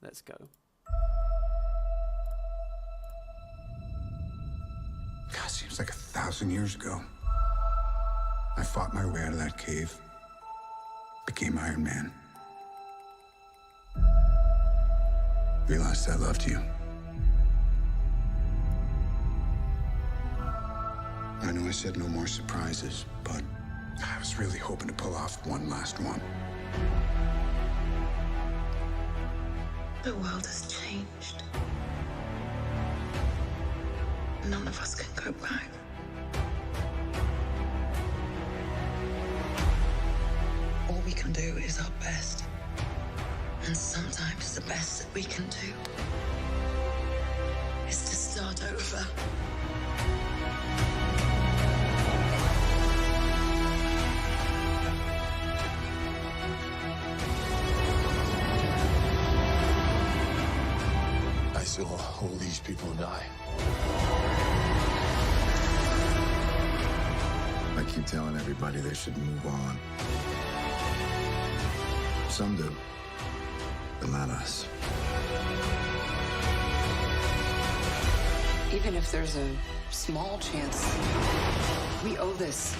Let's go. God, seems like 1,000 years ago. I fought my way out of that cave. Became Iron Man. Realized I loved you. I know I said no more surprises, but I was really hoping to pull off one last one. The world has changed. None of us can go back. All we can do is our best. And sometimes the best that we can do is to start over. I saw all these people die. I keep telling everybody they should move on. Some do, but not us. Even if there's a small chance, we owe this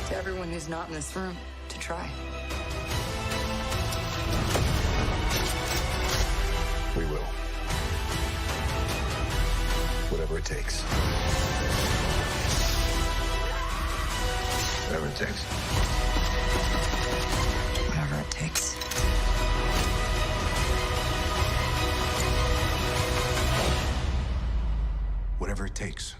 to everyone who's not in this room to try. We will. Whatever it takes. Whatever it takes. Whatever it takes. Whatever it takes.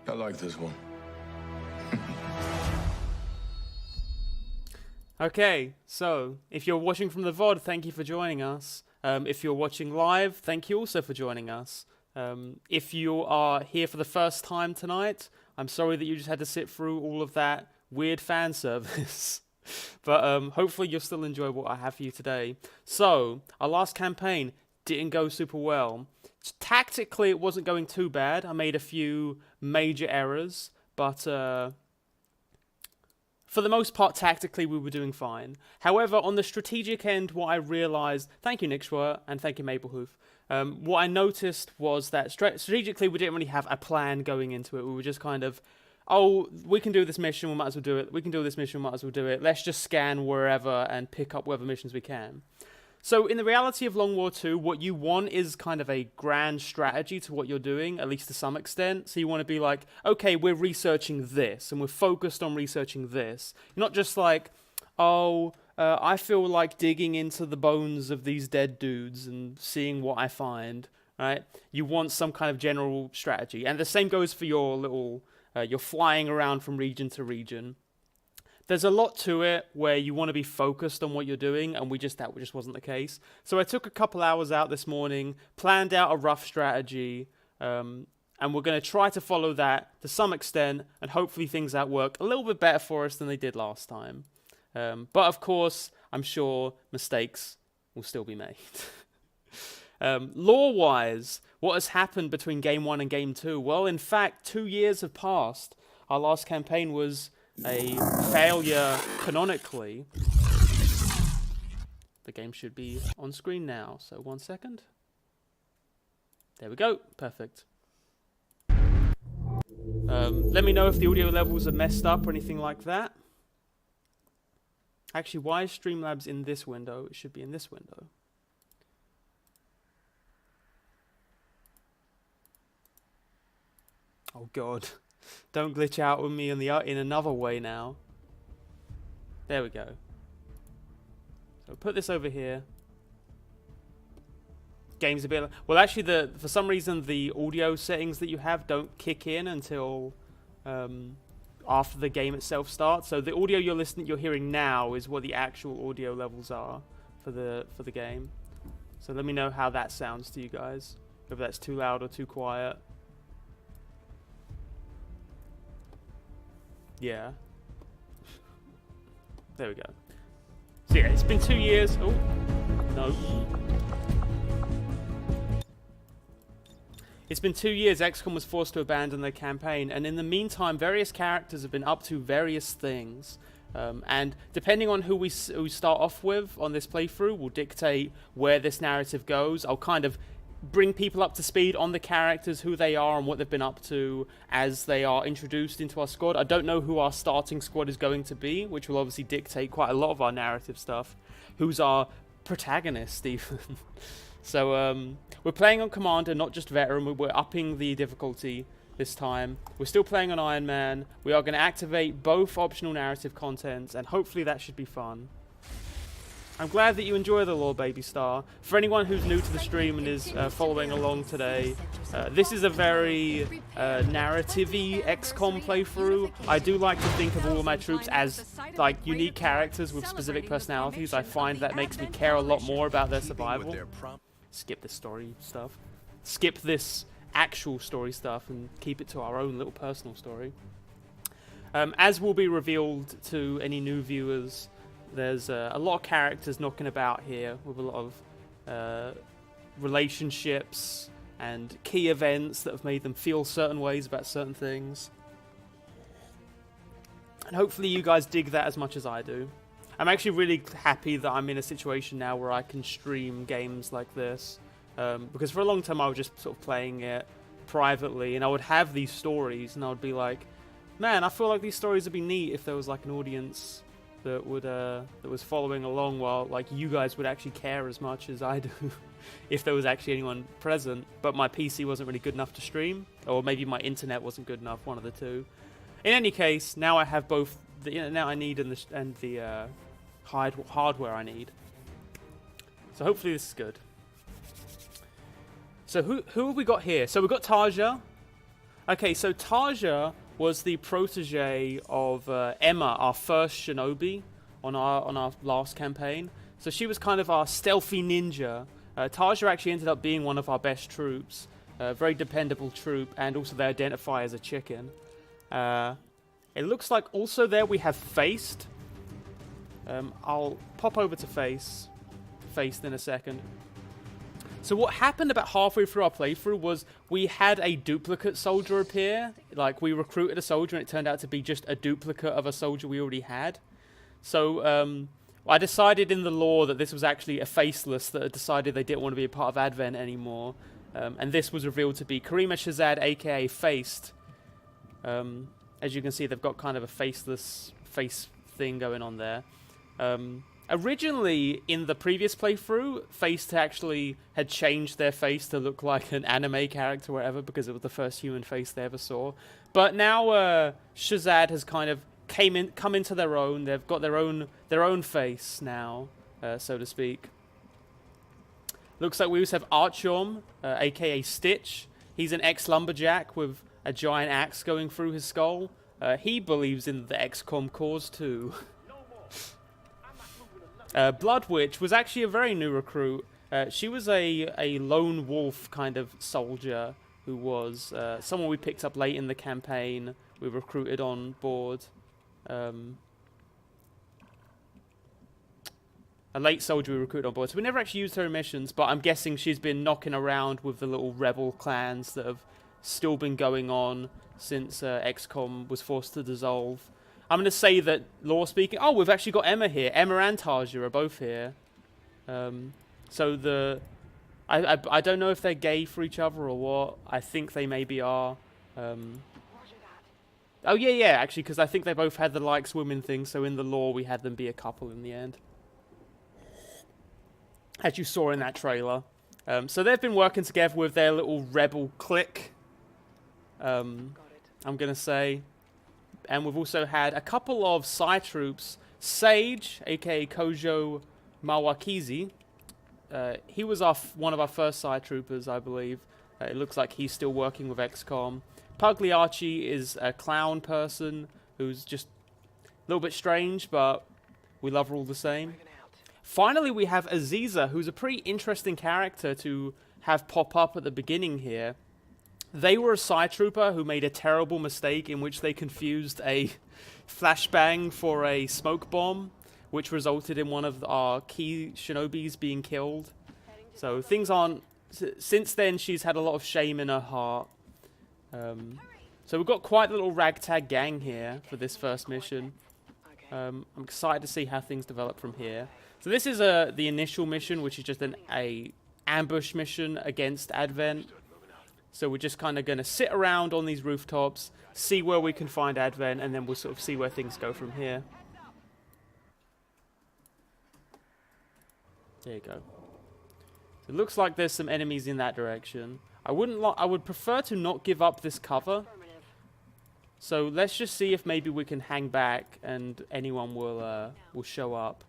I like this one. Okay, so if you're watching from the VOD, thank you for joining us. If you're watching live, thank you also for joining us. If you are here for the first time tonight, I'm sorry that you just had to sit through all of that weird fan service. But hopefully you'll still enjoy what I have for you today. So, our last campaign didn't go super well. Tactically, it wasn't going too bad. I made a few major errors, but for the most part, tactically, we were doing fine. However, on the strategic end, what I realized... Thank you, Nick Schwer, and thank you, Maplehoof. What I noticed was that strategically, we didn't really have a plan going into it. We were just kind of, oh, we can do this mission, we might as well do it. We can do this mission, we might as well do it. Let's just scan wherever and pick up whatever missions we can. So in the reality of Long War 2, what you want is kind of a grand strategy to what you're doing, at least to some extent. So you want to be like, okay, we're researching this, and we're focused on researching this. You're not just like, oh, I feel like digging into the bones of these dead dudes and seeing what I find, right? You want some kind of general strategy. And the same goes for your little, you're flying around from region to region. There's a lot to it where you want to be focused on what you're doing, and that just wasn't the case. So I took a couple hours out this morning, planned out a rough strategy, and we're going to try to follow that to some extent, and hopefully things that work a little bit better for us than they did last time. But of course, I'm sure mistakes will still be made. Lore-wise, what has happened between Game 1 and Game 2? Well, in fact, 2 years have passed. Our last campaign was a failure canonically. The game should be on screen now, so 1 second. There we go, perfect. Let me know if the audio levels are messed up or anything like that. Actually, why is Streamlabs in this window? It should be in this window. Oh god. Don't glitch out with me in another way now. There we go. So put this over here. Game's a bit... Well, actually, for some reason, the audio settings that you have don't kick in until after the game itself starts. So the audio you're hearing now is what the actual audio levels are for the game. So let me know how that sounds to you guys. Whether that's too loud or too quiet. Yeah. There we go. So yeah, it's been 2 years. Oh, no. It's been 2 years XCOM was forced to abandon their campaign, and in the meantime, various characters have been up to various things. And depending on who we start off with on this playthrough will dictate where this narrative goes. I'll kind of bring people up to speed on the characters, who they are and what they've been up to as they are introduced into our squad. I don't know who our starting squad is going to be, which will obviously dictate quite a lot of our narrative stuff. Who's our protagonist, even? So we're playing on Commander, not just Veteran. We're upping the difficulty this time. We're still playing on Iron Man. We are going to activate both optional narrative contents, and hopefully that should be fun. I'm glad that you enjoy the lore, Baby Star. For anyone who's new to the stream and is following along today, this is a very narrative-y XCOM playthrough. I do like to think of all of my troops as like unique characters with specific personalities. I find that makes me care a lot more about their survival. Skip this story stuff. Skip this actual story stuff and keep it to our own little personal story. As will be revealed to any new viewers, there's a lot of characters knocking about here with a lot of relationships and key events that have made them feel certain ways about certain things. And hopefully you guys dig that as much as I do. I'm actually really happy that I'm in a situation now where I can stream games like this. Because for a long time I was just sort of playing it privately, and I would have these stories and I would be like, man, I feel like these stories would be neat if there was like an audience that would that was following along, while like you guys would actually care as much as I do if there was actually anyone present. But my PC wasn't really good enough to stream, or maybe my internet wasn't good enough, one of the two. In any case, now I have both the internet I need and the hardware I need. So hopefully this is good. So who have we got here? So we've got Taja. Okay, so Taja was the protege of Emma, our first shinobi on our last campaign. So she was kind of our stealthy ninja. Taja actually ended up being one of our best troops, a very dependable troop, and also they identify as a chicken. It looks like also there we have Faced. I'll pop over to Faced in a second. So what happened about halfway through our playthrough was we had a duplicate soldier appear. Like, we recruited a soldier and it turned out to be just a duplicate of a soldier we already had. So I decided in the lore that this was actually a faceless that had decided they didn't want to be a part of Advent anymore. And this was revealed to be Karima Shazad, aka Faced. As you can see, they've got kind of a faceless face thing going on there. Originally, in the previous playthrough, Faced actually had changed their face to look like an anime character or whatever, because it was the first human face they ever saw. But now Shazad has kind of come into their own. They've got their own face now, so to speak. Looks like we also have Artyom, aka Stitch. He's an ex-lumberjack with a giant axe going through his skull. He believes in the XCOM cause too. Blood Witch was actually a very new recruit. She was a lone wolf kind of soldier who was someone we picked up late in the campaign. We recruited on board. A late soldier we recruited on board. So we never actually used her in missions, but I'm guessing she's been knocking around with the little rebel clans that have still been going on since XCOM was forced to dissolve. I'm going to say that, lore speaking... Oh, we've actually got Emma here. Emma and Taja are both here. So I don't know if they're gay for each other or what. I think they maybe are. Oh, yeah, actually, because I think they both had the likes women thing, so in the lore we had them be a couple in the end. As you saw in that trailer. So they've been working together with their little rebel clique. I'm going to say... And we've also had a couple of side troops. Sage, aka Kojo Mawakizi. He was one of our first side troopers, I believe. It looks like he's still working with XCOM. Pagliacci is a clown person who's just a little bit strange, but we love her all the same. Finally, we have Aziza, who's a pretty interesting character to have pop up at the beginning here. They were a side trooper who made a terrible mistake in which they confused a flashbang for a smoke bomb, which resulted in one of our key shinobis being killed. So things aren't... Since then, she's had a lot of shame in her heart. So we've got quite a little ragtag gang here for this first mission. I'm excited to see how things develop from here. So this is the initial mission, which is just a ambush mission against Advent. So we're just kind of going to sit around on these rooftops, see where we can find Advent, and then we'll sort of see where things go from here. There you go. So it looks like there's some enemies in that direction. I would prefer to not give up this cover. So let's just see if maybe we can hang back and anyone will show up.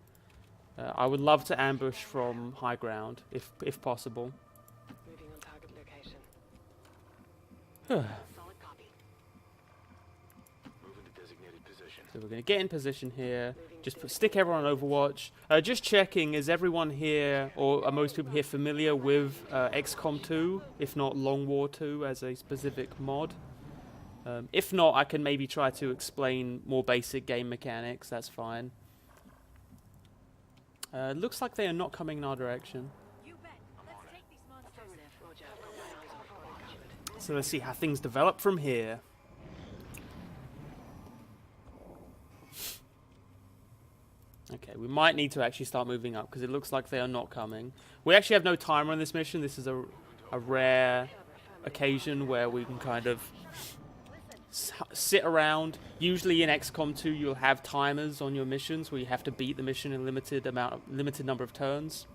I would love to ambush from high ground if possible. Moving on target location. So Solid copy. Move into designated position. we're going to get in position here. Just stick everyone on Overwatch. Just checking, is everyone here, or are most people here familiar with XCOM2, if not Long War 2 as a specific mod? If not, I can maybe try to explain more basic game mechanics, that's fine. Looks like they are not coming in our direction. Affirmative. Roger. I've got my eyes on covered. So let's see how things develop from here. Okay, we might need to actually start moving up because it looks like they are not coming. We actually have no timer on this mission. This is a rare occasion where we can kind of sit around. Usually in XCOM2 you'll have timers on your missions where you have to beat the mission in a limited number of turns.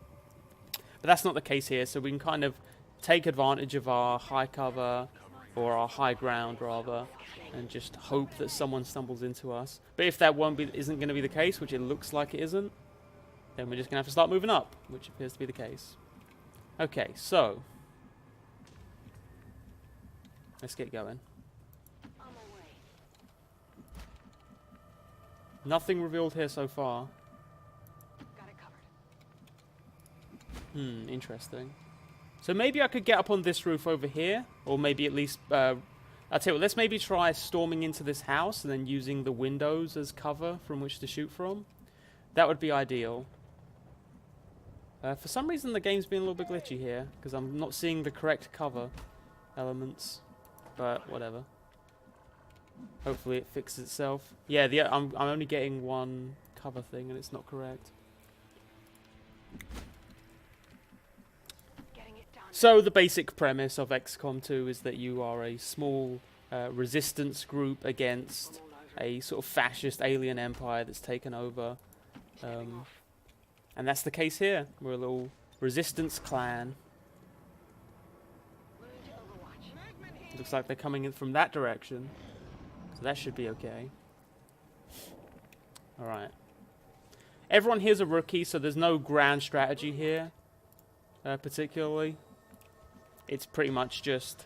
But that's not the case here, so we can kind of take advantage of our high cover, or our high ground rather, and just hope that someone stumbles into us. But if that isn't going to be the case, which it looks like it isn't, then we're just going to have to start moving up, which appears to be the case. Okay, so let's get going. On my way. Nothing revealed here so far. Got it covered. Interesting. So maybe I could get up on this roof over here, or maybe at least, I'll tell you what, let's maybe try storming into this house and then using the windows as cover from which to shoot from. That would be ideal. For some reason the game's been a little bit glitchy here, because I'm not seeing the correct cover elements, but whatever. Hopefully it fixes itself. Yeah, I'm only getting one cover thing and it's not correct. So the basic premise of XCOM2 is that you are a small resistance group against a sort of fascist alien empire that's taken over. And that's the case here. We're a little resistance clan. Looks like they're coming in from that direction. So that should be okay. Alright. Everyone here's a rookie, so there's no grand strategy here, particularly. It's pretty much just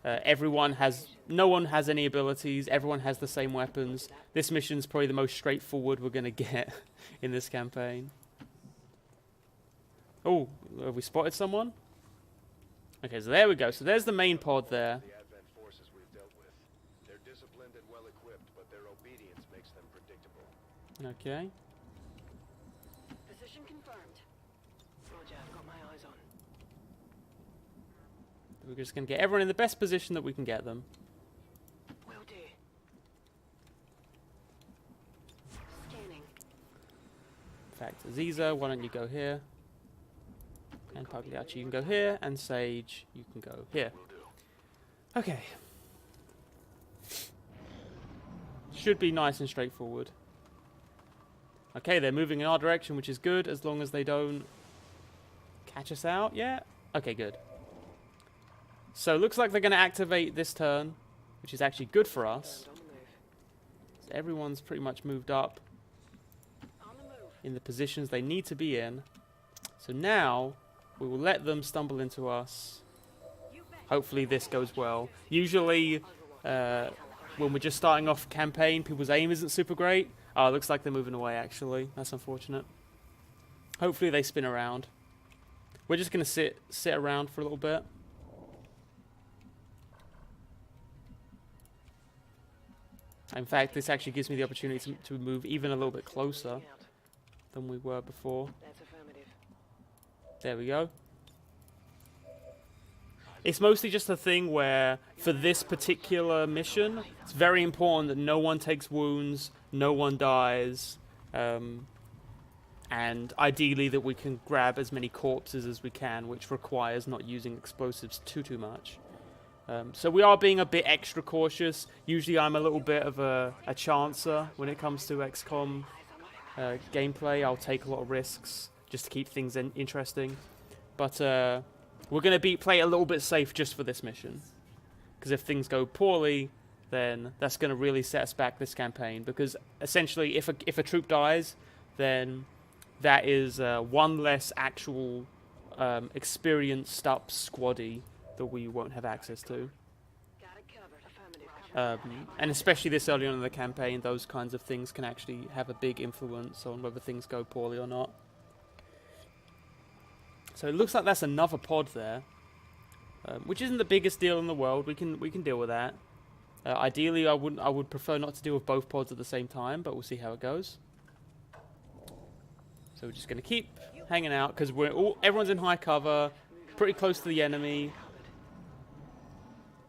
no one has any abilities, everyone has the same weapons. This mission's probably the most straightforward we're going to get in this campaign. Oh, have we spotted someone? Okay, so there we go. So there's the main pod there. The Advent forces we've dealt with. They're disciplined and well equipped, but their obedience makes them predictable. Okay. Position confirmed. Roger. I've got my eyes on. We're just going to get everyone in the best position that we can get them. Will do. Scanning. In fact, Aziza, why don't you go here? And Pagliacci, you can go here. And Sage, you can go here. Okay. Should be nice and straightforward. Okay, they're moving in our direction, which is good, as long as they don't catch us out yet. Okay, good. So, looks like they're going to activate this turn, which is actually good for us. On the move. So everyone's pretty much moved up On the move. in the positions they need to be in. So now, we will let them stumble into us. Hopefully this goes well. Usually, when we're just starting off campaign, people's aim isn't super great. Oh, it looks like they're moving away, actually. That's unfortunate. Hopefully they spin around. We're just going to sit around for a little bit. In fact, this actually gives me the opportunity to move even a little bit closer than we were before. That's affirmative. There we go. It's mostly just a thing where, for this particular mission, it's very important that no one takes wounds, no one dies, and ideally that we can grab as many corpses as we can, which requires not using explosives too much. So we are being a bit extra cautious. Usually I'm a little bit of a chancer when it comes to XCOM gameplay. I'll take a lot of risks just to keep things interesting. But we're going to play it a little bit safe just for this mission. Because if things go poorly, then that's going to really set us back this campaign. Because essentially, if a troop dies, then that is one less actual experienced up squaddy that we won't have access to. Got it covered. Affirmative. And especially this early on in the campaign, those kinds of things can actually have a big influence on whether things go poorly or not. So it looks like that's another pod there, which isn't the biggest deal in the world. We can deal with that. Ideally, I would prefer not to deal with both pods at the same time, but we'll see how it goes. So we're just going to keep hanging out because everyone's in high cover, pretty close to the enemy.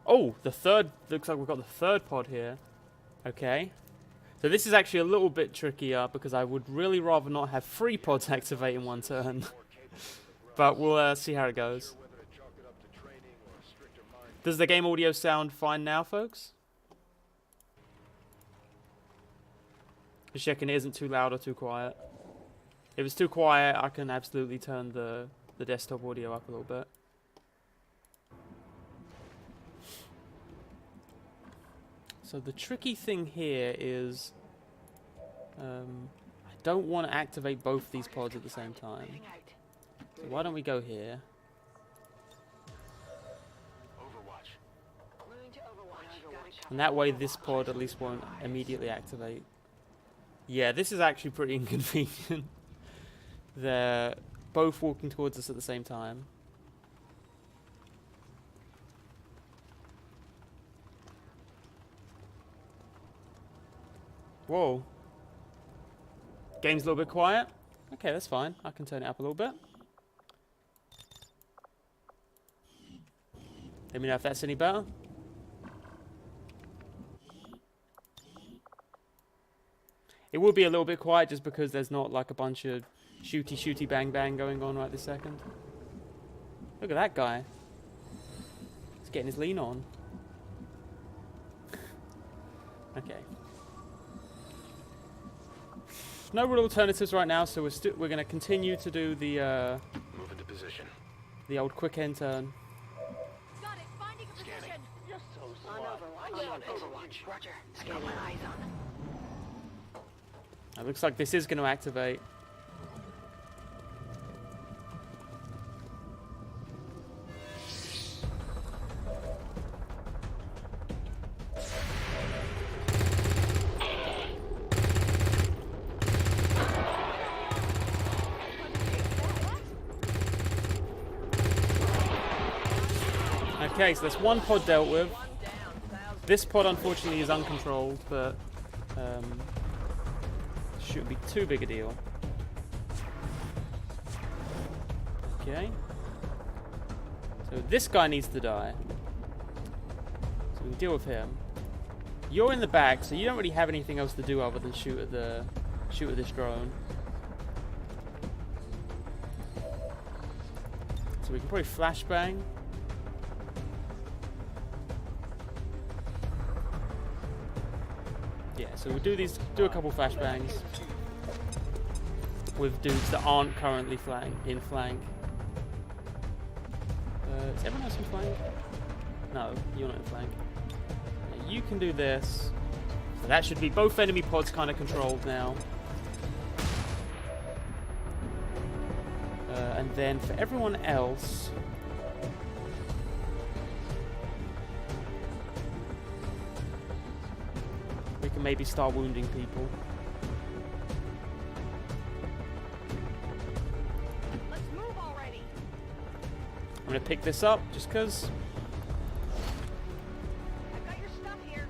Oh, looks like we've got the third pod here. Okay. So this is actually a little bit trickier because I would really rather not have 3 pods activate in one turn. But we'll see how it goes. Does the game audio sound fine now, folks? Just checking it isn't too loud or too quiet. If it's too quiet, I can absolutely turn the desktop audio up a little bit. So the tricky thing here is I don't want to activate both these pods at the same time. So why don't we go here? Moving to Overwatch. And that way this pod at least won't immediately activate. Yeah, this is actually pretty inconvenient. They're both walking towards us at the same time. Whoa. Game's a little bit quiet. Okay, that's fine. I can turn it up a little bit. Let me know if that's any better. It will be a little bit quiet just because there's not like a bunch of shooty bang bang going on right this second. Look at that guy. He's getting his lean on. Okay. No real alternatives right now, so we're going to continue to do the Move into position. the old quick end turn. Got it. Finding a position. You're so smart. On Overwatch. Roger. Got my eyes on. It looks like this is going to activate. Okay, so that's one pod dealt with. This pod, unfortunately, is uncontrolled, but shouldn't be too big a deal. Okay. So this guy needs to die. So we can deal with him. You're in the back, so you don't really have anything else to do other than shoot at this drone. So we can probably flashbang. Yeah, so we'll do a couple flashbangs with dudes that aren't currently in flank. Is everyone else in flank? No, you're not in flank. Now you can do this. So that should be both enemy pods kind of controlled now. And then for everyone else, we can maybe start wounding people. going to pick this up just because. I've got your stuff here.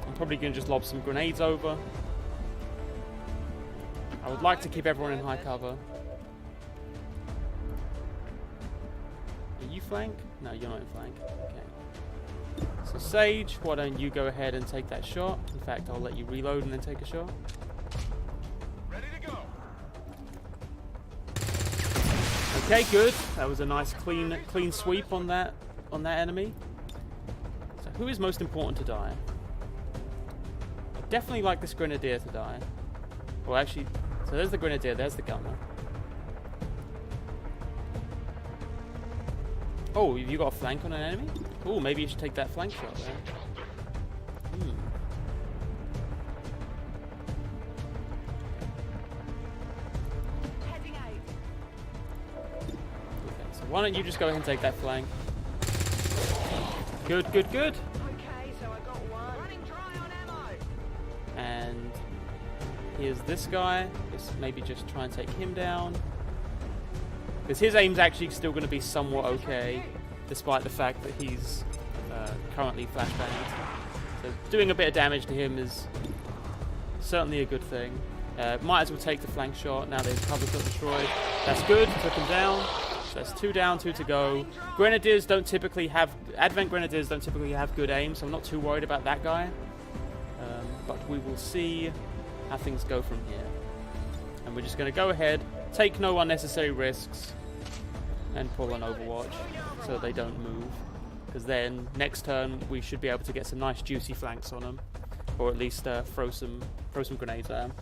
I'm probably going to just lob some grenades over. I would like to keep everyone in high cover. Are you flank? No, you're not in flank. Okay. So Sage, why don't you go ahead and take that shot? In fact, I'll let you reload and then take a shot. Ready to go. Okay, good. That was a nice clean sweep on that enemy. So who is most important to die? I definitely like this grenadier to die. Well, actually, so there's the grenadier, there's the gunner. Oh, have you got a flank on an enemy? Oh, maybe you should take that flank shot there. Heading out. Okay, so why don't you just go ahead and take that flank? Good, good, good. Okay, so I got one. Running dry on ammo. And here's this guy. Let's maybe just try and take him down. Because his aim's actually still going to be somewhat okay, despite the fact that he's currently flashbanged. So doing a bit of damage to him is certainly a good thing. Might as well take the flank shot now that his cover's got destroyed. That's good, took him down. So that's 2 down, 2 to go. Grenadiers don't typically have, Advent Grenadiers don't typically have good aim, so I'm not too worried about that guy. But we will see how things go from here. And we're just going to go ahead, take no unnecessary risks, and pull an Overwatch so they don't move. Because then, next turn, we should be able to get some nice juicy flanks on them. Or at least throw some grenades at them.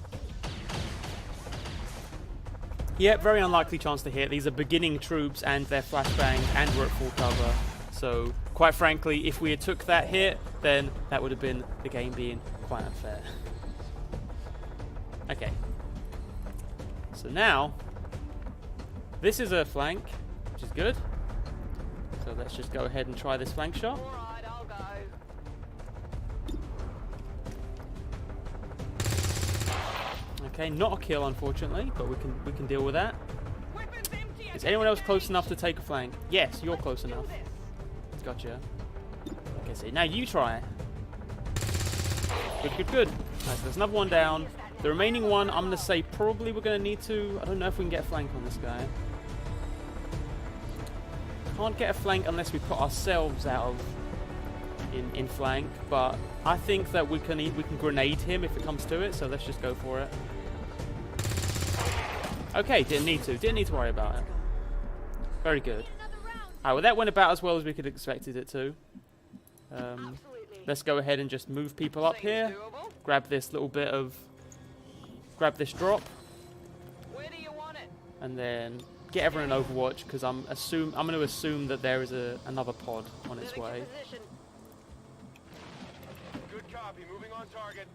Yeah, very unlikely chance to hit. These are beginning troops and they're flashbang and we're at full cover. So, quite frankly, if we had took that hit, then that would have been the game being quite unfair. Okay. So now, this is a flank, which is good. So let's just go ahead and try this flank shot. Alright, I'll go. Okay, not a kill unfortunately, but we can deal with that. Weapons empty. Is anyone else close enough to take a flank? Yes, you're close enough. Gotcha. Okay, so now you try. Good, good, good. Nice, there's another one down. The remaining one, I'm going to say probably we're going to need to... I don't know if we can get a flank on this guy. Can't get a flank unless we put ourselves out of in flank, but I think that we can grenade him if it comes to it, so let's just go for it. Okay, didn't need to worry about it. Very good. Alright, well that went about as well as we could have expected it to. Let's go ahead and just move people up here. Grab this little bit of... Grab this drop. Where do you want it? And then get everyone an Overwatch, because I'm going to assume that there is another pod on its way. Good copy. Moving on target.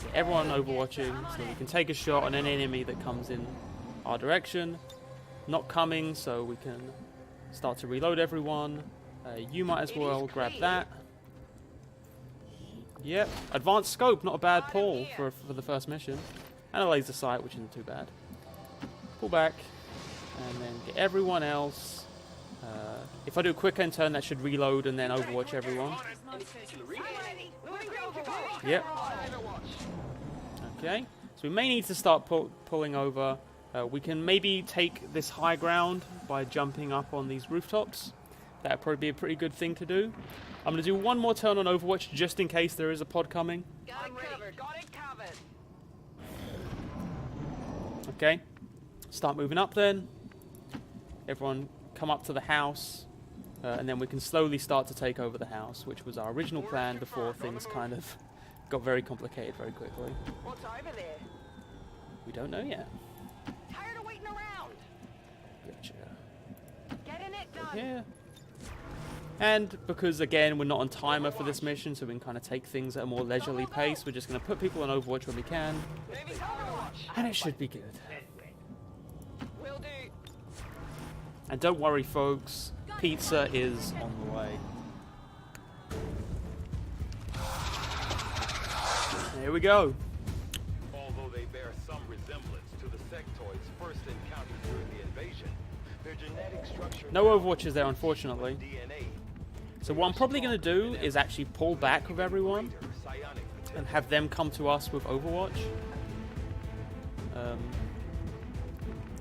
Get everyone Overwatching so we can take a shot on an enemy that comes in our direction. Not coming, so we can start to reload everyone. You might as well grab that. Yep, advanced scope, not a bad pull for the first mission. And a laser sight, which isn't too bad. Pull back, and then get everyone else. If I do a quick end turn, that should reload and then Overwatch everyone. Yep. Okay, so we may need to start pulling over. We can maybe take this high ground by jumping up on these rooftops. That would probably be a pretty good thing to do. I'm going to do one more turn on Overwatch just in case there is a pod coming. Got it covered. Okay, start moving up then. Everyone come up to the house. And then we can slowly start to take over the house, which was our original plan before things kind of got very complicated very quickly. What's over there? We don't know yet. Tired of waiting around. Gotcha. Getting it done. Yeah. And because, again, we're not on timer for this mission, so we can kind of take things at a more leisurely pace, we're just going to put people on Overwatch when we can. Maybe Overwatch. And it should be good. Will do. And don't worry, folks. Pizza is on the way. Here we go. Although they bear some resemblance to the sectoids first encountered during the invasion, their genetic structure... No Overwatchers there, unfortunately. DNA. So what I'm probably going to do is actually pull back with everyone and have them come to us with Overwatch.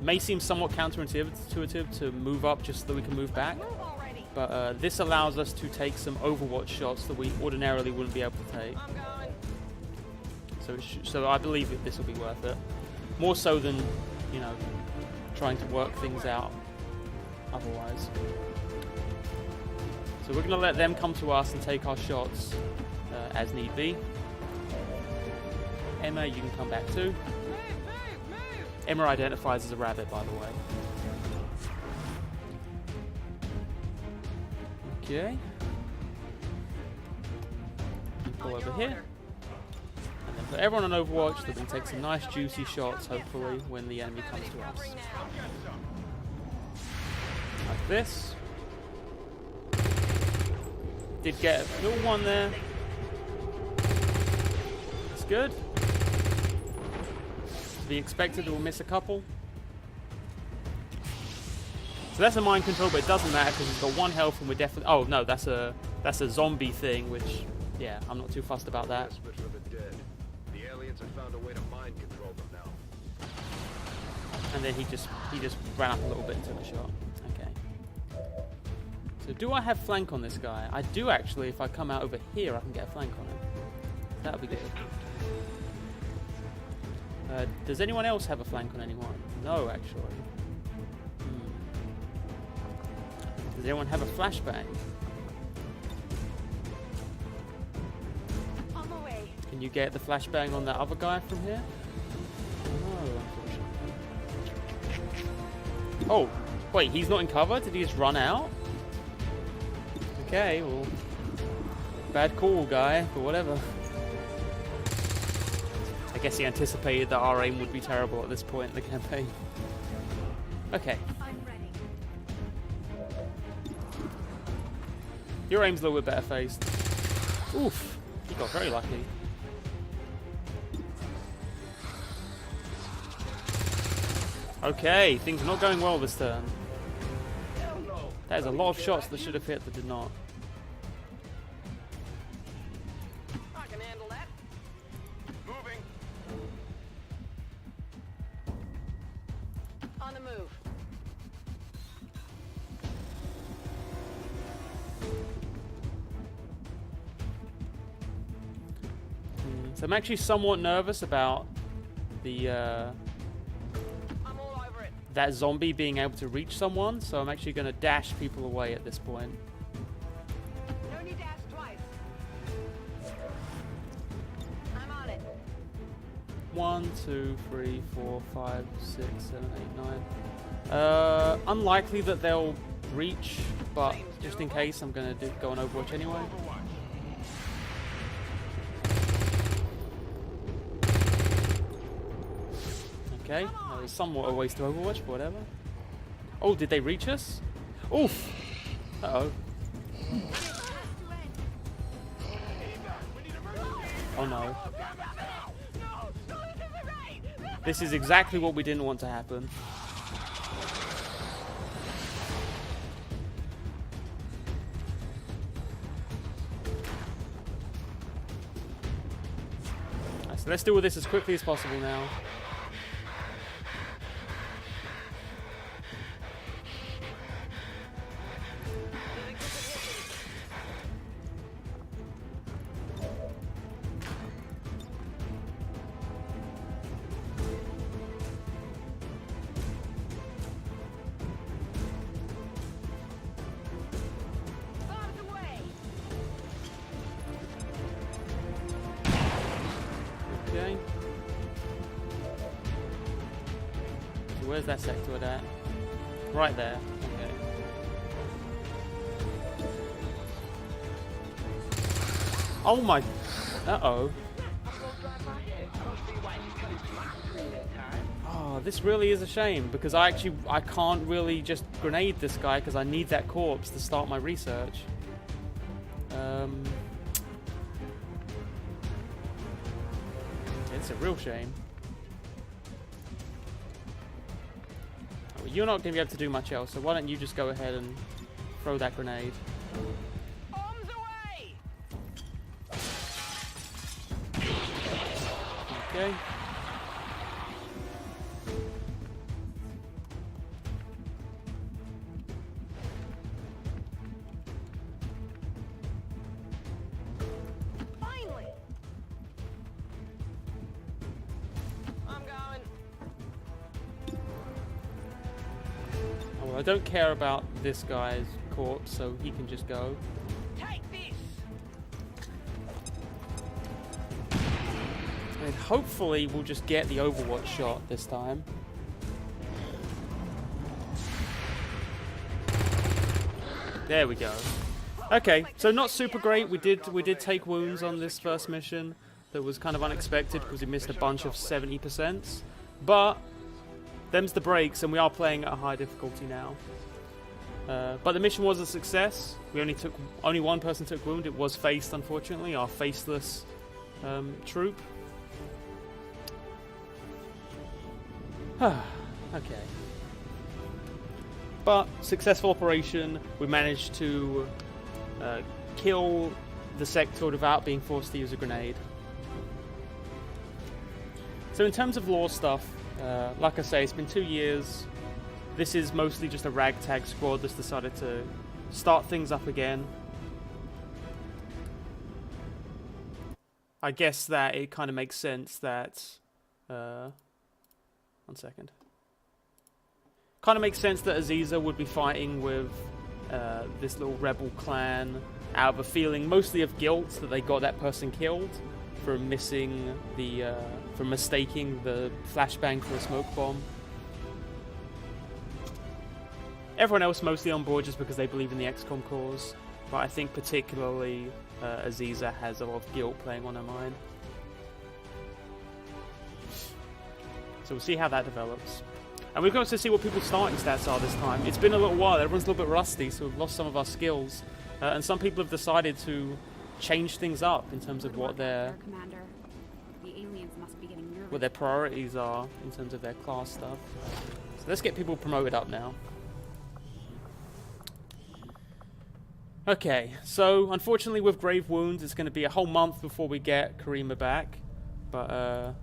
May seem somewhat counterintuitive to move up just so that we can move back, Move already. but this allows us to take some Overwatch shots that we ordinarily wouldn't be able to take. I'm going. So I believe that this will be worth it. More so than, you know, trying to work things out otherwise. So we're going to let them come to us and take our shots as need be. Emma, you can come back too. Move, move, move. Emma identifies as a rabbit, by the way. Okay. You pull over here. And then put everyone on Overwatch so we can take some nice juicy shots, hopefully, when the enemy comes to us. Like this. Did get a little one there. That's good. To be expected, we'll miss a couple. So that's a mind control, but it doesn't matter because he's got 1 health and we're definitely... Oh, no, that's a zombie thing, which, yeah, I'm not too fussed about that. Respite for the dead. The aliens have found a way to mind control them now. And then he just ran up a little bit and took a shot. Okay. So do I have flank on this guy? I do actually. If I come out over here, I can get a flank on him. That'll be good. Does anyone else have a flank on anyone? No, actually. Does anyone have a flashbang? On my way. Can you get the flashbang on that other guy from here? No, unfortunately. Oh, wait, he's not in cover? Did he just run out? Okay, well, bad call, guy, but whatever. I guess he anticipated that our aim would be terrible at this point in the campaign. Okay. I'm ready. Your aim's a little bit better faced. Oof, he got very lucky. Okay, things are not going well this turn. There's a lot of shots that should have hit that did not. I can handle that. Moving. On the move. So I'm actually somewhat nervous about the I'm all over it. that zombie being able to reach someone, so I'm actually going to dash people away at this point. No need to ask twice. I'm on it. 1, 2, 3, 4, 5, 6, 7, 8, 9. Unlikely that they'll reach, but just in case, I'm going to go on Overwatch anyway. Okay, that was somewhat a waste of Overwatch, but whatever. Oh, did they reach us? Oof! Uh-oh. Oh no. This is exactly what we didn't want to happen. Right, so let's deal with this as quickly as possible now. Bombs away. Okay. So where's that sector at? Right there. Okay. Oh my. Uh-oh. Oh, this really is a shame because I can't really just grenade this guy because I need that corpse to start my research. That's a real shame. Oh, well, you're not going to be able to do much else, so why don't you just go ahead and throw that grenade. Bombs away! Okay. Finally! I'm going. Oh, well, I don't care about this guy's corpse, so he can just go. Take this! And hopefully we'll just get the Overwatch shot this time. There we go. Okay, so not super great. We did take wounds on this first mission. That was kind of unexpected because we missed a bunch of 70%. But them's the breaks, and we are playing at a high difficulty now. But the mission was a success. We only one person took wound. It was faced, unfortunately, our faceless troop. Okay. But successful operation. We managed to kill the sector without being forced to use a grenade. So in terms of lore stuff, like I say, it's been 2 years. This is mostly just a ragtag squad that's decided to start things up again. I guess that it kind of makes sense that... one second. Kind of makes sense that Aziza would be fighting with this little rebel clan out of a feeling mostly of guilt that they got that person killed for missing the... for mistaking the flashbang for a smoke bomb. Everyone else mostly on board just because they believe in the XCOM cause, but I think particularly Aziza has a lot of guilt playing on her mind. So we'll see how that develops. And we're going to see what people's starting stats are this time. It's been a little while, everyone's a little bit rusty, so we've lost some of our skills. And some people have decided to change things up in terms of what their priorities are in terms of their class stuff. So let's get people promoted up now. Okay, so unfortunately with grave wounds, it's going to be a whole month before we get Karima back. But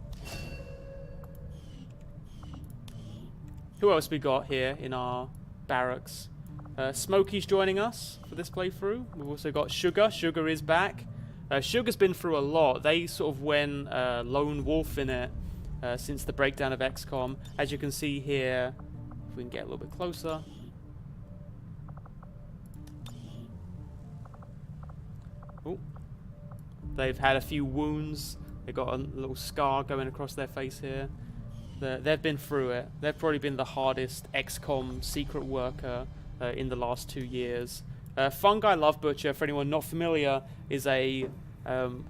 who else we got here in our barracks? Smokey's joining us for this playthrough. We've also got Sugar. Sugar is back. Sugar's been through a lot. They sort of went lone wolf in it since the breakdown of XCOM. As you can see here, if we can get a little bit closer. Ooh. They've had a few wounds. They've got a little scar going across their face here. They've been through it. They've probably been the hardest XCOM secret worker in the last 2 years. Fungi Love Butcher, for anyone not familiar, is a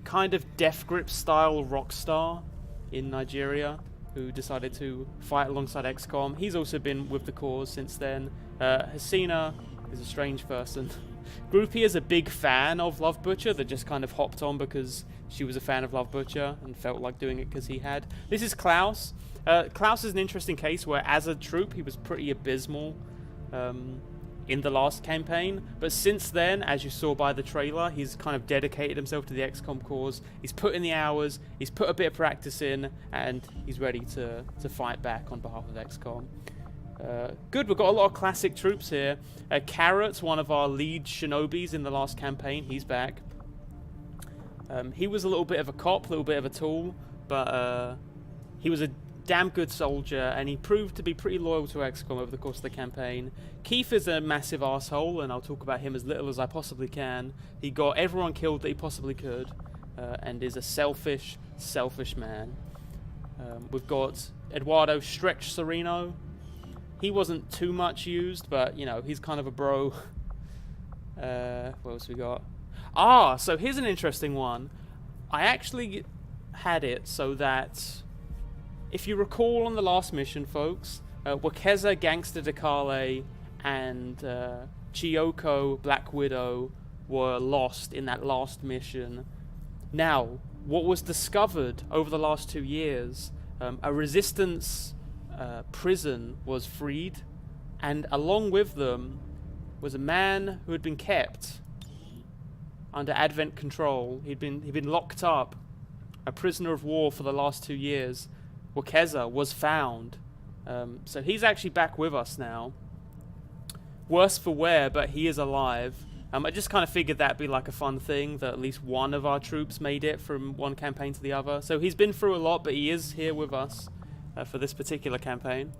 kind of Death Grip style rock star in Nigeria who decided to fight alongside XCOM. He's also been with the cause since then. Hasina is a strange person. Groupie is a big fan of Love Butcher that just kind of hopped on because she was a fan of Love Butcher and felt like doing it because he had. This is Klaus. Klaus is an interesting case where as a troop he was pretty abysmal in the last campaign, but since then, as you saw by the trailer, he's kind of dedicated himself to the XCOM cause. He's put in the hours, he's put a bit of practice in, and he's ready to fight back on behalf of XCOM. Good, we've got a lot of classic troops here. Carrot, one of our lead shinobis in the last campaign, he's back. He was a little bit of a cop, a little bit of a tool, but he was a damn good soldier, and he proved to be pretty loyal to XCOM over the course of the campaign. Keith is a massive asshole, and I'll talk about him as little as I possibly can. He got everyone killed that he possibly could, and is a selfish man. We've got Eduardo Stretch Sereno. He wasn't too much used, but, you know, he's kind of a bro. What else we got? So here's an interesting one. I actually had it so that... If you recall on the last mission, folks, Wakeza, Gangster Dekale, and Chiyoko, Black Widow, were lost in that last mission. Now, what was discovered over the last 2 years, a resistance prison was freed, and along with them was a man who had been kept under Advent control. He'd been locked up, a prisoner of war for the last 2 years. Wakeza was found. So he's actually back with us now. Worse for wear, but he is alive. I just kind of figured that'd be like a fun thing, that at least one of our troops made it from one campaign to the other. So he's been through a lot, but he is here with us for this particular campaign.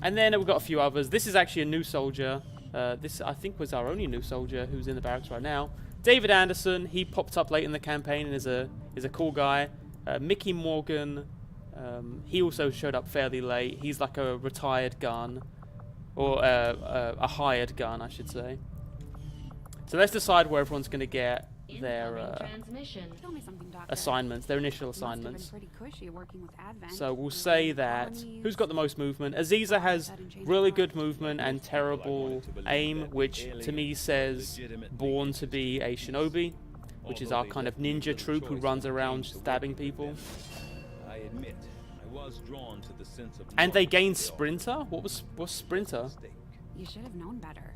And then we've got a few others. This is actually a new soldier. This, I think, was our only new soldier who's in the barracks right now. David Anderson, he popped up late in the campaign and is a cool guy. Mickey Morgan, he also showed up fairly late. He's like a retired gun, or a hired gun, I should say. So let's decide where everyone's going to get their assignments, their initial assignments. So we'll say that, who's got the most movement? Aziza has really good movement and terrible aim, which to me says born to be a shinobi, which is our kind of ninja troop who runs around stabbing people. I admit, I was drawn to the sense of And they gain sprinter? What's sprinter? You should have known better.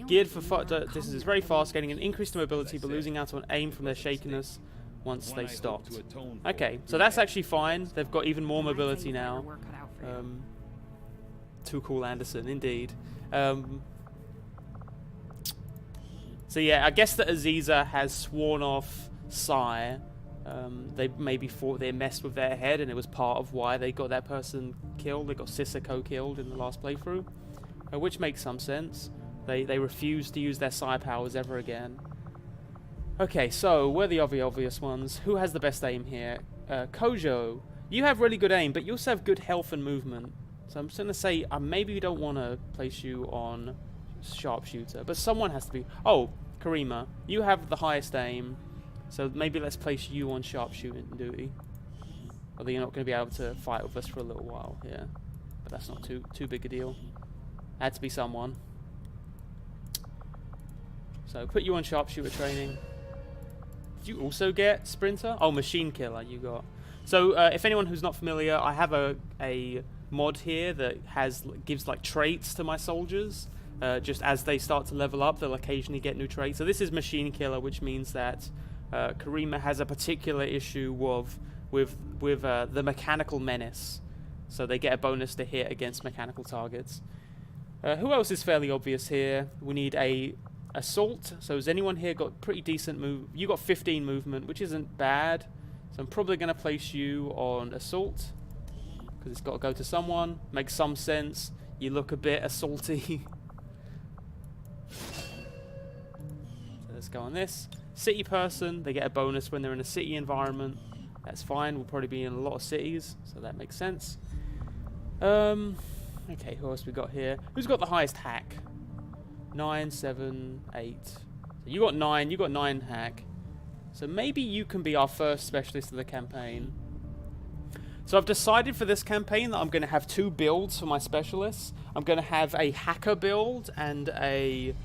Geared for this is very fast, getting an increased mobility but losing out on aim from their shakiness once they stopped. Okay, so that's actually fine. They've got even more mobility now. Too cool, Anderson, indeed. So yeah, I guess that Aziza has sworn off Sai. They maybe thought they messed with their head, and it was part of why they got that person killed. They got Sissoko killed in the last playthrough, which makes some sense. They refused to use their Sai powers ever again. Okay, so we're the obvious ones. Who has the best aim here? Kojo, you have really good aim, but you also have good health and movement. So I'm just going to say maybe we don't want to place you on sharpshooter, but someone has to be... Oh, Karima, you have the highest aim, so maybe let's place you on sharpshooting duty. Although you're not going to be able to fight with us for a little while here. But that's not too big a deal. Had to be someone. So put you on sharpshooter training. Did you also get sprinter? Oh, machine killer you got. So if anyone who's not familiar, I have a mod here that gives like traits to my soldiers. Just as they start to level up, they'll occasionally get new traits. So this is machine killer, which means that Karima has a particular issue with the mechanical menace. So they get a bonus to hit against mechanical targets. Who else is fairly obvious here? We need a assault. So has anyone here got pretty decent move? You got 15 movement, which isn't bad. So I'm probably going to place you on assault, because it's got to go to someone. Makes some sense. You look a bit assaulty. So let's go on this. City person, they get a bonus when they're in a city environment. That's fine. We'll probably be in a lot of cities, so that makes sense. Okay, who else we got here? Who's got the highest hack? 9, 7, 8. So you got 9. You got 9 hack. So maybe you can be our first specialist of the campaign. So I've decided for this campaign that I'm going to have 2 builds for my specialists. I'm going to have a hacker build and a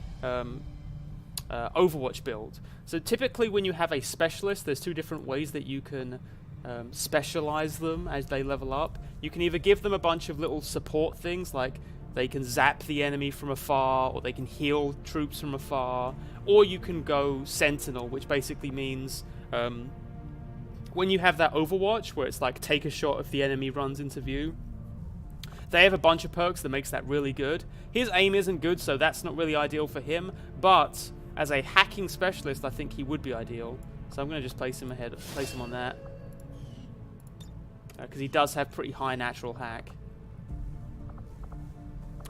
Overwatch build. So typically when you have a specialist, there's 2 different ways that you can specialize them as they level up. You can either give them a bunch of little support things, like they can zap the enemy from afar, or they can heal troops from afar, or you can go Sentinel, which basically means when you have that Overwatch where it's like take a shot if the enemy runs into view, they have a bunch of perks that makes that really good. His aim isn't good, so that's not really ideal for him, but as a hacking specialist, I think he would be ideal. So I'm going to just place him on that. Because he does have pretty high natural hack.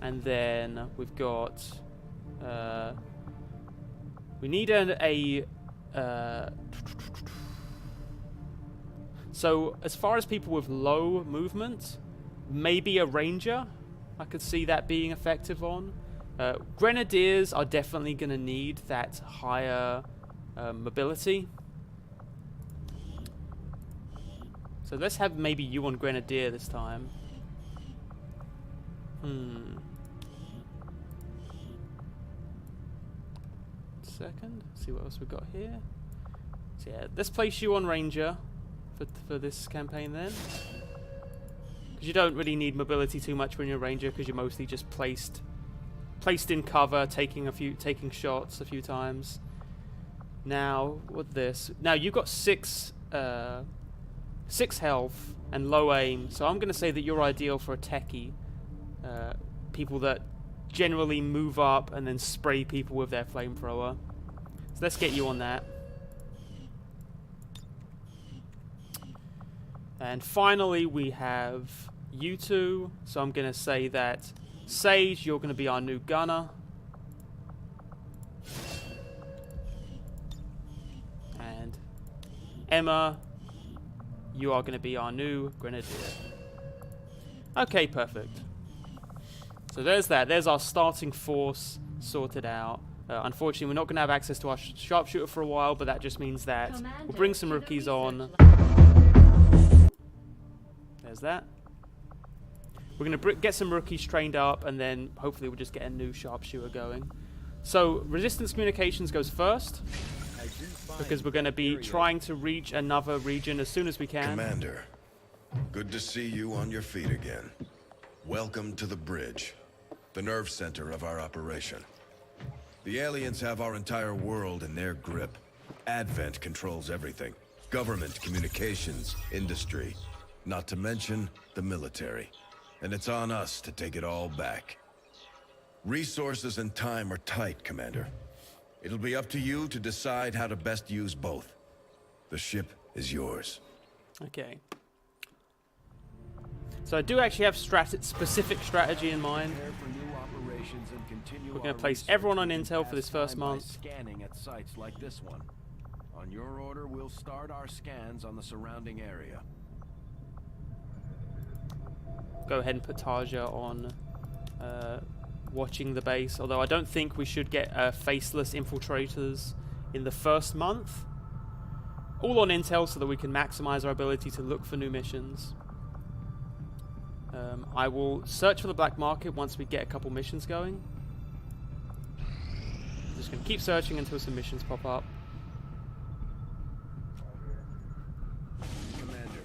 And then we've got... we need so as far as people with low movement, maybe a ranger. I could see that being effective on. Grenadiers are definitely going to need that higher mobility. So let's have maybe you on Grenadier this time. Second, see what else we've got here. So yeah, let's place you on Ranger for this campaign then. Because you don't really need mobility too much when you're a Ranger, because you're mostly just placed in cover, taking shots a few times. Now, with this, now you've got 6 health and low aim, so I'm going to say that you're ideal for a techie. People that generally move up and then spray people with their flamethrower. So let's get you on that. And finally, we have you two. So I'm going to say that Sage, you're going to be our new gunner. And Emma, you are going to be our new grenadier. Okay, perfect. So there's that. There's our starting force sorted out. Unfortunately, we're not going to have access to our sharpshooter for a while, but that just means that we'll bring some rookies on. There's that. We're going to get some rookies trained up, and then hopefully we'll just get a new sharpshooter going. So Resistance Communications goes first, because we're going to be trying to reach another region as soon as we can. Commander, good to see you on your feet again. Welcome to the bridge, the nerve center of our operation. The aliens have our entire world in their grip. Advent controls everything. Government, communications, industry, not to mention the military. And it's on us to take it all back. Resources and time are tight, Commander. It'll be up to you to decide how to best use both. The ship is yours. Okay. So I do actually have specific strategy in mind. We're going to place everyone on intel for this first month. Scanning at sites like this one. On your order, we'll start our scans on the surrounding area. Go ahead and put Tarja on watching the base. Although I don't think we should get faceless infiltrators in the first month. All on intel so that we can maximize our ability to look for new missions. I will search for the black market once we get a couple missions going. Just going to keep searching until some missions pop up. Commander,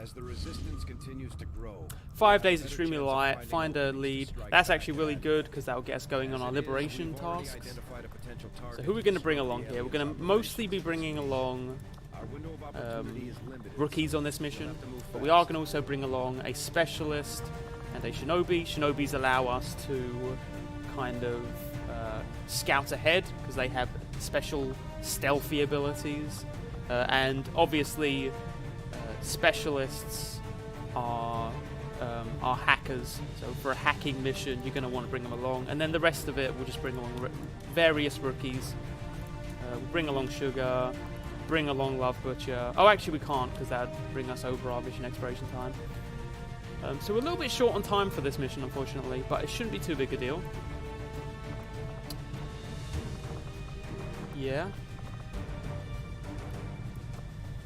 as the resistance continues to grow, 5 days extremely light, find a lead. That's actually really good because that will get us going on our liberation tasks. So who are we going to bring along here? We're going to mostly be bringing along rookies on this mission, but we are going to also bring along a specialist and a shinobi. Shinobis allow us to kind of scout ahead because they have special stealthy abilities, and obviously specialists are hackers, so for a hacking mission you're going to want to bring them along, and then the rest of it we'll just bring along various rookies. We'll bring along Sugar, bring along Love Butcher. Oh, actually we can't because that would bring us over our mission expiration time. So we're a little bit short on time for this mission, unfortunately, but it shouldn't be too big a deal. Yeah.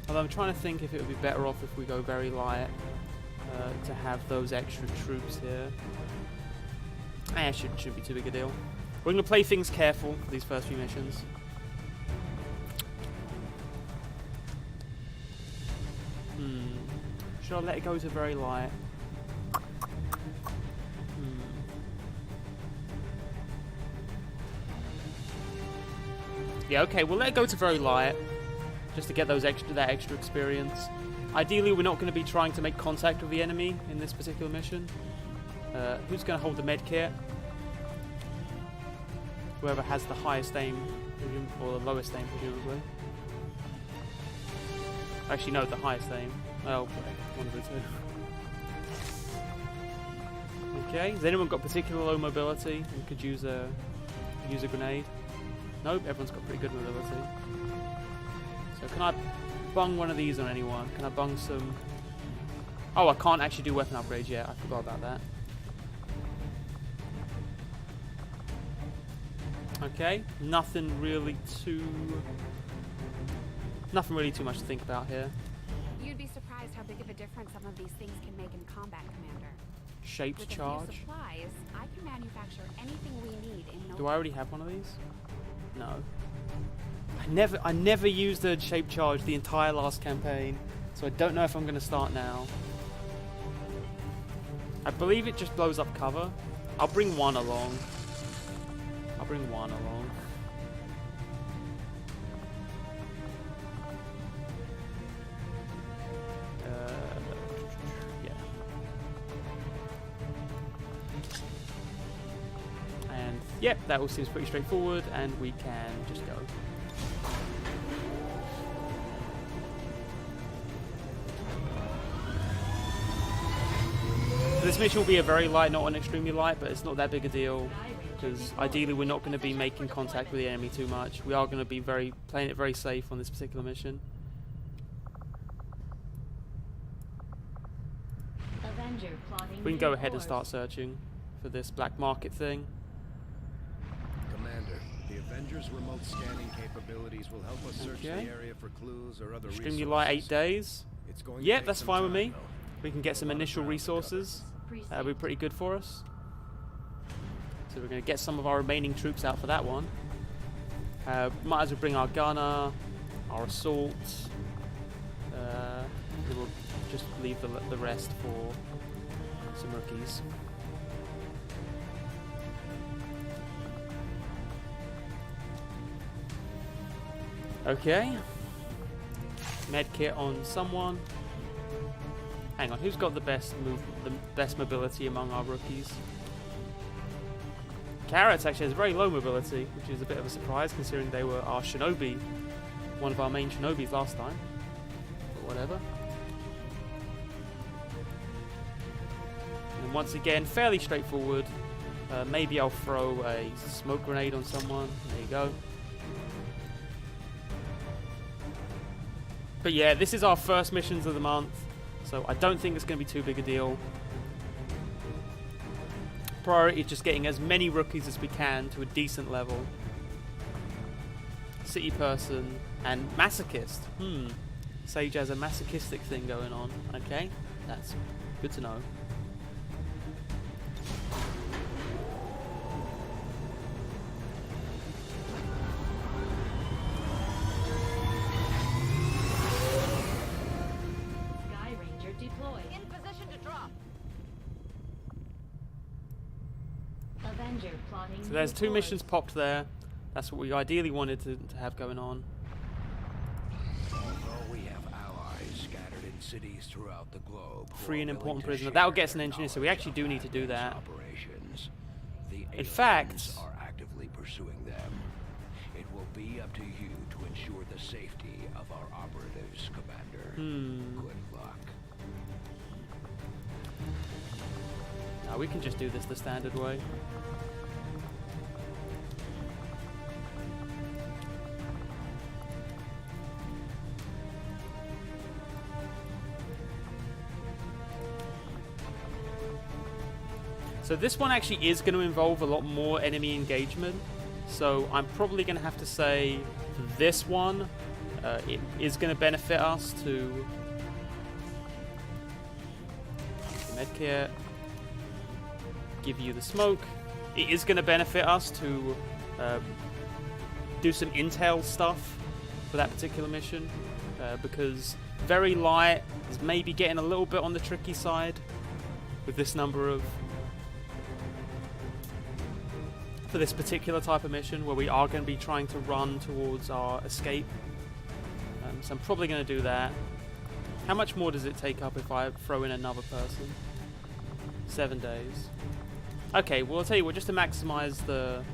Although I'm trying to think if it would be better off if we go very light to have those extra troops here. It shouldn't be too big a deal. We're going to play things careful for these first few missions. Should I let it go to very light? Yeah, okay, we'll let it go to very light, just to get that extra experience. Ideally, we're not going to be trying to make contact with the enemy in this particular mission. Who's going to hold the med kit? Whoever has the highest aim, or the lowest aim, presumably. Actually, no, the highest aim. Oh, one of the two. Okay, has anyone got particular low mobility and could use a grenade? Nope, everyone's got pretty good mobility. So can I bung one of these on anyone? Can I bung some... Oh, I can't actually do weapon upgrades yet. I forgot about that. Okay, nothing really too much to think about here. You'd be surprised how big of a difference some of these things can make in combat, Commander. Shaped With charge. a few supplies, I can manufacture anything we need in no Do I already have one of these? No. I I never used the shape charge the entire last campaign, so I don't know if I'm going to start now. I believe it just blows up cover. I'll bring one along. Yeah. And yep, that all seems pretty straightforward, and we can just go. This mission will be a very light, not an extremely light, but it's not that big a deal because ideally we're not going to be making contact with the enemy too much. We are going to be playing it very safe on this particular mission. We can go ahead and start searching for this black market thing. Commander, the Avengers' remote scanning capabilities will help us search the area for clues or other resources. Extremely light 8 days. It's going to Yep, take that's some fine with time, me. though. We can get some initial resources. That'll be pretty good for us. So we're going to get some of our remaining troops out for that one. Might as well bring our gunner, our assault. And we'll just leave the rest for some rookies. Okay. Medkit on someone. Hang on, who's got the best mobility among our rookies? Carrots actually has very low mobility, which is a bit of a surprise considering they were our shinobi, one of our main shinobis last time. But whatever. And once again, fairly straightforward. Maybe I'll throw a smoke grenade on someone. There you go. But yeah, this is our first missions of the month. So I don't think it's going to be too big a deal. Priority is just getting as many rookies as we can to a decent level. City person and masochist. Sage has a masochistic thing going on. Okay, that's good to know. So there's 2 missions popped there. That's what we ideally wanted to have going on. Although we have allies scattered in cities throughout the globe, Free an important prisoner. That'll get us an engineer, so we actually do need to do that. In fact, are actively pursuing them. It will be up to you to ensure the safety of our operatives, Commander. Good luck. no, we can just do this the standard way. So this one actually is going to involve a lot more enemy engagement. So I'm probably going to have to say for this one, it is going to benefit us to medkit, give you the smoke. It is going to benefit us to do some intel stuff for that particular mission because very light is maybe getting a little bit on the tricky side with this number of for this particular type of mission where we are going to be trying to run towards our escape. So I'm probably going to do that. How much more does it take up if I throw in another person? 7 days. Okay, well I'll tell you what, just to maximize the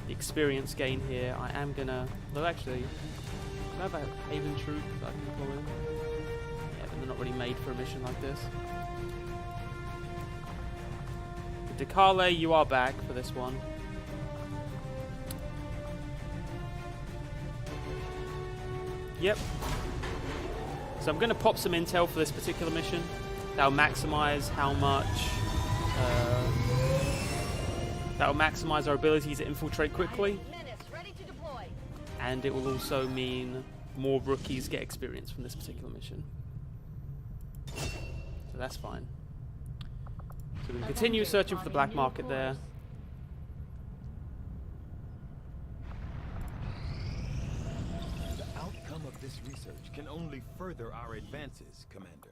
experience gain here, I am going to... Well actually, do I have a Haven troop that I can pull in? Yeah, but they're not really made for a mission like this. Dekale, you are back for this one. Yep. So I'm going to pop some intel for this particular mission. That'll maximize how much... that'll maximize our ability to infiltrate quickly. And it will also mean more rookies get experience from this particular mission. So that's fine. So we can continue searching for the black market there. can only further our advances, Commander.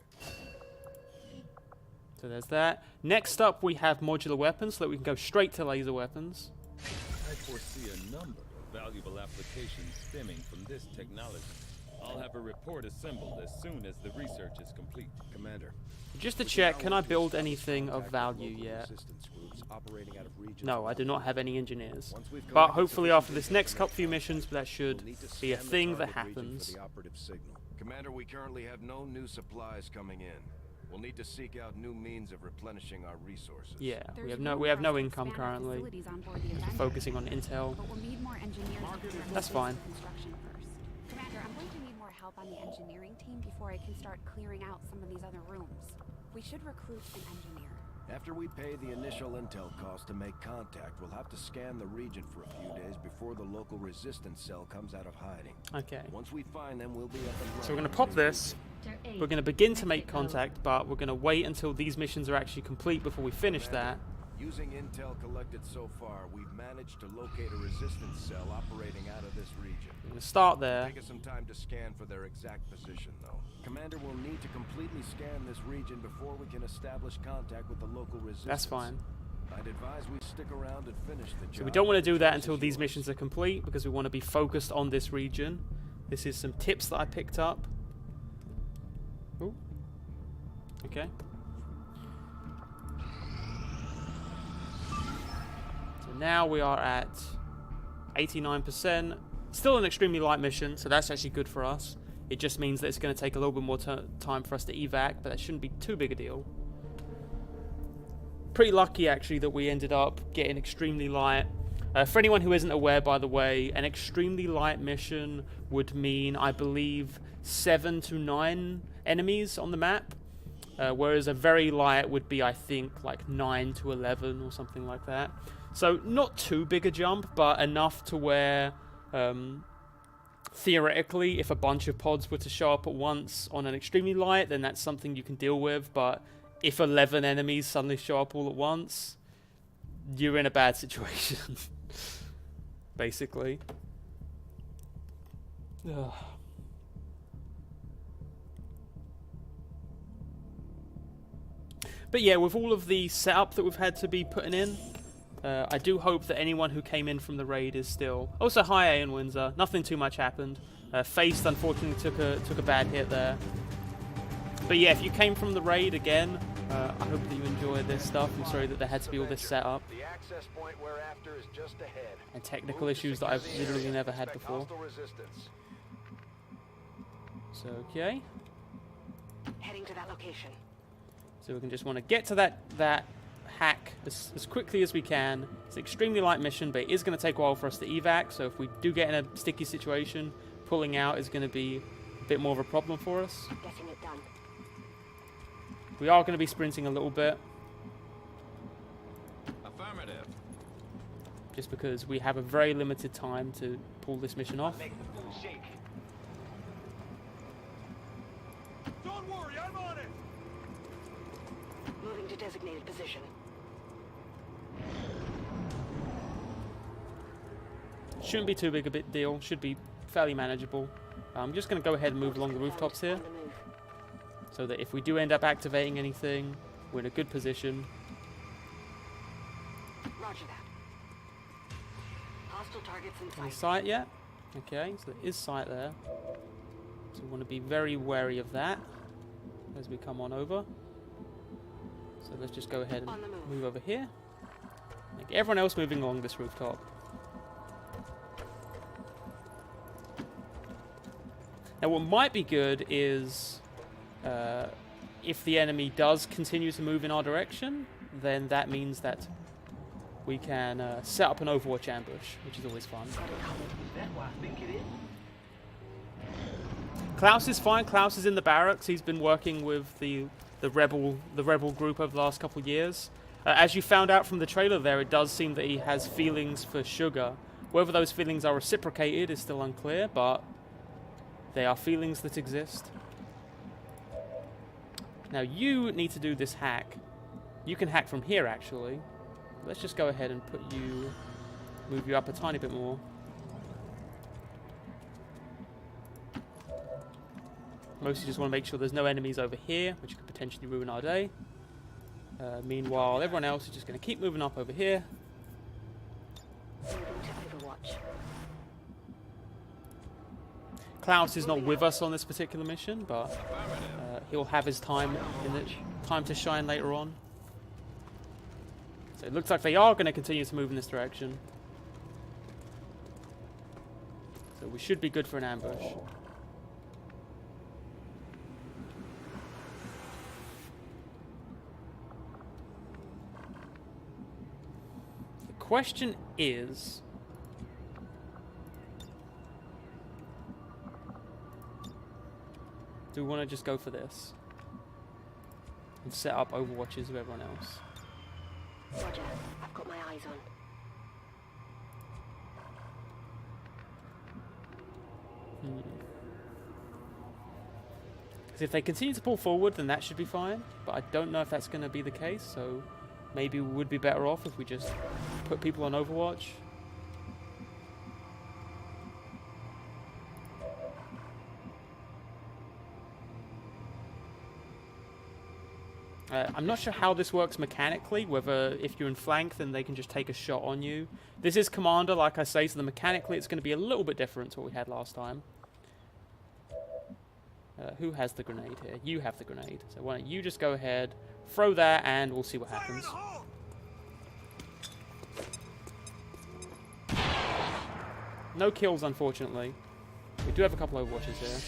So there's that. Next up, we have modular weapons, so that we can go straight to laser weapons. I foresee a number of valuable applications stemming from this technology. I'll have a report assembled as soon as the research is complete, Commander. Just to check, can I build anything of value yet? No, I do not have any engineers. But hopefully after this next few missions, that should be a thing that happens. Commander, we currently have no new supplies coming in. We'll need to seek out new means of replenishing our resources. Yeah, we have no income currently. We're focusing on intel. But we'll need more engineers. That's fine. Construction first. Commander, I'm going to need more help on the engineering team before I can start clearing out some of these other rooms. We should recruit an engineer. After we pay the initial intel cost to make contact, we'll have to scan the region for a few days before the local resistance cell comes out of hiding. Okay. Once we find them, we'll be up and running. So we're going to pop this. We're going to begin to make contact, but we're going to wait until these missions are actually complete before we finish that. Using intel collected so far, we've managed to locate a resistance cell operating out of this region. We're going to start there. Take us some time to scan for their exact position, though. Commander will need to completely scan this region before we can establish contact with the local resistance. That's fine. I'd advise we stick around and finish the job. So we don't want to do that until these missions are complete, because we want to be focused on this region. This is some tips that I picked up. Ooh. Okay. So now we are at 89%. Still an extremely light mission, so that's actually good for us. It just means that it's going to take a little bit more time for us to evac, but that shouldn't be too big a deal. Pretty lucky, actually, that we ended up getting extremely light. For anyone who isn't aware, by the way, an extremely light mission would mean, I believe, 7 to 9 enemies on the map. Whereas a very light would be, I think, like 9 to 11 or something like that. So not too big a jump, but enough to where... theoretically, if a bunch of pods were to show up at once on an extremely light, then that's something you can deal with. But if 11 enemies suddenly show up all at once, you're in a bad situation. Basically. Ugh. But yeah, with all of the setup that we've had to be putting in, I do hope that anyone who came in from the raid is still... Also, hi, Ian Windsor. Nothing too much happened. Faced, unfortunately, took a bad hit there. But yeah, if you came from the raid again, I hope that you enjoyed this stuff. I'm sorry that there had to be all this setup. The access point we're after is just ahead. And technical issues that I've literally never had before. So, okay. Heading to that location. So we can just want to get to that hack as quickly as we can. It's an extremely light mission, but it is going to take a while for us to evac, so if we do get in a sticky situation, pulling out is going to be a bit more of a problem for us. Getting it done. We are going to be sprinting a little bit. Affirmative. Just because we have a very limited time to pull this mission off. Make the food shake. Don't worry, I'm on it. Moving to designated position. Shouldn't be too big a deal. Should be fairly manageable. I'm just going to go ahead and move along the rooftops here, so that if we do end up activating anything, we're in a good position. Roger that. Hostile targets in Any sight. sight yet? Okay, so there is sight there. So we want to be very wary of that as we come on over. So let's just go ahead and move over here. Like everyone else moving along this rooftop. Now what might be good is if the enemy does continue to move in our direction, then that means that we can set up an Overwatch ambush, which is always fun. Klaus is fine. Klaus is in the barracks. He's been working with the rebel group over the last couple of years. As you found out from the trailer there, it does seem that he has feelings for Sugar. Whether those feelings are reciprocated is still unclear, but they are feelings that exist. Now you need to do this hack. You can hack from here, actually. Let's just go ahead and move you up a tiny bit more. Mostly just want to make sure there's no enemies over here, which could potentially ruin our day. Meanwhile, everyone else is just going to keep moving up over here. Moving to Overwatch. Klaus is not with us on this particular mission, but he'll have his time to shine later on. So it looks like they are going to continue to move in this direction. So we should be good for an ambush. The question is, do we want to just go for this and set up Overwatches with everyone else? Roger, I've got my eyes on. Because if they continue to pull forward, then that should be fine. But I don't know if that's going to be the case, so maybe we would be better off if we just put people on Overwatch. I'm not sure how this works mechanically, whether if you're in flank then they can just take a shot on you. This is Commander, like I say, so mechanically it's going to be a little bit different to what we had last time. Who has the grenade here? You have the grenade. So why don't you just go ahead, throw that, and we'll see what happens. No kills, unfortunately. We do have a couple of Overwatches here.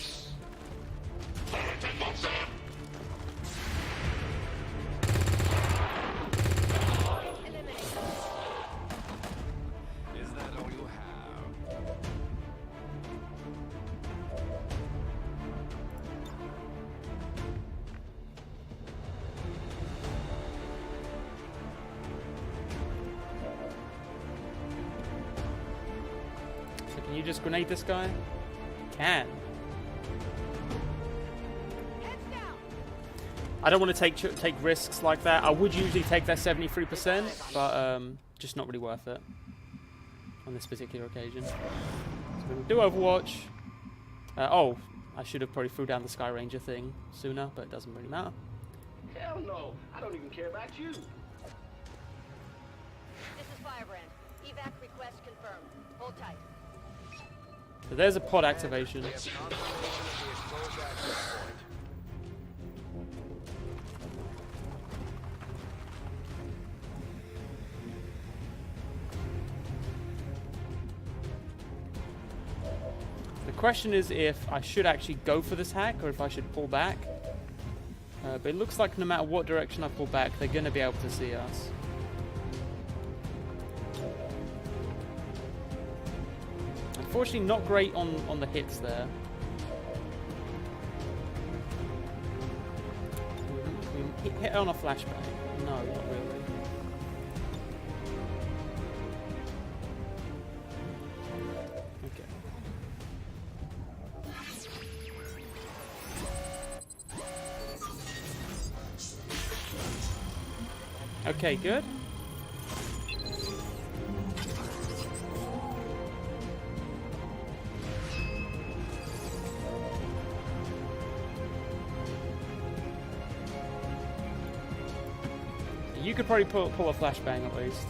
Can you just grenade this guy? Can. I don't want to take risks like that. I would usually take that 73%, but just not really worth it on this particular occasion. So we're going to do Overwatch. Oh, I should have probably threw down the Sky Ranger thing sooner, but it doesn't really matter. Hell no, I don't even care about you. This is Firebrand. Evac request confirmed. Hold tight. So there's a pod activation. The question is if I should actually go for this hack or if I should pull back. But it looks like no matter what direction I pull back, they're going to be able to see us. Unfortunately, not great on the hits there. We hit on a flashbang. No, not really. Okay, good. You could probably pull a flashbang at least.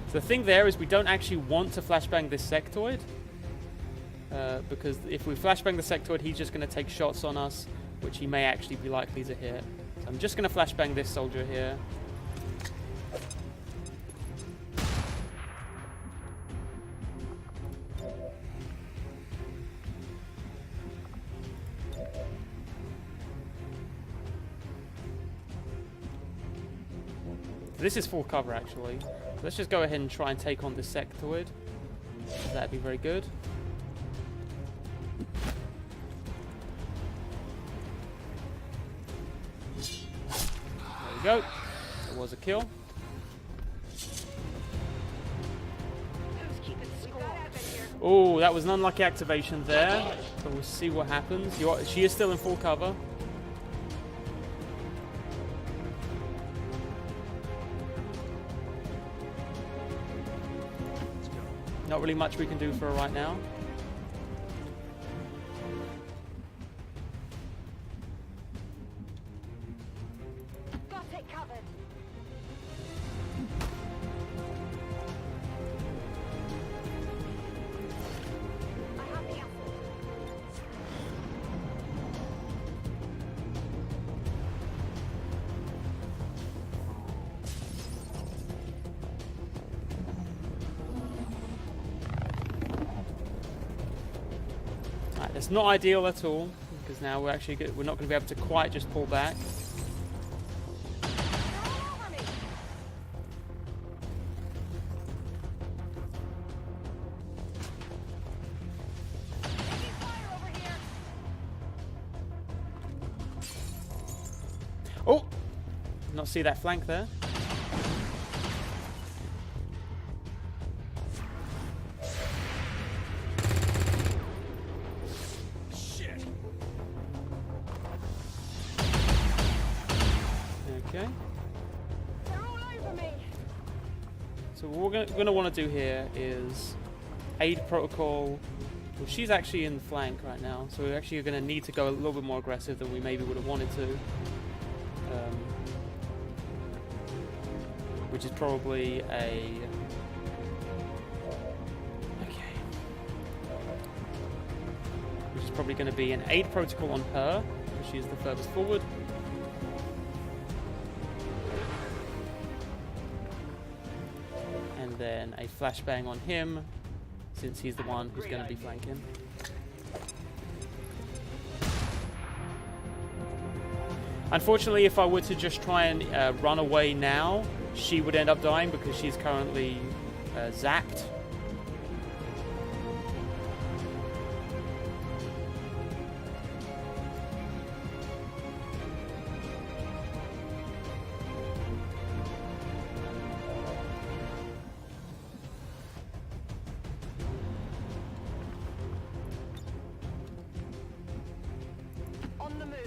So the thing there is we don't actually want to flashbang this sectoid. Because if we flashbang the sectoid, he's just going to take shots on us, which he may actually be likely to hit. So I'm just going to flashbang this soldier here. This is full cover, actually. So let's just go ahead and try and take on this sectoid. That'd be very good. Go. There was a kill. Oh, that was an unlucky activation there. But we'll see what happens. She is still in full cover. Not really much we can do for her right now. Got it covered. I have the apple. Alright, that's not ideal at all, because now we're not going to be able to quite just pull back. They're all over me. Taking fire over here. Oh! Not see that flank there. Okay. They're all over me. So what we're going to want to do here is aid protocol. Well, she's actually in the flank right now, so we're actually going to need to go a little bit more aggressive than we maybe would have wanted to. Which is probably a... Okay. Which is probably going to be an aid protocol on her, because she's the furthest forward. And then a flashbang on him, since he's the one who's going to be flanking. Unfortunately, if I were to just try and run away now, she would end up dying because she's currently zapped. On the move.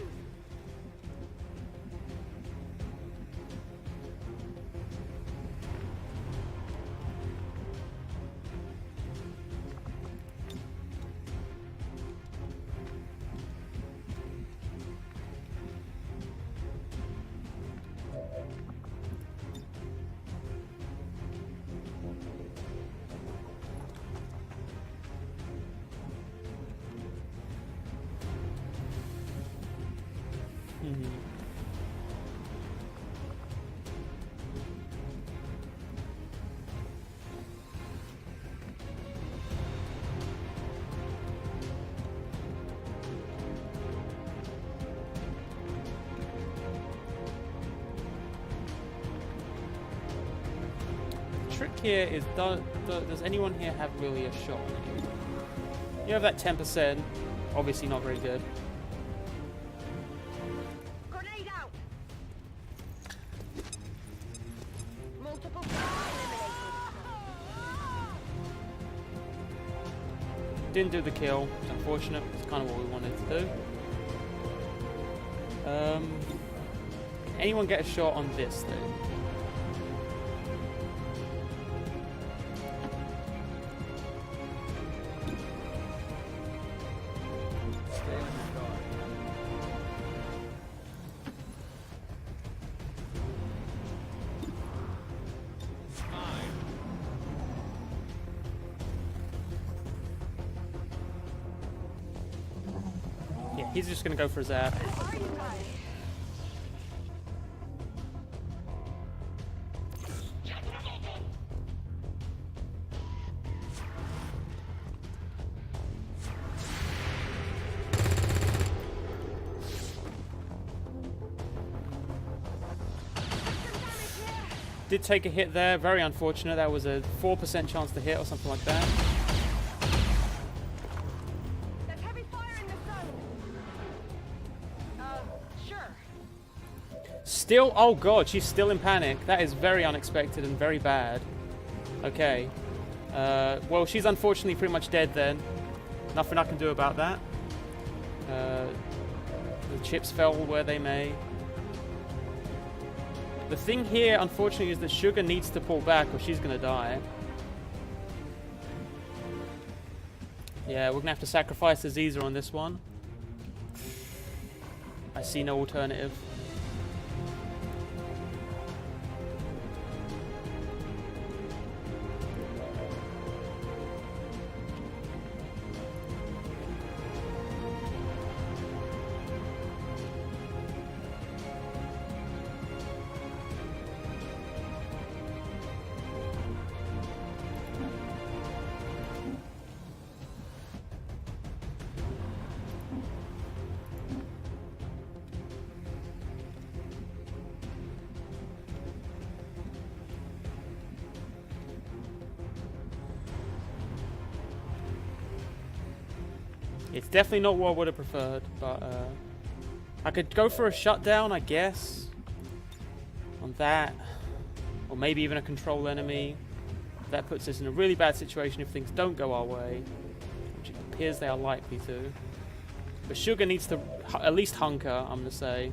Trick here is, does anyone here have really a shot on you? You have that 10%, obviously not very good. Grenade out. Multiple eliminated. Didn't do the kill, it's unfortunate, it's kind of what we wanted to do. Anyone get a shot on this thing? Yeah, he's just gonna go for a zap. Did take a hit there, very unfortunate. That was a 4% chance to hit or something like that. There's heavy fire in the zone. Sure. Still, oh god, she's still in panic. That is very unexpected and very bad. Okay. Well, she's unfortunately pretty much dead then. Nothing I can do about that. The chips fell where they may. The thing here, unfortunately, is that Sugar needs to pull back or she's going to die. Yeah, we're gonna have to sacrifice Aziza on this one. I see no alternative. It's definitely not what I would have preferred, but I could go for a shutdown, I guess, on that, or maybe even a control enemy. That puts us in a really bad situation if things don't go our way, which it appears they are likely to. But Sugar needs to at least hunker, I'm going to say.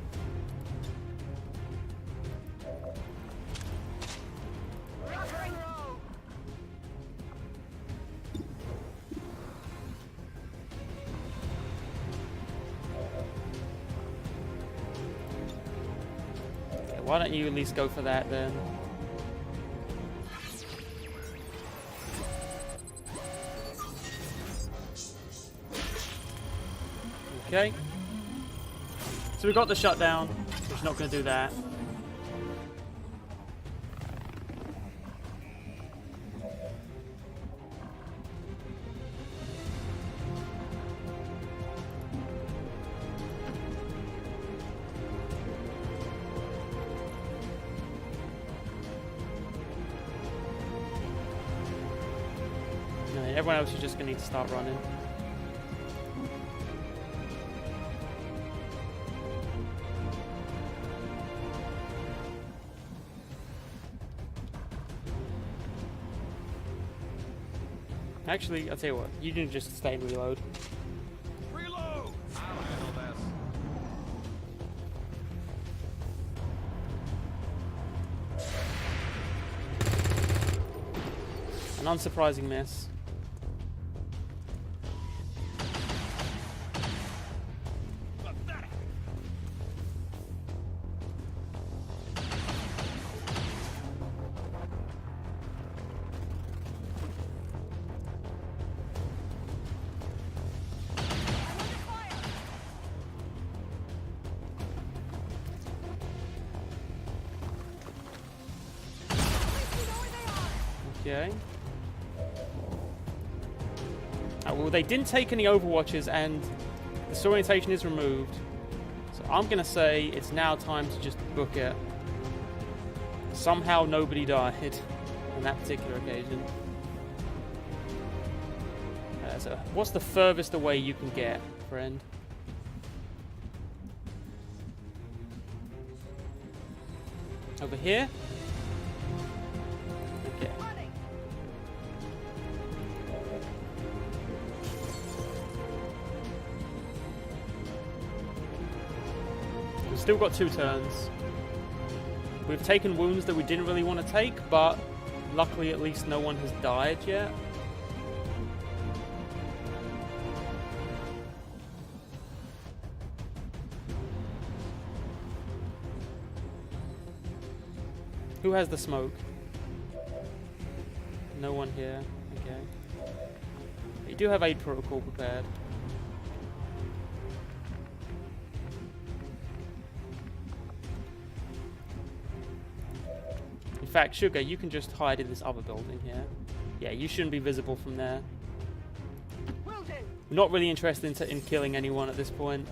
Why don't you at least go for that then? Okay. So we got the shutdown. We're not going to do that. Everyone else is just going to need to start running. Actually, I'll tell you what. You can just stay and reload. Reload! I'll handle this. An unsurprising miss. Okay. Well, they didn't take any Overwatches and the disorientation is removed. So I'm going to say it's now time to just book it. Somehow nobody died on that particular occasion. So what's the furthest away you can get, friend? Over here? Okay. We've still got 2 turns. We've taken wounds that we didn't really want to take, but luckily at least no one has died yet. Who has the smoke? No one here. Okay. You do have aid protocol prepared. In fact, Sugar, you can just hide in this other building here. Yeah, you shouldn't be visible from there. We're not really interested in killing anyone at this point.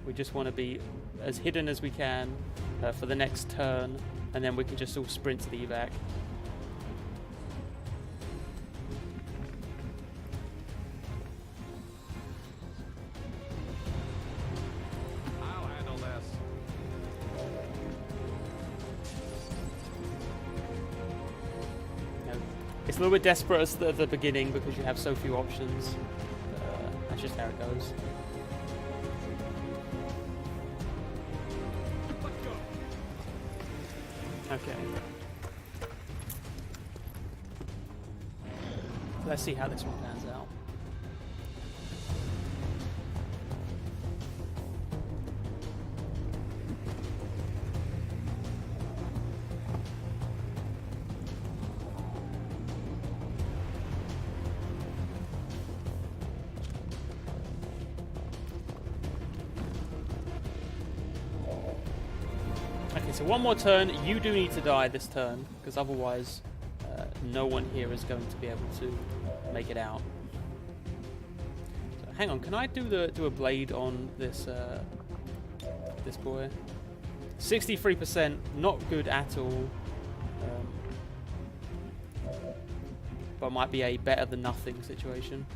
We just want to be as hidden as we can for the next turn, and then we can just all sprint to the evac. I'll handle this. It's a little bit desperate at the beginning because you have so few options. That's just how it goes. Okay. let's see how this one pans out. Okay, so one more turn. You do need to die this turn, because otherwise no one here is going to be able to make it out. So, hang on, can I do a blade on this this boy? 63%, not good at all. But might be a better than nothing situation.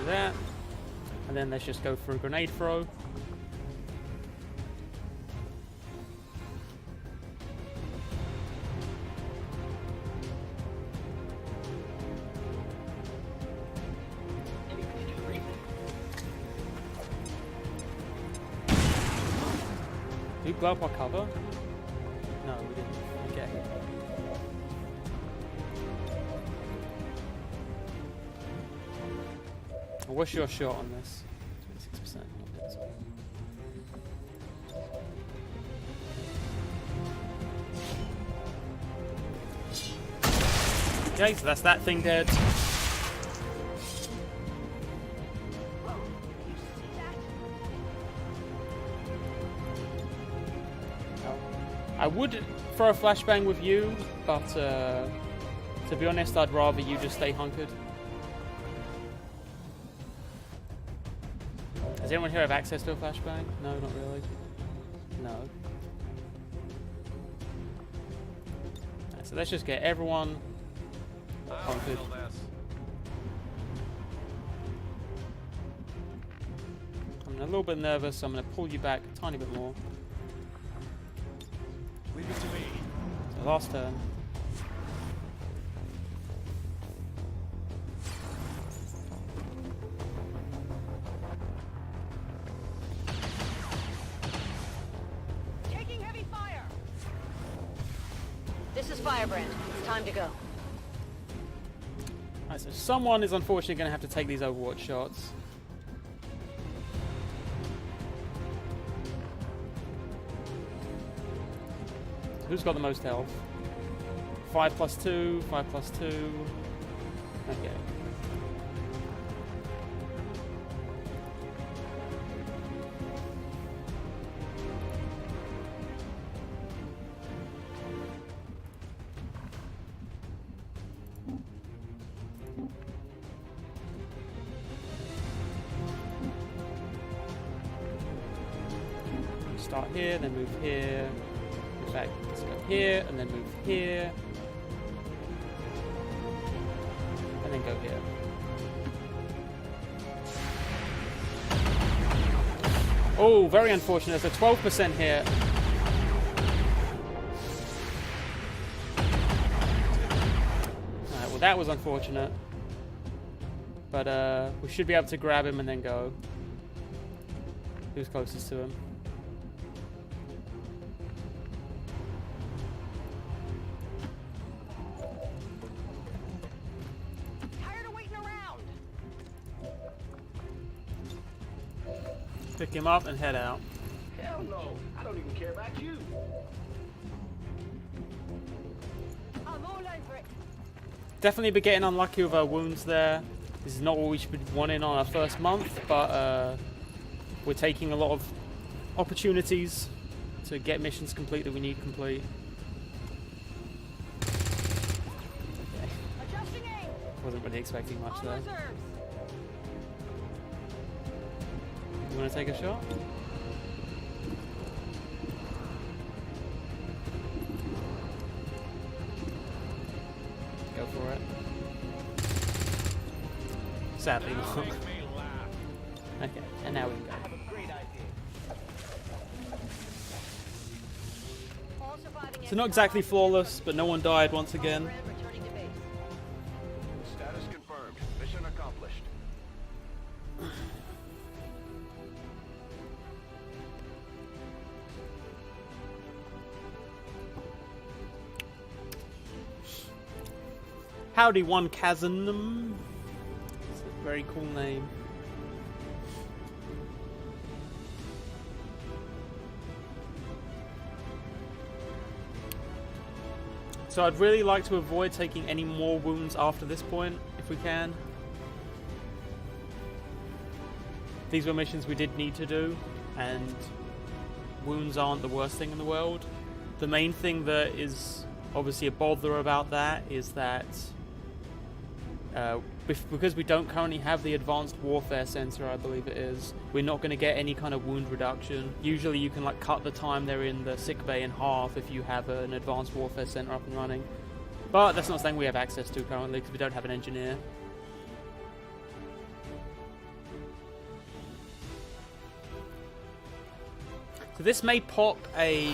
That, and then let's just go for a grenade throw. Did we blow up our cover? No, we didn't. Okay. What's your shot on this? 26%. Okay, so that's that thing dead. I would throw a flashbang with you, but to be honest, I'd rather you just stay hunkered. Does anyone here have access to a flashbang? No, not really. No. Right, so let's just get everyone hunkered. I'm a little bit nervous, so I'm going to pull you back a tiny bit more. Leave it to me. So last turn. Taking heavy fire. This is Firebrand. It's time to go. Alright, so someone is unfortunately going to have to take these Overwatch shots. Who's got the most health? 5 plus 2, 5 plus 2. Okay. Start here, then move here. In fact, let's go here, and then move here. And then go here. Oh, very unfortunate. There's a 12% hit. Alright, well that was unfortunate. But we should be able to grab him and then go. Who's closest to him? Pick him up and head out. Hell no, I don't even care about you. I'm all over it. Definitely be getting unlucky with our wounds there. This is not what we should be wanting on our first month, but we're taking a lot of opportunities to get missions complete that we need complete. Okay. Adjusting aim. Wasn't really expecting much On there. reserves. You want to take a shot? Go for it. Sadly not. Okay, and now we can go. All survivors So not exactly flawless, but no one died once again. Returning to base. Status confirmed. Mission accomplished. Howdy, one Chasm. It's a very cool name. So I'd really like to avoid taking any more wounds after this point, if we can. These were missions we did need to do, and wounds aren't the worst thing in the world. The main thing that is obviously a bother about that is that because we don't currently have the advanced warfare sensor, I believe it is, we're not going to get any kind of wound reduction. Usually you can like cut the time they're in the sick bay in half if you have an advanced warfare center up and running. But that's not something we have access to currently because we don't have an engineer. So this may pop an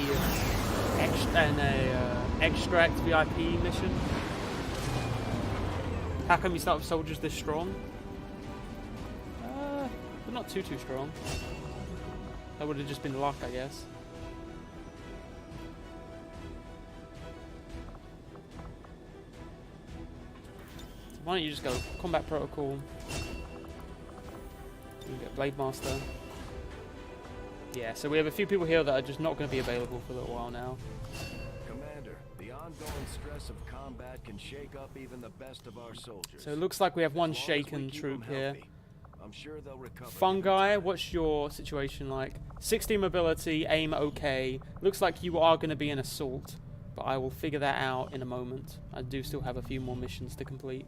extract VIP mission. How come you start with soldiers this strong? They're not too strong. That would have just been luck, I guess. So why don't you just go combat protocol? You get Blade Master. Yeah, so we have a few people here that are just not going to be available for a little while now. Commander, the ongoing stress of combat can shake up even the best of our soldiers. So it looks like we have one As long as we shaken keep troop them here. healthy, I'm sure they'll recover. Fungi, what's your situation like? 60 mobility, aim okay. Looks like you are going to be an assault, but I will figure that out in a moment. I do still have a few more missions to complete.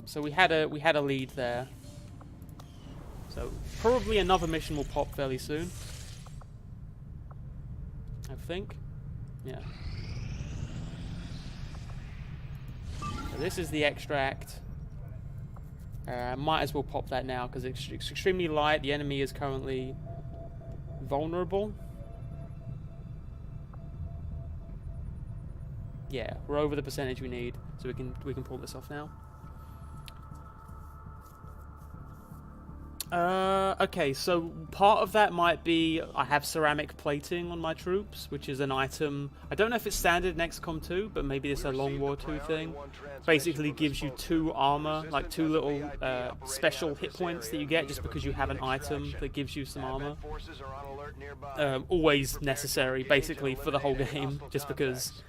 So we had a lead there. So probably another mission will pop fairly soon. I think. Yeah. So this is the extract. Might as well pop that now because it's extremely light. The enemy is currently vulnerable. Yeah, we're over the percentage we need, so we can pull this off now. Okay, so part of that might be I have ceramic plating on my troops, which is an item. I don't know if it's standard in XCOM2, but maybe it's a Long War 2 thing. Basically gives you 2 armor, like 2 little special hit points that you get just because you have an item that gives you some armor. Always necessary, basically, for the whole game, just because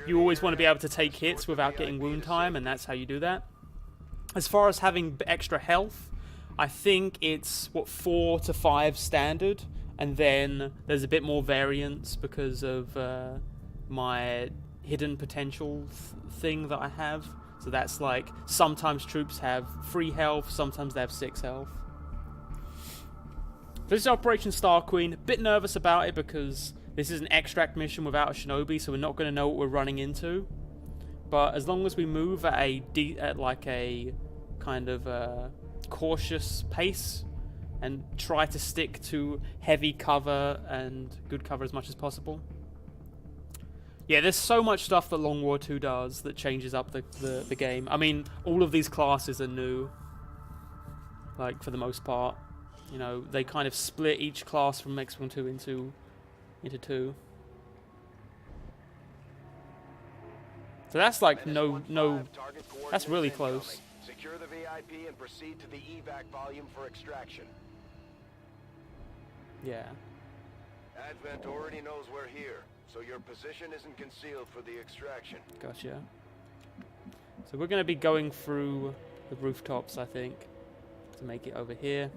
you always want to be able to take hits without getting wound time, and that's how you do that. As far as having extra health, I think it's, 4 to 5 standard, and then there's a bit more variance because of my hidden potential thing that I have. So that's like, sometimes troops have 3 health, sometimes they have 6 health. This is Operation Star Queen. A bit nervous about it because this is an extract mission without a shinobi, so we're not going to know what we're running into. But as long as we move at a kind of cautious pace and try to stick to heavy cover and good cover as much as possible. Yeah, there's so much stuff that Long War 2 does that changes up the game. I mean, all of these classes are new, like, for the most part. You know, they kind of split each class from XCOM2 into 2. So that's like no, that's really close. Secure the VIP and proceed to the evac volume for extraction. Yeah. Advent already knows we're here, so your position isn't concealed for the extraction. Gotcha. So we're going to be going through the rooftops, I think, to make it over here.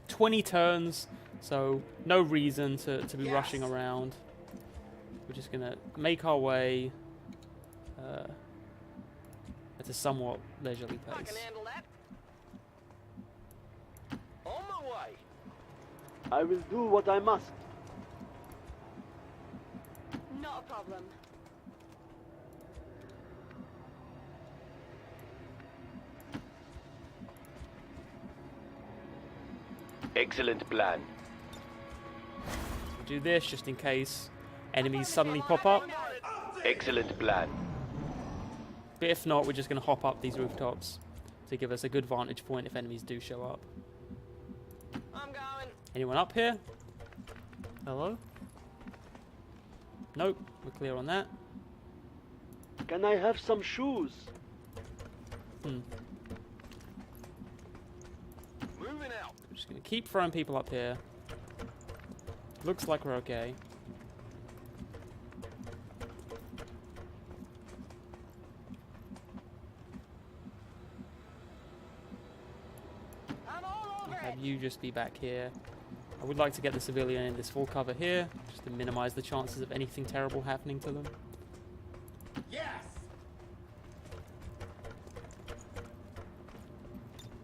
20 turns, so no reason to be rushing around. We're just going to make our way at a somewhat leisurely pace. I can handle that. On my way. I will do what I must. Not a problem. Excellent plan. We'll do this just in case enemies suddenly pop up. Excellent plan. But if not, we're just going to hop up these rooftops to give us a good vantage point if enemies do show up. I'm going. Anyone up here? Hello? Nope, we're clear on that. Can I have some shoes? Moving out. I'm just going to keep throwing people up here. Looks like we're okay. I'm all over Have it. you just be back here. I would like to get the civilian in this full cover here, just to minimize the chances of anything terrible happening to them. Yes.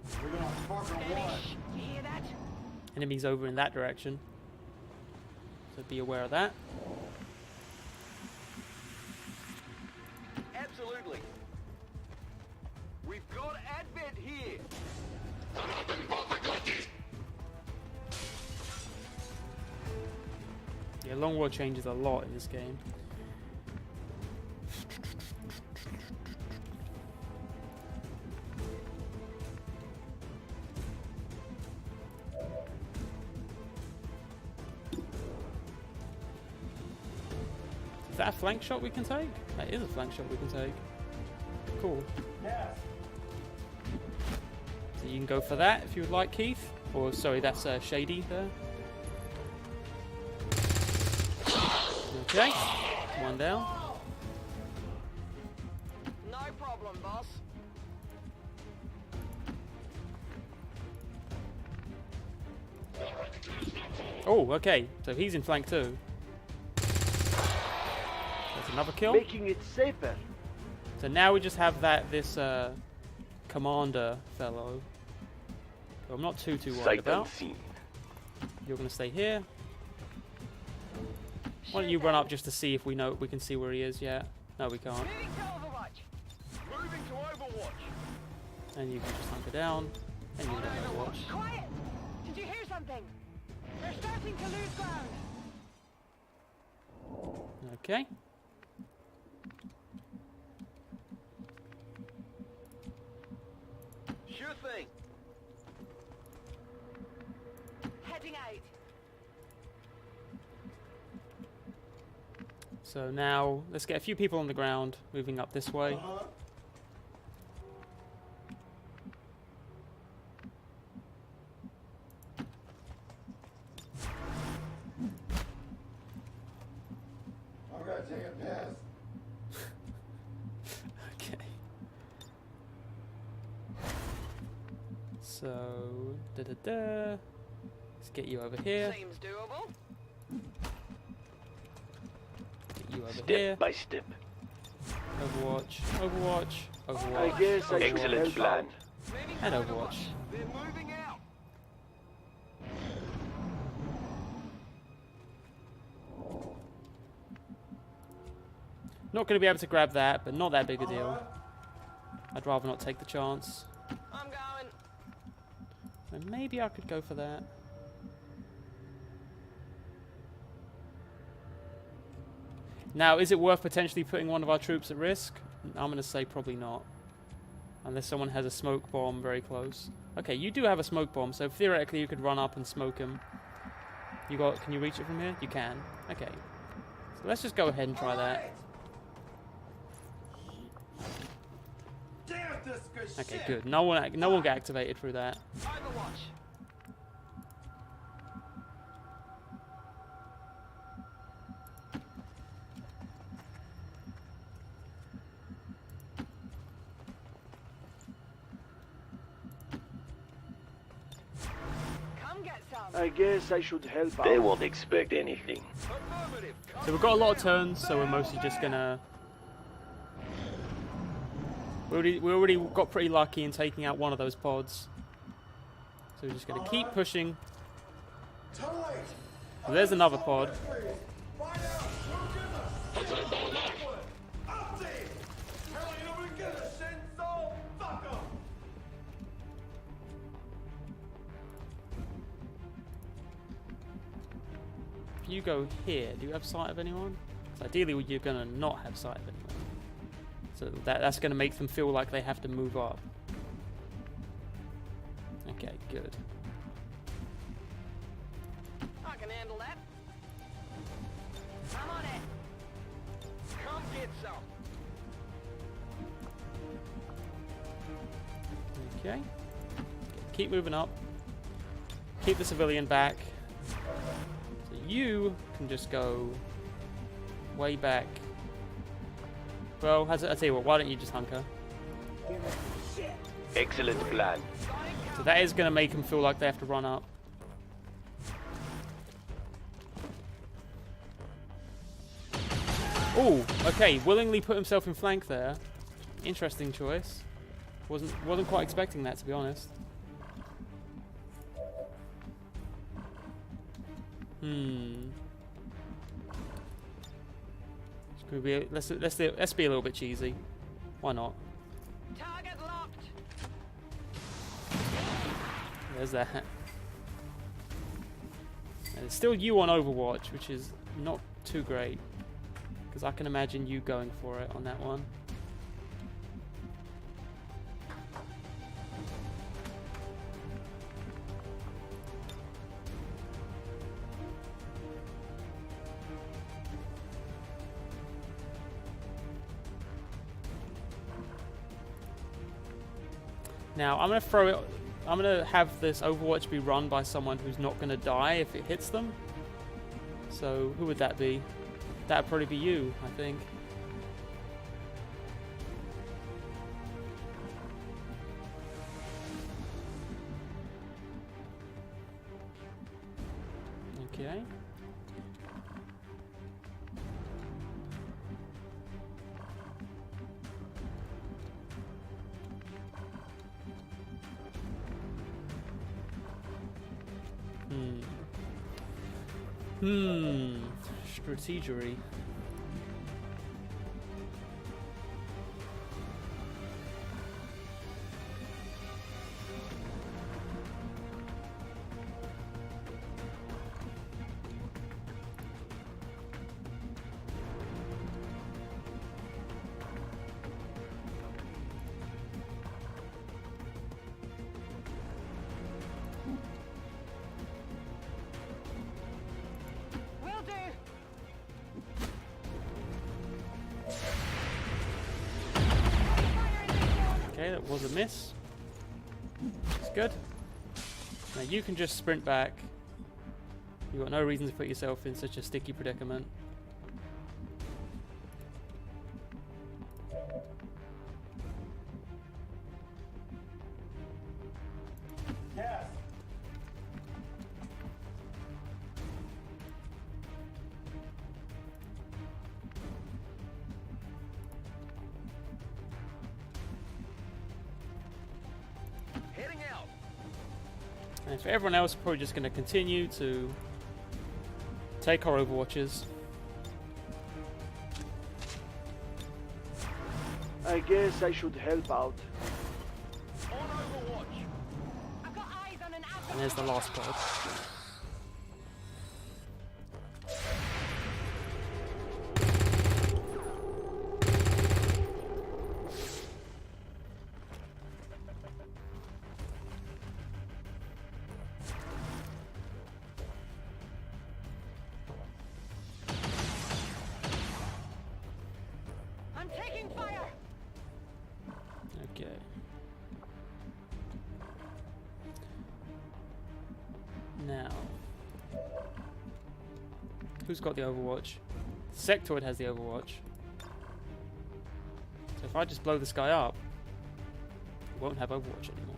Finish. You hear that? Enemies over in that direction. So be aware of that. Absolutely. We've got Advent here. Yeah, long war changes a lot in this game. Is that a flank shot we can take? That is a flank shot we can take. Cool. So you can go for that if you would like, Keith. Or, sorry, that's Shady there. Okay, one down. No problem, boss. Oh, okay, so he's in flank too. That's another kill. Making it safer. So now we just have this commander fellow, who I'm not too worried about. You're gonna stay here. Why don't you run up just to see if we can see where he is yet? No, we can't. Moving to Overwatch. Moving to Overwatch. And you can just hunker down, and you can Overwatch. Quiet! Did you hear something? They're starting to lose ground. Okay. Sure thing. Heading out. So now let's get a few people on the ground, moving up this way. I'm gonna take a piss. Okay. So let's get you over here. Seems doable. Get you over here. Step by step. Overwatch. Overwatch. Overwatch. I guess I should Excellent help plan. out. Moving to And Overwatch. They're moving out. Not going to be able to grab that, but not that big a deal. I'd rather not take the chance. I'm going. And maybe I could go for that. Now, is it worth potentially putting one of our troops at risk? I'm going to say probably not. Unless someone has a smoke bomb very close. Okay, you do have a smoke bomb, so theoretically you could run up and smoke him. Can you reach it from here? You can. Okay. So let's just go ahead and try that. Okay, good. No one got activated through that. Overwatch. Come get some. I guess I should help out. They won't expect anything. Affirmative. So we've got a lot of turns, so we're mostly just gonna... We already got pretty lucky in taking out one of those pods. So we're just gonna keep pushing. So there's another pod. you go here. Do you have sight of anyone? 'Cause ideally, you're gonna not have sight of anyone. So that's gonna make them feel like they have to move up. Okay, good. I can handle that. I'm on it. Come get some. Okay. Keep moving up. Keep the civilian back. So you can just go way back. Well, I tell you what, why don't you just hunker? Excellent plan. So that is going to make them feel like they have to run up. Oh, okay. Willingly put himself in flank there. Interesting choice. Wasn't quite expecting that, to be honest. Let's be a little bit cheesy. Why not? Target locked. There's that. And it's still you on Overwatch, which is not too great, because I can imagine you going for it on that one. Now I'm gonna have this Overwatch be run by someone who's not gonna die if it hits them. So who would that be? That'd probably be you, I think. Okay. Strategery. Okay, that was a miss. It's good. Now you can just sprint back. You've got no reason to put yourself in such a sticky predicament. Yes. Heading out. And for everyone else, we're probably just going to continue to take our Overwatches. I guess I should help out. On Overwatch. I've got eyes on an And there's the last pod. I'm taking fire. Okay. Now, who's got the Overwatch? Sectoid has the Overwatch. So if I just blow this guy up, we won't have Overwatch anymore.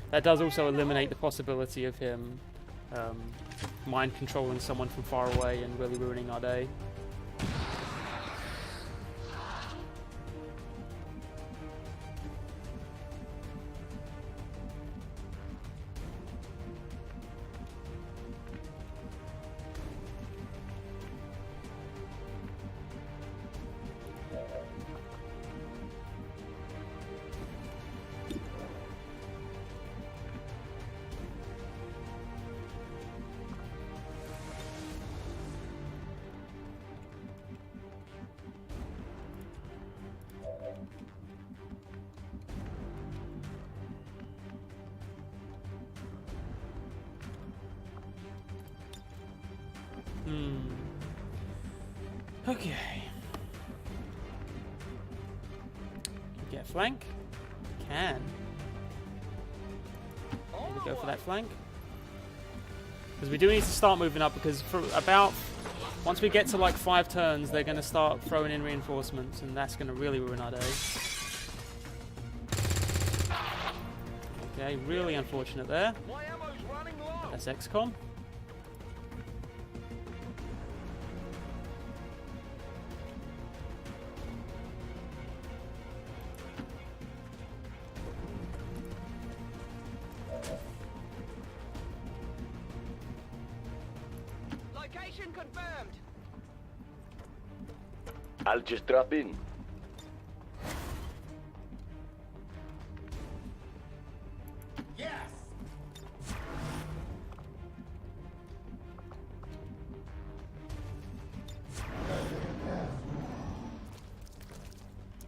That does also eliminate the possibility of him mind controlling someone from far away and really ruining our day. Okay. Get a flank? Can. We go for that flank. Because we do need to start moving up, because for about... Once we get to like 5 turns, they're going to start throwing in reinforcements, and that's going to really ruin our day. Okay, really unfortunate there. That's XCOM. Location confirmed. I'll just drop in.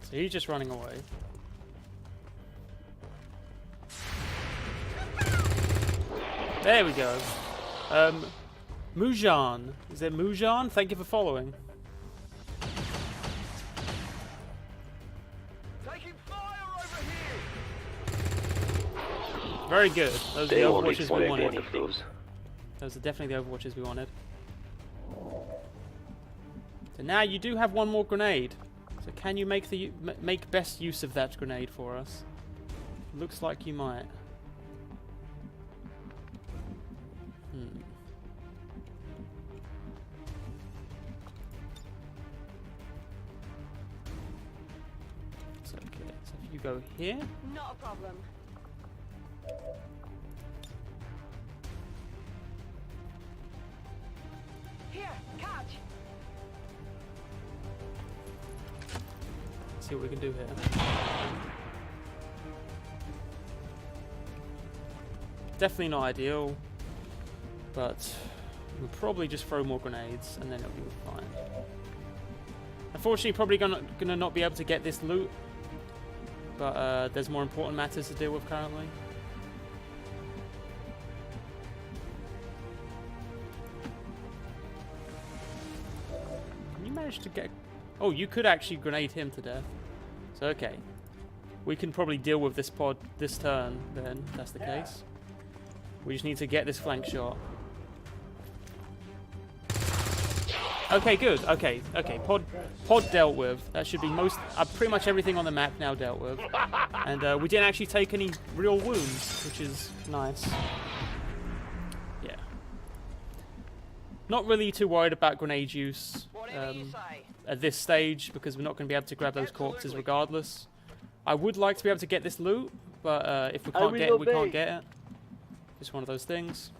So he's just running away. There we go. Mujan. Is it Mujan? Thank you for following. Taking fire over here. Very good. Those are the Overwatches we wanted. those. Those are definitely the Overwatches we wanted. So now you do have one more grenade. So can you make best use of that grenade for us? Looks like you might. It's okay. So if you go here. Not a problem. Here, catch. See what we can do here. Definitely not ideal, but we'll probably just throw more grenades and then it'll be fine. Unfortunately, probably gonna not be able to get this loot, but there's more important matters to deal with currently. Can you manage to get... Oh, you could actually grenade him to death. So, okay. We can probably deal with this pod this turn, then, if that's the case. We just need to get this flank shot. Okay, good. Okay. Pod dealt with. That should be pretty much everything on the map now dealt with. And we didn't actually take any real wounds, which is nice. Yeah. Not really too worried about grenade use at this stage, because we're not going to be able to grab those corpses regardless. I would like to be able to get this loot, but if we can't get it, we can't get it. Just one of those things.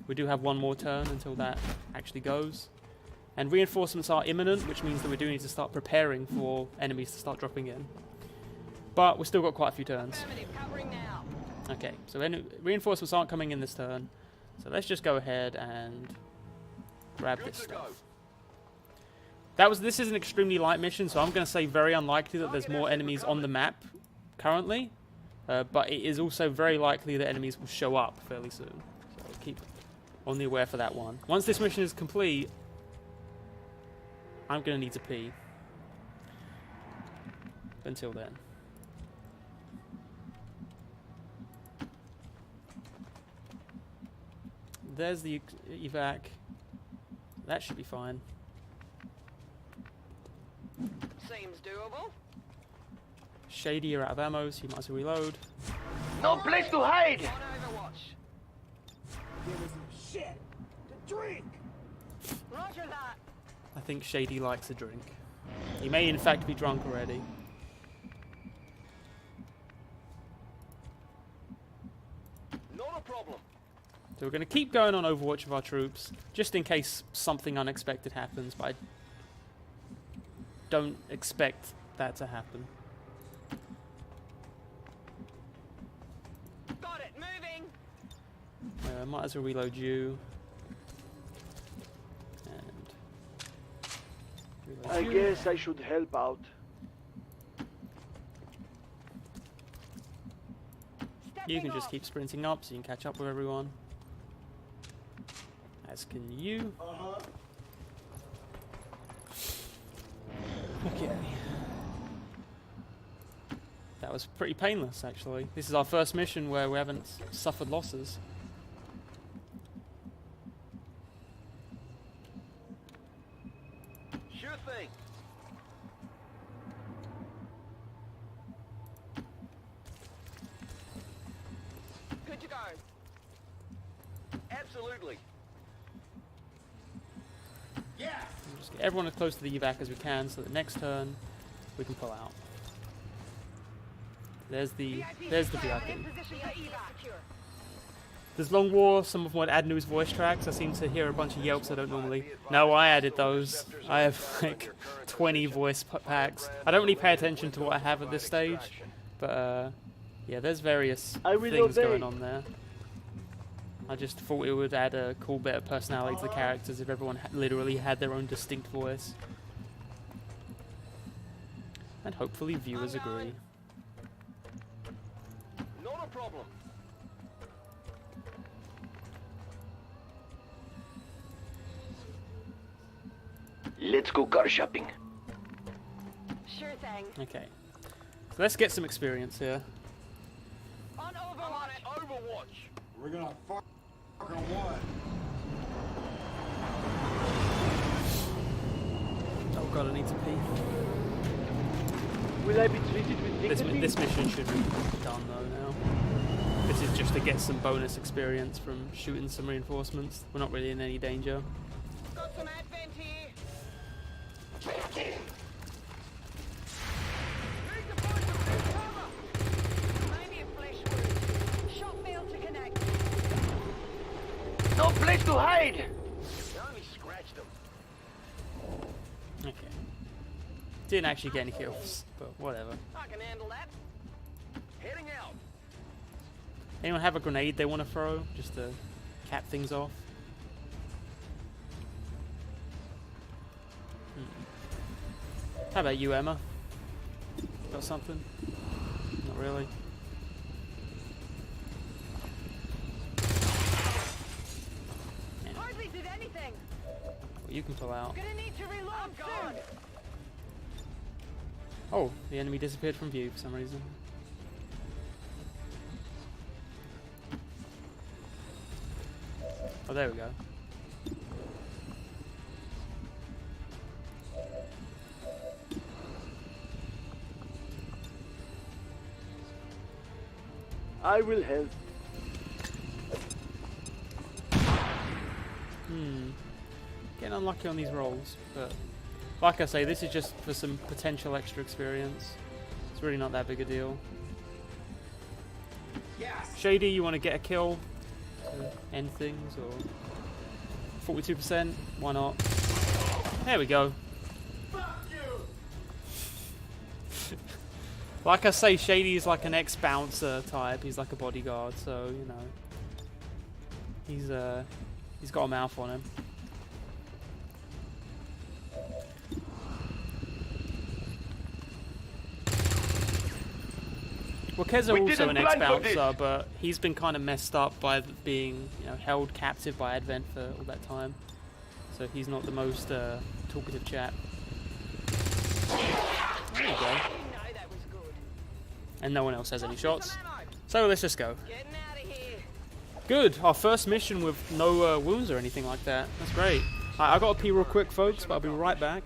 We do have one more turn until that actually goes. And reinforcements are imminent, which means that we do need to start preparing for enemies to start dropping in. But we've still got quite a few turns. Okay, so reinforcements aren't coming in this turn. So let's just go ahead and grab this stuff. This is an extremely light mission, so I'm going to say very unlikely that there's more enemies on the map currently. But it is also very likely that enemies will show up fairly soon. So keep on the aware for that one. Once this mission is complete, I'm going to need to pee. Until then. There's the evac. That should be fine. Seems doable. Shady, you're out of ammo, so you might as well reload. No place to hide! On Overwatch. Give me some shit to drink! Roger that. I think Shady likes a drink. He may in fact be drunk already. Not a problem. So we're going to keep going on Overwatch with our troops, just in case something unexpected happens, but I don't expect that to happen. Got it, moving. Might as well reload you. And I guess I should help out. you can just keep sprinting up so you can catch up with everyone. As can you. Okay. That was pretty painless, actually. This is our first mission where we haven't suffered losses. Sure thing. Good to go. Absolutely. Just get everyone as close to the evac as we can, so that next turn we can pull out. There's the VIP. In position for evac. There's Long War. Some of them would add new voice tracks. I seem to hear a bunch of yelps I don't normally. No, I added those. I have like 20 voice packs. I don't really pay attention to what I have at this stage, but yeah, there's various things going on there. I just thought it would add a cool bit of personality to the characters if everyone literally had their own distinct voice. And hopefully viewers agree. Not a problem. Let's go car shopping. Sure thing. Okay. So let's get some experience here. On Overwatch. Overwatch. We're gonna fuck on one. Oh god, I need to pee. Will I be treated with dignity? This mission should be done though now. This is just to get some bonus experience from shooting some reinforcements. We're not really in any danger. Got some advent here. Move the point of this cover. Maybe a flesh wound. Shot failed to connect. No place to hide! Only scratched him. Okay. Didn't actually get any kills, but whatever. I can handle that. Heading out. Anyone have a grenade they want to throw just to cap things off? How about you, Emma? Got something? Not really. Yeah. Hardly did anything. Well, you can pull out. Gonna need to reload soon. Oh, the enemy disappeared from view for some reason. Oh, there we go. I will help. Getting unlucky on these rolls, but like I say, this is just for some potential extra experience. It's really not that big a deal. Shady, you want to get a kill to end things, or 42%? Why not? There we go. Like I say, Shady is like an ex-bouncer type. He's like a bodyguard, so you know, he's got a mouth on him. Well, Keza also an ex-bouncer, but he's been kind of messed up by being, you know, held captive by Advent for all that time. So he's not the most talkative chap. There you go. And no one else has any shots. So let's just go. Good. Our first mission with no wounds or anything like that. That's great. I got to pee real quick, folks, but I'll be right back.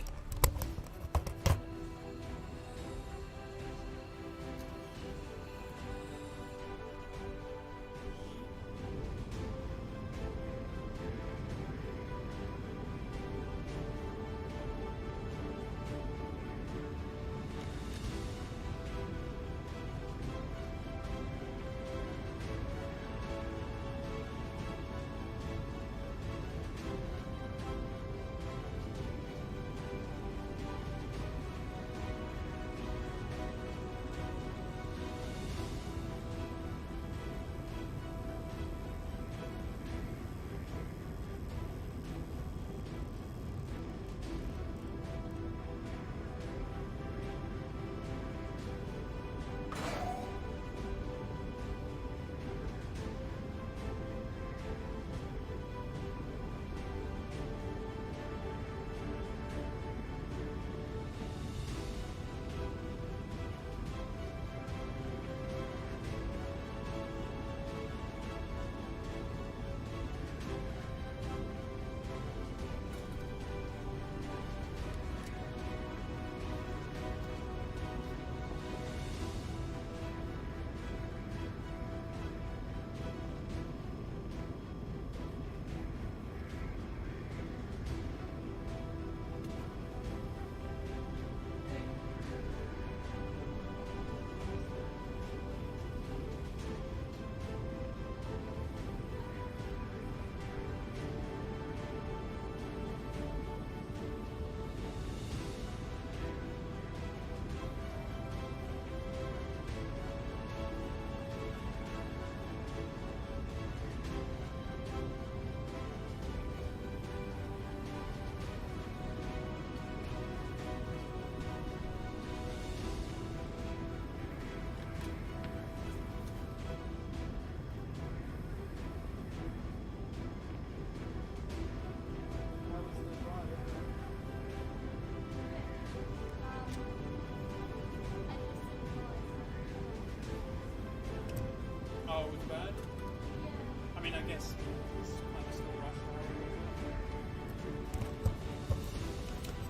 mean, I guess it's kind of still rush hour.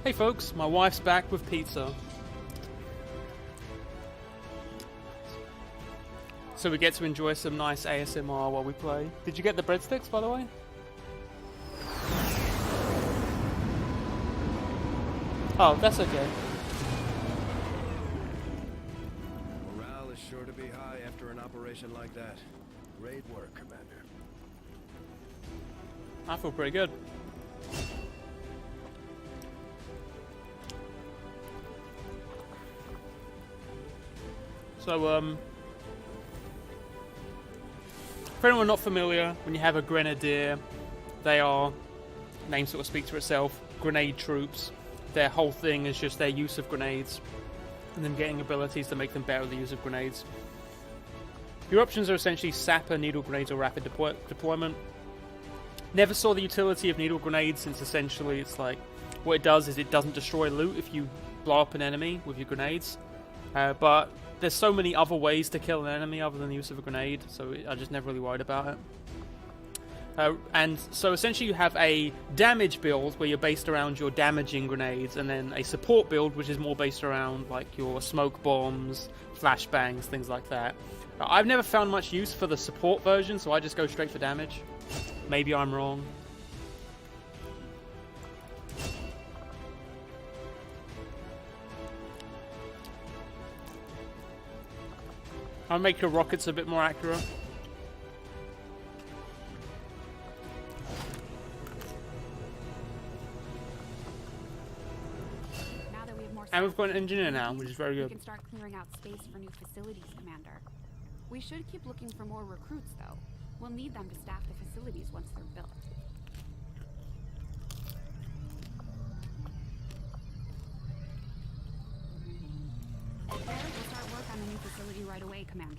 Hey folks, my wife's back with pizza. So we get to enjoy some nice ASMR while we play. Did you get the breadsticks, by the way? Oh, that's okay. Morale is sure to be high after an operation like that. Great work, Commander. I feel pretty good. So, for anyone not familiar, when you have a grenadier, they are, name sort of speaks for itself, grenade troops. Their whole thing is just their use of grenades, and them getting abilities to make them better at the use of grenades. Your options are essentially sapper, needle grenades, or rapid deployment. Never saw the utility of needle grenades, since essentially it's like, what it does is it doesn't destroy loot if you blow up an enemy with your grenades. But there's so many other ways to kill an enemy other than the use of a grenade, so I just never really worried about it. And so essentially you have a damage build where you're based around your damaging grenades, and then a support build which is more based around like your smoke bombs, flashbangs, things like that. I've never found much use for the support version, so I just go straight for damage. Maybe I'm wrong. I'll make your rockets a bit more accurate. And we've got an engineer now, which is very good. We can start clearing out space for new facilities, Commander. We should keep looking for more recruits, though. We'll need them to staff the facilities once they're built. We'll start work on the new facility right away, Commander.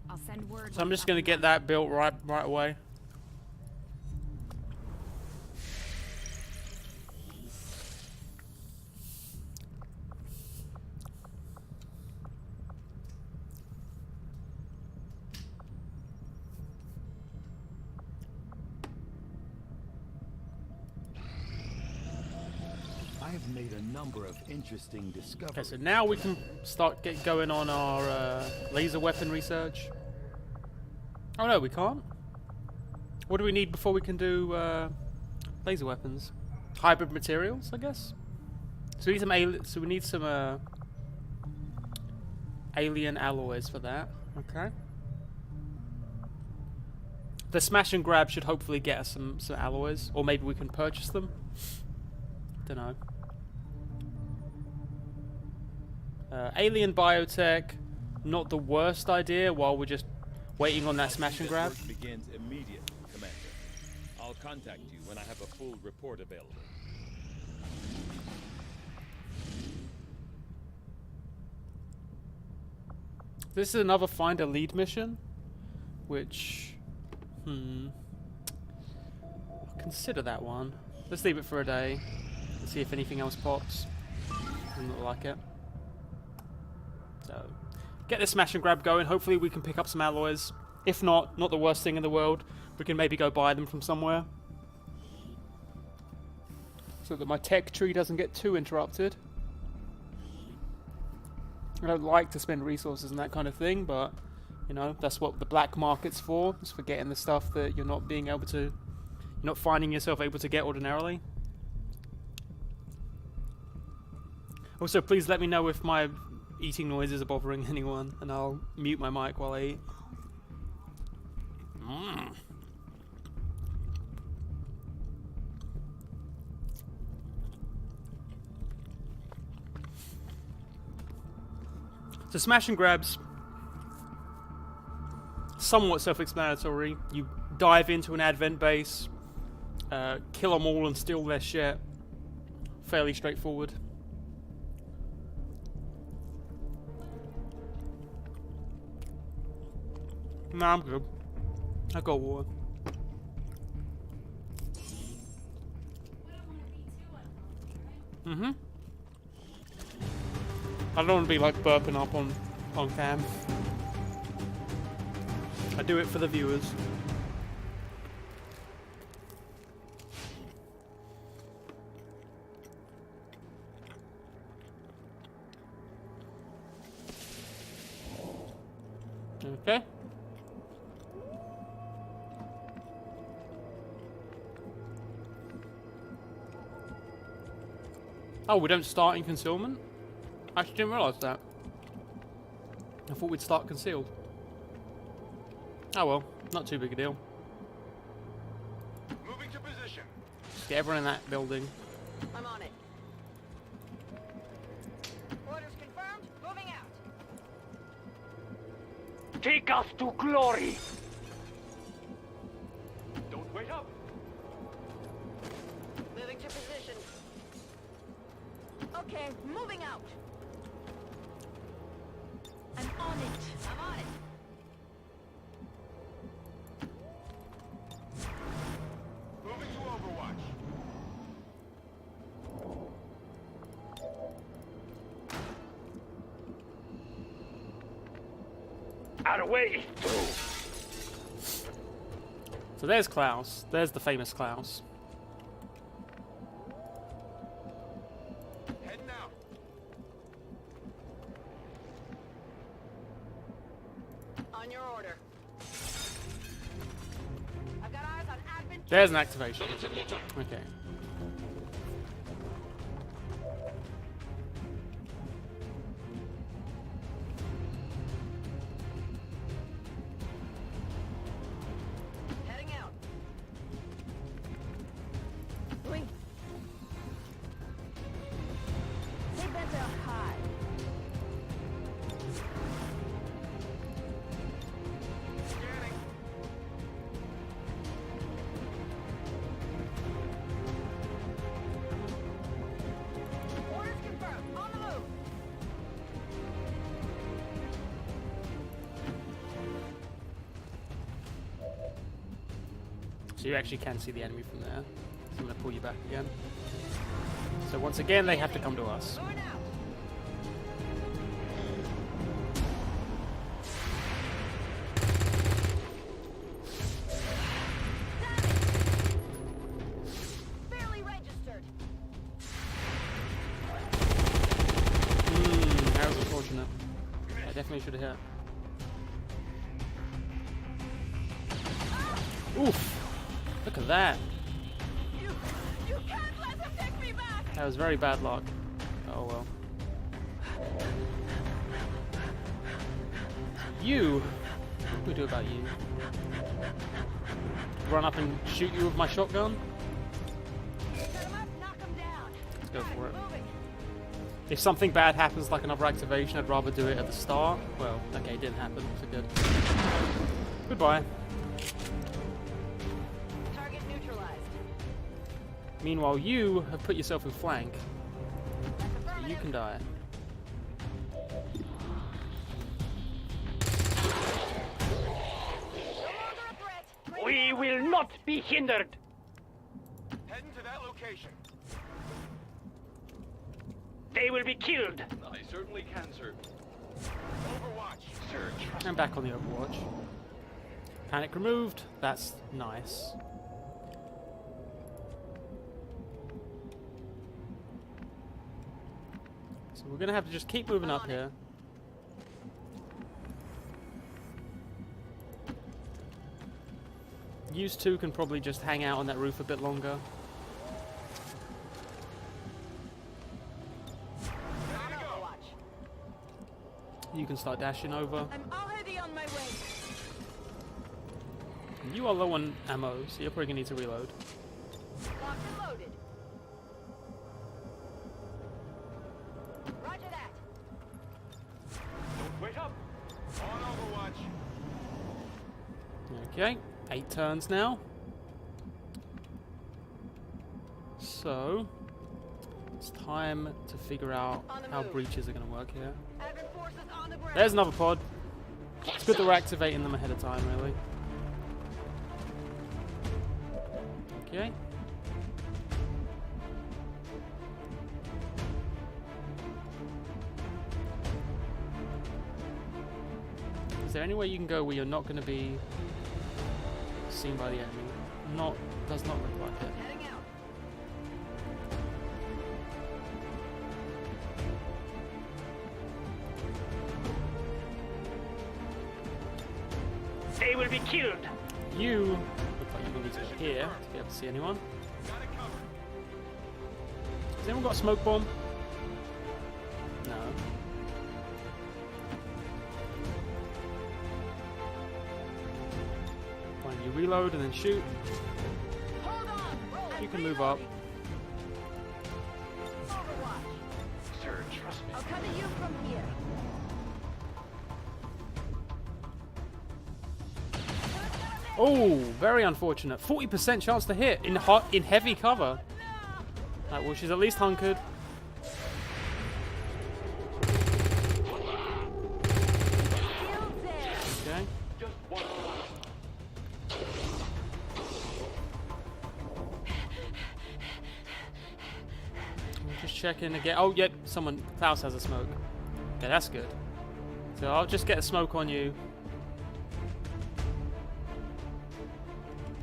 I'll send word. So I'm just going to get that built right away. I have made a number of interesting discoveries. Okay, so now we can start going on our laser weapon research. Oh no, we can't. What do we need before we can do laser weapons? Hybrid materials, I guess. So we need some alien alloys for that. Okay. The smash and grab should hopefully get us some alloys, or maybe we can purchase them. Don't know. Alien biotech, not the worst idea while we're just waiting on that smash and grab. Work begins immediately, Commander. I'll contact you when I have a full report available. This is another find a lead mission, which, I'll consider that one. Let's leave it for a day and see if anything else pops. Doesn't look like it. So, get this smash and grab going. Hopefully we can pick up some alloys. If not the worst thing in the world. We can maybe go buy them from somewhere, so that my tech tree doesn't get too interrupted. I don't like to spend resources and that kind of thing, but, you know, that's what the black market's for. It's for getting the stuff that you're not being able to... You're not finding yourself able to get ordinarily. Also, please let me know if my eating noises are bothering anyone, and I'll mute my mic while I eat. So smash and grabs, somewhat self-explanatory. You dive into an advent base, kill them all and steal their shit. Fairly straightforward. Nah, I'm good. I got water. I don't want to be like burping up on cam. I do it for the viewers. Okay. Oh, we don't start in concealment? I actually didn't realise that. I thought we'd start concealed. Oh well, not too big a deal. Moving to position. Just get everyone in that building. I'm on it. Orders confirmed. Moving out. Take us to glory. Don't wait up. Moving to position. Okay, moving out. I'm on it. I'm on it. Moving to Overwatch. Our way is through. So there's Klaus. There's the famous Klaus. Heading out. On your order. I've got eyes on admin. There's an activation. Okay. Heading out. Wait. They better hide. Scanning. Orders confirmed. On the move. So you actually can see the enemy from there. So I'm going to pull you back again. So once again, they have to come to us. Going out. Barely registered. That was unfortunate. I definitely should have hit. Oof! Look at that. You can't let them take me back. That was very bad luck. Oh well. You? What do we do about you? Run up and shoot you with my shotgun? Set them up, knock them down. Let's go for it. Moving. If something bad happens, like another activation, I'd rather do it at the start. Well, okay, it didn't happen, so good. Goodbye. Target neutralized. Meanwhile, you have put yourself in flank. That's So you affirmative. can die. No longer a threat. We will not be hindered. Heading to that location. They will be killed. I certainly can, sir. Overwatch. Search. I'm back on the Overwatch. Panic removed. That's nice. So we're gonna have to just keep moving up here. Used to can probably just hang out on that roof a bit longer. On Overwatch. You can start dashing over. I'm already on my way. You are low on ammo, so you're probably gonna need to reload. Locked and loaded. Roger that. Don't wait up. On Overwatch. Okay, 8 turns now. So it's time to figure out On the how move. breaches are gonna work here. Admin forces on the ground. There's another pod. It's good that we're activating them ahead of time, really. Okay. Is there anywhere you can go where you're not going to be seen by the enemy? Does not look like it. Heading out. killed. You look like you need to go here to be able to see anyone. Has anyone got a smoke bomb? No. Fine, you reload and then shoot. Hold on. You can move up. Overwatch. Sir, trust me. I'll cover you from here. Oh, very unfortunate. 40% chance to hit in heavy cover. Right, well, she's at least hunkered. Okay. I'm just checking again. Oh, yep, someone. Klaus has a smoke. Okay, that's good. So I'll just get a smoke on you.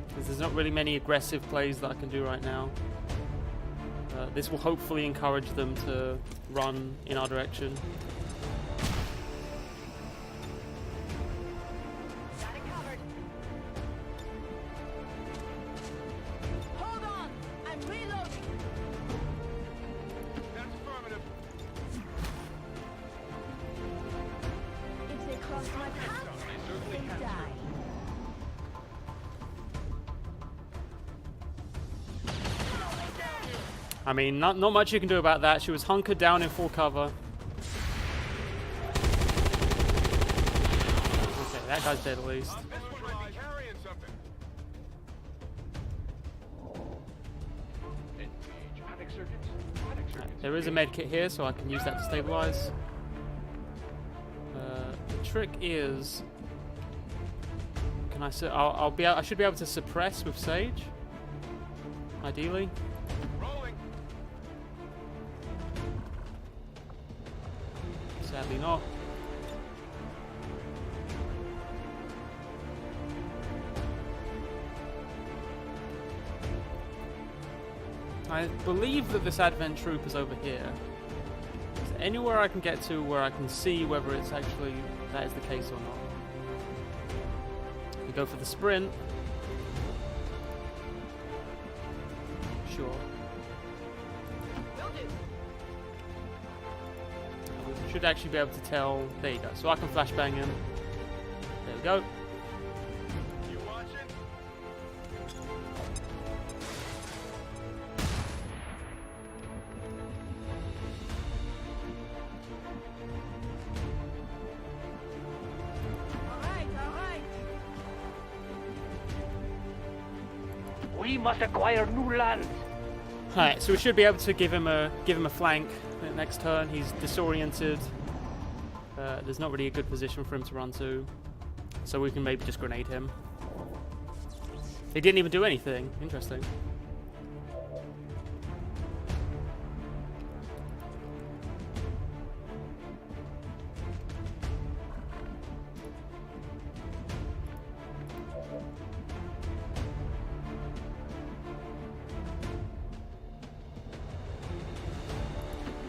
Because there's not really many aggressive plays that I can do right now. This will hopefully encourage them to run in our direction. Got it covered. Hold on. I'm reloading. That's affirmative. If they cross my path, they die. I mean, not much you can do about that. She was hunkered down in full cover. Okay, that guy's dead at least. This one might be carrying something. There is a med kit here, so I can use that to stabilize. The trick is, can I? I should be able to suppress with Sage. Ideally. Rolling. Sadly not. I believe that this Advent troop is over here. Is there anywhere I can get to where I can see whether it's actually that is the case or not? We go for the sprint. Sure. Will do. We should actually be able to tell. There you go. So I can flashbang him. There we go. You watching? All right. We must acquire new land. Alright, so we should be able to give him a flank next turn. He's disoriented. There's not really a good position for him to run to, so we can maybe just grenade him. He didn't even do anything. Interesting.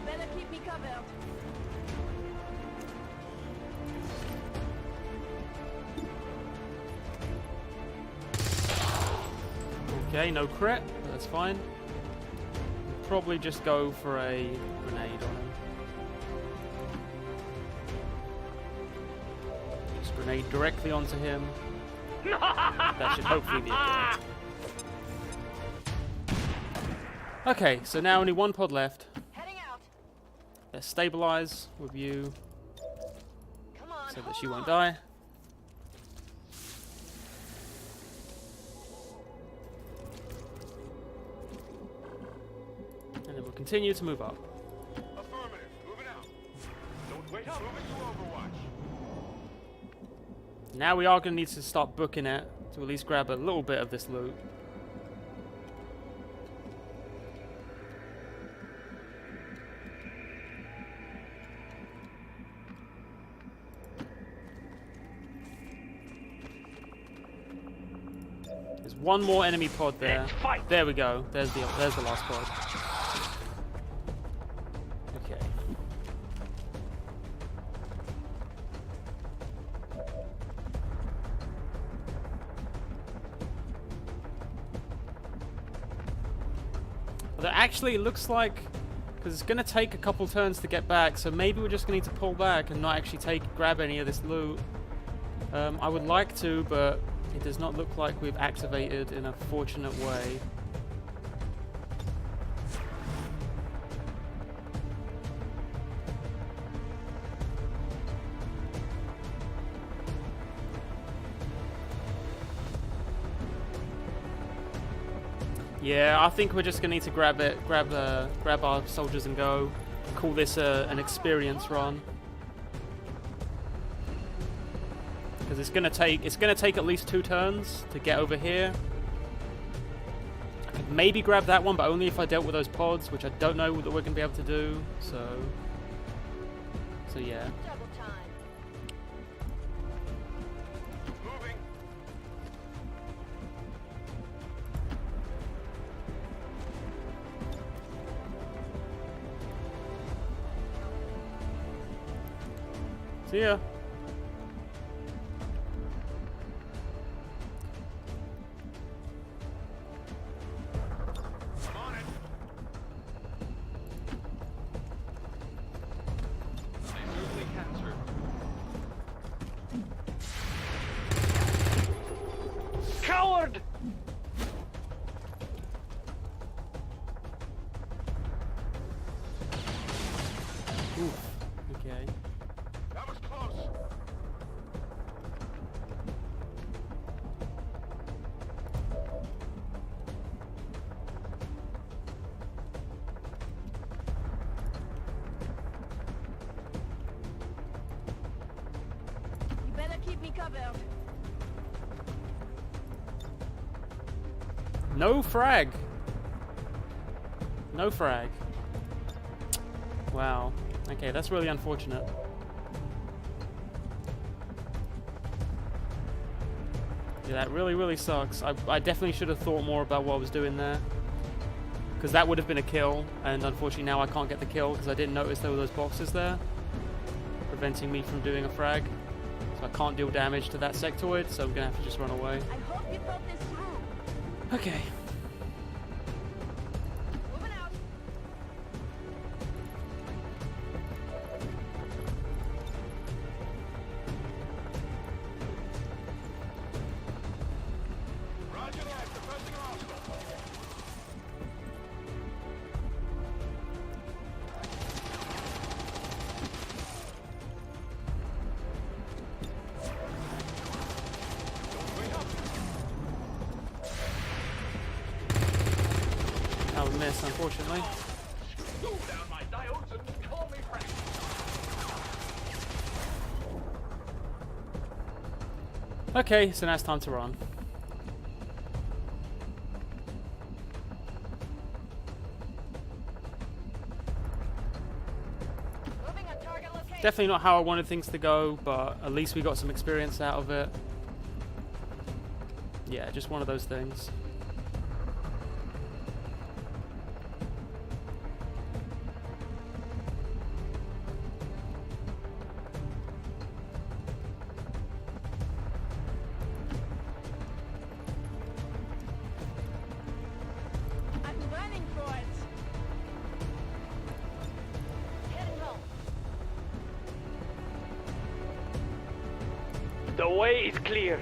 Better keep me covered. Okay, no crit, but that's fine. Probably just go for a grenade on him. Just grenade directly onto him. That should hopefully be a kill. Okay, so now only one pod left. Heading out. Let's stabilize with you Come on. so that she won't die. And then we'll continue to move up. Affirmative. Moving out. Don't wait up. Moving to Overwatch. Now we are going to need to start booking it to at least grab a little bit of this loot. There's one more enemy pod there. Let's fight. There we go. There's the last pod. Okay. Actually, it looks like... Because it's going to take a couple turns to get back, so maybe we're just going to need to pull back and not actually grab any of this loot. I would like to, but it does not look like we've activated in a fortunate way. Yeah, I think we're just gonna need to grab our soldiers and go. Call this an experience run, because it's gonna take at least 2 turns to get over here. I could maybe grab that one, but only if I dealt with those pods, which I don't know that we're gonna be able to do. So yeah. Double time. Moving. See ya. I'm on it. Coward! Oof. Okay. That was close. You better keep me covered. No frag. No frag. Wow. Okay, that's really unfortunate. Yeah, that really sucks. I definitely should have thought more about what I was doing there, because that would have been a kill, and unfortunately now I can't get the kill because I didn't notice there were those boxes there preventing me from doing a frag. So I can't deal damage to that sectoid, so I'm gonna have to just run away. I hope you thought this through. Okay. Moving out. Roger that. Defending hostile. That was a miss, unfortunately. Down my diodes and call me Frank. Okay, so now it's time to run. Moving on target location. Definitely not how I wanted things to go, but at least we got some experience out of it. Yeah, just one of those things. I'm running for it. Heading home. The way is clear.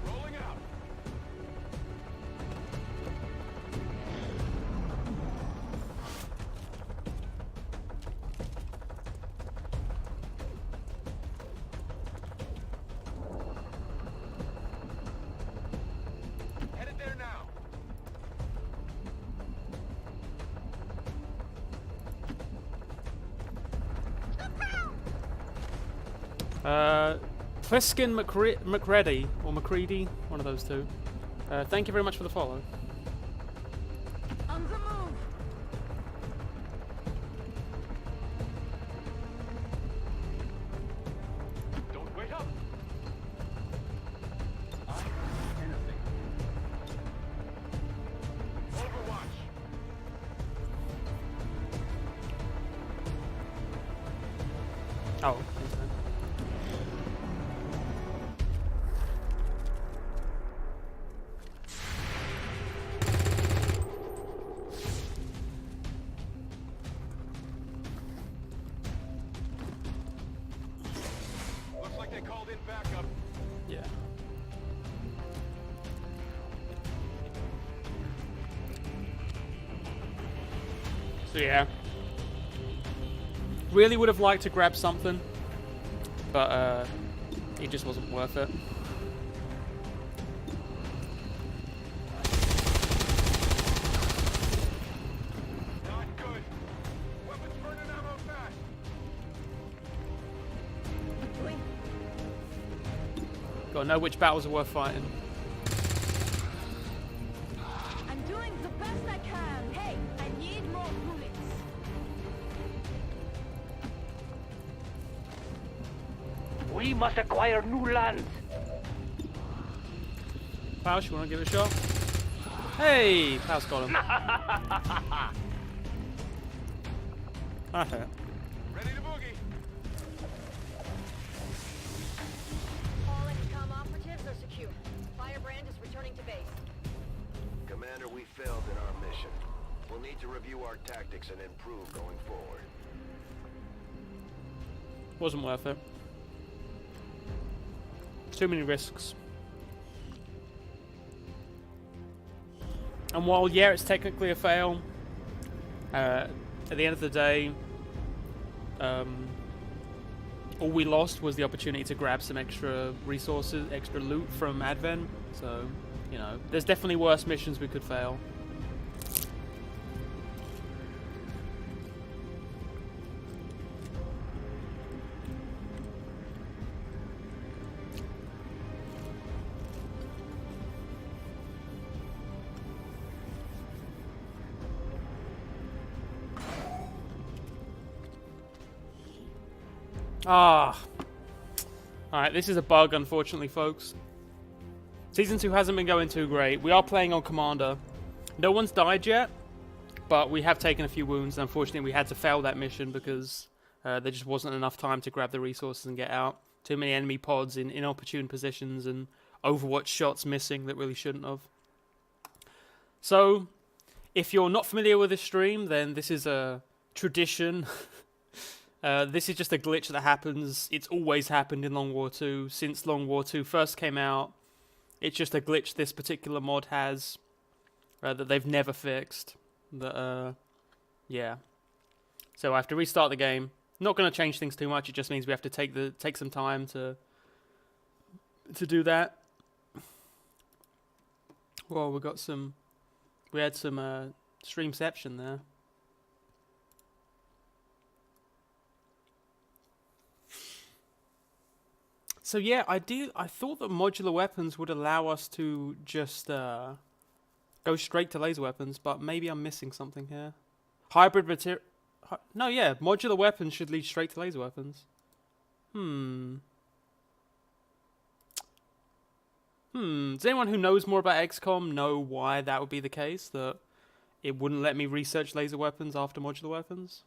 Rolling out. Headed there now. Pliskin McReady, or McCready, one of those two. Thank you very much for the follow. On the move. Don't wait up. Overwatch. Oh, thanks, man. they called in backup. Yeah. So yeah. Really would have liked to grab something, but it just wasn't worth it. Not good. Weapons burning ammo fast. Gotta know which battles are worth fighting. I'm doing the best I can. Hey, I need more bullets. We must acquire new lands. Paus, you wanna give it a shot? Hey! Paus got him. Okay. Ready to boogie. All XCOM operatives are secure. Firebrand is returning to base. Commander, we failed in our mission. We'll need to review our tactics and improve going forward. Wasn't worth it. Too many risks. And while, yeah, it's technically a fail, at the end of the day, all we lost was the opportunity to grab some extra resources, extra loot from Advent. So, you know, there's definitely worse missions we could fail. Ah. Alright, this is a bug, unfortunately, folks. Season 2 hasn't been going too great. We are playing on Commander. No one's died yet, but we have taken a few wounds. Unfortunately, we had to fail that mission because there just wasn't enough time to grab the resources and get out. Too many enemy pods in inopportune positions and Overwatch shots missing that really shouldn't have. So, if you're not familiar with this stream, then this is a tradition. This is just a glitch that happens. It's always happened in Long War 2. Since Long War 2 first came out, it's just a glitch this particular mod has that they've never fixed. Yeah. So I have to restart the game. Not going to change things too much. It just means we have to take some time to do that. Well, we had some streamception there. So yeah, I thought that modular weapons would allow us to just go straight to laser weapons, but maybe I'm missing something here. Hybrid material. No, yeah, modular weapons should lead straight to laser weapons. Does anyone who knows more about XCOM know why that would be the case? That it wouldn't let me research laser weapons after modular weapons?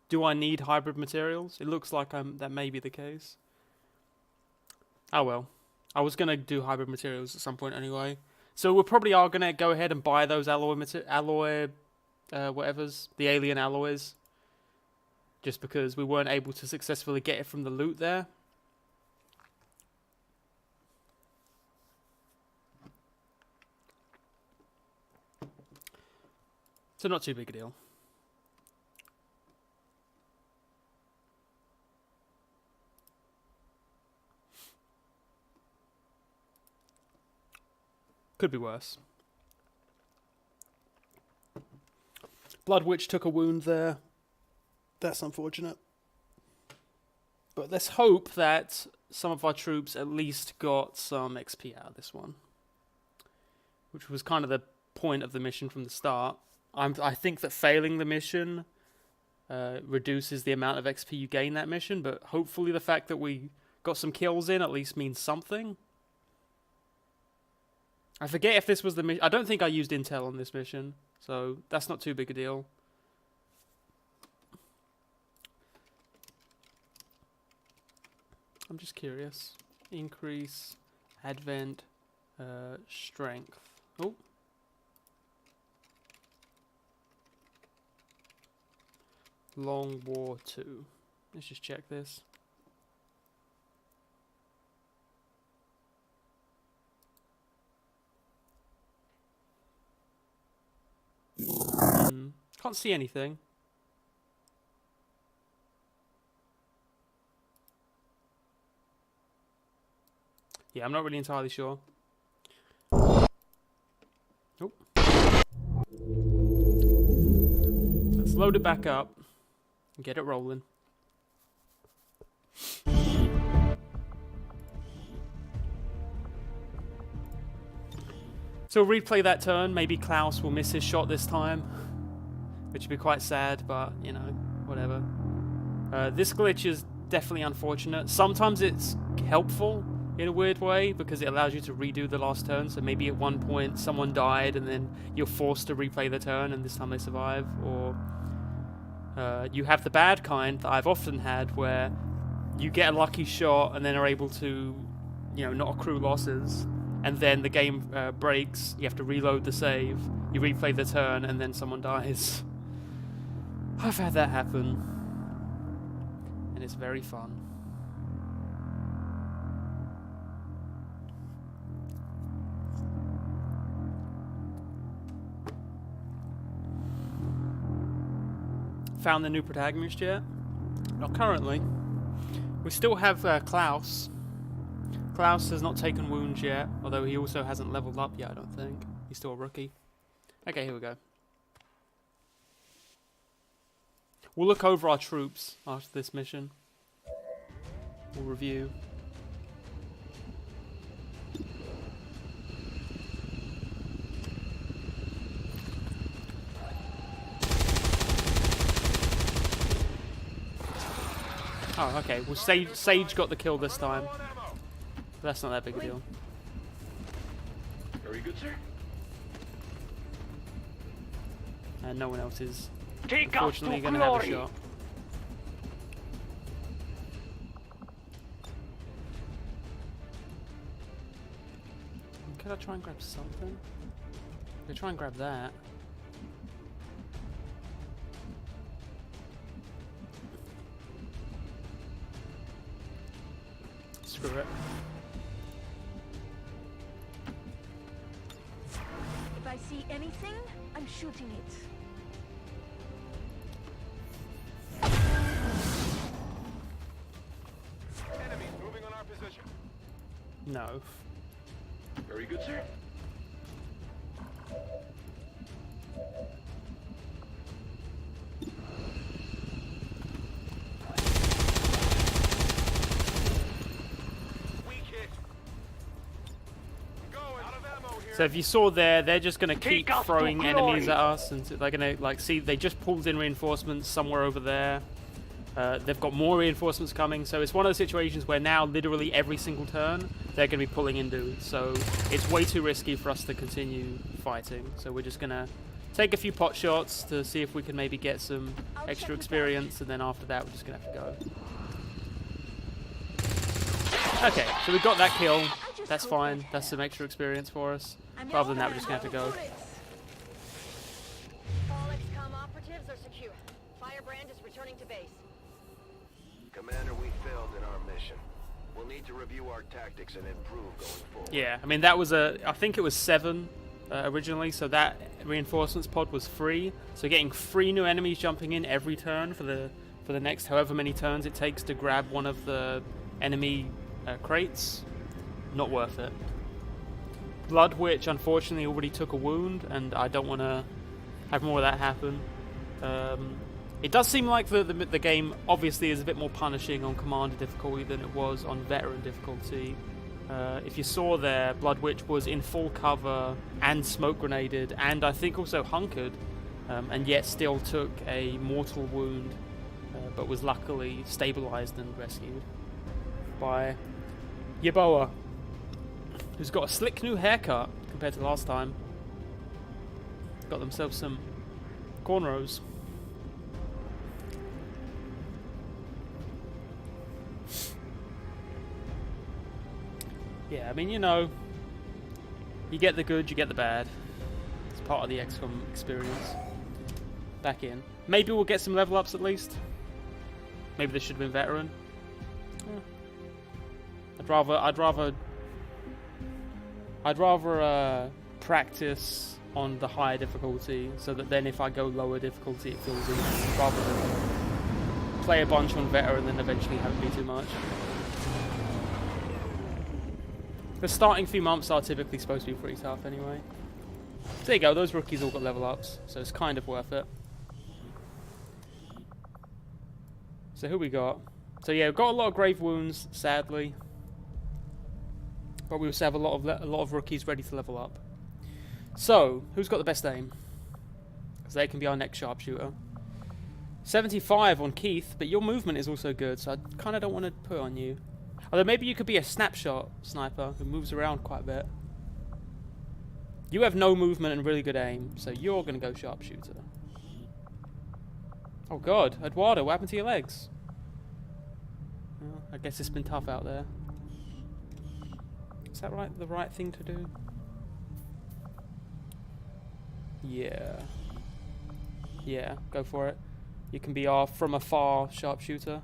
Do I need hybrid materials? It looks like that may be the case. Oh well. I was going to do hybrid materials at some point anyway. So we probably are going to go ahead and buy those whatevers, the alien alloys. Just because we weren't able to successfully get it from the loot there. So not too big a deal. Could be worse. Blood Witch took a wound there. That's unfortunate. But let's hope that some of our troops at least got some XP out of this one. Which was kind of the point of the mission from the start. I think that failing the mission reduces the amount of XP you gain that mission, but hopefully the fact that we got some kills in at least means something. I forget if this was the mission. I don't think I used intel on this mission, so that's not too big a deal. I'm just curious. Increase, advent, strength. Oh. Long War 2. Let's just check this. Can't see anything. Yeah, I'm not really entirely sure. Oh. Let's load it back up and get it rolling. So we'll replay that turn. Maybe Klaus will miss his shot this time, which would be quite sad, but, you know, whatever. This glitch is definitely unfortunate. Sometimes it's helpful in a weird way because it allows you to redo the last turn. So maybe at one point someone died and then you're forced to replay the turn and this time they survive. Or you have the bad kind that I've often had where you get a lucky shot and then are able to, you know, not accrue losses. And then the game breaks, you have to reload the save, you replay the turn, and then someone dies. I've had that happen. And it's very fun. Found the new protagonist yet? Not currently. We still have Klaus. Klaus has not taken wounds yet, although he also hasn't leveled up yet, I don't think. He's still a rookie. Okay, here we go. We'll look over our troops after this mission. We'll review. Oh, okay. Well, Sage got the kill this time. But that's not that big a deal. Very good, sir. And no one else is, Take unfortunately, going to have a shot. Could I try and grab something? Could I try and grab that? Screw it. If I see anything, I'm shooting it. Enemies moving on our position. No. Very good, sir. So if you saw there, they're just going to keep throwing enemies at us, and they're going to, like, see, they just pulled in reinforcements somewhere over there. They've got more reinforcements coming, so it's one of those situations where now, literally every single turn, they're going to be pulling in dudes. So it's way too risky for us to continue fighting. So we're just going to take a few pot shots to see if we can maybe get some extra experience, and then after that, we're just going to have to go. Okay, so we got that kill. That's fine. That's some extra experience for us. But other than that, we're just going to have to go. All XCOM operatives are secure. Firebrand is returning to base. Commander, we failed in our mission. We'll need to review our tactics and improve going forward. Yeah, I mean, that was I think it was 7 originally, so that reinforcements pod was free. So getting 3 new enemies jumping in every turn for the next however many turns it takes to grab one of the enemy crates, not worth it. Blood Witch unfortunately already took a wound, and I don't want to have more of that happen. It does seem like the game obviously is a bit more punishing on Commander difficulty than it was on Veteran difficulty. If you saw there, Blood Witch was in full cover and smoke grenaded, and I think also hunkered, and yet still took a mortal wound, but was luckily stabilized and rescued by Yeboah, who's got a slick new haircut compared to last time. Got themselves some cornrows. Yeah, I mean, you know, you get the good, you get the bad. It's part of the XCOM experience. Back in. Maybe we'll get some level ups at least. Maybe this should have been Veteran. Yeah. I'd rather practice on the higher difficulty, so that then if I go lower difficulty, it feels easy, rather than play a bunch on veteran and then eventually have it be too much. The starting few months are typically supposed to be pretty tough anyway. So there you go, those rookies all got level ups, so it's kind of worth it. So who we got? So yeah, we've got a lot of grave wounds, sadly. But we also have a lot of rookies ready to level up. So, who's got the best aim? Because they can be our next sharpshooter. 75 on Keith, but your movement is also good, so I kind of don't want to put it on you. Although maybe you could be a snapshot sniper who moves around quite a bit. You have no movement and really good aim, so you're going to go sharpshooter. Oh god, Eduardo, what happened to your legs? Well, I guess it's been tough out there. Is that the right thing to do? Yeah. Yeah, go for it. You can be our from afar sharpshooter.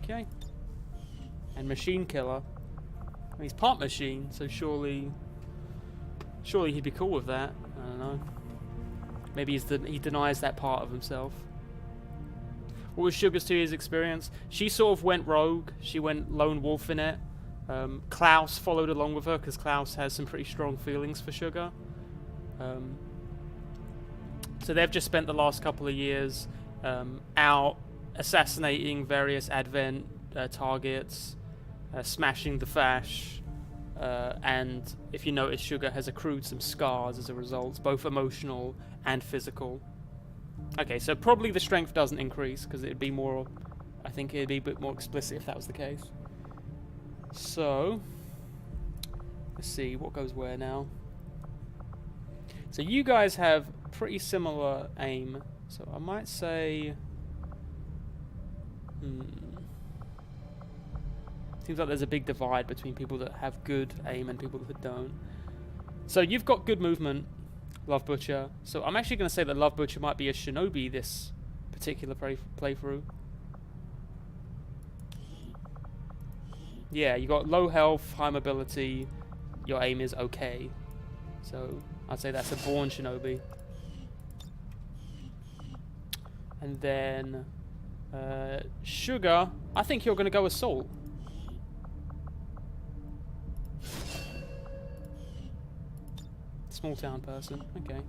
Okay. And machine killer. Well, he's part machine, so surely he'd be cool with that. I don't know. Maybe he denies that part of himself. What was Sugar's 2 years experience? She sort of went rogue. She went lone wolf in it. Klaus followed along with her because Klaus has some pretty strong feelings for Sugar. So they've just spent the last couple of years out assassinating various Advent targets, smashing the Fash, and if you notice, Sugar has accrued some scars as a result, both emotional and physical. Okay, so probably the strength doesn't increase because it'd be more, I think it'd be a bit more explicit if that was the case. So, let's see what goes where now. So you guys have pretty similar aim, so I might say, seems like there's a big divide between people that have good aim and people that don't. So you've got good movement, Love Butcher. So I'm actually going to say that Love Butcher might be a shinobi this particular playthrough. Yeah, you got low health, high mobility. Your aim is okay. So I'd say that's a born shinobi. And then Sugar, I think you're going to go assault. Small town person, okay.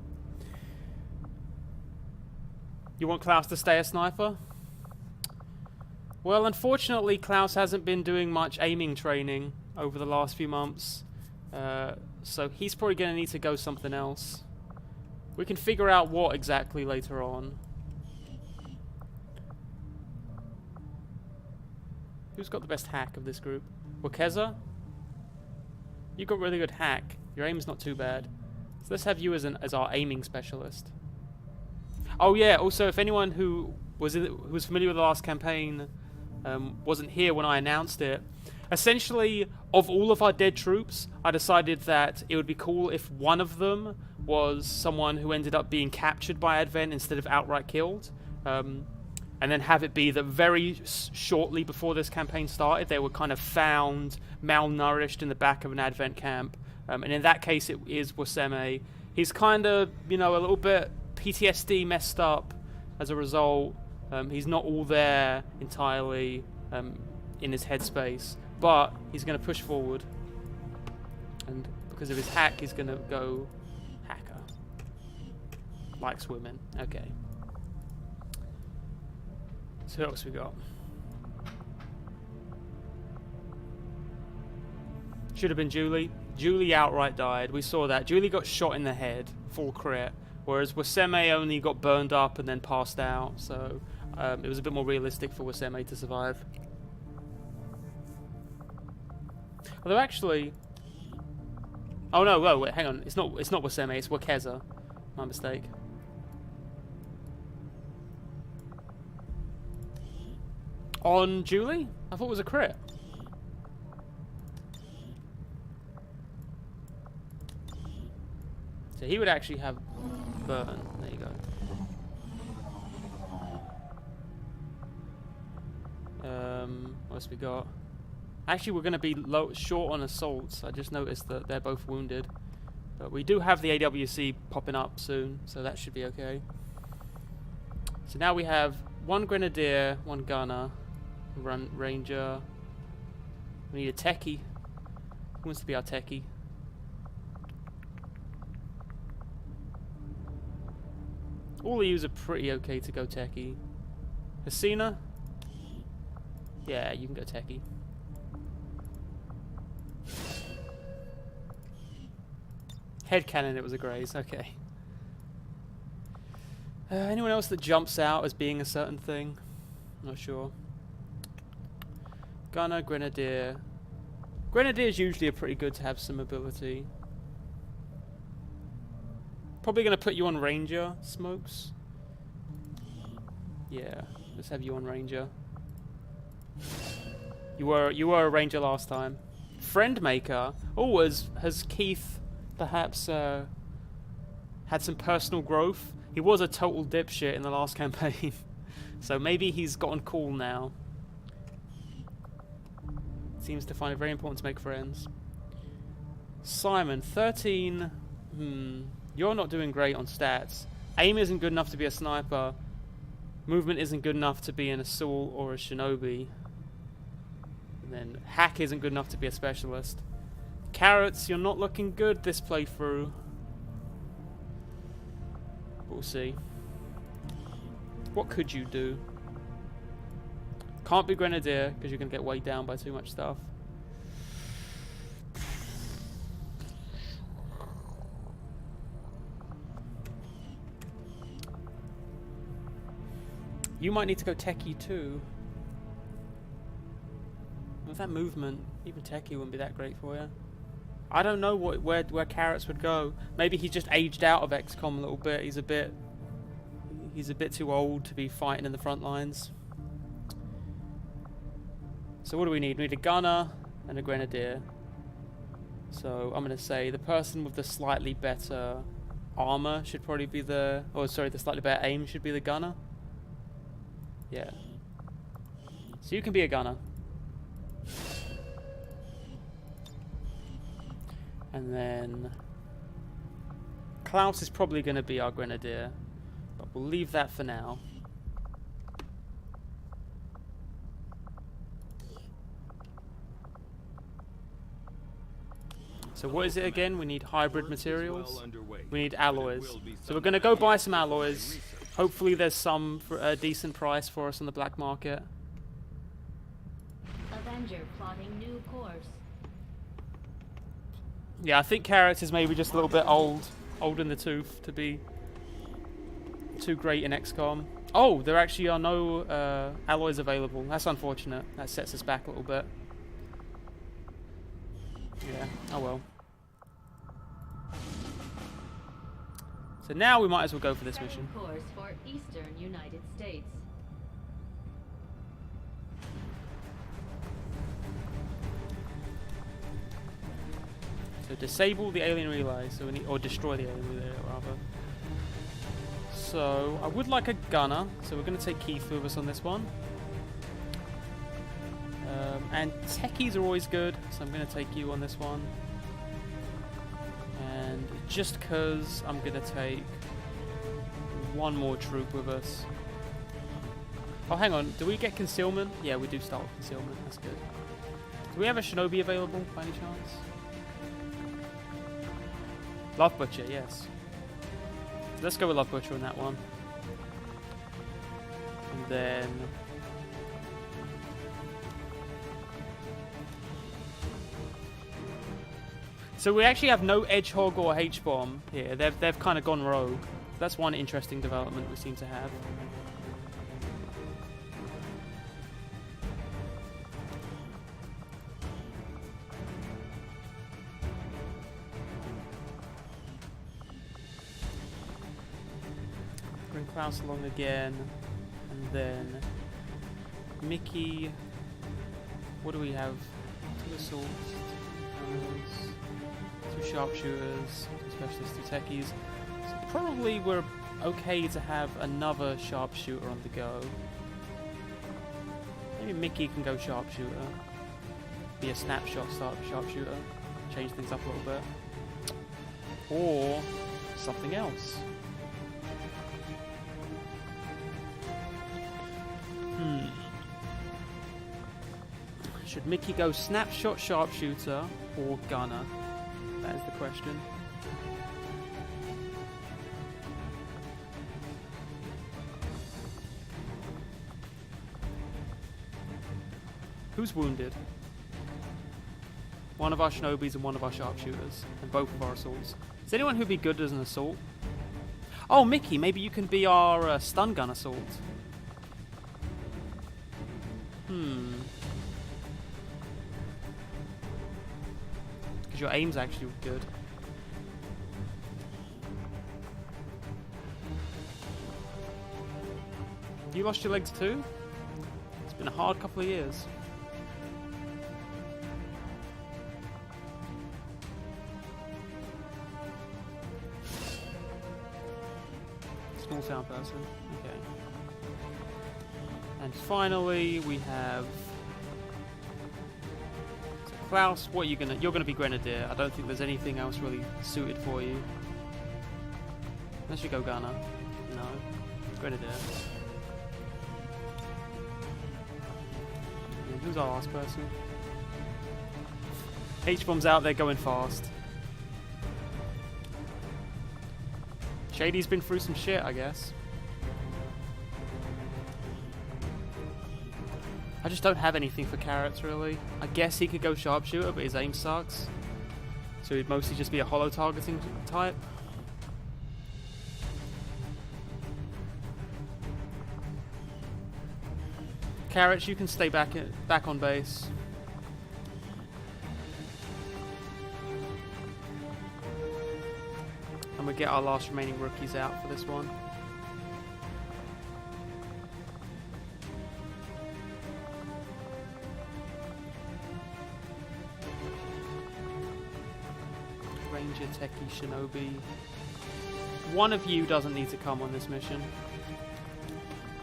You want Klaus to stay a sniper? Well, unfortunately, Klaus hasn't been doing much aiming training over the last few months. So he's probably going to need to go something else. We can figure out what exactly later on. Who's got the best hack of this group? Wakeza? You got really good hack. Your aim's not too bad. So let's have you as our aiming specialist. Oh yeah, also if anyone who was familiar with the last campaign wasn't here when I announced it, essentially of all of our dead troops, I decided that it would be cool if one of them was someone who ended up being captured by Advent instead of outright killed. And then have it be that very shortly before this campaign started, they were kind of found malnourished in the back of an Advent camp. And in that case, it is Waseme. He's kind of, a little bit PTSD messed up as a result. He's not all there entirely in his headspace. But he's going to push forward. And because of his hack, he's going to go hacker. Likes women. Okay. So what else we got? Should have been Julie. Julie outright died. We saw that. Julie got shot in the head, full crit, whereas Waseme only got burned up and then passed out. So it was a bit more realistic for Waseme to survive. Although actually, oh no, whoa, wait, hang on. It's not Waseme. It's Wakeza. My mistake. On Julie? I thought it was a crit. So he would actually have burn. There you go. What else we got? Actually, we're going to be short on assaults. I just noticed that they're both wounded. But we do have the AWC popping up soon, so that should be okay. So now we have 1 grenadier, 1 gunner, ranger. We need a techie. Who wants to be our techie? All of yous are pretty okay to go techie. Hasina? Yeah, you can go techie. Headcanon, it was a graze. Okay. Anyone else that jumps out as being a certain thing? Not sure. Gunner, Grenadier. Grenadiers usually are pretty good to have some ability. Probably going to put you on Ranger, Smokes. Yeah, let's have you on Ranger. You were a Ranger last time. Friend Maker. Oh, has Keith perhaps had some personal growth? He was a total dipshit in the last campaign. So maybe he's gotten cool now. Seems to find it very important to make friends. Simon, 13. You're not doing great on stats. Aim isn't good enough to be a sniper. Movement isn't good enough to be an assault or a shinobi. And then hack isn't good enough to be a specialist. Carrots, you're not looking good this playthrough. We'll see. What could you do? Can't be Grenadier, because you're going to get weighed down by too much stuff. You might need to go techie too. With that movement, even techie wouldn't be that great for you. I don't know where Carrots would go. Maybe he just aged out of XCOM a little bit. He's a bit too old to be fighting in the front lines. So what do we need? We need a gunner and a grenadier. So I'm going to say the person with the slightly better armor should probably be the... Oh, sorry, the slightly better aim should be the gunner. Yeah. So you can be a gunner. And then Klaus is probably going to be our grenadier, but we'll leave that for now. So what is it again? We need hybrid materials. We need alloys. So we're going to go buy some alloys. Hopefully there's some for a decent price for us on the black market. Avenger plotting new course. Yeah, I think Carrots is maybe just a little bit old in the tooth to be too great in XCOM. Oh, there actually are no alloys available. That's unfortunate. That sets us back a little bit. Yeah, oh well. So now we might as well go for this mission. Course for Eastern United States. So disable the alien relay, so we need, or destroy the alien relay rather. So I would like a gunner, so we're going to take Keith with us on this one. And techies are always good, so I'm going to take you on this one. And just because I'm going to take one more troop with us. Oh, hang on, do we get concealment? Yeah, we do start with concealment, that's good. Do we have a shinobi available by any chance? Love Butcher, yes. Let's go with Love Butcher on that one. And then... So we actually have no Edgehog or H-Bomb here. They've kind of gone rogue. That's one interesting development we seem to have. Bring Klaus along again. And then Mickey. What do we have? 2 assaults. 2 sharpshooters, 2 specialists, 2 techies. So probably we're okay to have another sharpshooter on the go. Maybe Mickey can go sharpshooter. be a snapshot sharpshooter, change things up a little bit, or something else. Should Mickey go snapshot sharpshooter or gunner? That is the question. Who's wounded? One of our shinobis and one of our sharpshooters, and both of our assaults. Is anyone who'd be good as an assault? Oh, Mickey, maybe you can be our stun gun assault. Because your aim's actually good. You lost your legs too? It's been a hard couple of years. Small town person. Okay. And finally, we have so Klaus. What are you gonna? You're gonna be Grenadier. I don't think there's anything else really suited for you. Unless you go Gunner. No, Grenadier. Who's our last person? H-bomb's out there going fast. Shady's been through some shit, I guess. I just don't have anything for Carrots, really. I guess he could go sharpshooter, but his aim sucks. So he'd mostly just be a hollow targeting type. Carrots, you can stay back on base. And we get our last remaining rookies out for this one. Ranger, Techie, Shinobi. One of you doesn't need to come on this mission.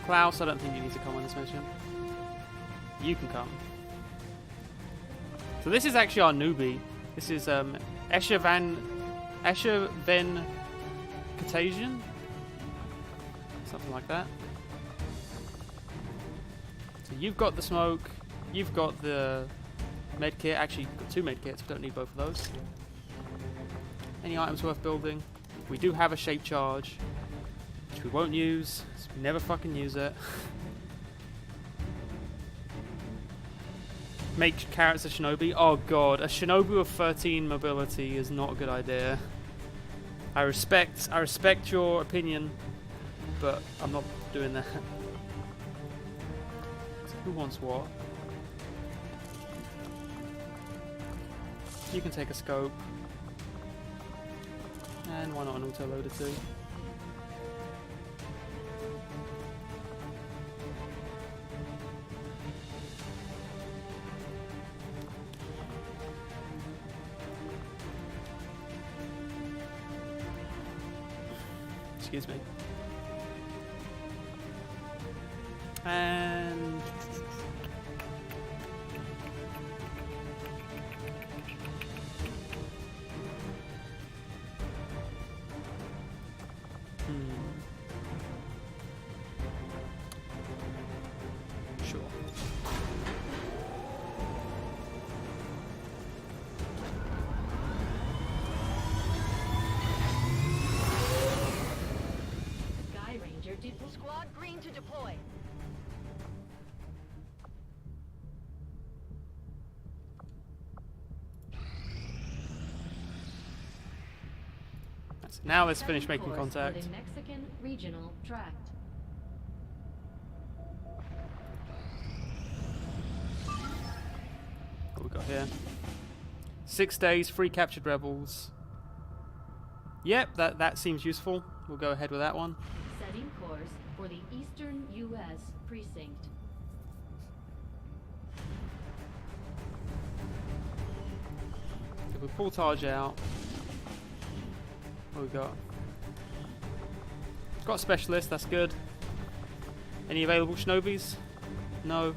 Klaus, I don't think you need to come on this mission. You can come. So this is actually our newbie. This is Escher Ven Katasian? Something like that. So you've got the smoke, you've got the medkit. Actually, you've got 2 medkits, we don't need both of those. Any items worth building? We do have a shape charge, which we won't use, so we never fucking use it. Make Carrots a shinobi? Oh god, a shinobi with 13 mobility is not a good idea. I respect your opinion, but I'm not doing that. So who wants what? You can take a scope. And why not an autoloader too? Excuse me. And sure. Squad green to deploy. Now let's finish making contact. The Mexican regional tract. What we got here? 6 days, 3 captured rebels. Yep, that seems useful. We'll go ahead with that one. Setting course for the Eastern U.S. precinct. If we pull Taj out, what we got? Got a specialist, that's good. Any available shinobis? No.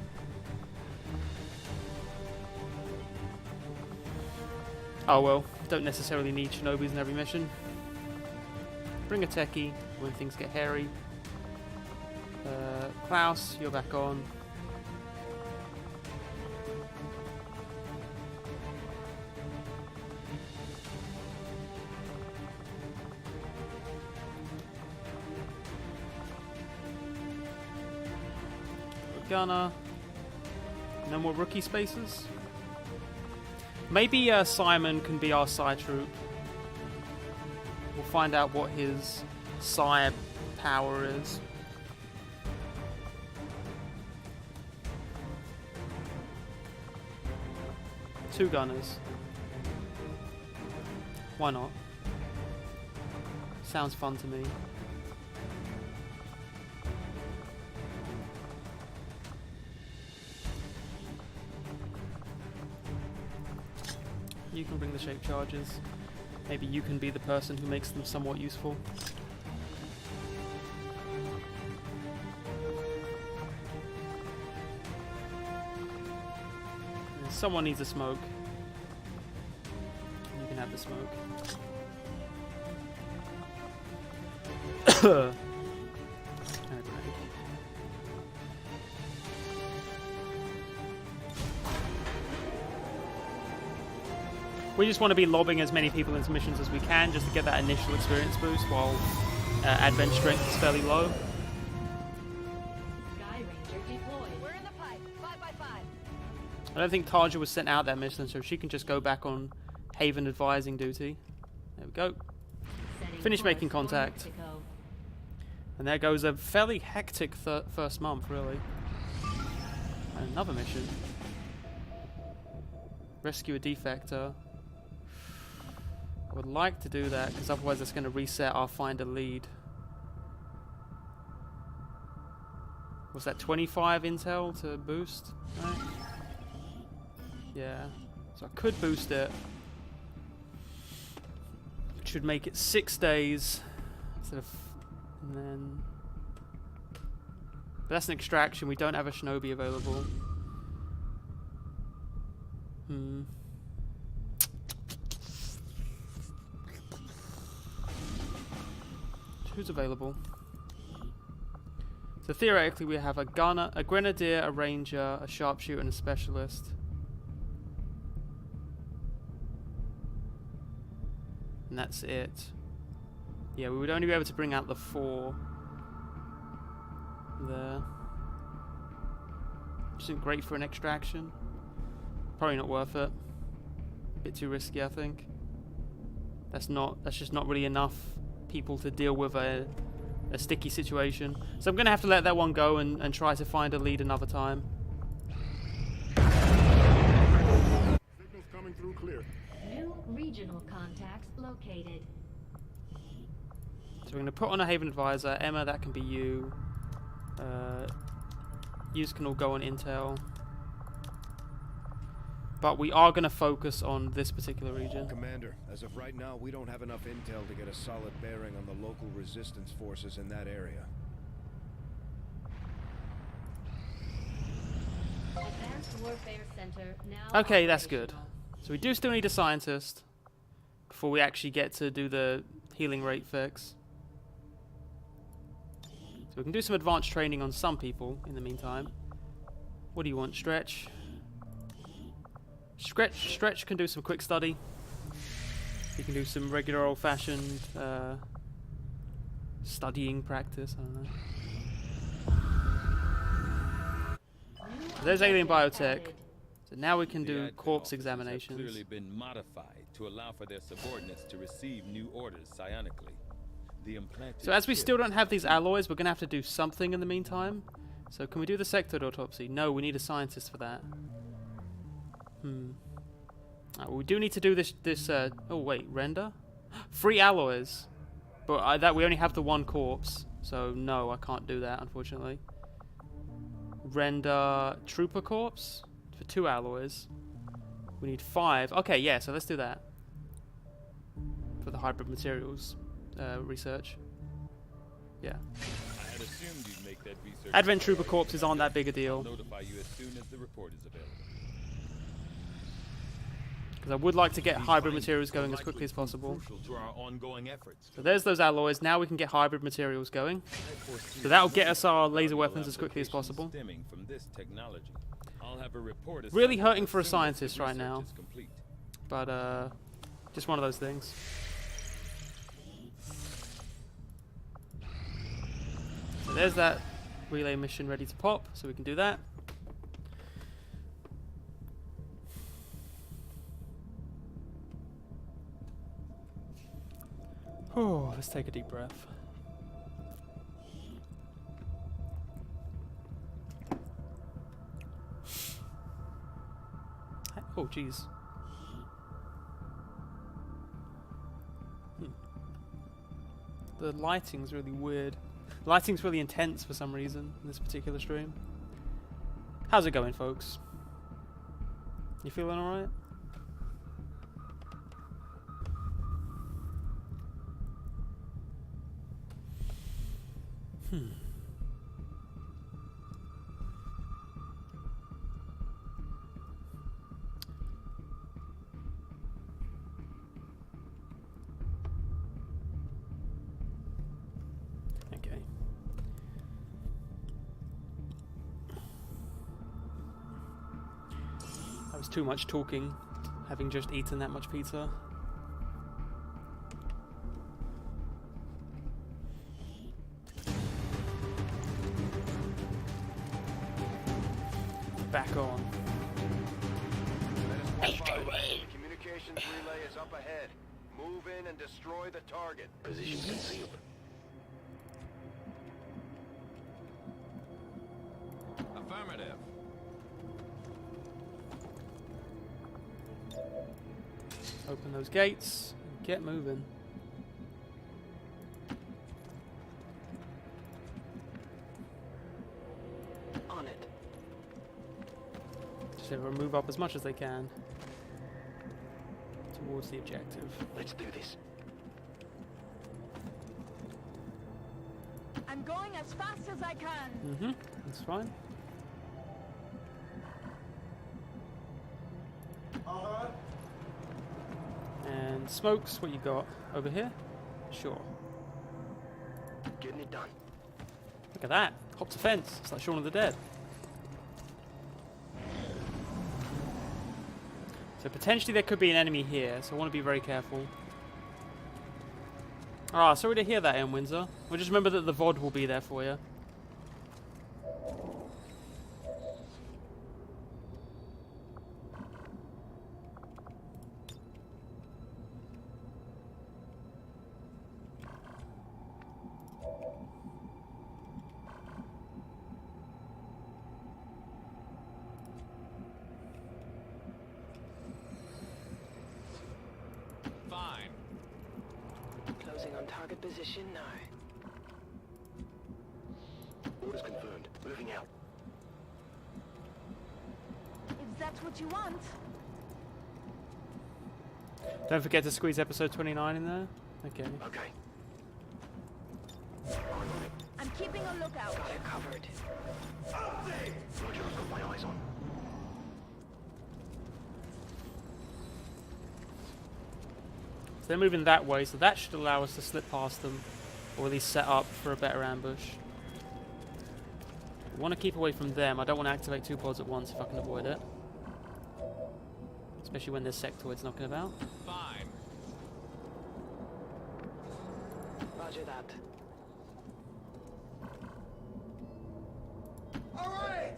Oh well, don't necessarily need shinobis in every mission. Bring a techie when things get hairy. Klaus, you're back on. Gunner. No more rookie spaces. Maybe Simon can be our Psi troop. We'll find out what his Psi power is. Two gunners. Why not? Sounds fun to me. You can bring the shape charges. Maybe you can be the person who makes them somewhat useful. And someone needs a smoke. You can have the smoke. We just want to be lobbing as many people into missions as we can just to get that initial experience boost while advent strength is fairly low. Sky Ranger deployed. We're in the pipe. 5x5. I don't think Tarja was sent out that mission, so she can just go back on Haven advising duty. There we go. Setting Finish course making for contact. Mexico. And there goes a fairly hectic first month, really. And another mission. Rescue a defector. I would like to do that, because otherwise it's going to reset our find a lead. Was that 25 intel to boost? Right? Yeah. So I could boost it. Which should make it 6 days. Instead of... And then... But that's an extraction. We don't have a shinobi available. Who's available? So theoretically we have a gunner, a grenadier, a ranger, a sharpshooter and a specialist. And that's it. Yeah, we would only be able to bring out the 4 there. Which isn't great for an extraction. Probably not worth it. A bit too risky, I think. That's just not really enough people to deal with a sticky situation. So I'm going to have to let that one go and try to find a lead another time. Signals coming through clear. New regional contacts located. So we're going to put on a Haven advisor. Emma, that can be you. Yous can all go on intel. But we are going to focus on this particular region. Commander, as of right now, we don't have enough intel to get a solid bearing on the local resistance forces in that area. Advanced Warfare Center now Okay, that's good. operational. So we do still need a scientist before we actually get to do the healing rate fix. So we can do some advanced training on some people in the meantime. What do you want, Stretch? Stretch can do some quick study. He can do some regular old-fashioned studying practice. I don't know. There's alien biotech. So now we can do corpse examinations. Have clearly been modified to allow for their subordinates to receive new orders psionically. The implanted So as we chip still don't have these alloys, we're going to have to do something in the meantime. So can we do the sectoid autopsy? No, we need a scientist for that. Well, we do need to do this. Oh wait, render? 3 alloys. But that we only have the 1 corpse. So no, I can't do that, unfortunately. Render trooper corpse for 2 alloys. We need 5. Okay, yeah, so let's do that. For the hybrid materials research. Yeah. I had assumed you'd make that research. Advent trooper corpses aren't that big a deal. I'll notify you as soon as the report is available. Because I would like to get hybrid materials going as quickly as possible. Crucial to our ongoing efforts. So there's those alloys. Now we can get hybrid materials going. So that'll get us our laser weapons as quickly as possible. Stemming from this technology. I'll have a report Really assembled hurting as for a soon as the scientist right research now. is complete. But just one of those things. So there's that relay mission ready to pop, so we can do that. Oh, let's take a deep breath. Oh, jeez. The lighting's really weird. The lighting's really intense for some reason in this particular stream. How's it going, folks? You feeling alright? Okay. That was too much talking, having just eaten that much pizza. Back on. Communications relay is up ahead. Move in and destroy the target. Position concealed. Affirmative. Open those gates and get moving. On it. Just everyone move up as much as they can towards the objective. Let's do this. I'm going as fast as I can. Mm-hmm. That's fine. And Smokes, what you got over here? Sure. Getting it done. Look at that. Hopped a fence. It's like Shaun of the Dead. So potentially there could be an enemy here, so I want to be very careful. Ah, sorry to hear that, Ian Windsor. Well, just remember that the VOD will be there for you. Fine. Closing on target position now. Orders confirmed. Moving out. If that's what you want. Don't forget to squeeze episode 29 in there. Okay. Okay. I'm keeping a lookout. Got it covered. Roger, I've got my eyes on. So they're moving that way, so that should allow us to slip past them, or at least set up for a better ambush. I want to keep away from them. I don't want to activate two pods at once if I can avoid it. Especially when there's sectoids knocking about. Fine. Roger that. All right.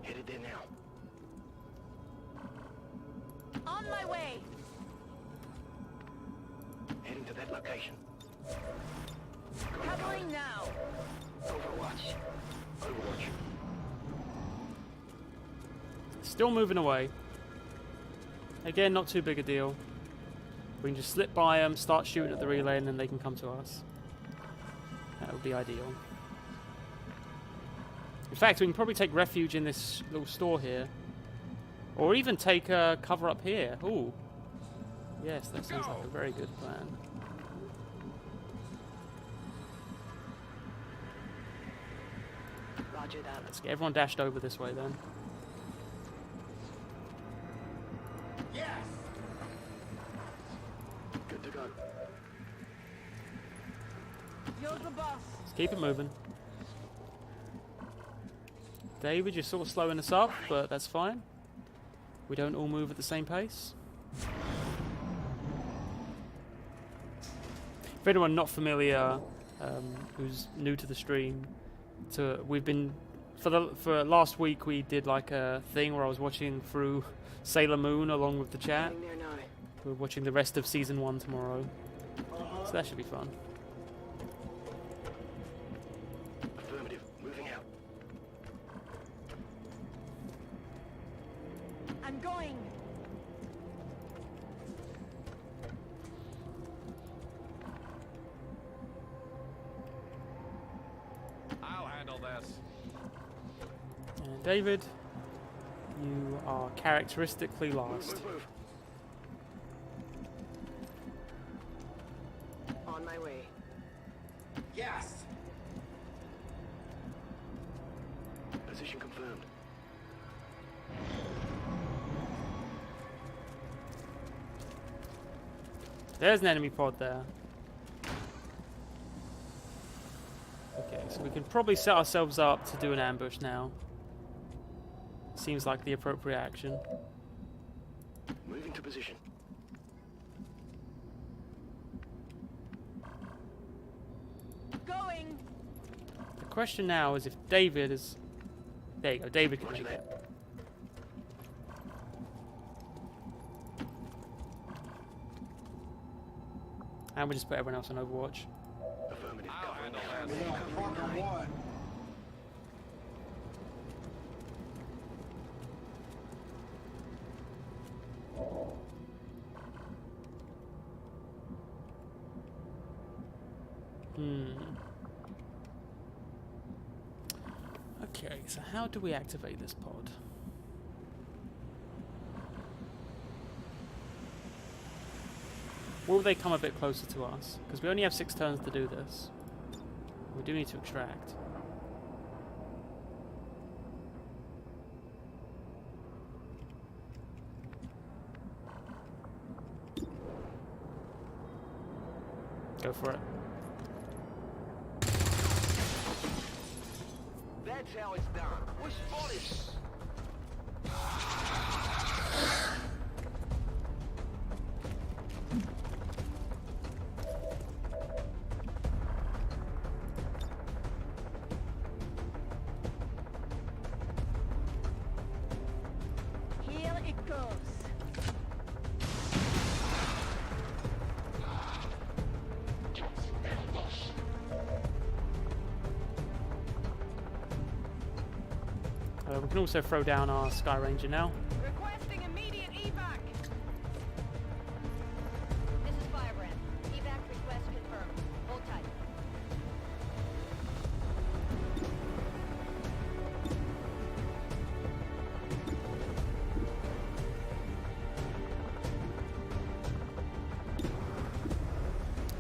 Headed there now. On my way. Heading to that location. Covering now. Overwatch. Overwatch. Still moving away. Again, not too big a deal. We can just slip by them, start shooting at the relay, and then they can come to us. That would be ideal. In fact, we can probably take refuge in this little store here. Or even take cover up here. Ooh. Yes, that sounds like a very good plan. Roger that. Let's get everyone dashed over this way then. Yes! Good to go. You're the boss. Let's keep it moving. David, you're sort of slowing us up, but that's fine. We don't all move at the same pace. For anyone not familiar, who's new to the stream, we've been for last week we did like a thing where I was watching through Sailor Moon along with the chat. Getting there now. We're watching the rest of season 1 tomorrow, so that should be fun. Affirmative. Moving out. I'm going. I'll handle this. And David, you are characteristically last. Move. On my way. Yes! Position confirmed. There's an enemy pod there. Okay, so we can probably set ourselves up to do an ambush now. Seems like the appropriate action. Moving to position. Going. The question now is if David is... There you go, David can Roger make it. that. And we just put everyone else on Overwatch. Affirmative. I'll handle We this. got Parker 1. Okay, so how do we activate this pod? Will they come a bit closer to us? Because we only have 6 turns to do this. We do need to extract. Go for it. That's how it's done. We're spotted. Here it goes. We can also throw down our Sky Ranger now. Requesting immediate evac. This is Firebrand. Evac request confirmed. Hold tight.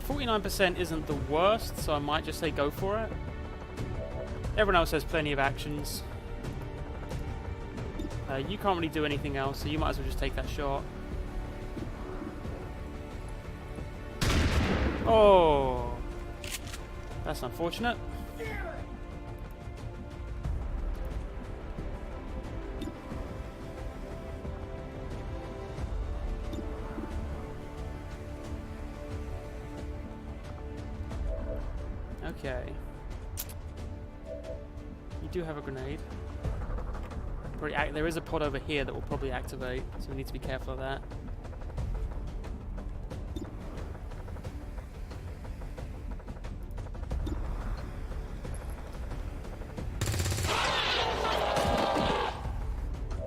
.49% isn't the worst, so I might just say go for it. Everyone else has plenty of actions. You can't really do anything else, so you might as well just take that shot. Oh, that's unfortunate. Okay. You do have a grenade. There is a pod over here that will probably activate, so we need to be careful of that.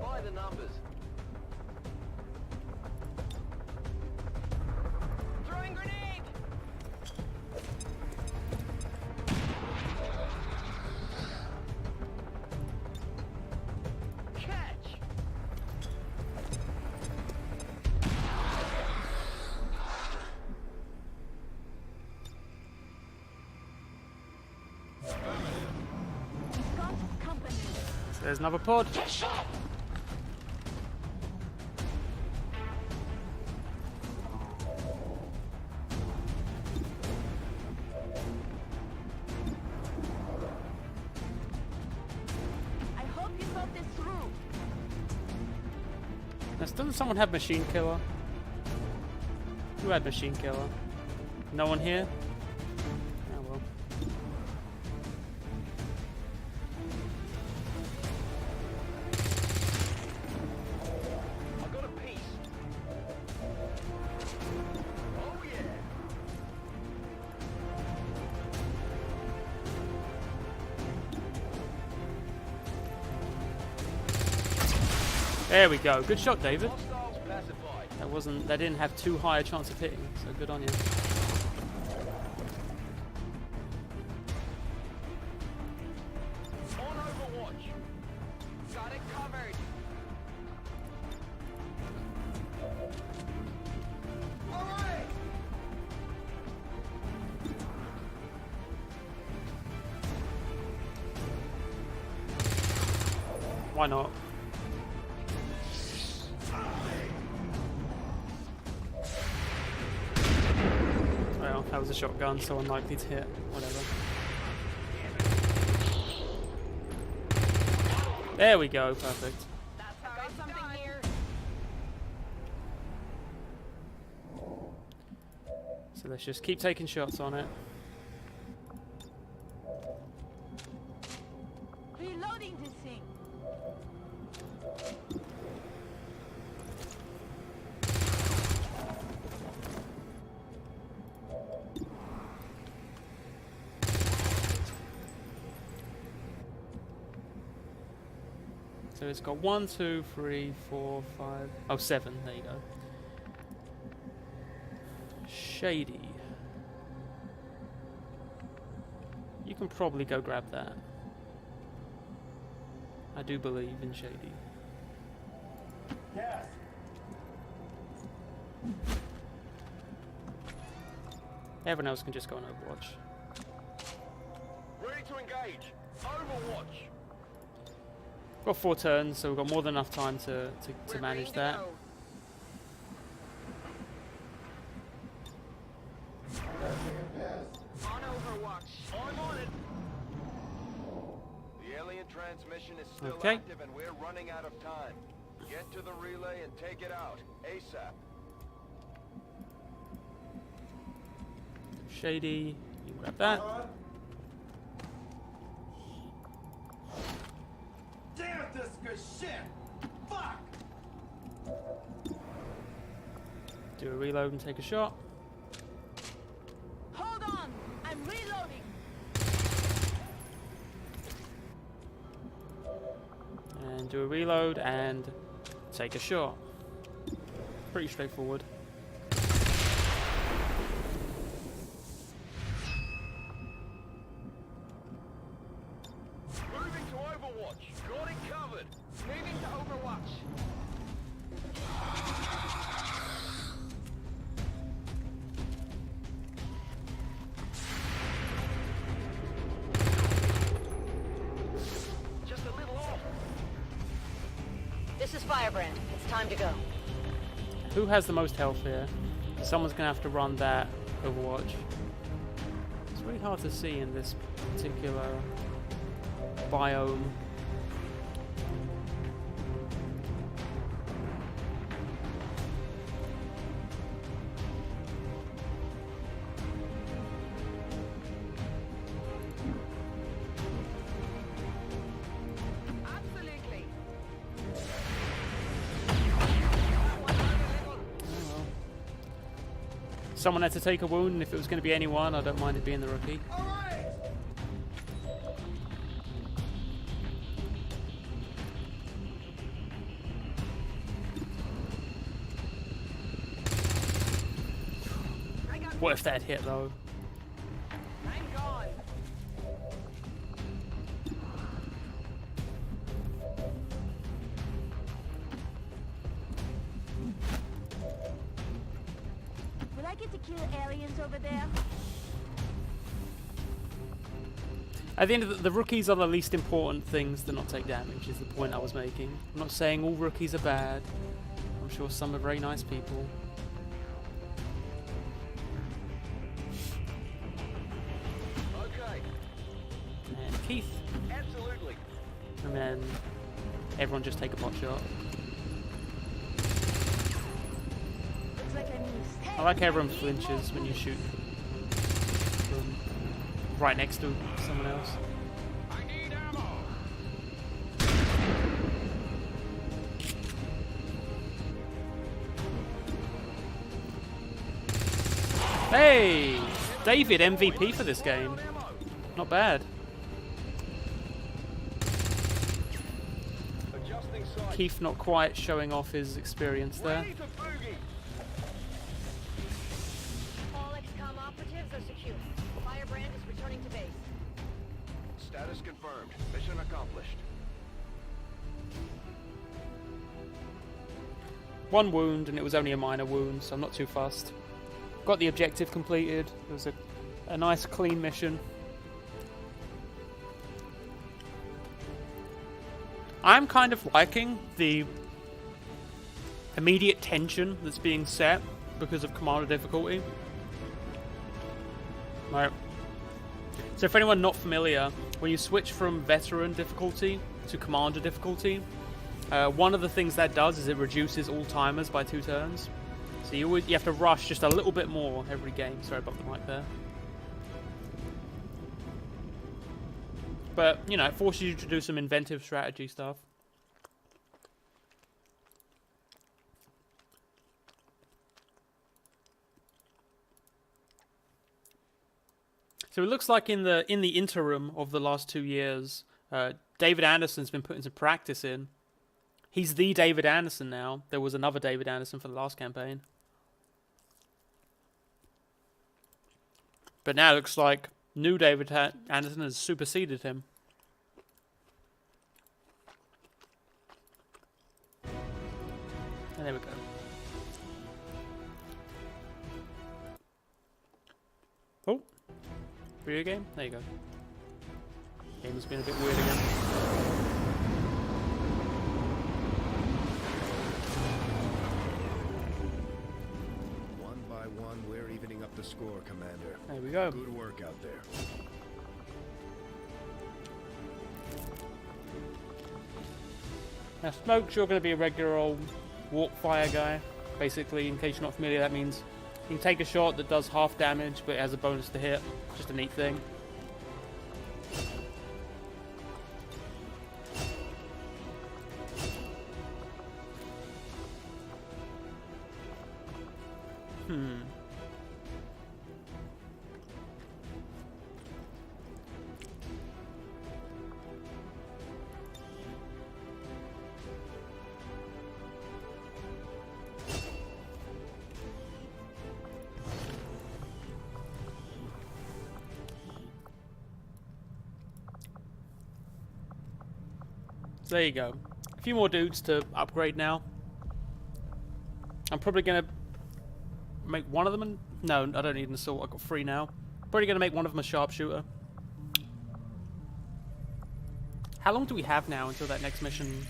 By the numbers. Throwing grenade. Catch. There's another pod. I hope you thought this through. Doesn't someone have machine killer? Who had machine killer? No one here? Oh well. I got a piece. Oh yeah. There we go. Good shot, David. Hostiles pacified. That didn't have too high a chance of hitting, so good on you. On Overwatch. Got it covered. Why not? Well, that was a shotgun, so unlikely to hit. Whatever. There we go, perfect. That's how got something here. So let's just keep taking shots on it. Reloading this thing. So it's got 1, 2, 3, 4, 5. Oh, 7. There you go. Shady. You can probably go grab that. I do believe in Shady. Yes. Everyone else can just go on Overwatch. Ready to engage. Overwatch. Got 4 turns, so we've got more than enough time to manage that. On Overwatch. I'm on it. The alien transmission is still Okay. active and we're running out of time. Get to the relay and take it out. ASAP. Shady, you can grab that. Damn it, this is good shit. Fuck. Do a reload and take a shot. Hold on. I'm reloading. And do a reload and take a shot. Pretty straightforward. Moving to Overwatch. Got it covered. Moving to Overwatch. Just a little off. This is Firebrand. It's time to go. Who has the most health here? Someone's gonna have to run that Overwatch. It's really hard to see in this particular biome. Absolutely. Someone had to take a wound, and if it was going to be anyone, I don't mind it being the rookie. What if that hit though? I'm gone. Will I get to kill aliens over there? At the end of the rookies are the least important things to not take damage, is the point I was making. I'm not saying all rookies are bad. I'm sure some are very nice people. Okay. And Keith. Absolutely. And then everyone just take a pot shot. I like how everyone flinches when you shoot from right next to someone else. Hey! David, MVP for this game. Not bad. Keith not quite showing off his experience there. All XCOM operatives are secure. Firebrand is returning to base. Status confirmed. Mission accomplished. One wound, and it was only a minor wound, so I'm not too fussed. Got the objective completed. It was a nice, clean mission. I'm kind of liking the immediate tension that's being set because of commander difficulty. Right. So for anyone not familiar, when you switch from veteran difficulty to commander difficulty, one of the things that does is it reduces all timers by 2 turns. So you have to rush just a little bit more every game. Sorry about the mic there. But, you know, it forces you to do some inventive strategy stuff. So it looks like in the interim of the last 2 years, David Anderson's been putting some practice in. He's the David Anderson now. There was another David Anderson for the last campaign. But now it looks like new David Anderson has superseded him. And there we go. Oh. Video game? There you go. Game has been a bit weird again. One by one, we're evening up the score, Commander. There we go. Good work out there. Now, Smoke's you're going to be a regular old walk fire guy. Basically, in case you're not familiar, that means you can take a shot that does half damage, but it has a bonus to hit. Just a neat thing. So there you go. A few more dudes to upgrade now. I'm probably going to make one of them... No, I don't need an assault. I've got 3 now. Probably going to make one of them a sharpshooter. How long do we have now until that next mission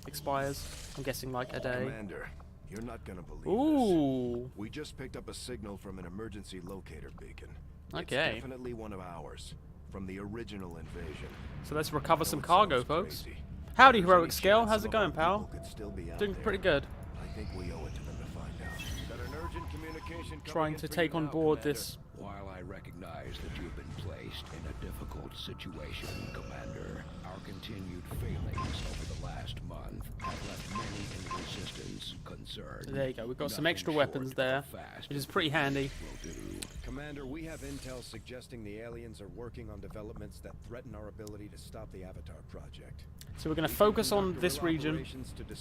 expires? I'm guessing like a day. Commander, you're not gonna believe Ooh. this. We just picked up a signal from an emergency locator beacon. Okay. It's definitely one of ours, from the original invasion. So let's recover some cargo, folks. Howdy, Heroic Scale. How's it going, pal? Doing pretty good. I think we owe it to them to find out. Got an urgent communication Trying to take on board this. While I recognize that you've been placed in a difficult situation, Commander, our continued failings over the last month have left many in the Resistance concerned. So there you go. We've got some extra weapons there, which is pretty handy. Commander, we have intel suggesting the aliens are working on developments that threaten our ability to stop the Avatar project. So we're going to focus on this region.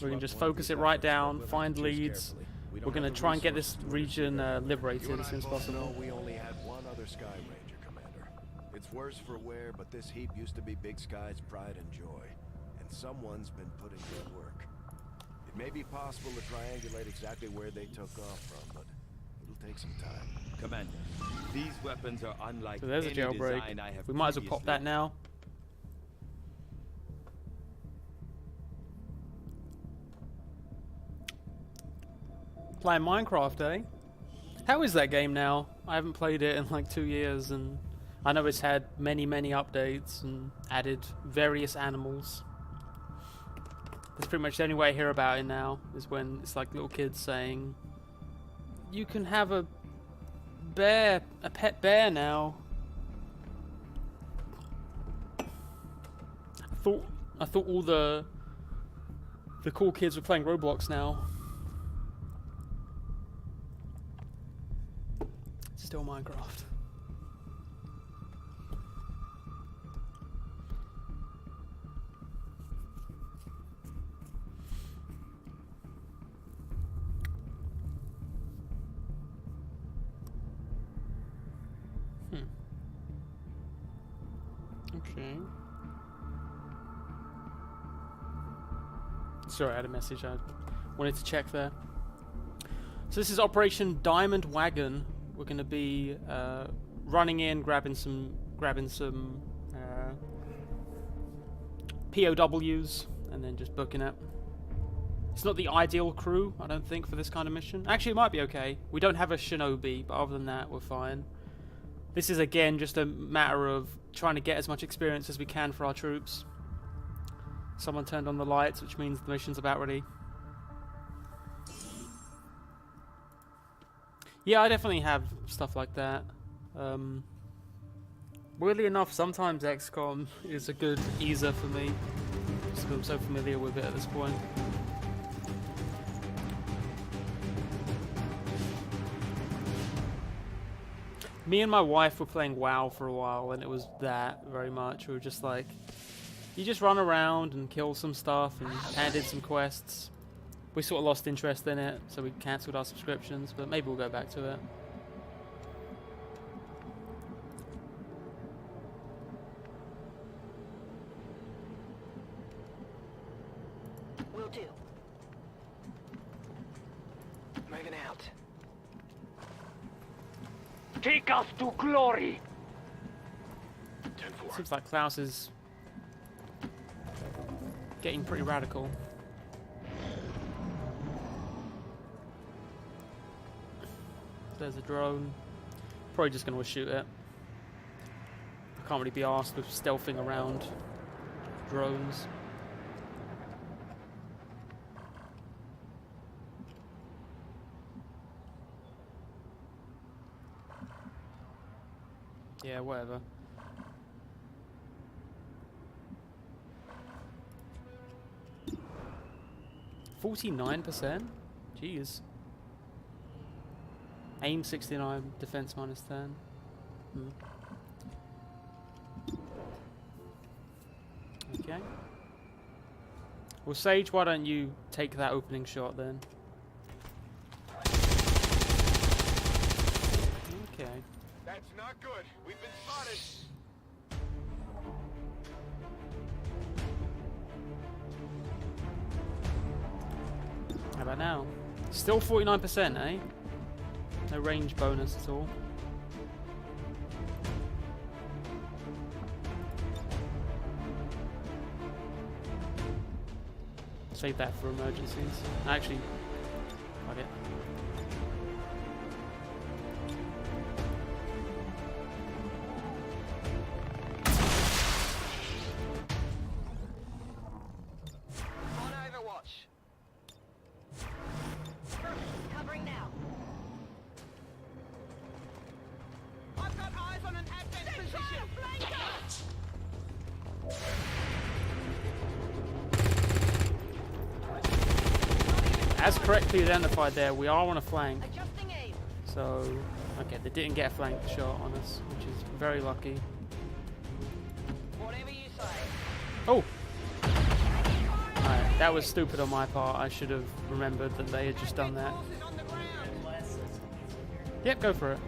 We're going to just focus it right down, find leads. We're going to try and get this region liberated as soon as possible. We only had one other Sky Ranger, Commander. It's worse for wear, but this heap used to be Big Sky's pride and joy. And someone's been putting in work. It may be possible to triangulate exactly where they took off from, but it'll take some time. Commander, these weapons are unlike So there's a any design jailbreak. I have We might as well pop that now. Playing Minecraft, eh? How is that game now? I haven't played it in like 2 years, and I know it's had many updates and added various animals. That's pretty much the only way I hear about it now, is when it's like little kids saying, you can have a bear, a pet bear now. I thought all the cool kids were playing Roblox now. Still Minecraft. Okay. Sorry, I had a message I wanted to check there. So this is Operation Diamond Wagon. We're going to be running in, grabbing some POWs, and then just booking it. It's not the ideal crew, I don't think, for this kind of mission. Actually, it might be okay. We don't have a shinobi, but other than that, we're fine. This is, again, just a matter of trying to get as much experience as we can for our troops. Someone turned on the lights, which means the mission's about ready. Yeah, I definitely have stuff like that. Weirdly enough, sometimes XCOM is a good easer for me, just because I'm so familiar with it at this point. Me and my wife were playing WoW for a while, and it was that very much. We were just like, you just run around and kill some stuff and hand in some quests. We sort of lost interest in it, so we cancelled our subscriptions, but maybe we'll go back to it. Will do. Moving out. Take us to glory. Seems like Klaus is getting pretty radical. There's a drone. Probably just going to shoot it. I can't really be arsed with stealthing around drones. Yeah, whatever. %49%? Jeez. Aim 69, defense -10. Okay. Well, Sage, why don't you take that opening shot then? Okay. That's not good. We've been spotted. How about now? Still 49%, eh? No range bonus at all. Save that for emergencies. Actually, fuck it. On Overwatch. Covering now. I've got eyes on an advent position. As correctly identified there, we are on a flank. Adjusting aim. So, okay, they didn't get a flank shot on us, which is very lucky. Whatever you say. Oh! Alright, that was stupid on my part. I should have remembered that they had just done that. Yep, go for it.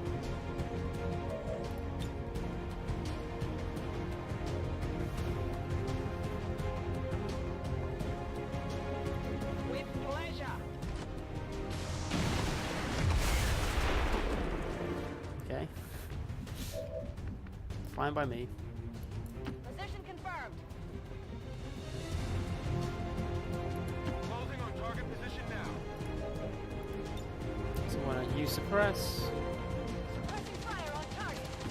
With pleasure. Okay. Fine by me. Position confirmed. Closing on target position now. suppress.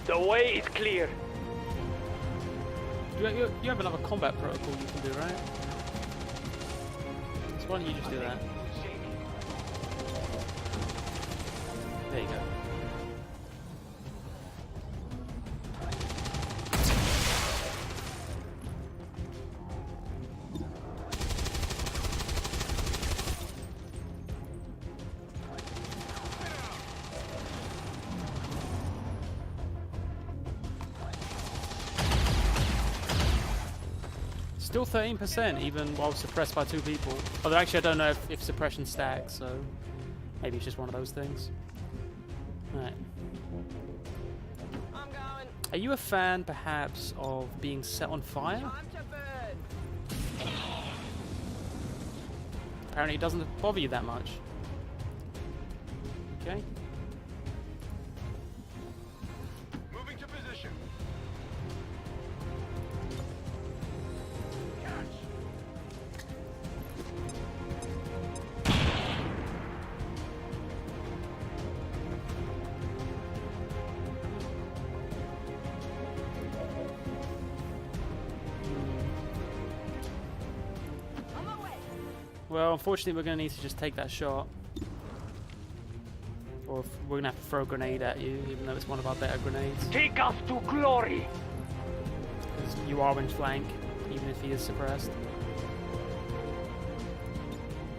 The way is clear. You have another combat protocol you can do, right? So why don't you just do that? There you go. Still 13%, even while suppressed by 2 people. Although actually I don't know if suppression stacks, so maybe it's just one of those things. Alright. Are you a fan, perhaps, of being set on fire? Apparently it doesn't bother you that much. Okay. Moving to position. Well, unfortunately we're going to need to just take that shot. Or we're going to have to throw a grenade at you, even though it's one of our better grenades. Take us to glory. Because you are in flank, even if he is suppressed.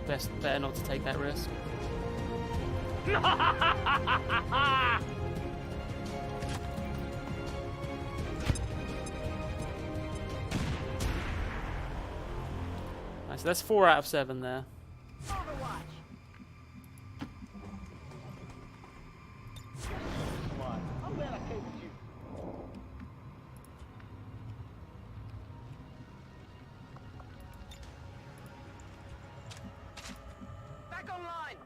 Better not to take that risk. So that's 4 out of 7 there. I'm glad I came with you. Back online.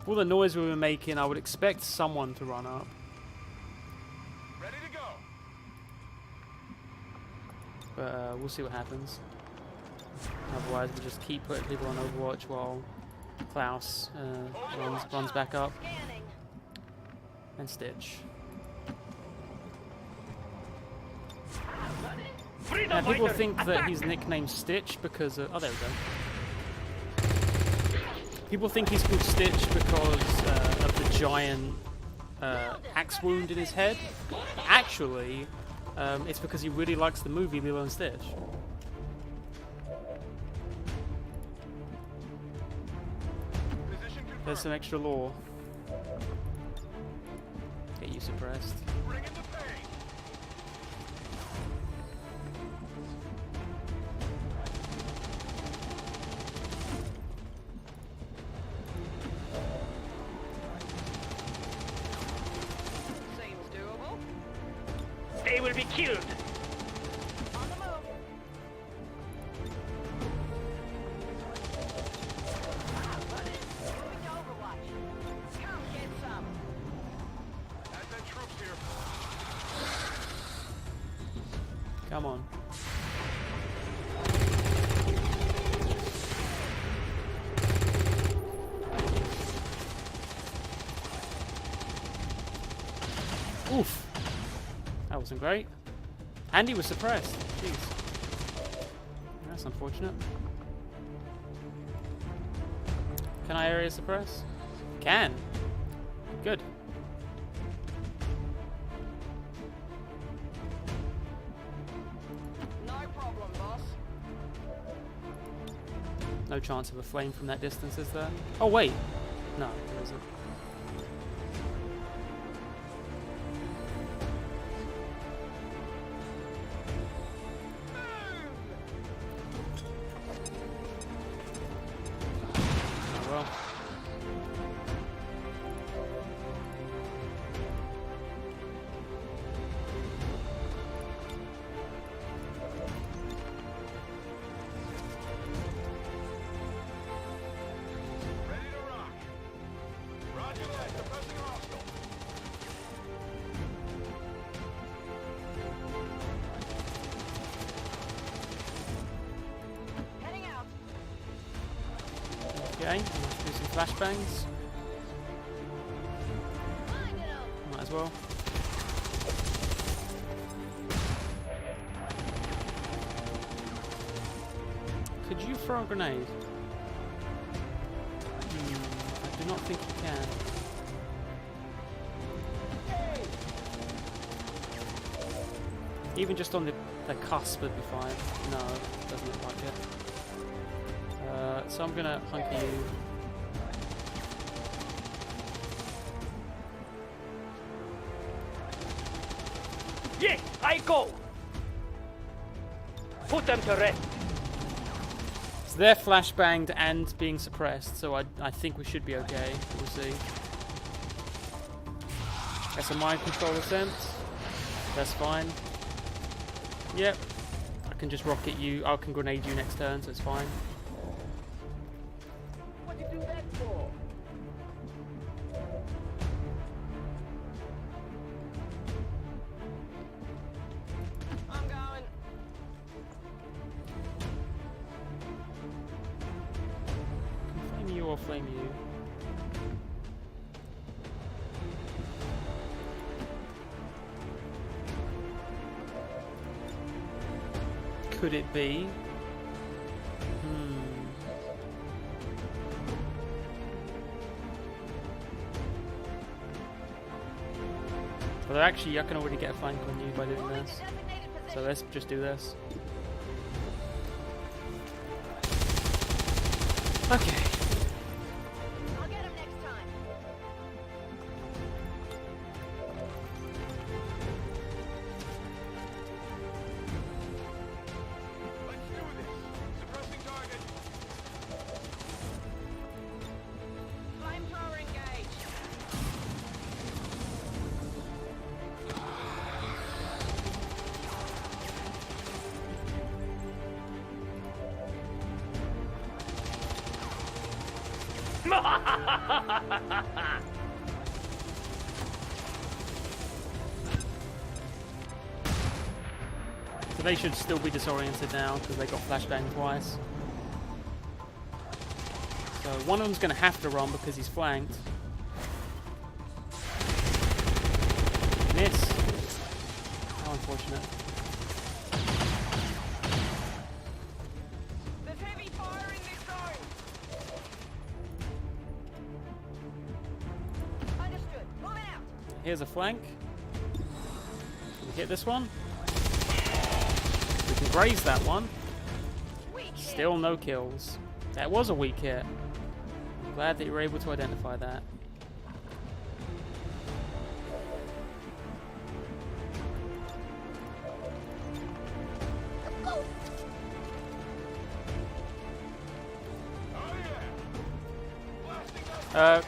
For all the noise we were making, I would expect someone to run up. Ready to go. But we'll see what happens. Otherwise, we'll just keep putting people on Overwatch while Klaus runs back up. And Stitch. Now, people think that he's nicknamed Stitch because of... Oh, there we go. People think he's called Stitch because of the giant axe wound in his head. Actually, it's because he really likes the movie Lilo and Stitch. There's some extra lore. Get you suppressed. Seems doable. They will be killed. On the move. Moving to Overwatch. Come get some. Advent troops here. Come on. Oof. That wasn't great. And he was suppressed. Jeez. That's unfortunate. Can I area suppress? Can. Good. No problem, boss. No chance of a flame from that distance, is there? Oh, wait. No, there isn't. Oh, well. Ready to rock. Roger that. Suppressing hostile. Heading out. Okay, let's do some flashbangs. well. Could you throw a grenade? I do not think you can. Even just on the cusp would be fine. No, it doesn't look like it. So I'm gonna hunker you. Yes, I go. Put them to rest. So they're flashbanged and being suppressed, so I think we should be okay. We'll see. That's a mind control attempt. That's fine. Yep. I can just rocket you. I can grenade you next turn, so it's fine. What'd you do that for? I'm going. Flame you or flame you? Could it be? Well, actually, I can already get a flank on you by doing this. So let's just do this. Okay. I'll get him next time. Let's do this. Suppressing target. Flamethrower engaged. So they should still be disoriented now because they got flashbang twice. So one of them's going to have to run because he's flanked. Miss. How unfortunate. There's heavy fire in this zone. Understood. Moving out. Here's a flank. Can we hit this one? We can graze that one. Still no kills. That was a weak hit. I'm glad that you were able to identify that.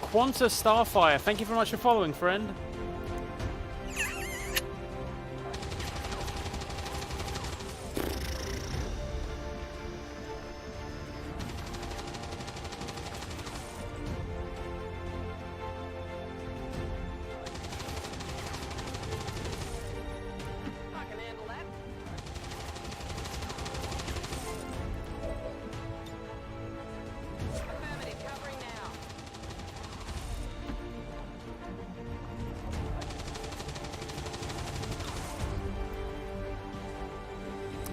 Quanta Starfire, thank you very much for following, friend. I can handle that. Affirmative, covering now.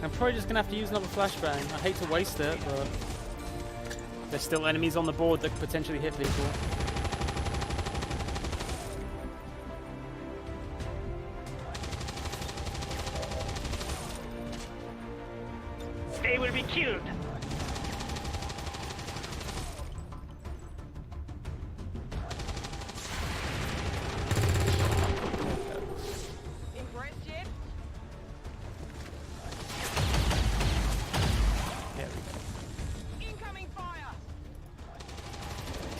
I'm probably just going to have to use another flashbang. I hate to waste it, but there's still enemies on the board that could potentially hit people. They will be killed. Impressed yet? There we go. Incoming fire.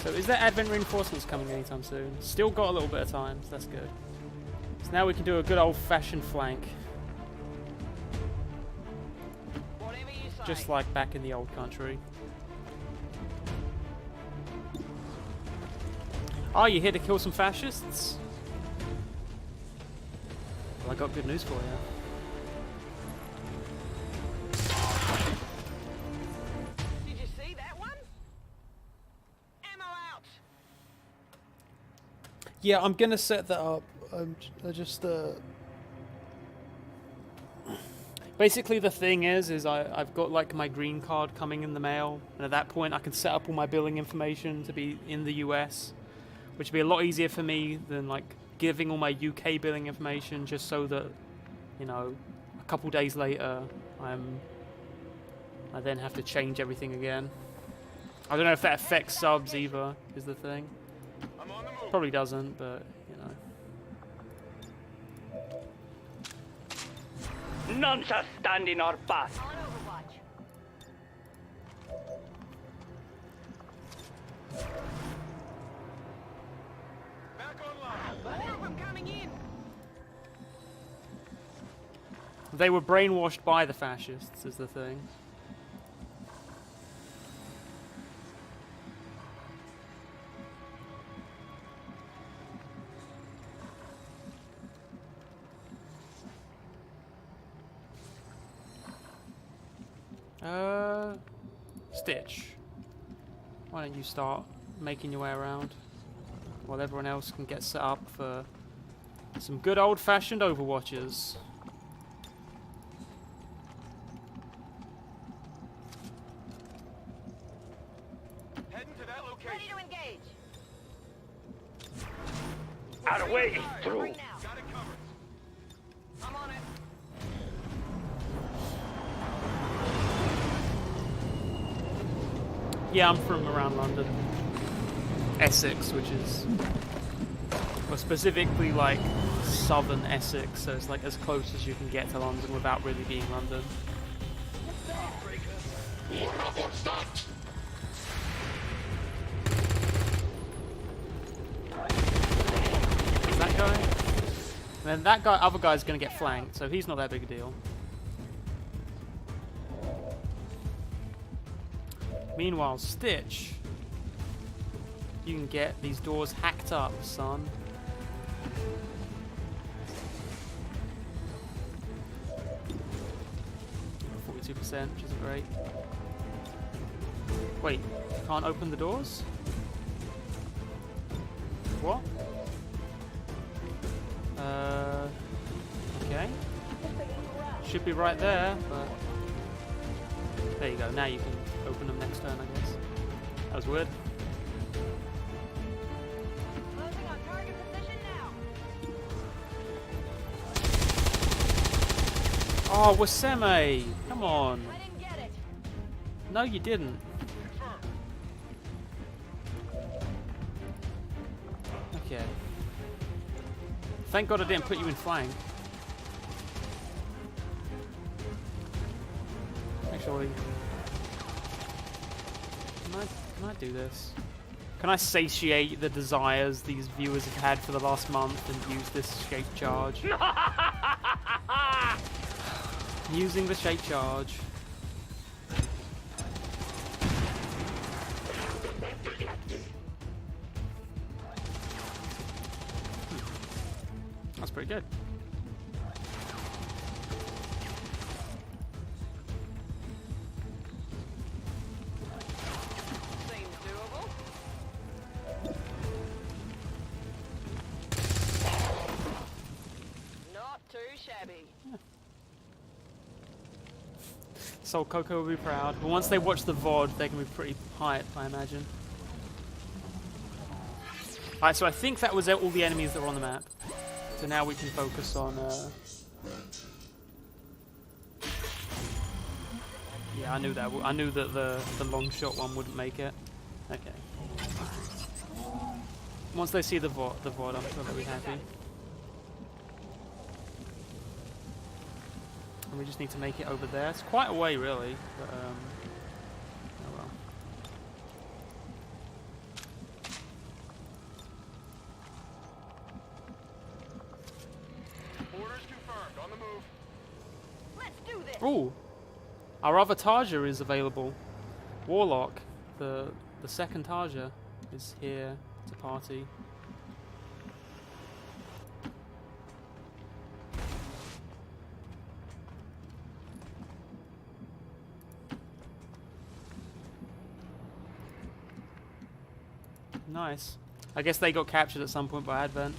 So is there advent reinforcements coming anytime soon? Still got a little bit of time, so that's good. So now we can do a good old-fashioned flank. Whatever you say. Just like back in the old country. Oh, you here to kill some fascists? Well, I got good news for you. Did you see that one? Ammo out. Yeah, I'm gonna set that up I just basically the thing is I've got like my green card coming in the mail, and at that point I can set up all my billing information to be in the US, which would be a lot easier for me than like giving all my UK billing information just so that, you know, a couple days later I then have to change everything again. I don't know if that affects subs either, is the thing. Probably doesn't, but you know. None shall stand in our path. On Overwatch. More of them coming in. They were brainwashed by the fascists, is the thing. Stitch. Why don't you start making your way around while everyone else can get set up for some good old-fashioned Overwatches. Heading to that location. Ready to engage. Our way is through. Right now. Got it covered. I'm on it. Yeah, I'm from around London. Essex, which is... well, specifically like southern Essex, so it's like as close as you can get to London without really being London. Is that guy? And then that guy, other guy's gonna get flanked, so he's not that big a deal. Meanwhile, Stitch, you can get these doors hacked up, son. %, which isn't great. Wait, can't open the doors? What? Okay. Should be right there, but... there you go, now you can open them next turn, I guess. That was weird. Closing on target position now. Oh, Waseme! Come on! I didn't get it. No, you didn't. Okay. Thank God I didn't put you in flank. Actually... Can I do this? Can I satiate the desires these viewers have had for the last month and use this shape charge? Using the shape charge. That's pretty good. Seems doable. Not too shabby. Soul Coco will be proud. But once they watch the VOD, they can be pretty hyped, I imagine. Alright, so I think that was all the enemies that were on the map. So now we can focus on... yeah, I knew that. I knew that the long shot one wouldn't make it. Okay. Once they see the VOD, I'm sure they'll be happy. And we just need to make it over there. It's quite a way, really, but oh well. Orders confirmed. On the move. Let's do this. Ooh, our other Tarja is available. Warlock, the second Tarja, is here to party. Nice. I guess they got captured at some point by Advent.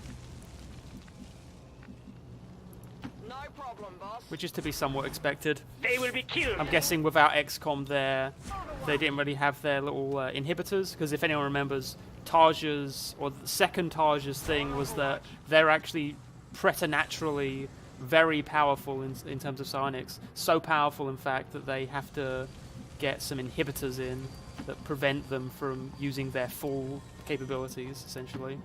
which is to be somewhat expected. They will be killed. I'm guessing without XCOM there, they didn't really have their little inhibitors, because if anyone remembers, Tarja's, or the second Tarja's thing was that they're actually preternaturally very powerful in terms of psionics. So powerful, in fact, that they have to get some inhibitors in that prevent them from using their full capabilities, essentially.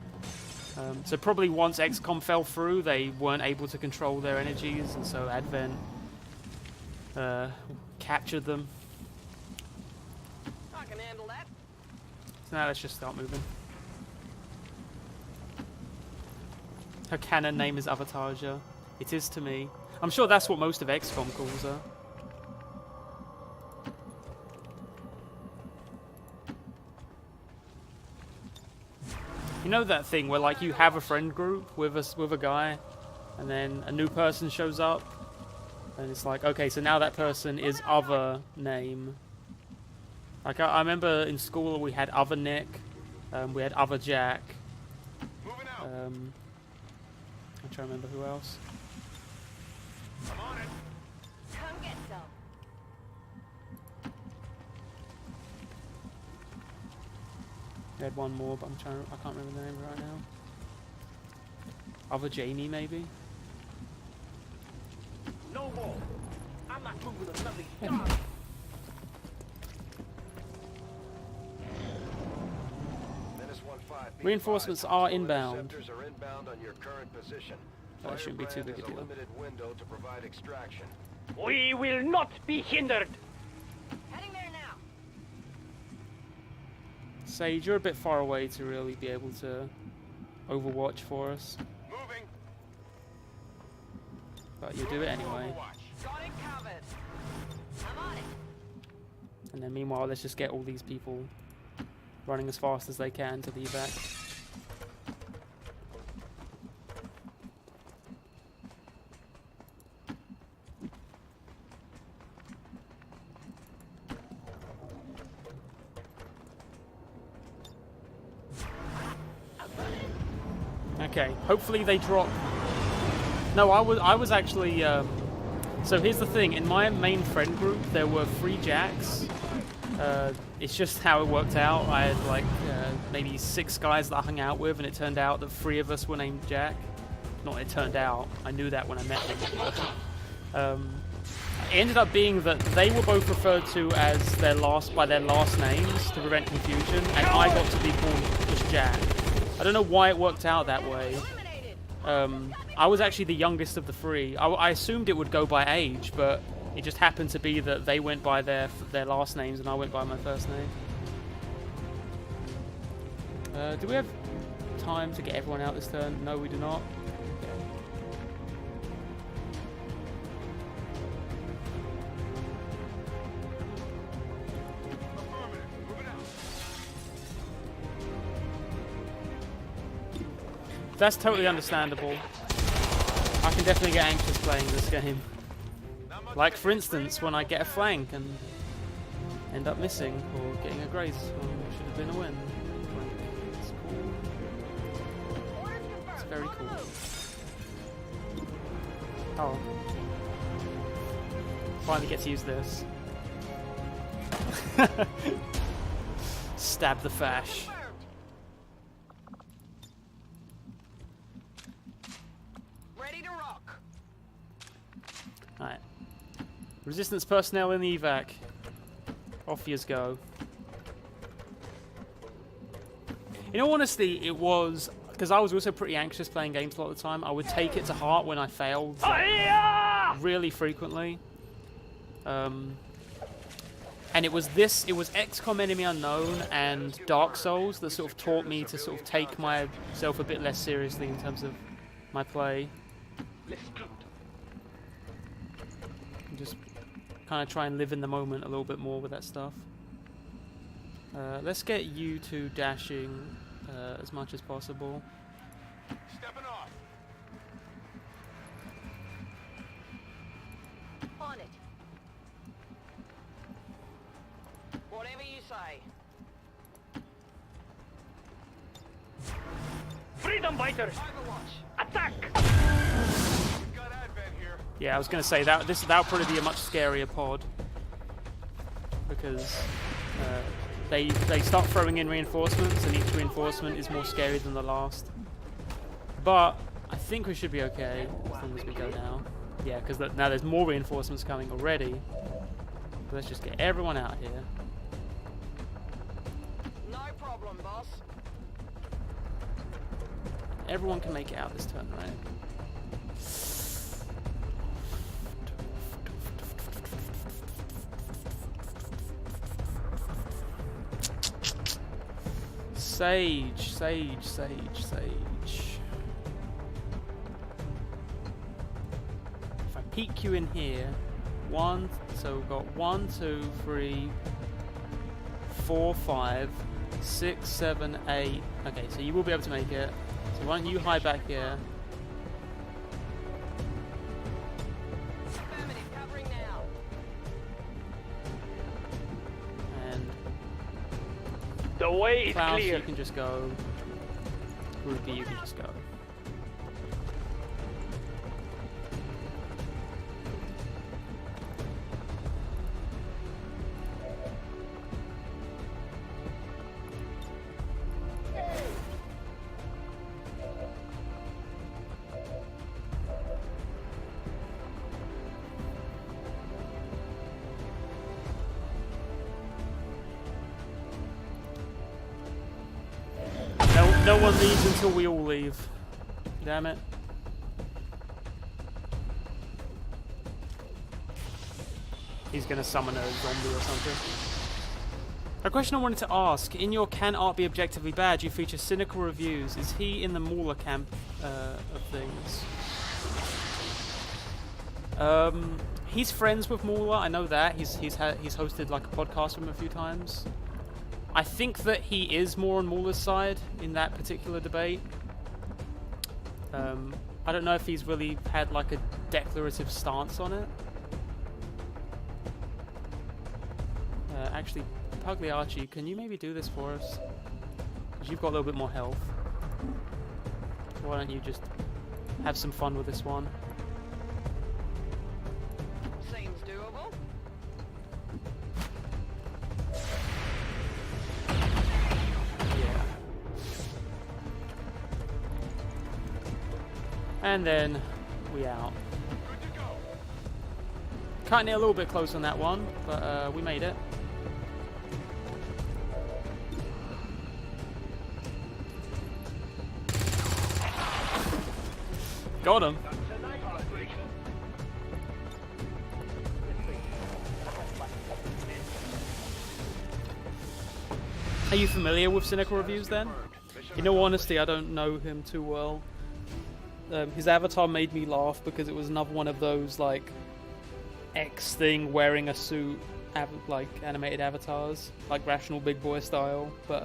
So probably once XCOM fell through, they weren't able to control their energies, and so Advent captured them. I can handle that. So now let's just start moving. Her canon name is Avatarja. It is to me. I'm sure that's what most of XCOM calls her. You know that thing where like you have a friend group with a guy, and then a new person shows up, and it's like, okay, so now that person is other name. Like I remember in school we had other Nick, we had other Jack. I'm trying to remember who else. I'm on it. Come get some. We had one more, but I can't remember the name right now. Other Jamie, maybe? No more. I'm not moving with nothing. Reinforcements are inbound. Are inbound on your current position. That shouldn't be too big a deal. Limited window to provide extraction. We will not be hindered. Heading there now. Sage, you're a bit far away to really be able to overwatch for us. Moving. But you'll do it anyway. Got it covered. I'm on it. And then meanwhile, let's just get all these people running as fast as they can to the evac. Okay, hopefully they drop. No, I was actually. So here's the thing: in my main friend group, there were 3 Jacks. It's just how it worked out. I had like maybe 6 guys that I hung out with, and it turned out that 3 of us were named Jack. Not it turned out. I knew that when I met them. It ended up being that they were both referred to as by their last names to prevent confusion, and I got to be called just Jack. I don't know why it worked out that way. I was actually the youngest of the 3. I assumed it would go by age, but it just happened to be that they went by their last names and I went by my first name. Do we have time to get everyone out this turn? No, we do not. That's totally understandable. I can definitely get anxious playing this game. Like, for instance, when I get a flank and end up missing, or getting a grace when it should have been a win. It's cool. It's very cool. Oh. Finally get to use this. Stab the fash. Alright. Resistance personnel in the evac. Off yous go. In all honesty, it was... Because I was also pretty anxious playing games a lot of the time. I would take it to heart when I failed. Really frequently. And it was XCOM Enemy Unknown and Dark Souls that sort of taught me to sort of take myself a bit less seriously in terms of my play. Just kind of try and live in the moment a little bit more with that stuff. Let's get you 2 dashing as much as possible. Stepping off. On it. Whatever you say. Freedom fighters! Overwatch. Attack! We've got Advent here. Yeah, I was going to say that'll probably be a much scarier pod because they start throwing in reinforcements, and each reinforcement is more scary than the last. But I think we should be okay as long as we go now. Yeah, because now there's more reinforcements coming already. Let's just get everyone out here. No problem, boss. Everyone can make it out this turn, right? Sage. If I peek you in here, so we've got 1, 2, 3, 4, 5, 6, 7, 8. Okay, so you will be able to make it. So why don't you hide back here? Affirmative, covering now. And The way is Klaus, clear. you can just go. Ruby, you can just go. No one leaves until we all leave. Damn it. He's gonna summon a zombie or something. A question I wanted to ask. In your Can Art Be Objectively Bad, you feature cynical reviews. Is he in the Mauler camp of things? He's friends with Mauler, I know that. He's hosted like a podcast with him a few times. I think that he is more on Mauler's side in that particular debate. I don't know if he's really had like a declarative stance on it. Actually, Pagliacci, can you maybe do this for us? Because you've got a little bit more health. Why don't you just have some fun with this one? Seems doable. Yeah. And then we out. Cutting it a little bit close on that one, but we made it. Got him. Are you familiar with cynical reviews then? In all honesty, I don't know him too well. His avatar made me laugh because it was another one of those like X thing wearing a suit like animated avatars, like Rational Big Boy style. But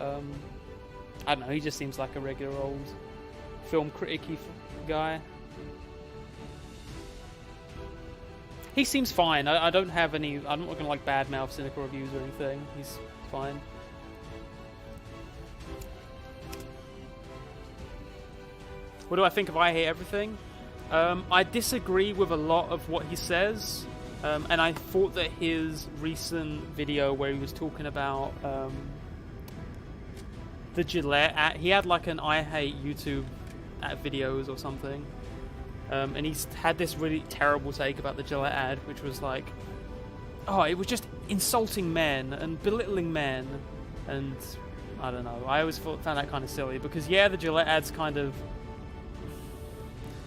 I don't know, he just seems like a regular old film critic-y guy. He seems fine. I don't have any. I'm not gonna like badmouth cynical reviews or anything. He's fine. What do I think of I Hate Everything? I disagree with a lot of what he says, and I thought that his recent video where he was talking about the Gillette ad, he had like an I Hate YouTube videos or something. And he's had this really terrible take about the Gillette ad, which was like, oh, it was just insulting men and belittling men, and I don't know. I always found that kind of silly because yeah, the Gillette ad's kind of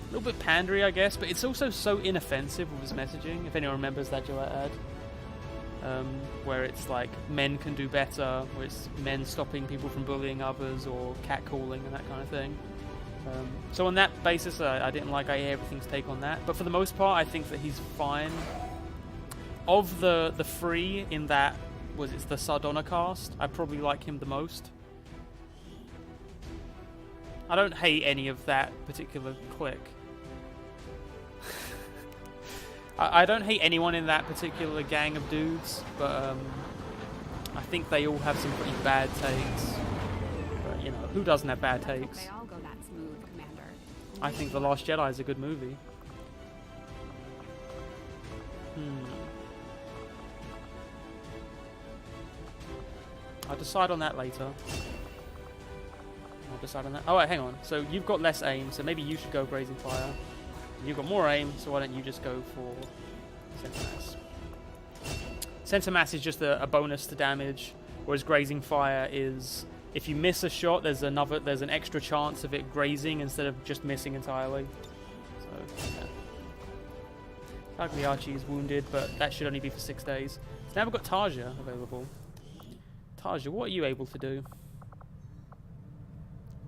a little bit pandery, I guess, but it's also so inoffensive with his messaging. If anyone remembers that Gillette ad, where it's like men can do better, where it's men stopping people from bullying others or catcalling and that kind of thing. So on that basis, I didn't like I Hate Everything's take on that. But for the most part, I think that he's fine. Of the three in that, it's the Sardona cast, I probably like him the most. I don't hate any of that particular clique. I don't hate anyone in that particular gang of dudes, but I think they all have some pretty bad takes. But, you know, who doesn't have bad takes? They all go that smooth, Commander. I think The Last Jedi is a good movie. I'll decide on that later. I'll decide on that. Oh, wait, hang on. So you've got less aim, so maybe you should go Grazing Fire. You've got more aim, so why don't you just go for Center Mass? Center Mass is just a bonus to damage, whereas Grazing Fire is if you miss a shot, there's an extra chance of it grazing instead of just missing entirely. So yeah. Cagliacci is wounded, but that should only be for 6 days. So now we've got Tarja available. Tarja, what are you able to do?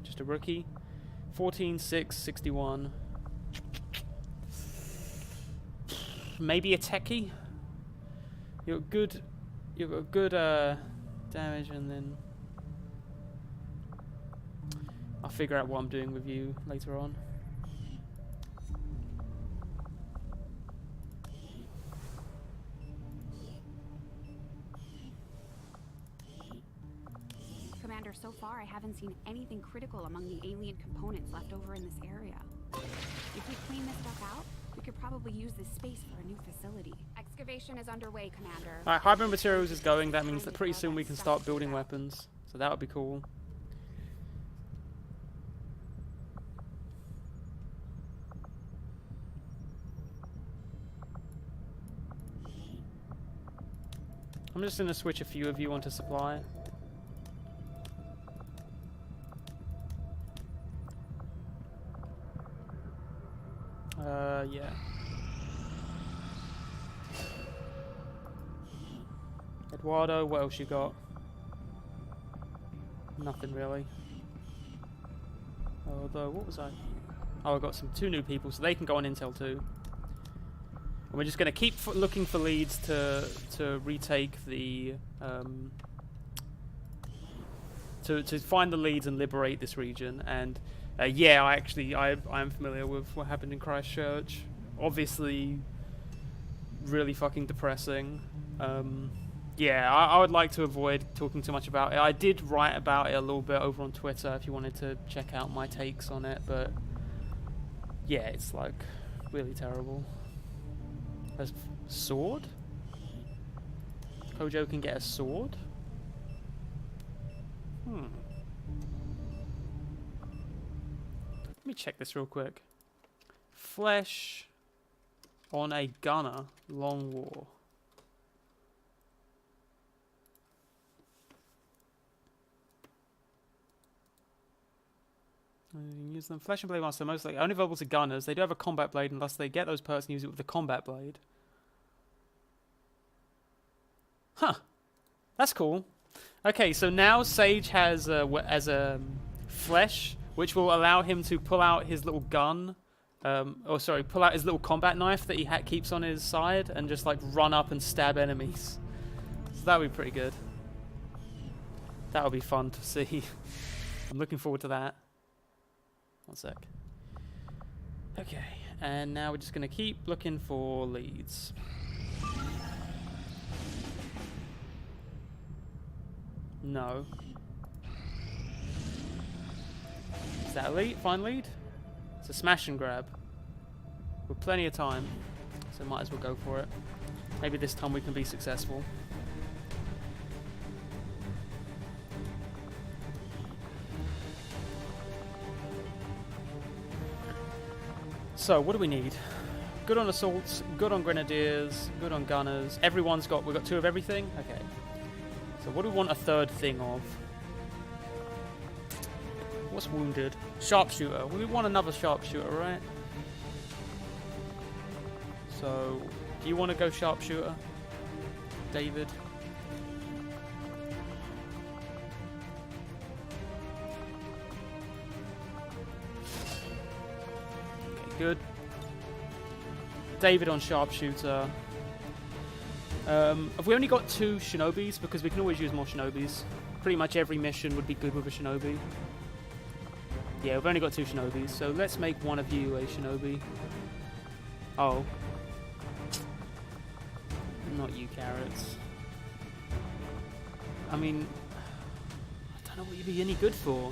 Just a rookie. 14, 6, 61. Maybe a techie? You've got good damage, and then I'll figure out what I'm doing with you later on. Commander, so far I haven't seen anything critical among the alien components left over in this area. If we clean this stuff out, we could probably use this space for a new facility. Excavation is underway, Commander. Alright, hybrid materials is going. That means that pretty soon we can start building weapons. So that would be cool. I'm just going to switch a few of you onto supply. Yeah. Eduardo, what else you got? Nothing really. Although, what was I? Oh, I got two new people, so they can go on Intel too. And we're just going to keep looking for leads to retake the to find the leads and liberate this region. And yeah, I'm familiar with what happened in Christchurch. Obviously, really fucking depressing. Yeah, I would like to avoid talking too much about it. I did write about it a little bit over on Twitter if you wanted to check out my takes on it, but yeah, it's like really terrible. A sword? Kojo can get a sword? Let me check this real quick. Flesh on a gunner. Long war. You can use them. Flesh and blade master most likely only available to gunners. They do have a combat blade unless they get those perks and use it with the combat blade. Huh. That's cool. Okay, so now Sage has flesh, which will allow him to pull out his little gun. Pull out his little combat knife that he keeps on his side and just like run up and stab enemies. So that would be pretty good. That would be fun to see. I'm looking forward to that. One sec. Okay, and now we're just going to keep looking for leads. No. Is that a lead? Fine lead? It's a smash and grab. With plenty of time, so might as well go for it. Maybe this time we can be successful. So, what do we need? Good on assaults, good on grenadiers, good on gunners. We've got 2 of everything? Okay. So what do we want a third thing of? What's wounded? Sharpshooter. We want another sharpshooter, right? So, do you want to go sharpshooter, David? Okay, good. David on sharpshooter. Have we only got 2 shinobis? Because we can always use more shinobis. Pretty much every mission would be good with a shinobi. Yeah, we've only got 2 shinobis, so let's make one of you a shinobi. Oh. Not you, carrots. I mean, I don't know what you'd be any good for.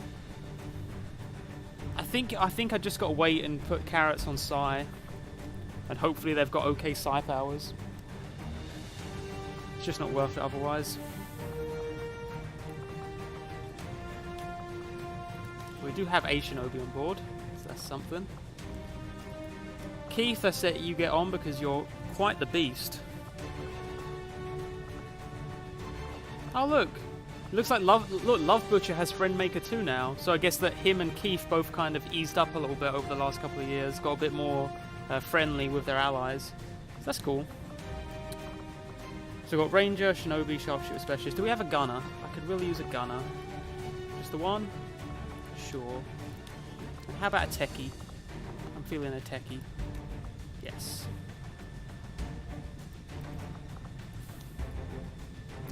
I think I just got to wait and put carrots on Psy. And hopefully they've got okay Psy powers. just not worth it otherwise. We do have a Shinobi on board, so that's something. Keith, I said you get on because you're quite the beast. Oh look! Looks like Love Butcher has Friend Maker 2 now, so I guess that him and Keith both kind of eased up a little bit over the last couple of years, got a bit more friendly with their allies. So that's cool. So we've got Ranger, Shinobi, Sharpshooter Specialist. Do we have a gunner? I could really use a gunner. Just the one? Sure. How about a techie? I'm feeling a techie. Yes.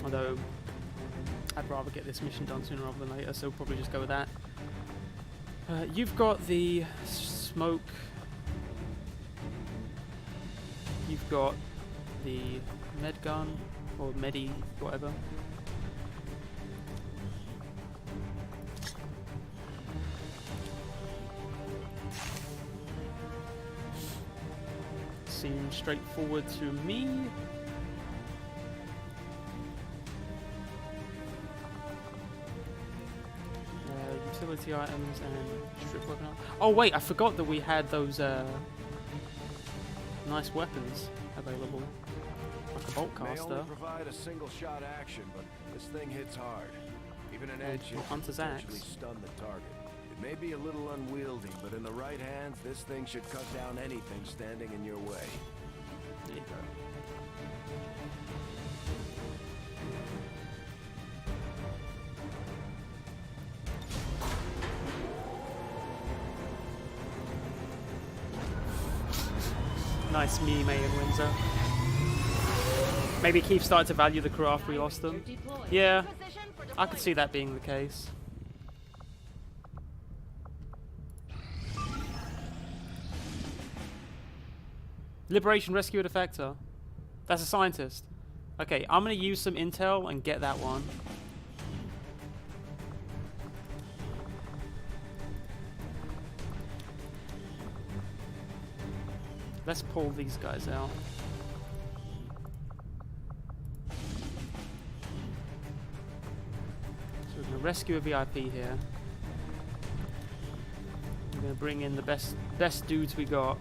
Although, I'd rather get this mission done sooner rather than later, so we'll probably just go with that. You've got the smoke. You've got the med gun, or medi, whatever. Seems straightforward to me. Utility items and strip weapon. Oh wait, I forgot that we had those nice weapons available, like a bolt May caster. only provide a single shot action, but this thing hits hard. Even an edge hit can Hunter's potentially axe. stun the target. It may be a little unwieldy, but in the right hands, this thing should cut down anything standing in your way. There you go. Nice me, May and Windsor. Maybe Keith started to value the crew after we lost them. Yeah, I could see that being the case. Liberation Rescue Defector. That's a scientist. Okay, I'm going to use some intel and get that one. Let's pull these guys out. So we're going to rescue a VIP here. We're going to bring in the best dudes we got.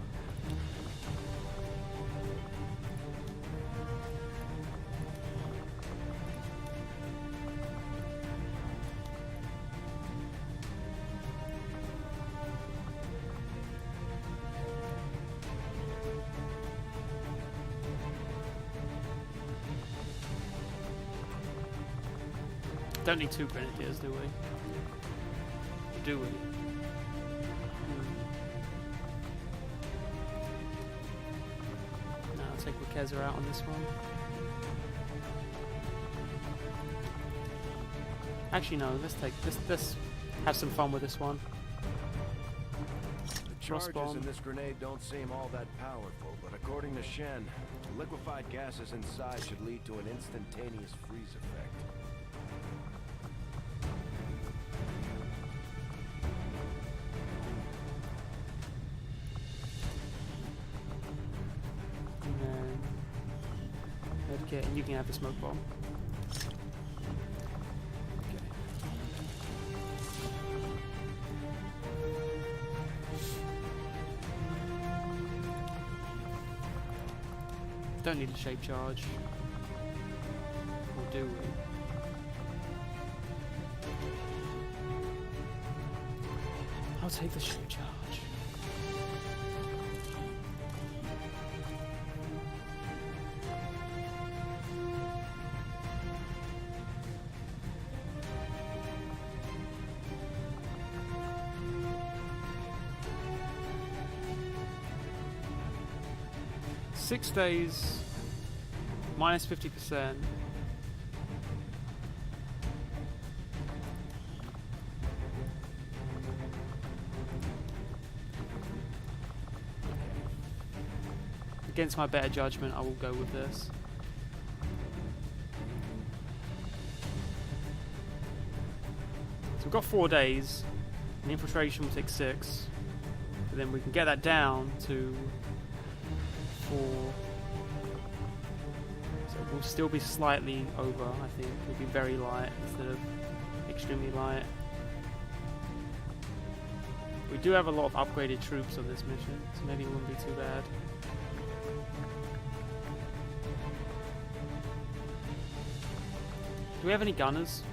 Don't need 2 grenadiers, do we? Do we? No, I'll take Wikeza out on this one. Actually, no. Let's have some fun with this one. The charges in this grenade don't seem all that powerful, but according to Shen, the liquefied gases inside should lead to an instantaneous freeze effect. Okay, and you can have the smoke bomb. Okay. Don't need a shape charge. Or do we? I'll take the shape charge. Six days, minus 50%. Against my better judgment, I will go with this. So we've got 4 days, and infiltration will take 6. But then we can get that down to 4. So will still be slightly over, I think. It'll be very light instead of extremely light. We do have a lot of upgraded troops on this mission, so maybe it wouldn't be too bad. Do we have any gunners?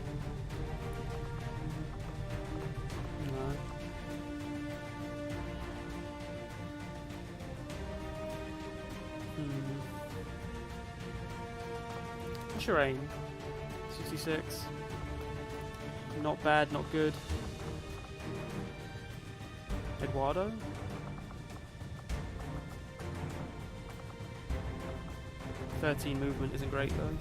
No. What's your aim? 66. Not bad, not good. Eduardo? "13 movement isn't great though.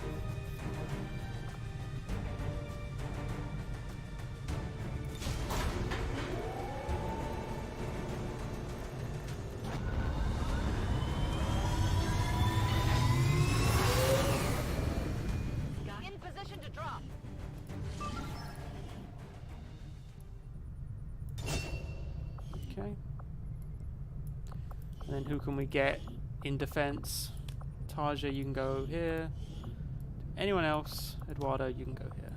In position to drop. Okay. And then who can we get in defense? Tarja, you can go here. Anyone else? Eduardo, you can go here.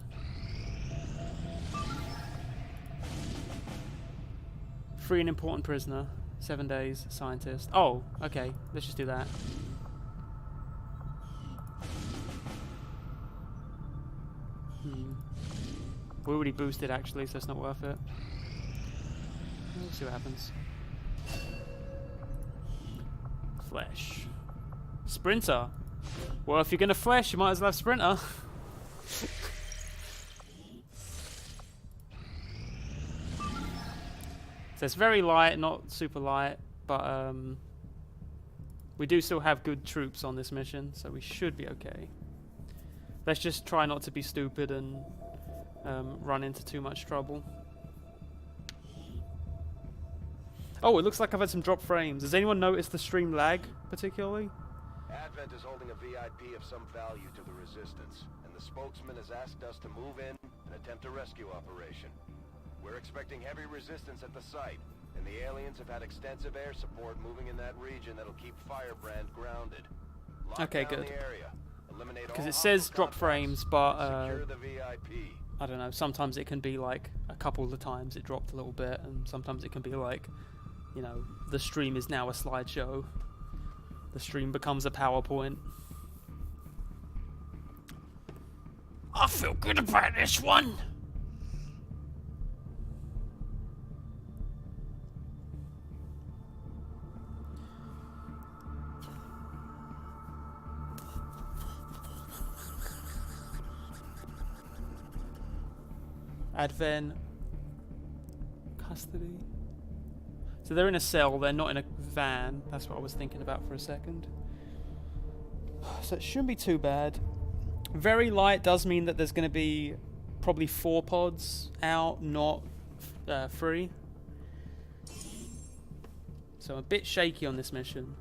Free an important prisoner. 7 days. Scientist. Oh, okay. Let's just do that. We already boosted actually, so it's not worth it. We'll see what happens. Flesh. Sprinter. Well, if you're gonna flesh, you might as well have Sprinter. So it's very light, not super light, but we do still have good troops on this mission, so we should be okay. Let's just try not to be stupid and run into too much trouble. Oh, it looks like I've had some drop frames. Has anyone noticed the stream lag, particularly? Advent is holding a VIP of some value to the Resistance, and the spokesman has asked us to move in and attempt a rescue operation. We're expecting heavy resistance at the site, and the aliens have had extensive air support moving in that region that'll keep Firebrand grounded. Lock Okay, down good. the area, eliminate Because all it says hostile drop contacts, frames, but and secure the VIP. I don't know, sometimes it can be like a couple of times it dropped a little bit, and sometimes it can be like, you know, the stream is now a slideshow. The stream becomes a PowerPoint. I feel good about this one! Advent custody. So they're in a cell, they're not in a van. That's what I was thinking about for a second. So it shouldn't be too bad. Very light does mean that there's going to be probably 4 pods out, not 3. So I'm a bit shaky on this mission.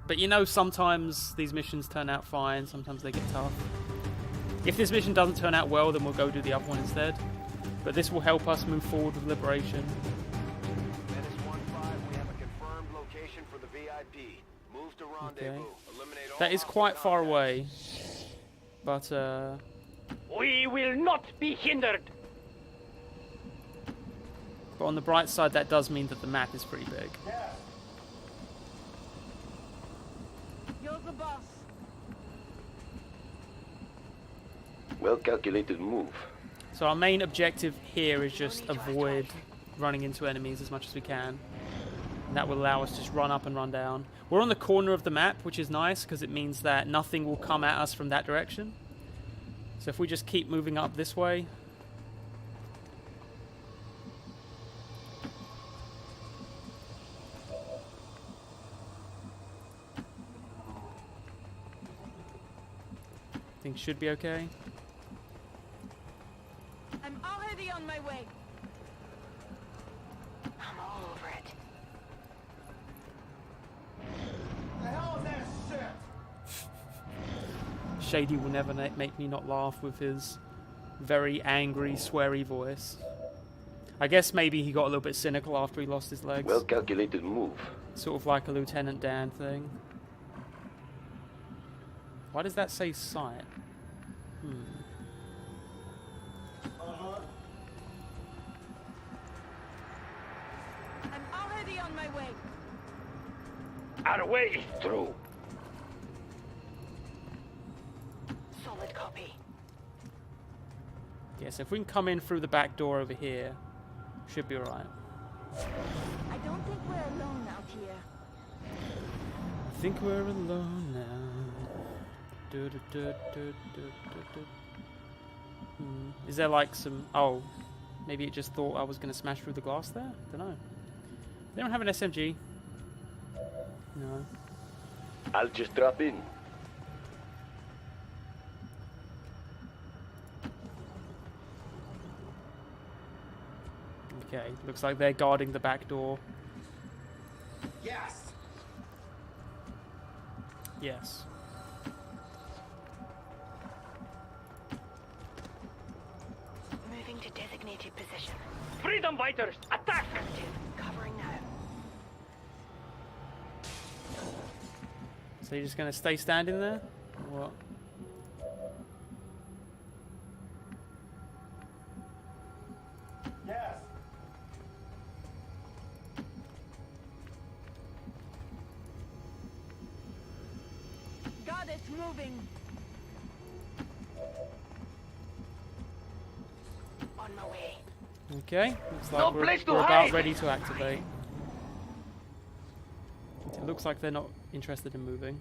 But you know, sometimes these missions turn out fine, sometimes they get tough. If this mission doesn't turn out well, then we'll go do the other one instead. But this will help us move forward with Liberation. Menace 1-5, we have a confirmed location for the VIP. Move to rendezvous. Eliminate all That is quite hostile far contacts. away. But, We will not be hindered. but on the bright side, that does mean that the map is pretty big. You're the boss. Well calculated move. So our main objective here is just avoid running into enemies as much as we can. And that will allow us to just run up and run down. We're on the corner of the map, which is nice because it means that nothing will come at us from that direction. So if we just keep moving up this way. Things should be okay. I'm already on my way. I'm all over it. The hell is that shit? Shady will never make me not laugh with his very angry, sweary voice. I guess maybe he got a little bit cynical after he lost his legs. Well calculated move. Sort of like a Lieutenant Dan thing. Why does that say site? I'm already on my way. Our way is through. Solid copy. Yes, if we can come in through the back door over here, should be alright. I don't think we're alone out here. I think we're alone now. Is there like some... Oh, maybe it just thought I was going to smash through the glass there? Don't know. They don't have an SMG. No. I'll just drop in. Okay, looks like they're guarding the back door. Yes. Yes. Moving to designated position. Freedom fighters, attack! Covering now. So you're just going to stay standing there? Or what? Yes. Got it, moving. On my way. Okay, looks like No we're place to about hide. ready to activate. It looks like they're not interested in moving.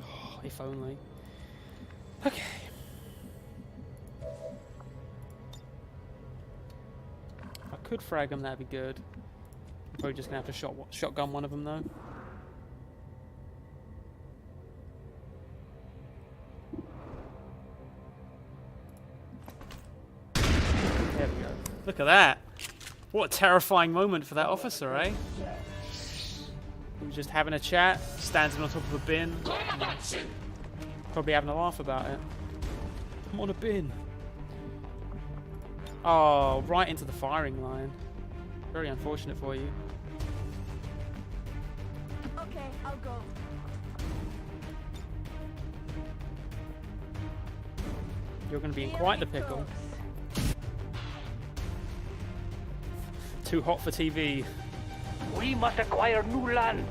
Oh, if only. Okay. If I could frag them, that'd be good. I'm probably just gonna have to shotgun one of them though. There we go. Look at that. What a terrifying moment for that officer, eh? He was just having a chat, standing on top of a bin. Probably having a laugh about it. I'm on a bin. Oh, right into the firing line. Very unfortunate for you. Okay, I'll go. You're going to be in quite the pickle. Too hot for TV. We must acquire new land.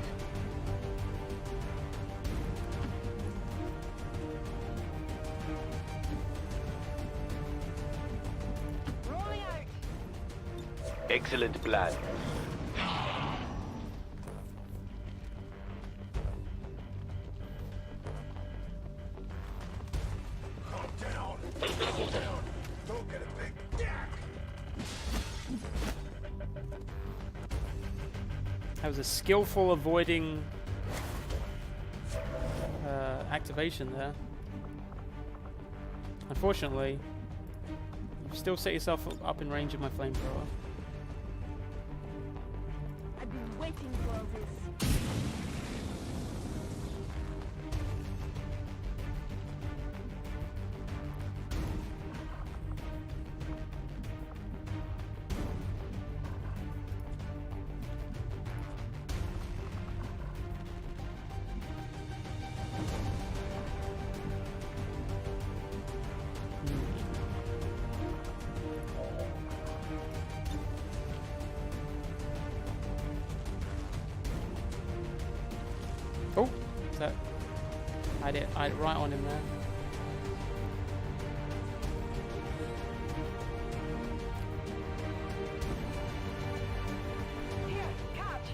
Rolling out. Excellent plan. Calm down. Calm down. Don't get a big deck. That was a skillful avoiding activation there. Unfortunately, you've still set yourself up in range of my flamethrower. I've been waiting for all this. Oh, is that? I did right on him there. Here, catch.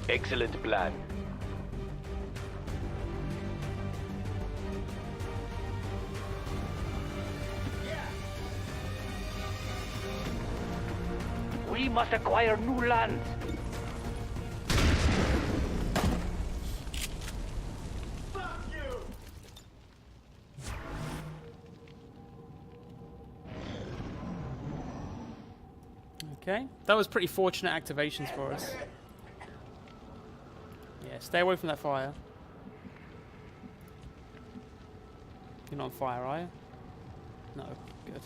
Excellent plan. We must acquire new land. Okay, that was pretty fortunate activations for us. Yeah, stay away from that fire. You're not on fire, are you? No, good.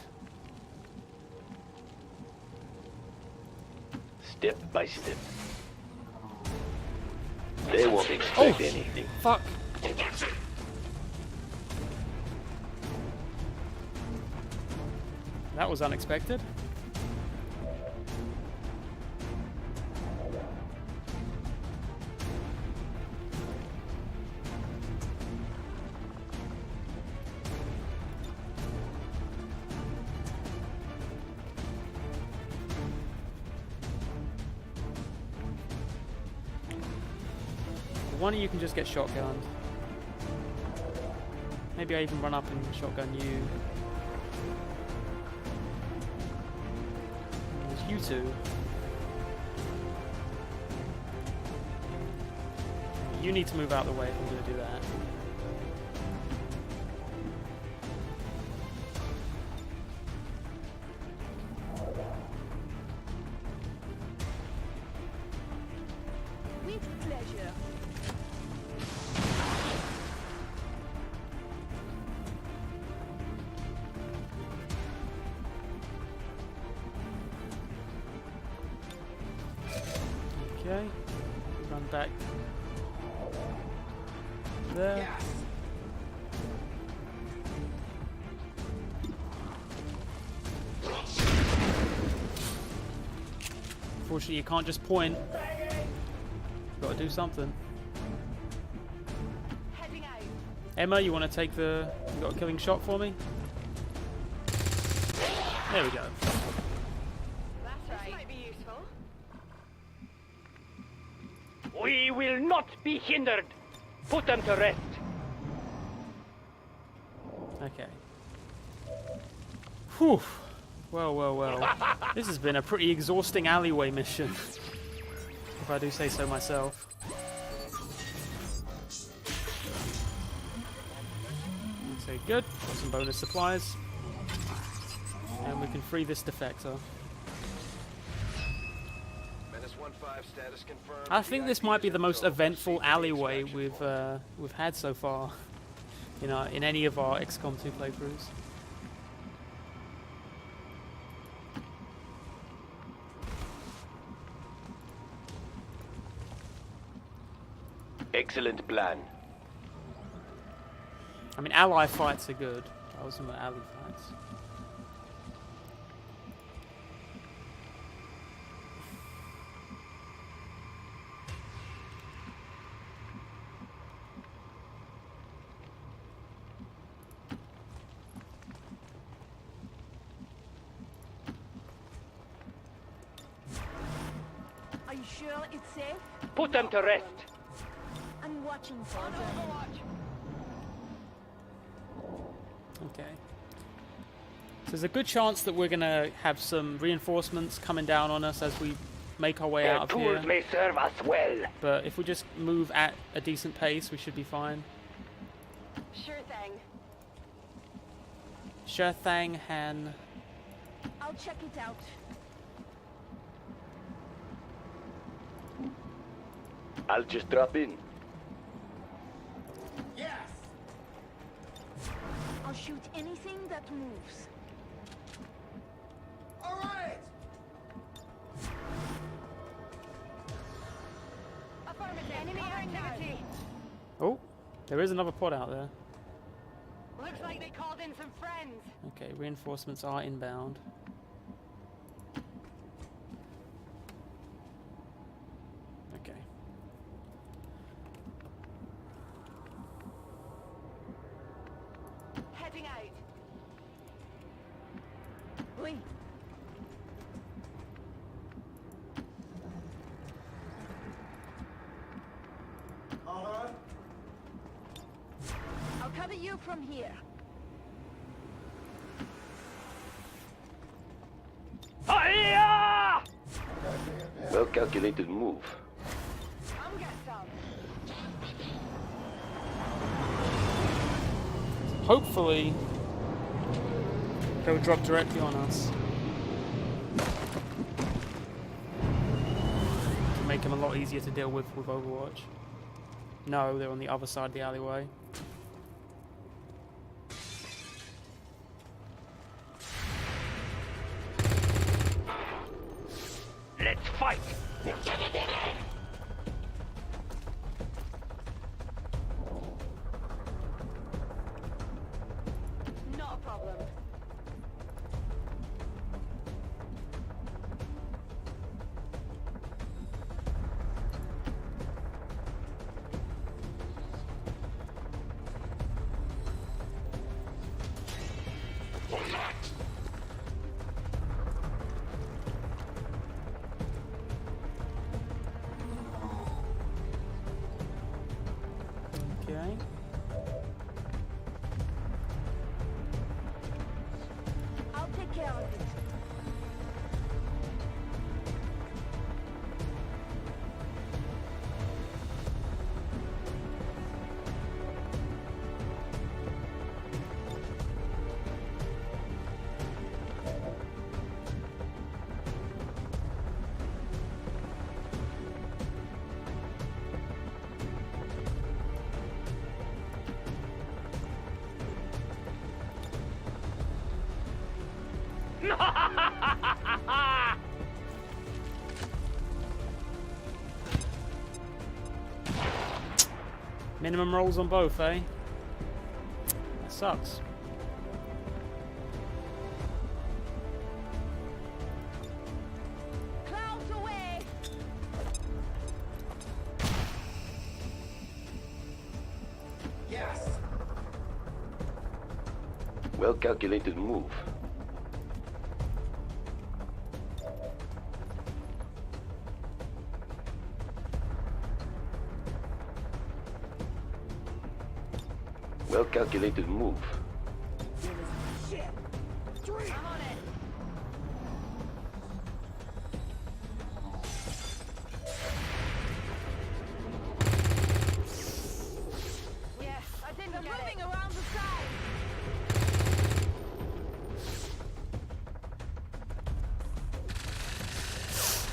Step by step. They won't expect anything. Fuck! That was unexpected. One of you can just get shotgunned. Maybe I even run up and shotgun you. There's you two. You need to move out of the way if I'm going to do that. With pleasure. Okay. Run back there. Unfortunately, you can't just point. You've got to do something. Heading out. Emma, you want to take the... You got a killing shot for me? There we go. That's right. This might be useful. We will not be hindered. Put them to rest. Okay. Whew. Well, well, well. This has been a pretty exhausting alleyway mission, if I do say so myself. Okay, good. Got some bonus supplies. And we can free this defector. Status confirmed. I think this might be the most eventful alleyway we've had so far, you know, in any of our XCOM2 playthroughs. Excellent plan. I mean, ally fights are good. I was talking about ally fights. Are you sure it's safe? Put them to rest. I'm watching for them. Okay. So there's a good chance that we're going to have some reinforcements coming down on us as we make our way Their out of tools here. may serve us well. But if we just move at a decent pace, we should be fine. Sure thing. Sure thing, Han. I'll check it out. I'll just drop in. Yes! I'll shoot anything that moves. All right! Affirmative. Enemy activity. Oh, there is another pod out there. Looks like they called in some friends. Okay, reinforcements are inbound. Okay. Heading out. Wait. Uh-huh. I'll cover you from here. Hi-ya! Well calculated move. Come get some. Hopefully, they'll drop directly on us. lot easier to deal with Overwatch. No, they're on the other side of the alleyway. Let's fight! Not a problem. Okay. I'll take care of it. Minimum rolls on both, eh? That sucks. Clouds away. Yes! Well calculated move. Well calculated move. Shit! Three! I'm on it. Yes, I didn't get moving it. Around the side.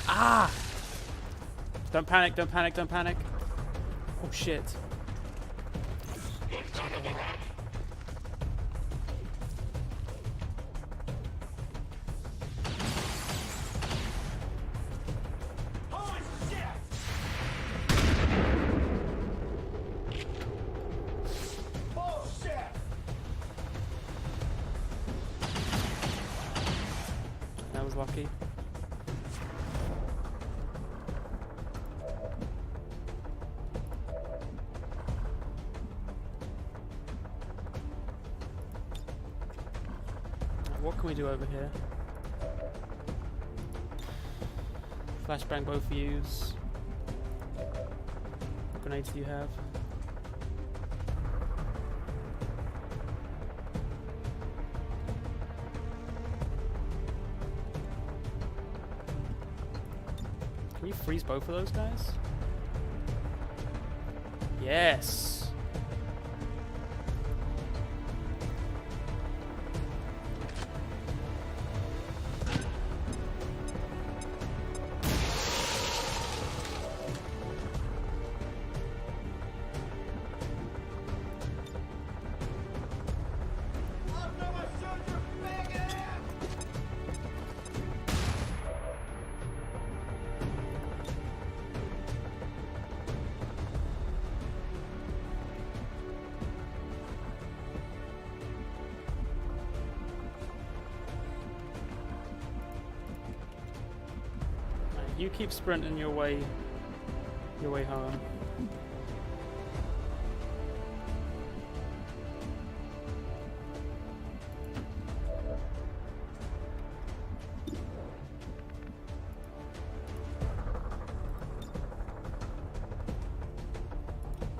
Ah! Don't panic, don't panic, don't panic. Oh shit. Holy shit! Bullshit! That was lucky. What can we do over here? Flashbang both views. What grenades do you have? Can you freeze both of those guys? Yes! You keep sprinting your way home.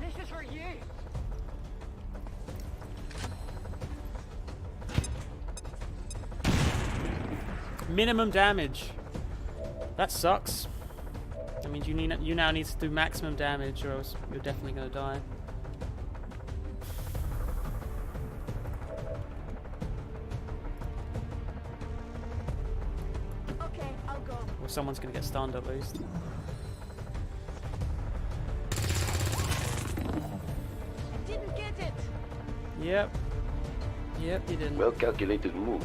This is for you. Minimum damage. That sucks. That means you now need to do maximum damage, or else you're definitely gonna die. Okay, I'll go. Or someone's gonna get stunned at least. it. Yep. Yep, you didn't. Well calculated move.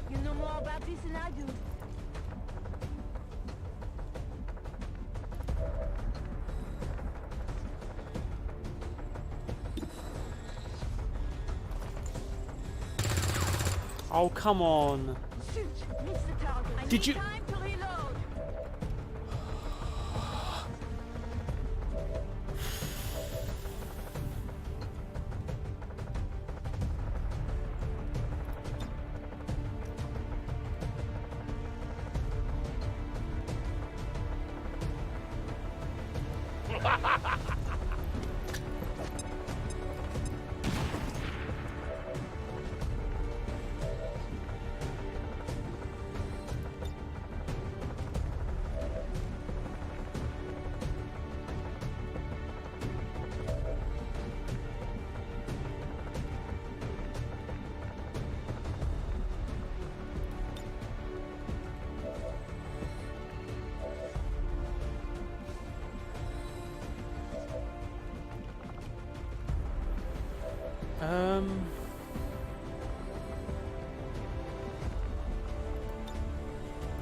You know more about this than I do. Oh, come on. Shoot, miss the target. I Did need you- time to reload.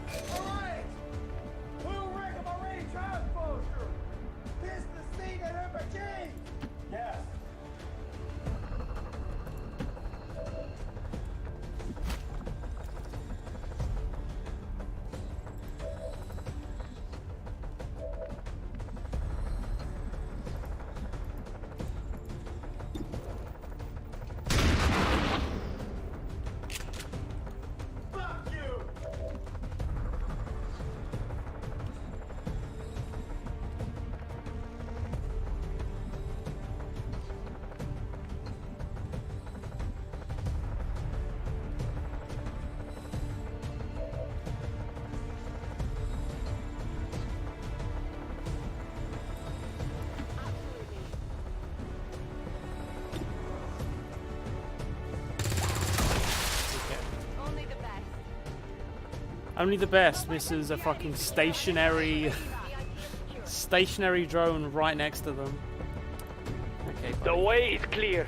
Alright! Blue rig of Marine transporter! This the scene at McGee! Yes. Fuck you! Only the best. Only the best misses a fucking stationary drone right next to them. Okay, The buddy. way is clear.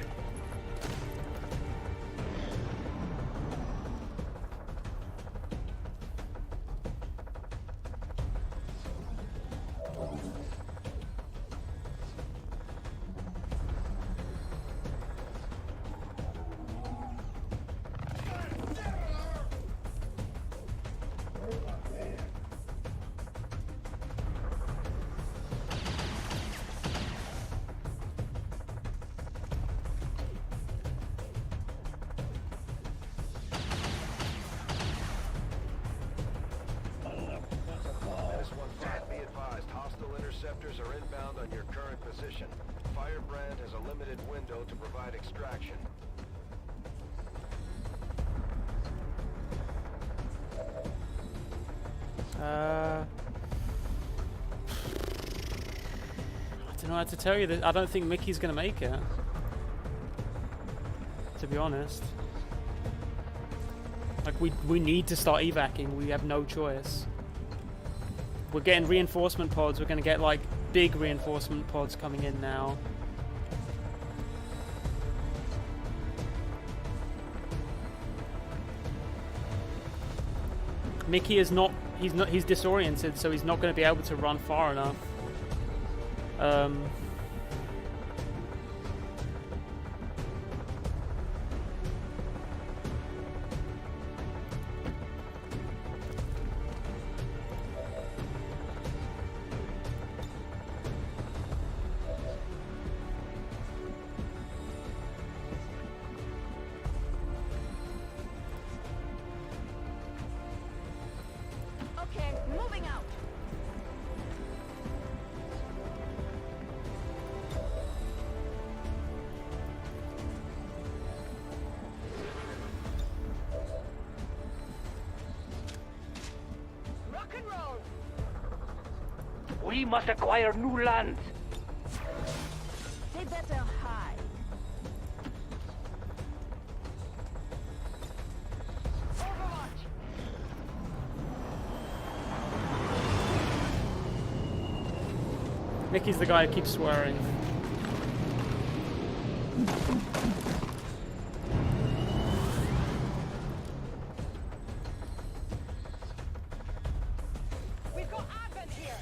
Be advised, hostile interceptors are inbound on your current position. Firebrand has a limited window to provide extraction. I don't know how to tell you that. I don't think Mickey's gonna make it. To be honest. Like, we need to start evacing. We have no choice. We're getting reinforcement pods. We're gonna get, like, big reinforcement pods coming in now. Mickey is not. He's disoriented, so he's not going to be able to run far enough. General! We must acquire new lands. They better hide. Overwatch! Mickey's the guy who keeps swearing. We've got Advent here!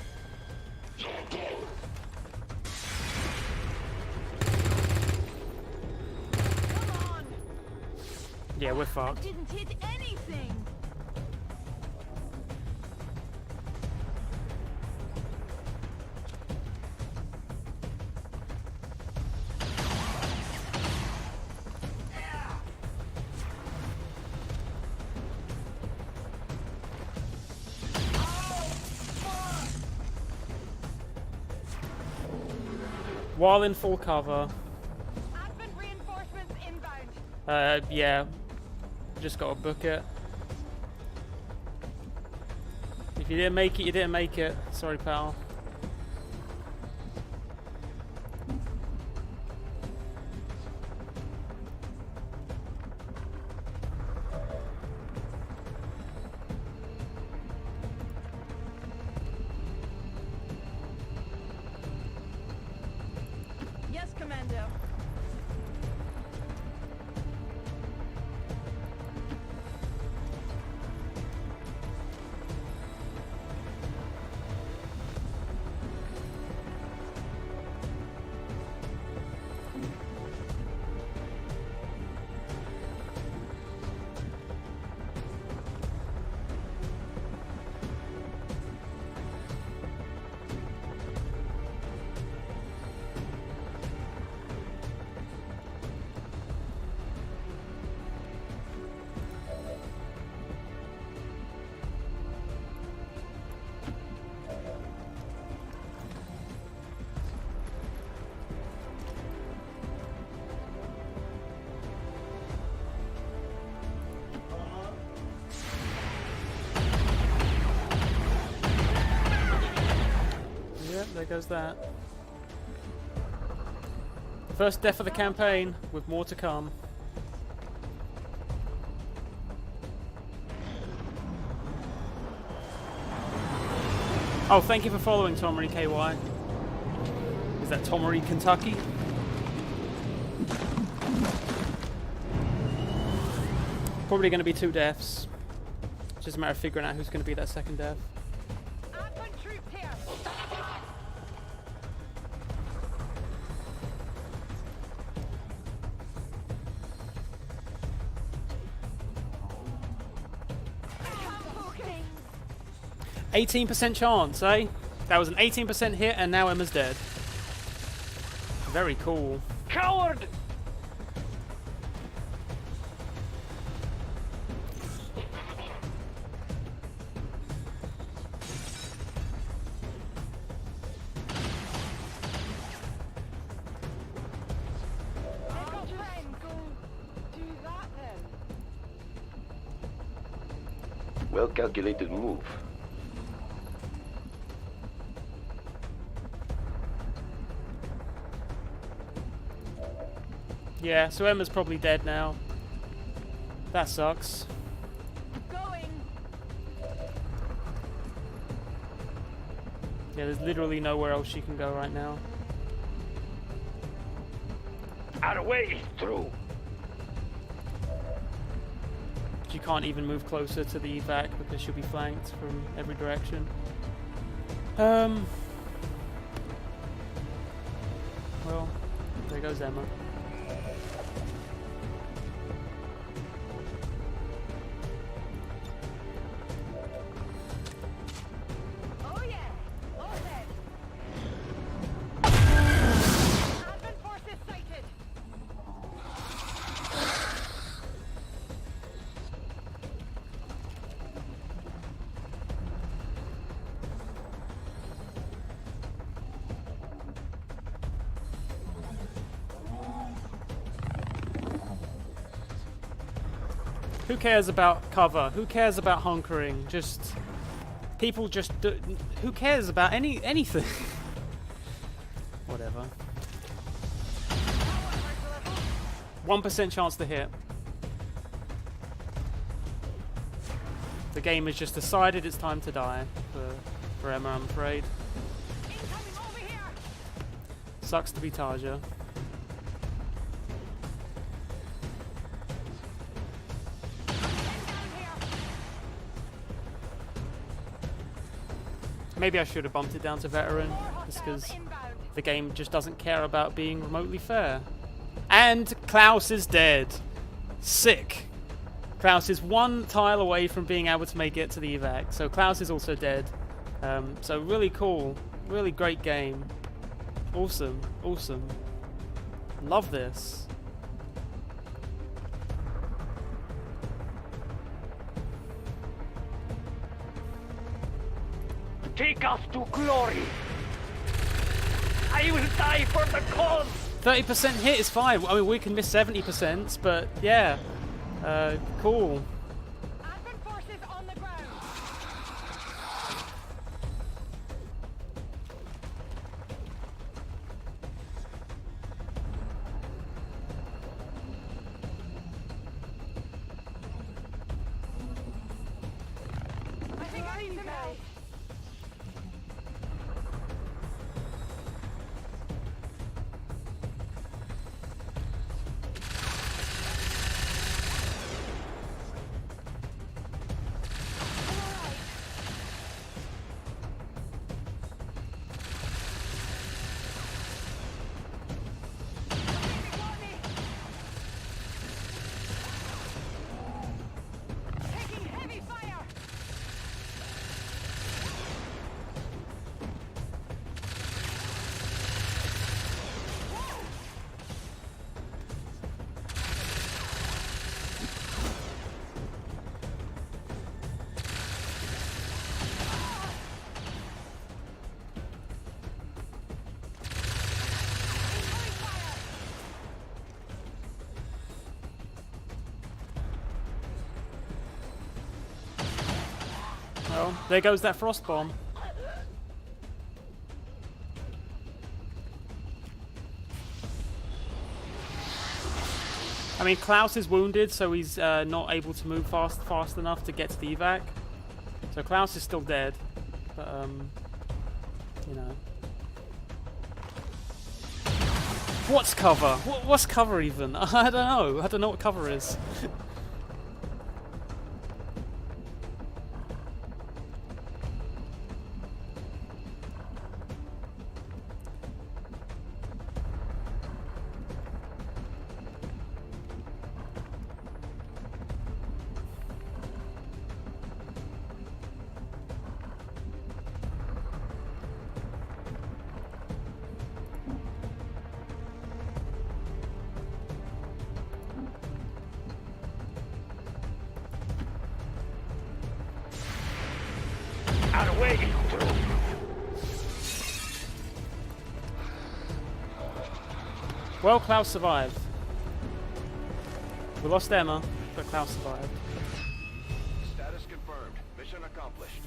Come on! Yeah, we're fucked. Didn't hit anything! While in full cover. Advent reinforcements inbound. Yeah. Just gotta book it. If you didn't make it, you didn't make it. Sorry, pal. Yes, Commando. Yep, there goes that. First death of the campaign, with more to come. Oh, thank you for following Tomery KY. Is that Tomery, Kentucky? Probably going to be 2 deaths. It's just a matter of figuring out who's going to be that second death. Advent troops here! 18% chance, eh? That was an 18% hit, and now Emma's dead. Very cool. Coward! Well calculated move. Yeah, so Emma's probably dead now. That sucks. Going. Yeah, there's literally nowhere else she can go right now. Our way is through. She can't even move closer to the evac because she'll be flanked from every direction. Well, there goes Emma. Oh yeah! All dead! Advent forces sighted! Who cares about cover? Who cares about hunkering? Just People just do, who cares about anything? Whatever. 1% chance to hit. The game has just decided it's time to die for Emma, I'm afraid. Sucks to be Tarja. Maybe I should have bumped it down to veteran, just because the game just doesn't care about being remotely fair. And Klaus is dead. Sick. Klaus is one tile away from being able to make it to the evac, so Klaus is also dead. So really cool, really great game. Awesome, awesome. Love this. Take us to glory. I will die for the cause. 30% hit is fine. I mean, we can miss 70%, but yeah. Cool. Advent forces on the ground. I think I need some help. Well, there goes that frost bomb. I mean, Klaus is wounded, so he's not able to move fast enough to get to the evac. So Klaus is still dead, but you know. What's cover? What's cover even? I don't know. I don't know what cover is. Out of the way. Well, Klaus survived. We lost Emma, but Klaus survived. Status confirmed. Mission accomplished.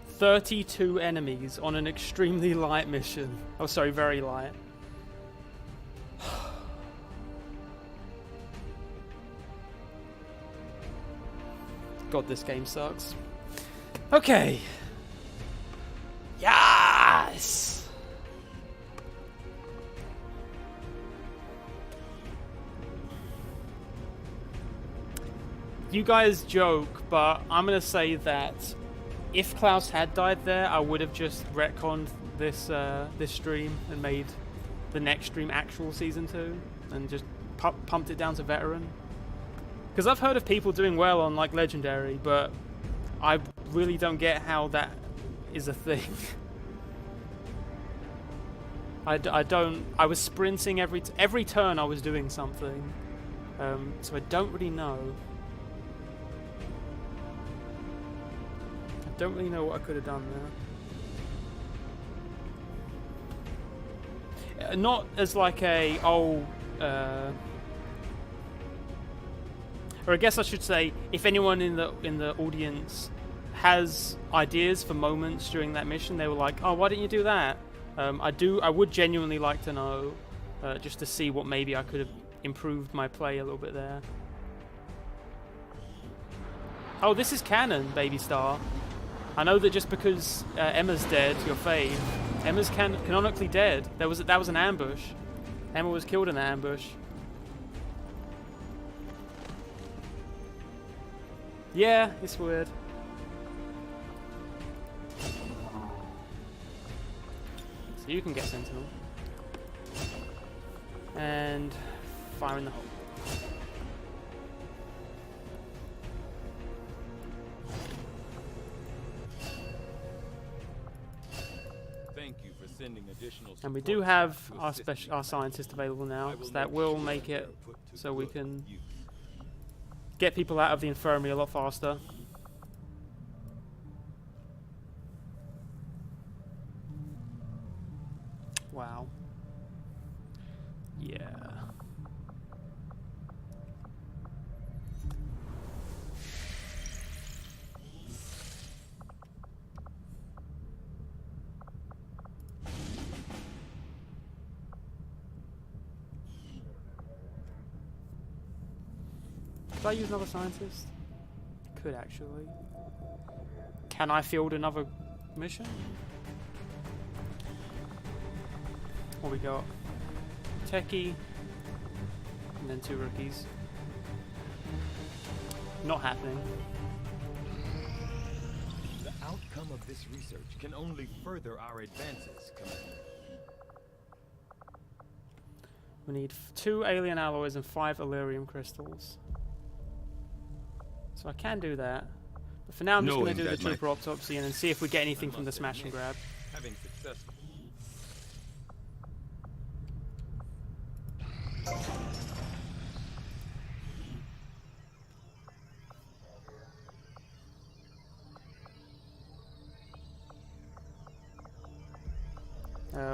32 enemies on an extremely light mission. Oh, sorry, very light. God, this game sucks. Okay. Yes! You guys joke, but I'm gonna say that if Klaus had died there, I would have just retconned this this stream and made the next stream actual season 2 and just pumped it down to veteran. Because I've heard of people doing well on like legendary, but I really don't get how that is a thing. I don't. I was sprinting every turn. I was doing something, so I don't really know. I don't really know what I could have done there. Not as like a or I guess I should say, if anyone in the audience has ideas for moments during that mission, they were like, "Oh, why didn't you do that?" I would genuinely like to know, just to see what maybe I could have improved my play a little bit there. Oh, this is canon, Baby Star. I know that just because Emma's dead, your fave, Emma's canonically dead. That was an ambush. Emma was killed in an ambush. Yeah, it's weird. So you can get Sentinel. And fire in the hole. Thank you for sending additional And we do have our scientist available now, so that will make it so we can get people out of the infirmary a lot faster. Wow. Yeah. Could I use another scientist? Could actually. Can I field another mission? What we got? Techie, and then 2 rookies. Not happening. The outcome of this research can only further our advances, Commander. We need 2 alien alloys and 5 Illyrium crystals. So I can do that. But for now I'm just going to do the trooper autopsy and then see if we get anything from the smash and grab. Having success.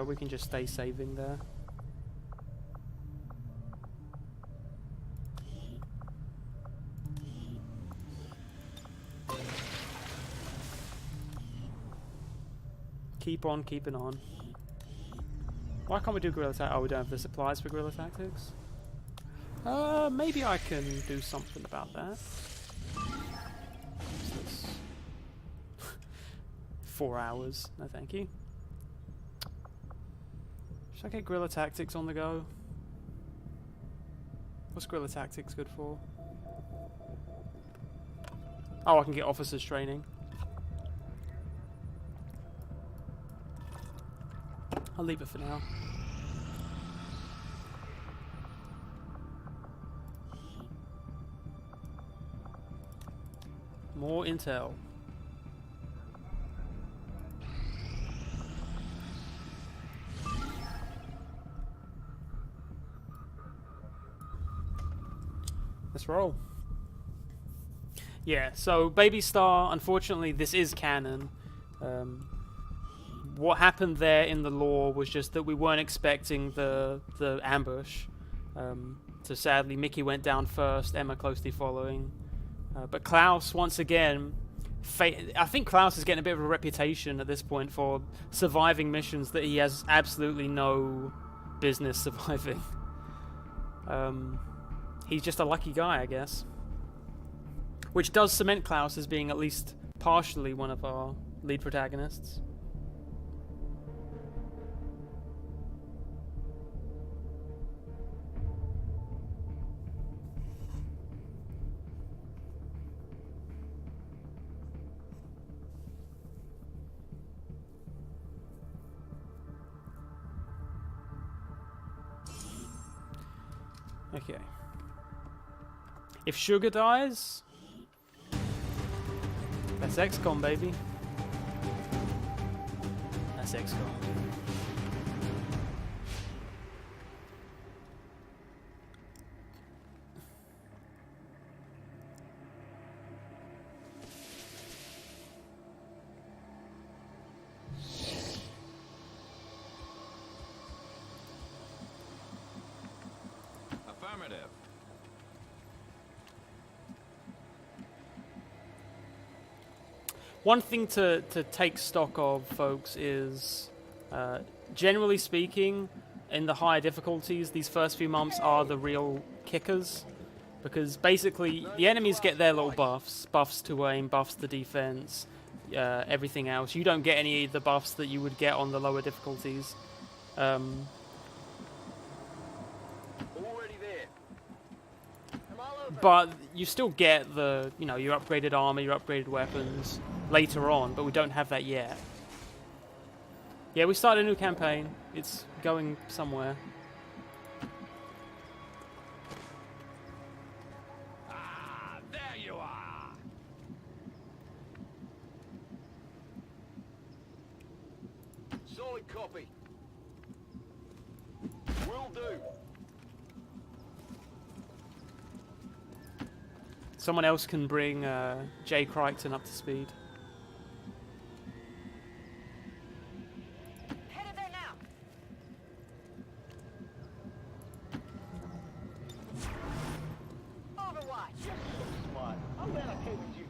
We can just stay saving there. Keep on keeping on. Why can't we do guerrilla tactics? Oh, we don't have the supplies for guerrilla tactics? Maybe I can do something about that. What's this? 4 hours. No, thank you. Should I get guerrilla tactics on the go? What's guerrilla tactics good for? Oh, I can get officers training. I'll leave it for now. More intel. Let's roll. Yeah, so Baby Star, unfortunately this is canon. What happened there in the lore was just that we weren't expecting the ambush. So sadly Mickey went down first, Emma closely following. But Klaus, once again, I think Klaus is getting a bit of a reputation at this point for surviving missions that he has absolutely no business surviving. He's just a lucky guy, I guess. Which does cement Klaus as being at least partially one of our lead protagonists. Okay. If Sugar dies, that's XCOM, baby. That's XCOM. One thing to take stock of, folks, is generally speaking, in the higher difficulties, these first few months are the real kickers. Because basically, the enemies get their little buffs. Buffs to aim, buffs to defense, everything else. You don't get any of the buffs that you would get on the lower difficulties. Already there. I'm all over. But you still get the, you know, your upgraded armor, your upgraded weapons later on, but we don't have that yet. Yeah, we started a new campaign. It's going somewhere. Ah, there you are. Solid copy. Will do. Someone else can bring Jay Crichton up to speed. Headed there now. Overwatch. You're so smart. I'm glad I came with you.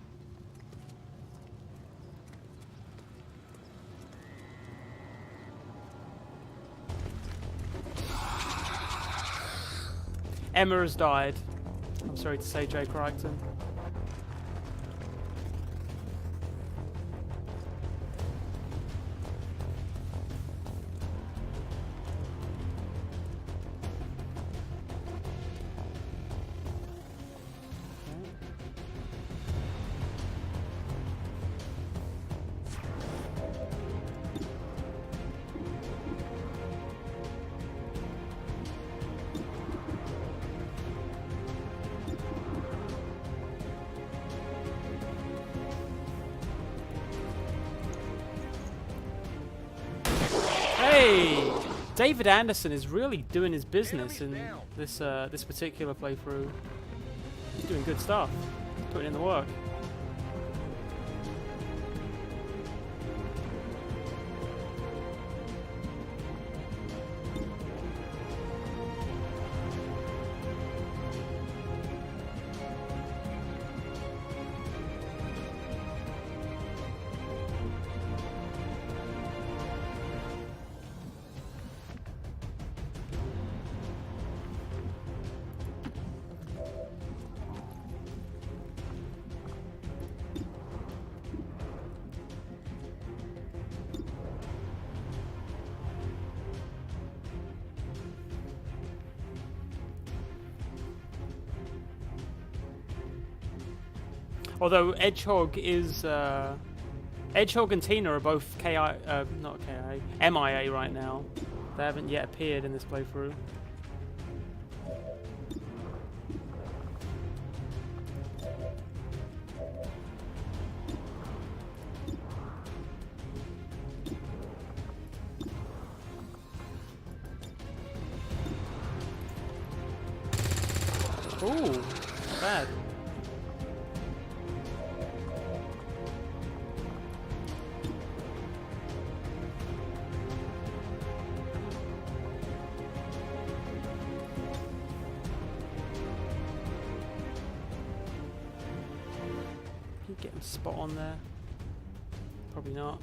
Emma has died. I'm sorry to say, Jay Crichton. Hey, David Anderson is really doing his business in this this particular playthrough. He's doing good stuff, putting in the work. Although Edgehog is Edgehog and Tina are both MIA right now. They haven't yet appeared in this playthrough. Ooh, bad. Get him spot on there. Probably not.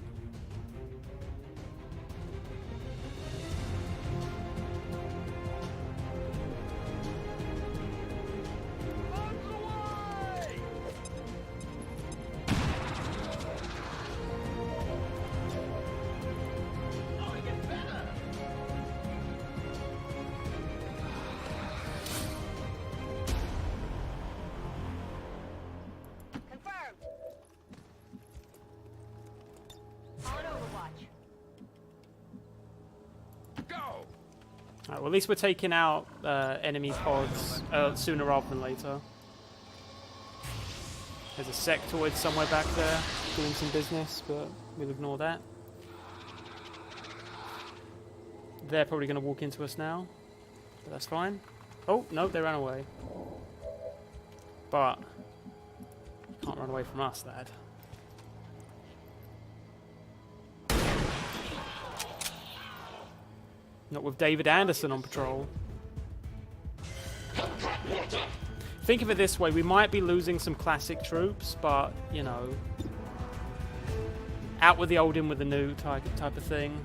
Alright, well, at least we're taking out enemy pods sooner rather than later. There's a sectoid somewhere back there doing some business, but we'll ignore that. They're probably going to walk into us now, but that's fine. Oh, no, they ran away. But you can't run away from us, lad. Not with David Anderson on patrol. Think of it this way, we might be losing some classic troops, but, you know, out with the old, in with the new type of thing.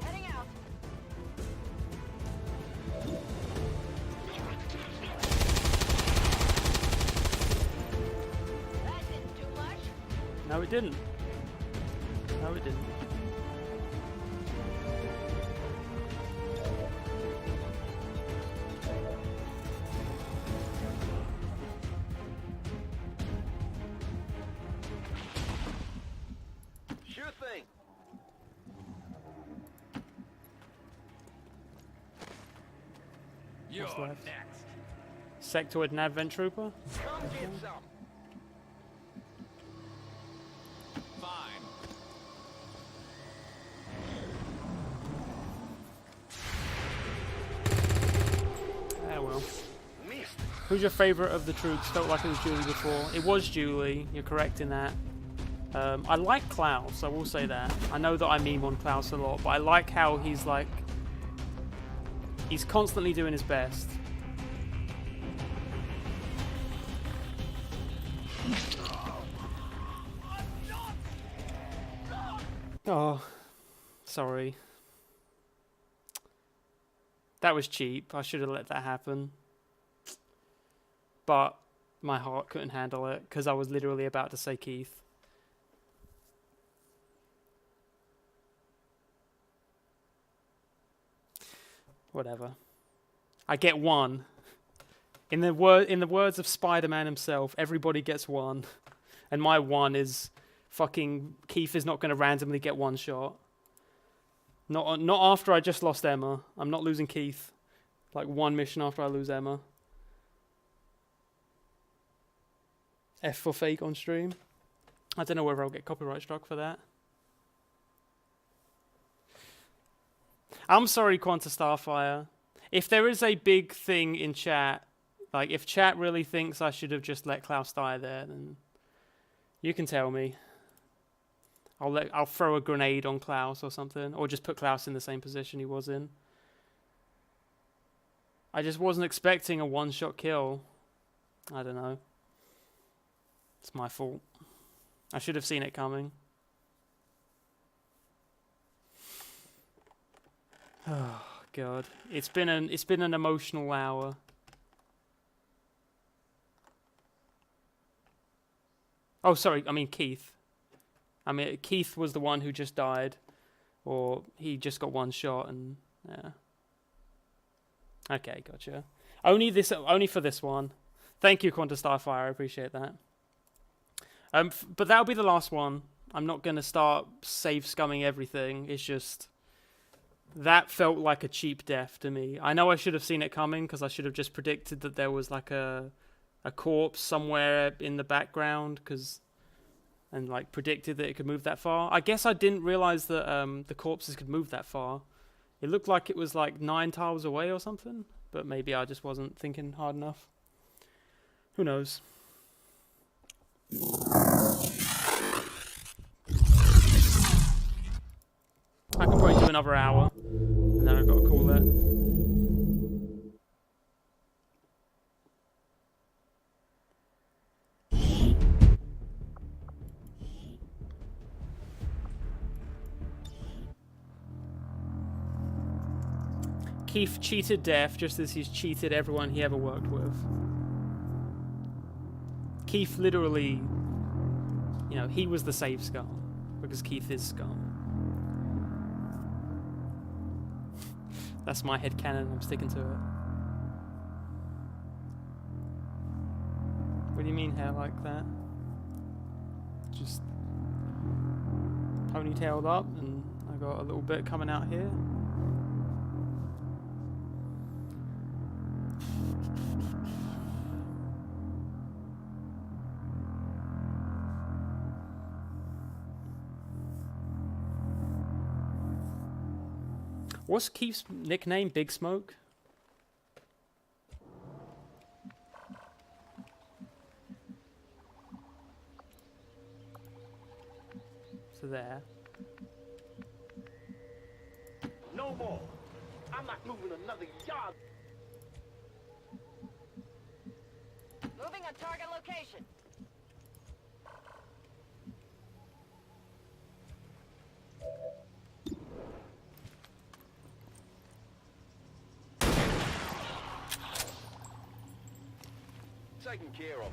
Heading out. That didn't do much. No, it didn't. No, it didn't. Sure thing. You're What's left? next. Sectoid and Advent Trooper. Come get some. Fine. Ah, well. Missed. Who's your favourite of the troops? Felt like it was Julie before. It was Julie. You're correct in that. I like Klaus, I will say that. I know that I meme on Klaus a lot, but I like how he's like... He's constantly doing his best. Oh, sorry. That was cheap. I should have let that happen. But my heart couldn't handle it because I was literally about to say Keith. Whatever. I get one. In the words of Spider-Man himself, everybody gets one. And my one is fucking Keith is not going to randomly get one shot. Not after I just lost Emma. I'm not losing Keith. Like one mission after I lose Emma. F for fake on stream. I don't know whether I'll get copyright struck for that. I'm sorry, Quanta Starfire. If there is a big thing in chat, like if chat really thinks I should have just let Klaus die there, then you can tell me. I'll throw a grenade on Klaus or something, or just put Klaus in the same position he was in. I just wasn't expecting a one-shot kill. I don't know. It's my fault. I should have seen it coming. Oh God, it's been an emotional hour. Oh, sorry, I mean Keith. I mean Keith was the one who just died, or he just got one shot, and yeah. Okay, gotcha. Only for this one. Thank you, Quanta Starfire. I appreciate that. But that'll be the last one. I'm not gonna start save scumming everything. It's just that felt like a cheap death to me. I know I should have seen it coming because I should have just predicted that there was like a corpse somewhere in the background and like predicted that it could move that far. I guess I didn't realize that the corpses could move that far. It looked like it was like 9 tiles away or something, but maybe I just wasn't thinking hard enough. Who knows? I can probably do another hour, and then I've got to call it. Keith cheated death just as he's cheated everyone he ever worked with. Keith literally, you know, he was the save scum, because Keith is scum. That's my headcanon, I'm sticking to it. What do you mean hair like that? Just ponytailed up and I got a little bit coming out here. What's Keith's nickname? Big Smoke? So there. No more. I'm not moving another yard. Moving on target location. Taken care of.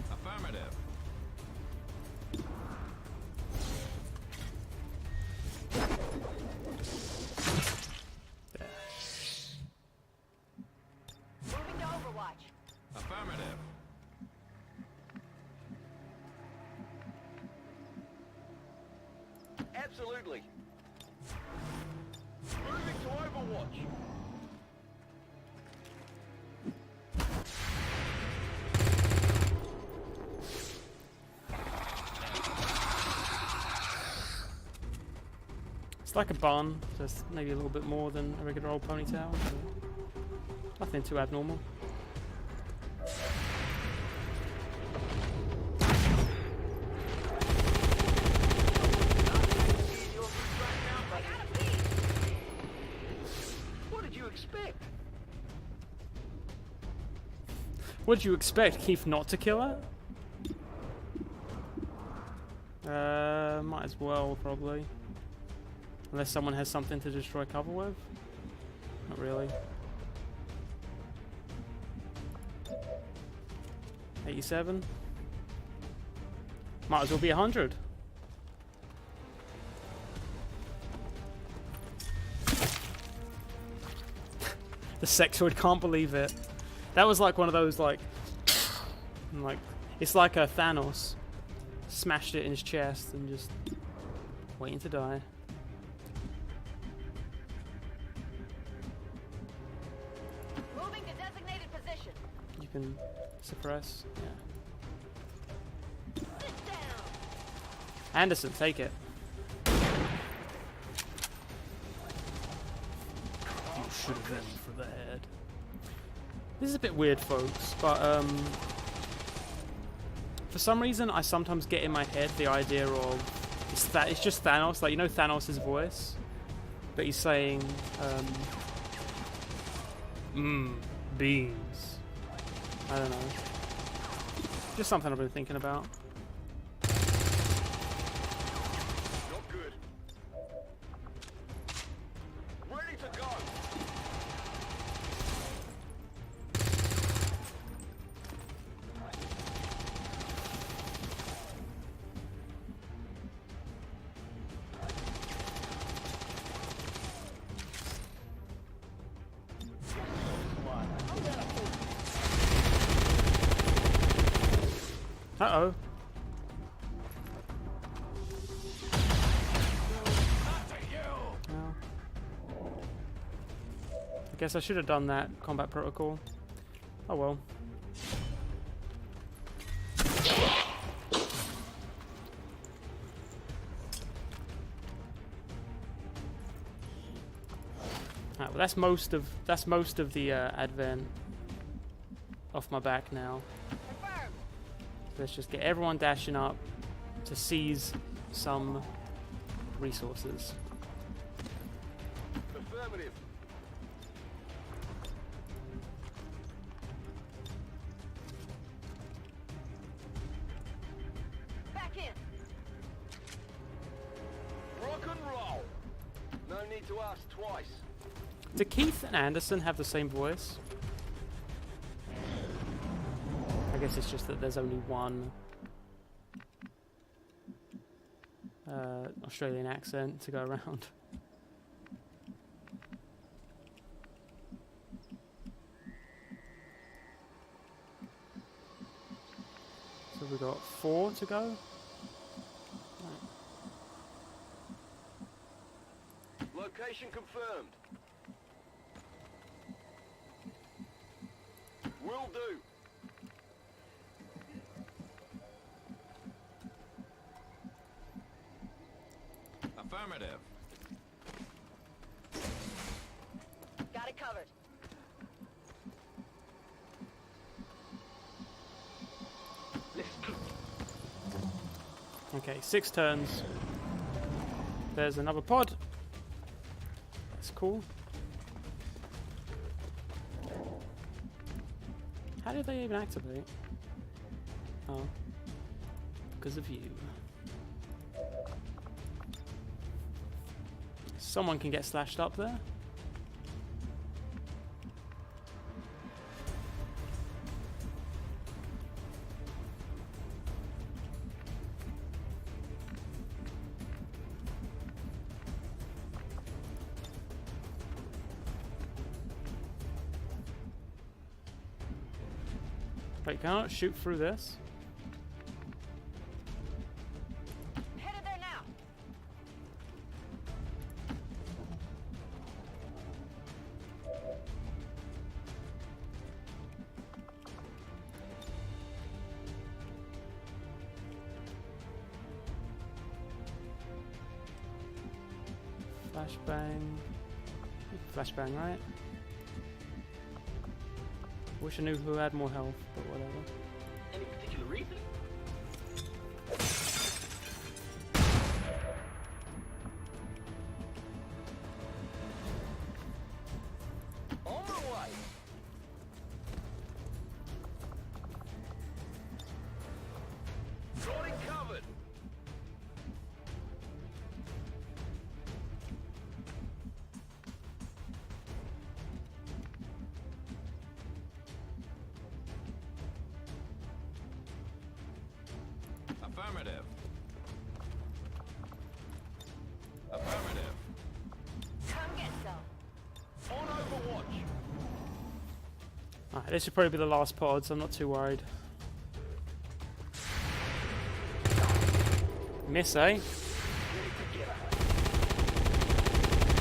Affirmative. Moving to Overwatch. Affirmative. Absolutely. Moving to Overwatch. It's like a bun, just maybe a little bit more than a regular old ponytail. Nothing too abnormal. What did you expect? What did you expect, Keith, not to kill her? Might as well, probably. Unless someone has something to destroy cover with. Not really. 87. Might as well be 100. The sexoid can't believe it. That was like one of those like it's like a Thanos smashed it in his chest and just waiting to die. Moving to designated position. You can suppress. Yeah. Sit down. Anderson, take it. You should have been for the head. This is a bit weird, folks, but for some reason I sometimes get in my head the idea of it's just Thanos, like, you know Thanos' voice, but he's saying beans. I don't know. Just something I've been thinking about. Not good. Ready to go. Uh-oh. Well, I guess I should have done that combat protocol. Oh well. Alright, well that's most of the advent off my back now. Let's just get everyone dashing up to seize some resources. Affirmative. Back in. Rock and roll. No need to ask twice. Do Keith and Anderson have the same voice? I guess it's just that there's only one Australian accent to go around. So we've got 4 to go. Location confirmed. Will do. Affirmative. covered. Okay, 6 turns. There's another pod. That's cool. How did they even activate? Oh. Because of you. Someone can get slashed up there. Wait, can I shoot through this? Headed there now. Flashbang. Flashbang, right? Wish I knew who had more health, but whatever. Any particular reason? On my way. Got it covered. Affirmative. Affirmative. Come get some. On Overwatch. Alright, this should probably be the last pod, so I'm not too worried. Miss, eh?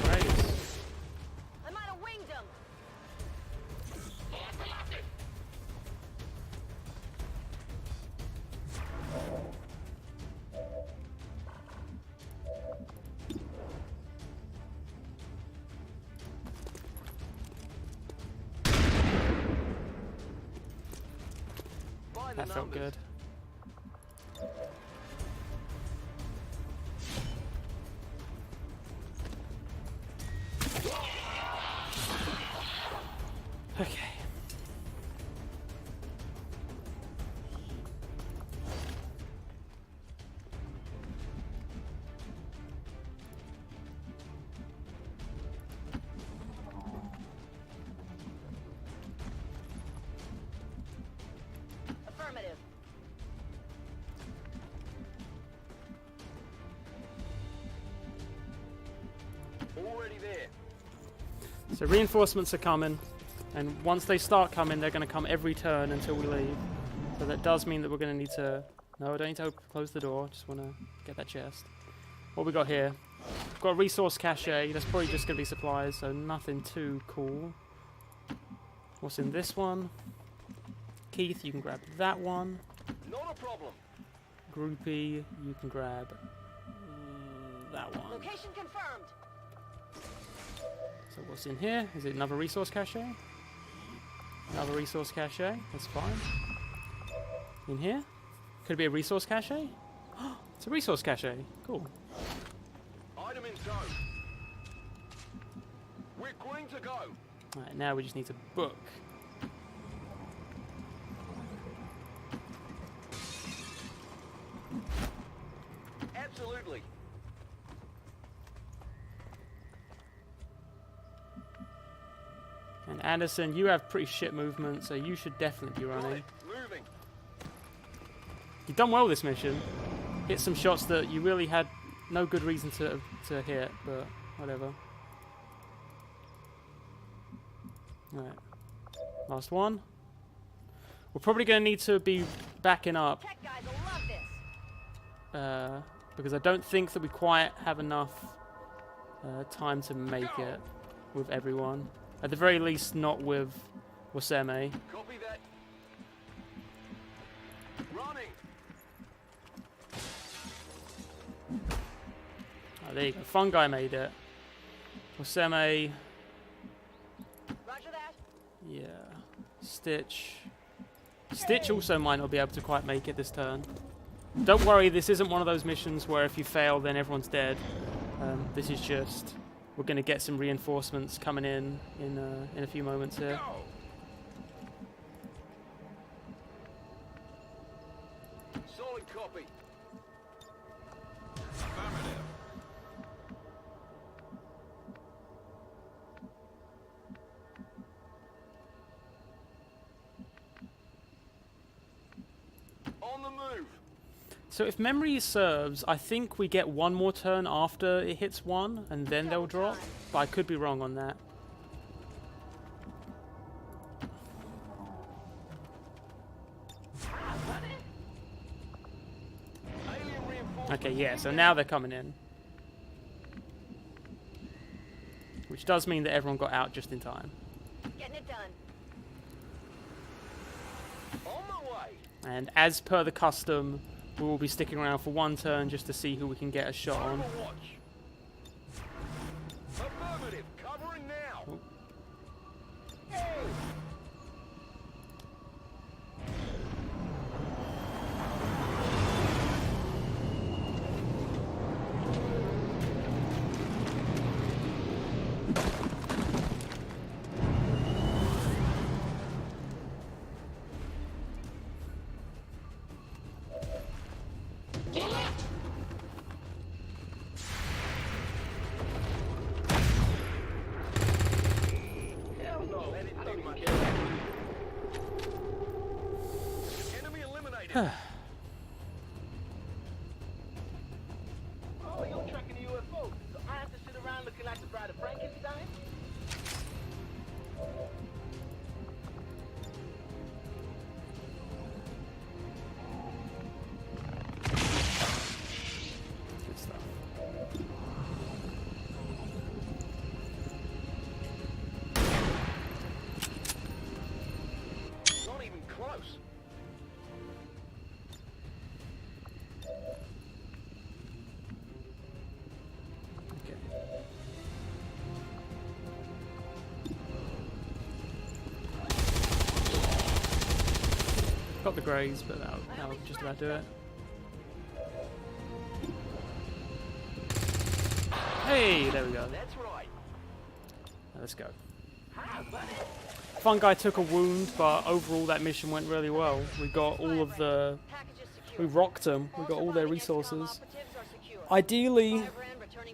Great. I might have winged him. By the That felt numbers. good. Okay. Affirmative. Already there. So reinforcements are coming, and once they start coming, they're going to come every turn until we leave. So that does mean that we're going to need to... No, I don't need to close the door. Just want to get that chest. What we got here? We've got a resource cache. That's probably just going to be supplies, so nothing too cool. What's in this one? Keith, you can grab that one. Not a problem. Groupie, you can grab that one. Location confirmed. So what's in here? Is it another resource cache? Another resource cache. That's fine. In here? Could it be a resource cache? It's a resource cache. Cool. Item in tow. We're green to go. Alright, now we just need to book. Absolutely. And Anderson, you have pretty shit movement, so you should definitely be running. Right, moving. You've done well this mission. Hit some shots that you really had no good reason to hit, but whatever. Alright. Last one. We're probably going to need to be backing up. Tech guys will love this. Because I don't think that we quite have enough time to make it with everyone. At the very least, not with Waseme. Copy that. Running. Oh, there you go. Fungi made it. Waseme Yeah. Stitch. Stitch also might not be able to quite make it this turn. Don't worry, this isn't one of those missions where if you fail, then everyone's dead. This is just... We're going to get some reinforcements coming in a few moments here. Solid copy. On the move. So if memory serves, I think we get one more turn after it hits 1, and then they'll drop. But I could be wrong on that. Okay, yeah, so now they're coming in. Which does mean that everyone got out just in time. Getting it done. On my way. And as per the custom, we will be sticking around for one turn just to see who we can get a shot on. Affirmative. Covering now. Oh. Enemy eliminated. Oh, you're tracking a UFO. So I have to sit around looking like the bride of Frankenstein? Good stuff. Not even close. Okay. Got the graze, but that'll just about do it. Hey, there we go. That's right. Let's go. Fun guy took a wound, but overall that mission went really well. We got all of the... We rocked them. We got all their resources. Ideally,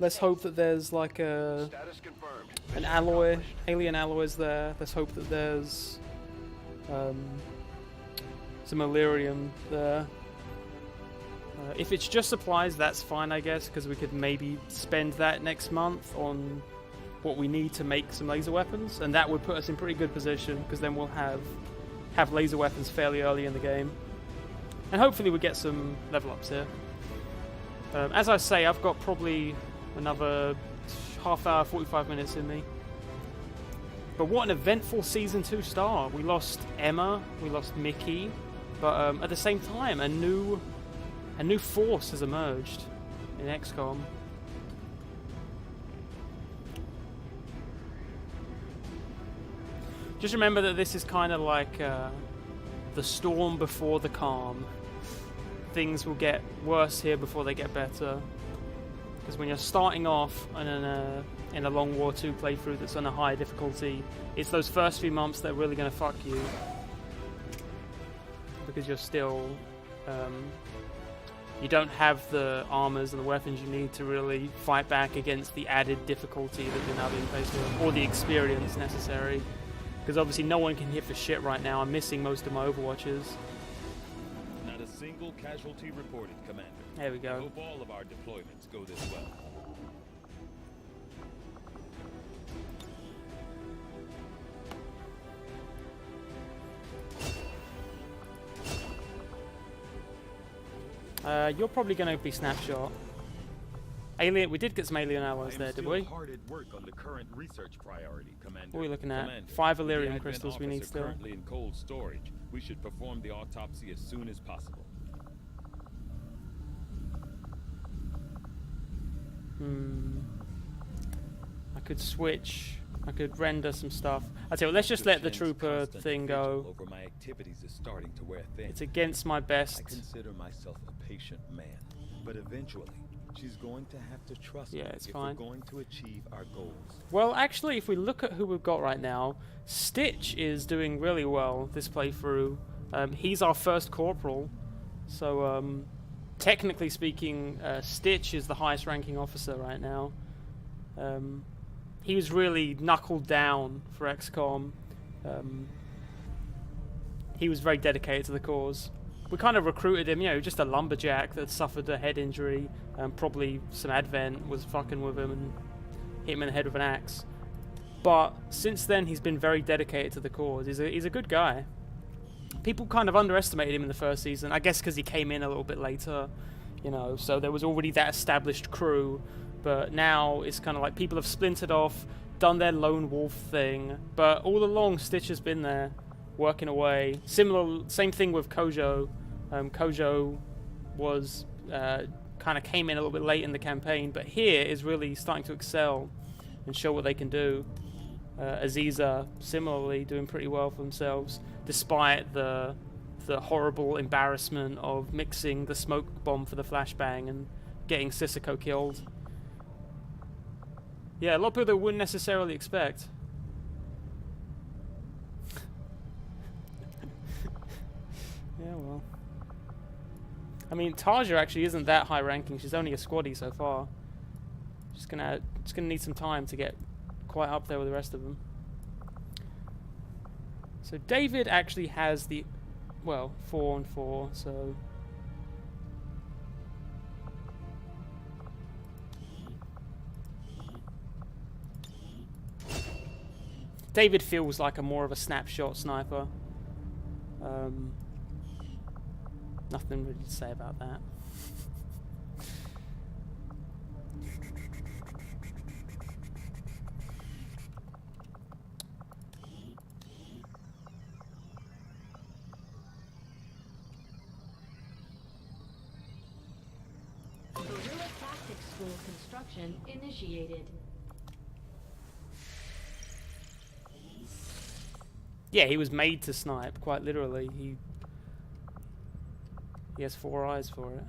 let's hope that there's like a... an alloy, alien alloys there. Let's hope that there's... some Illyrium there. If it's just supplies, that's fine, I guess, because we could maybe spend that next month on what we need to make some laser weapons, and that would put us in pretty good position, because then we'll have laser weapons fairly early in the game. And hopefully we get some level ups here. As I say, I've got probably another half hour, 45 minutes in me. But what an eventful Season 2 start. We lost Emma, we lost Mickey, but at the same time, a new force has emerged in XCOM. Just remember that this is kind of like the storm before the calm. Things will get worse here before they get better. Because when you're starting off in a Long War 2 playthrough that's on a high difficulty, it's those first few months that are really going to fuck you. Because you're still... you don't have the armors and the weapons you need to really fight back against the added difficulty that you're now being faced with, or the experience necessary. Because obviously no one can hit for shit right now. I'm missing most of my Overwatches. Not a single casualty reported, Commander. There we go. I hope all of our deployments go this well. You're probably going to be Snapshot. Alien, we did get some alien alloys there, did we? Hard at work on the current research priority, Commander. What are we looking at? Commander, 5 with Illyrium the crystals we Advent need officer still. Currently in cold storage. We should perform the autopsy as soon as possible. I could switch I could render some stuff. I tell you what, let's just let the trooper thing go. Over my activities is starting to wear thin. It's against my best. I consider myself a patient man, but eventually she's going to have to trust me it's if fine. we're going to achieve our goals. Well, actually, if we look at who we've got right now, Stitch is doing really well this playthrough. He's our first corporal, so technically speaking, Stitch is the highest ranking officer right now. He was really knuckled down for XCOM. He was very dedicated to the cause. We kind of recruited him, just a lumberjack that suffered a head injury. Probably some Advent was fucking with him and hit him in the head with an axe. But since then, he's been very dedicated to the cause. He's a good guy. People kind of underestimated him in the first season, I guess because he came in a little bit later, so there was already that established crew. But now it's kind of like people have splintered off, done their lone wolf thing, but all along Stitch has been there, working away. Same thing with Kojo. Kojo was kind of came in a little bit late in the campaign, but here is really starting to excel and show what they can do. Aziza similarly doing pretty well for themselves, despite the horrible embarrassment of mixing the smoke bomb for the flashbang and getting Sissoko killed. Yeah, a lot of people that wouldn't necessarily expect. Yeah, well. I mean, Taja actually isn't that high ranking. She's only a squaddie so far. Just gonna need some time to get quite up there with the rest of them. So David actually has 4 and 4, so David feels like more of a snapshot sniper. Nothing really to say about that. Guerrilla Tactics School construction initiated. Yeah, he was made to snipe, quite literally. He has 4 eyes for it.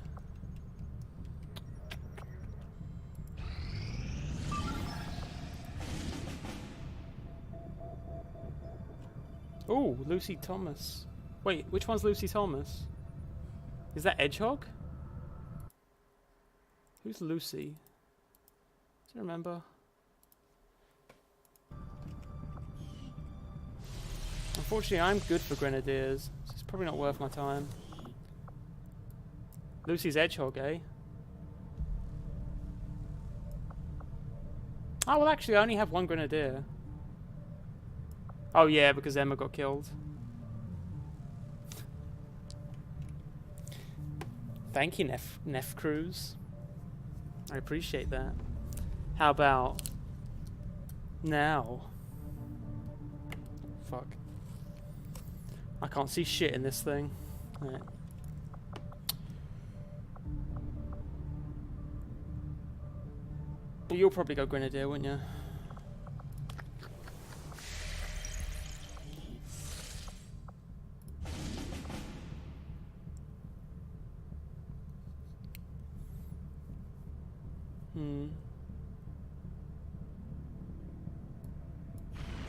Ooh, Lucy Thomas. Wait, which one's Lucy Thomas? Is that Edgehog? Who's Lucy? Do you remember? Unfortunately, I'm good for Grenadiers, so it's probably not worth my time. Lucy's Edgehog, eh? Oh, well, actually, I only have 1 Grenadier. Oh, yeah, because Emma got killed. Thank you, Nef Cruz. I appreciate that. How about now? Fuck. I can't see shit in this thing. Right. You'll probably go Grenadier, wouldn't you?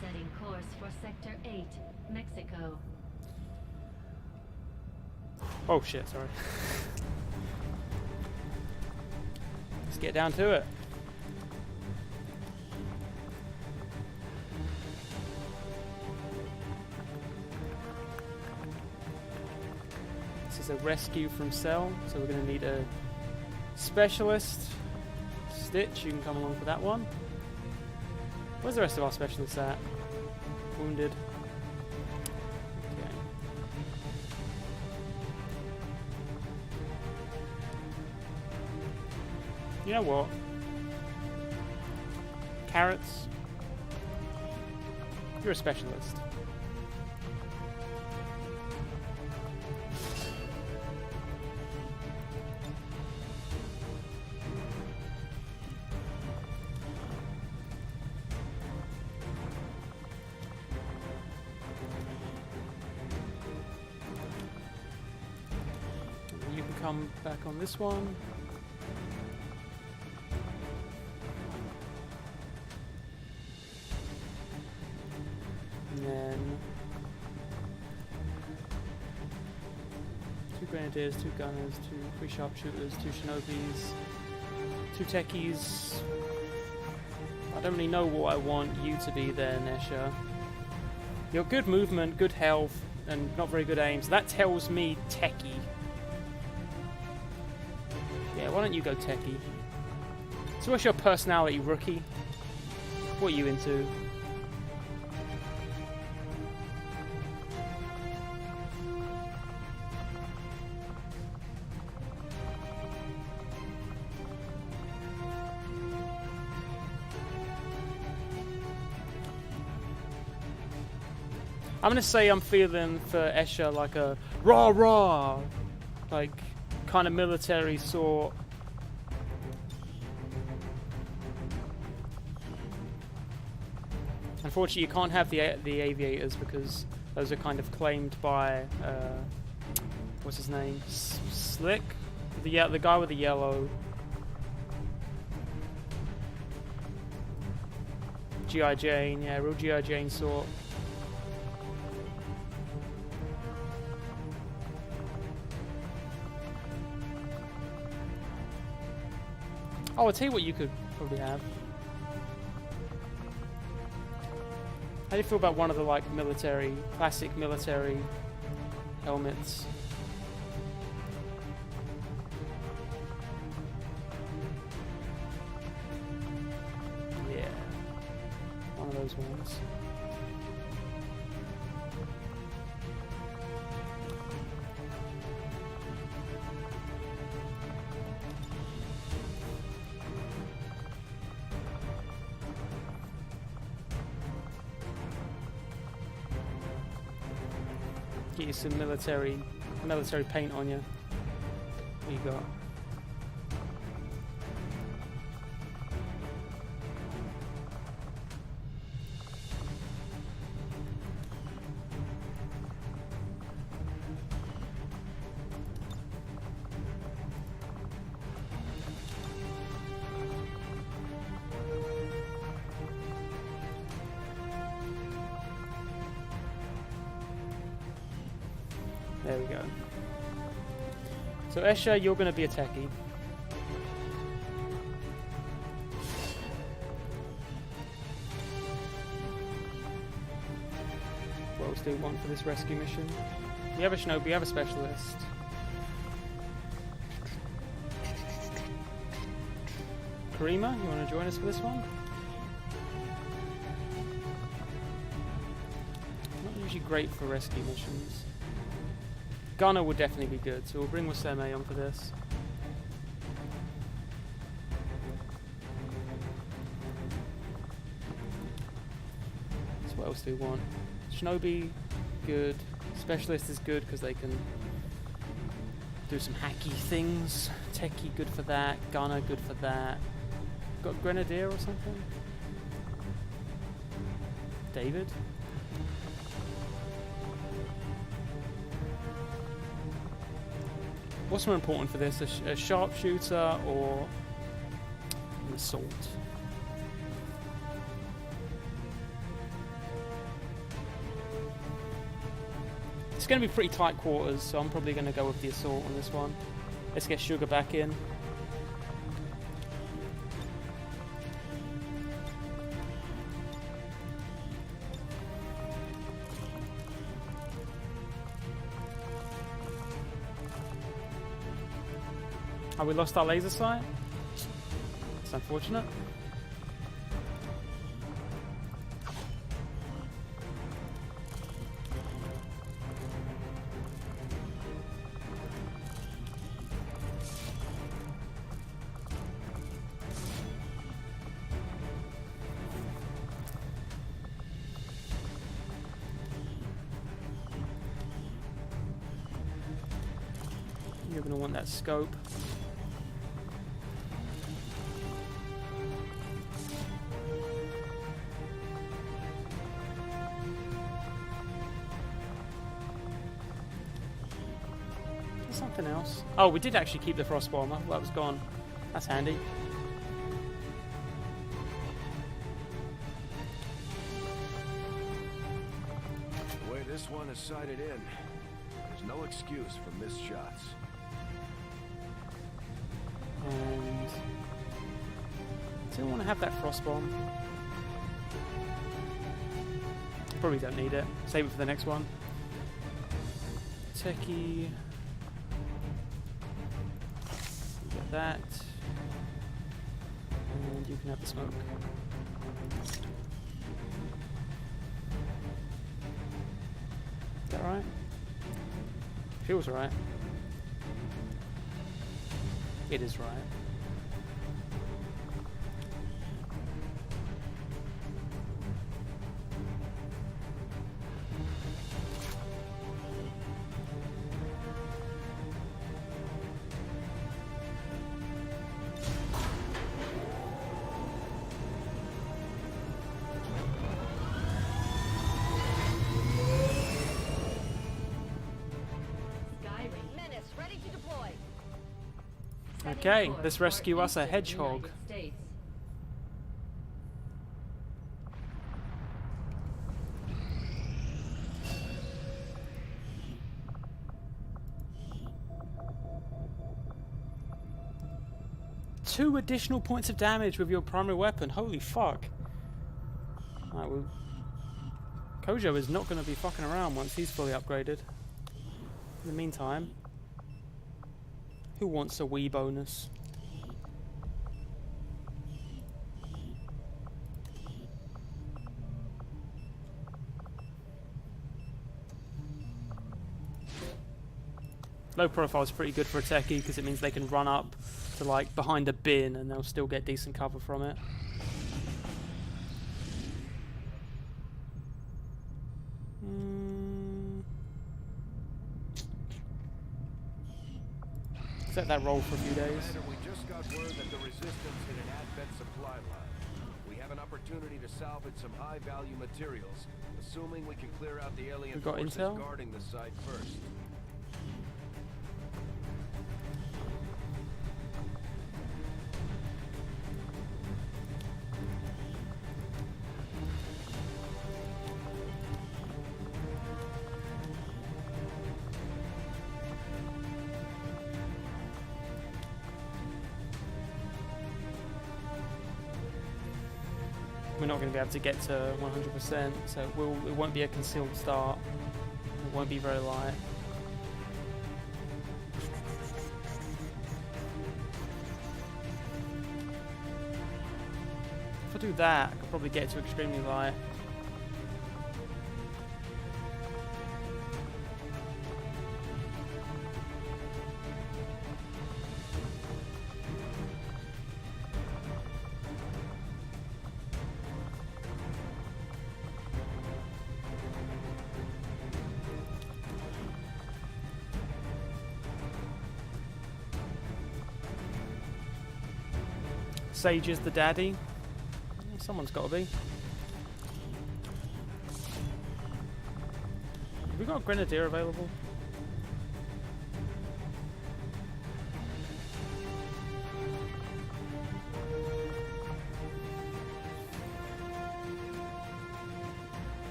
Setting course for Sector 8, Mexico. Oh shit, sorry. Let's get down to it. This is a rescue from cell, so we're going to need a specialist. Stitch, you can come along for that one. Where's the rest of our specialists at? Wounded. Okay. You know what? Carrots. You're a specialist. come back on this one. And then 2 grenadiers, 2 gunners, 3 sharpshooters, 2 shinobis, 2 techies. I don't really know what I want you to be there, Nesha. You're good movement, good health, and not very good aim, so that tells me techie. Yeah, why don't you go techie? So what's your personality, rookie? What are you into? I'm gonna say I'm feeling for Escher like a rah rah, like kind of military sort. Unfortunately, you can't have the aviators because those are kind of claimed by what's his name? Slick, the guy with the yellow. G.I. Jane, yeah, real G.I. Jane sort. Oh, I'll tell you what you could probably have. How do you feel about one of the like classic military helmets? Yeah, one of those ones. Get you some military paint on you. What you got? There we go. So Escher, you're going to be a techie. What else do we want for this rescue mission? We have a shinobi, we have a specialist. Karima, you want to join us for this one? Not usually great for rescue missions. Gunner would definitely be good, so we'll bring Waseme on for this. So what else do we want? Shinobi, good. Specialist is good because they can do some hacky things. Techie, good for that. Gunner, good for that. Got Grenadier or something? David? What's more important for this, a sharpshooter or an assault? It's going to be pretty tight quarters, so I'm probably going to go with the assault on this one. Let's get Sugar back in. Oh, we lost our laser sight? It's unfortunate. You're going to want that scope. Something else. Oh, we did actually keep the frost bomb. I thought that was gone. That's handy. The way this one is sighted in, there's no excuse for missed shots. And do I want to have that frost bomb? Probably don't need it. Save it for the next one. Techie. Get that. And you can have the smoke. Is that right? Feels right. It is right. Okay, let's rescue us a hedgehog. Two additional points of damage with your primary weapon. Holy fuck. Alright, well, Kojo is not going to be fucking around once he's fully upgraded. In the meantime, who wants a Wii bonus? Low profile is pretty good for a techie because it means they can run up to like behind a bin and they'll still get decent cover from it. Set that roll for a few days. We just got word that the resistance hit an advent supply line. We have an opportunity to salvage some high-value materials, assuming we can clear out the alien forces intel? guarding the site first. We're not going to be able to get to 100%, so it won't be a concealed start. It won't be very light. If I do that, I could probably get to extremely light. Sage is the daddy. Someone's got to be. Have we got a grenadier available?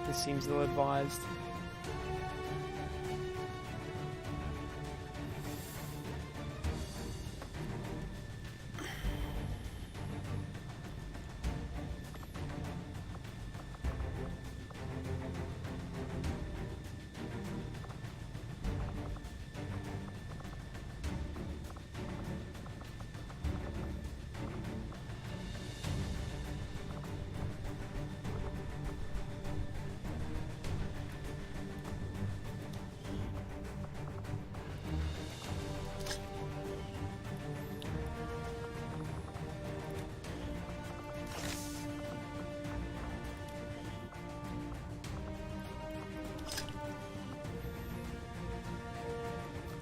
This seems ill-advised.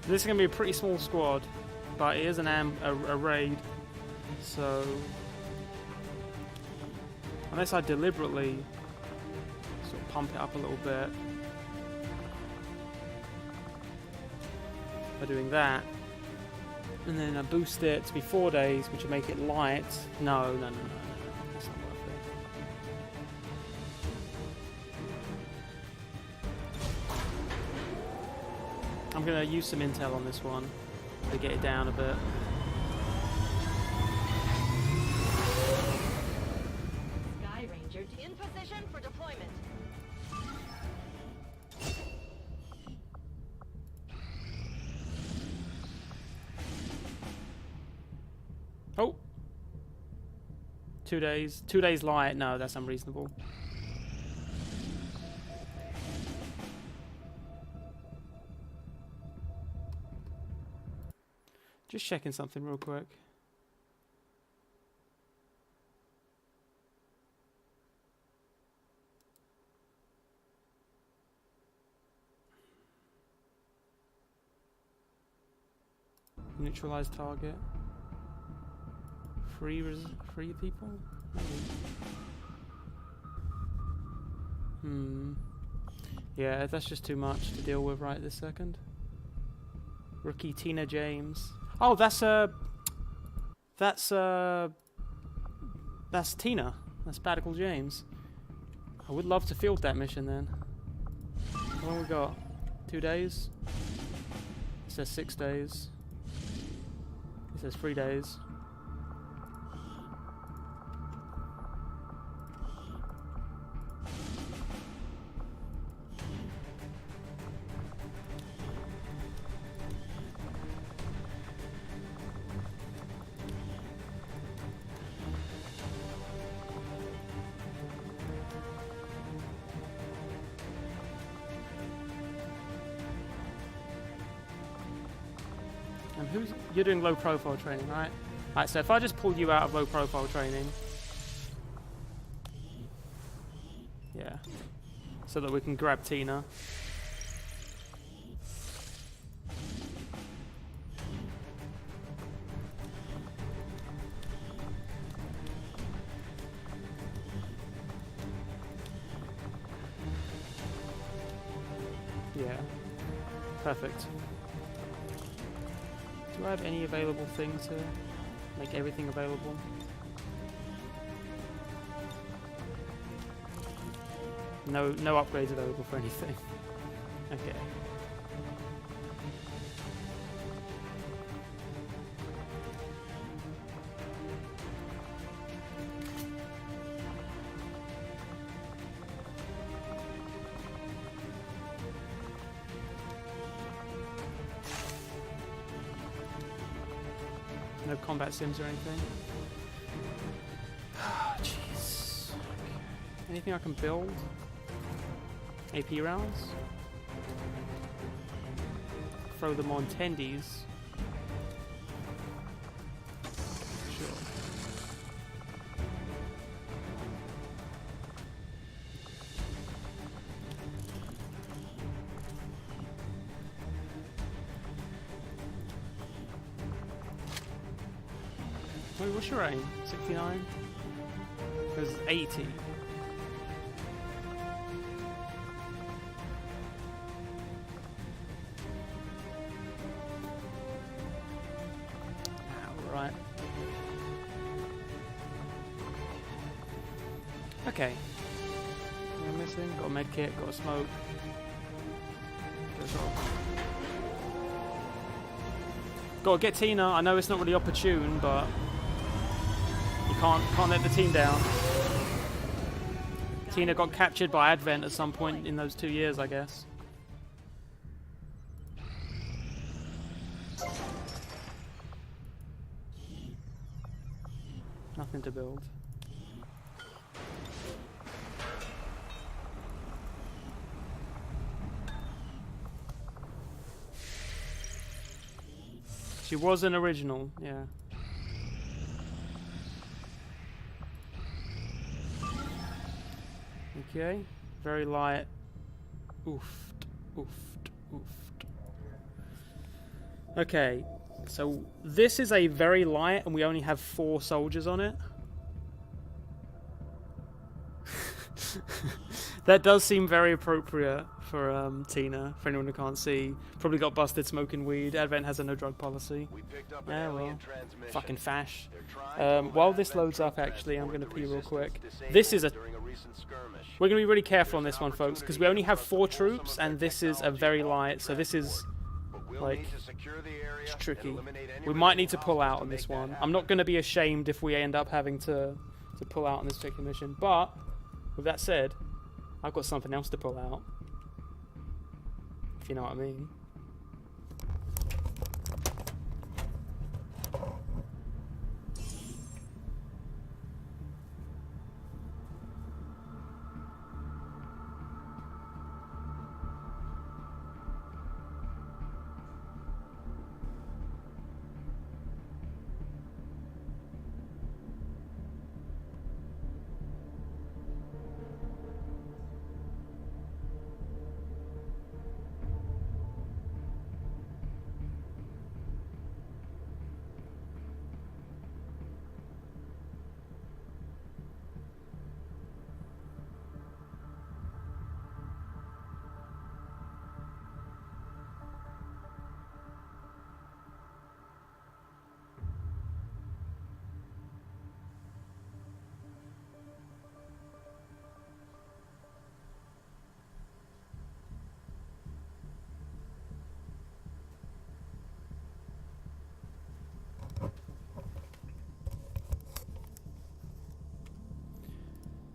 This is going to be a pretty small squad, but it is a raid, so unless I deliberately sort of pump it up a little bit by doing that, and then I boost it to be 4 days, which will make it light. No, that's not worth it. I'm going to use some intel on this one to get it down a bit. Sky Ranger in position for deployment. Oh! 2 days. 2 days light. No, that's unreasonable. Just checking something real quick. Neutralize target. Free people? Maybe. Yeah, that's just too much to deal with right this second. Rookie Tina James. Oh, that's Tina. That's Badical James. I would love to field that mission then. How long we got? 2 days? It says 6 days. It says 3 days. And you're doing low profile training, right? Alright, so if I just pull you out of low profile training. Yeah. So that we can grab Tina. Yeah. Perfect. Do I have any available things here? Make everything available? No upgrades available for anything. Okay. No combat sims or anything. Jeez. Anything I can build? AP rounds? Throw them on tendies. Sure. Wait, what's your aim? 69? It was 80. Right. Okay. What am I missing? Got a med kit, got a smoke. Goes off. Gotta get Tina. I know it's not really opportune, but you can't let the team down. Tina got captured by Advent at some point in those 2 years, I guess. Nothing to build. She was an original, yeah. Okay, very light. Oofed, oofed, oofed. Okay, so this is a very light, and we only have 4 soldiers on it. That does seem very appropriate for Tina, for anyone who can't see. Probably got busted smoking weed. Advent has a no drug policy. Yeah, well, fucking fash. While this loads up, actually, I'm going to pee real quick. This is a... We're going to be really careful on this one, folks, because we only have 4 troops, and this is a very light, so this is, like, it's tricky. We might need to pull out on this one. I'm not going to be ashamed if we end up having to pull out on this particular mission, but, with that said, I've got something else to pull out. If you know what I mean.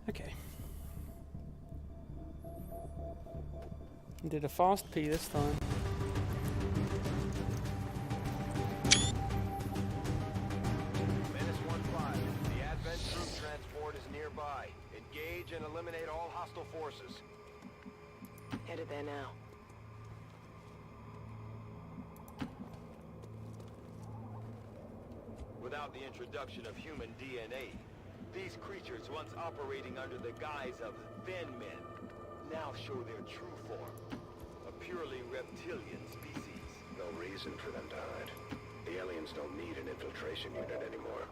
Okay. Did a fast pee this time. Menace 1-5. The Advent troop transport is nearby. Engage and eliminate all hostile forces. Headed there now. Without the introduction of human DNA, these creatures, once operating under the guise of thin men, now show their true form. A purely reptilian species. No reason for them to hide. The aliens don't need an infiltration unit anymore.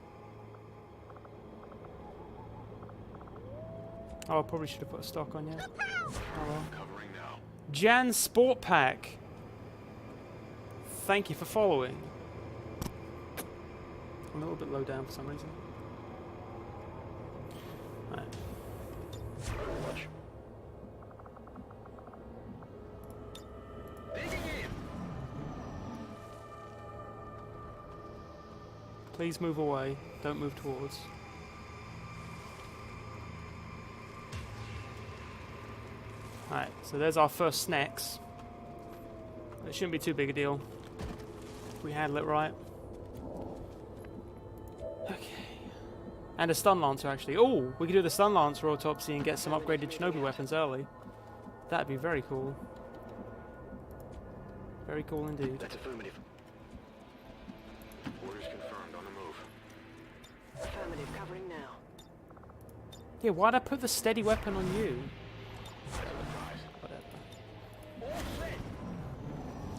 Oh, I probably should have put a stock on you. Oh well. Covering now. Jan Sport Pack. Thank you for following. I'm a little bit low down for some reason. Right. Watch. Please move away. Don't move towards. Alright, so there's our first snacks. It shouldn't be too big a deal if we handle it right. Okay. And a stun lancer, actually. Oh, we could do the stun lancer autopsy and get some upgraded shinobi weapons early. That'd be very cool. Very cool indeed. That's affirmative. Orders confirmed on the move. Affirmative, covering now. Yeah, why'd I put the steady weapon on you? Whatever.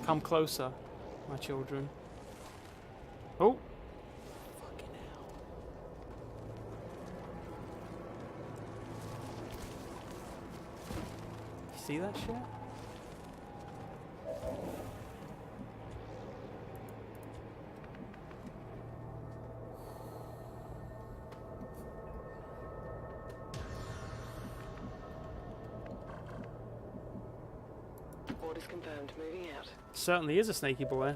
Come closer, my children. Oh! Fucking hell. You see that shit? Orders confirmed, moving out. Certainly is a snaky boy.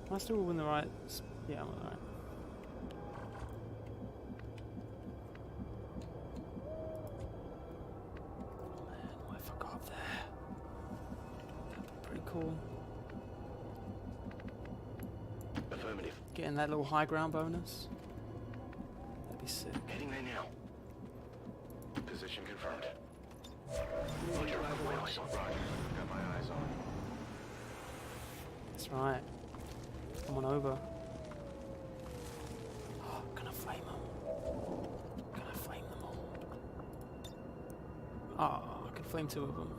Am I still in the right? Yeah, I'm alright. Man, what if I got up there? That'd be pretty cool. Affirmative. Getting that little high ground bonus. That'd be sick. Heading there now. Position confirmed. Moving to Overwatch. Got my eyes on. That's right. Come on over. Oh, can I flame them? Can I flame them all? Oh, I can flame 2 of them.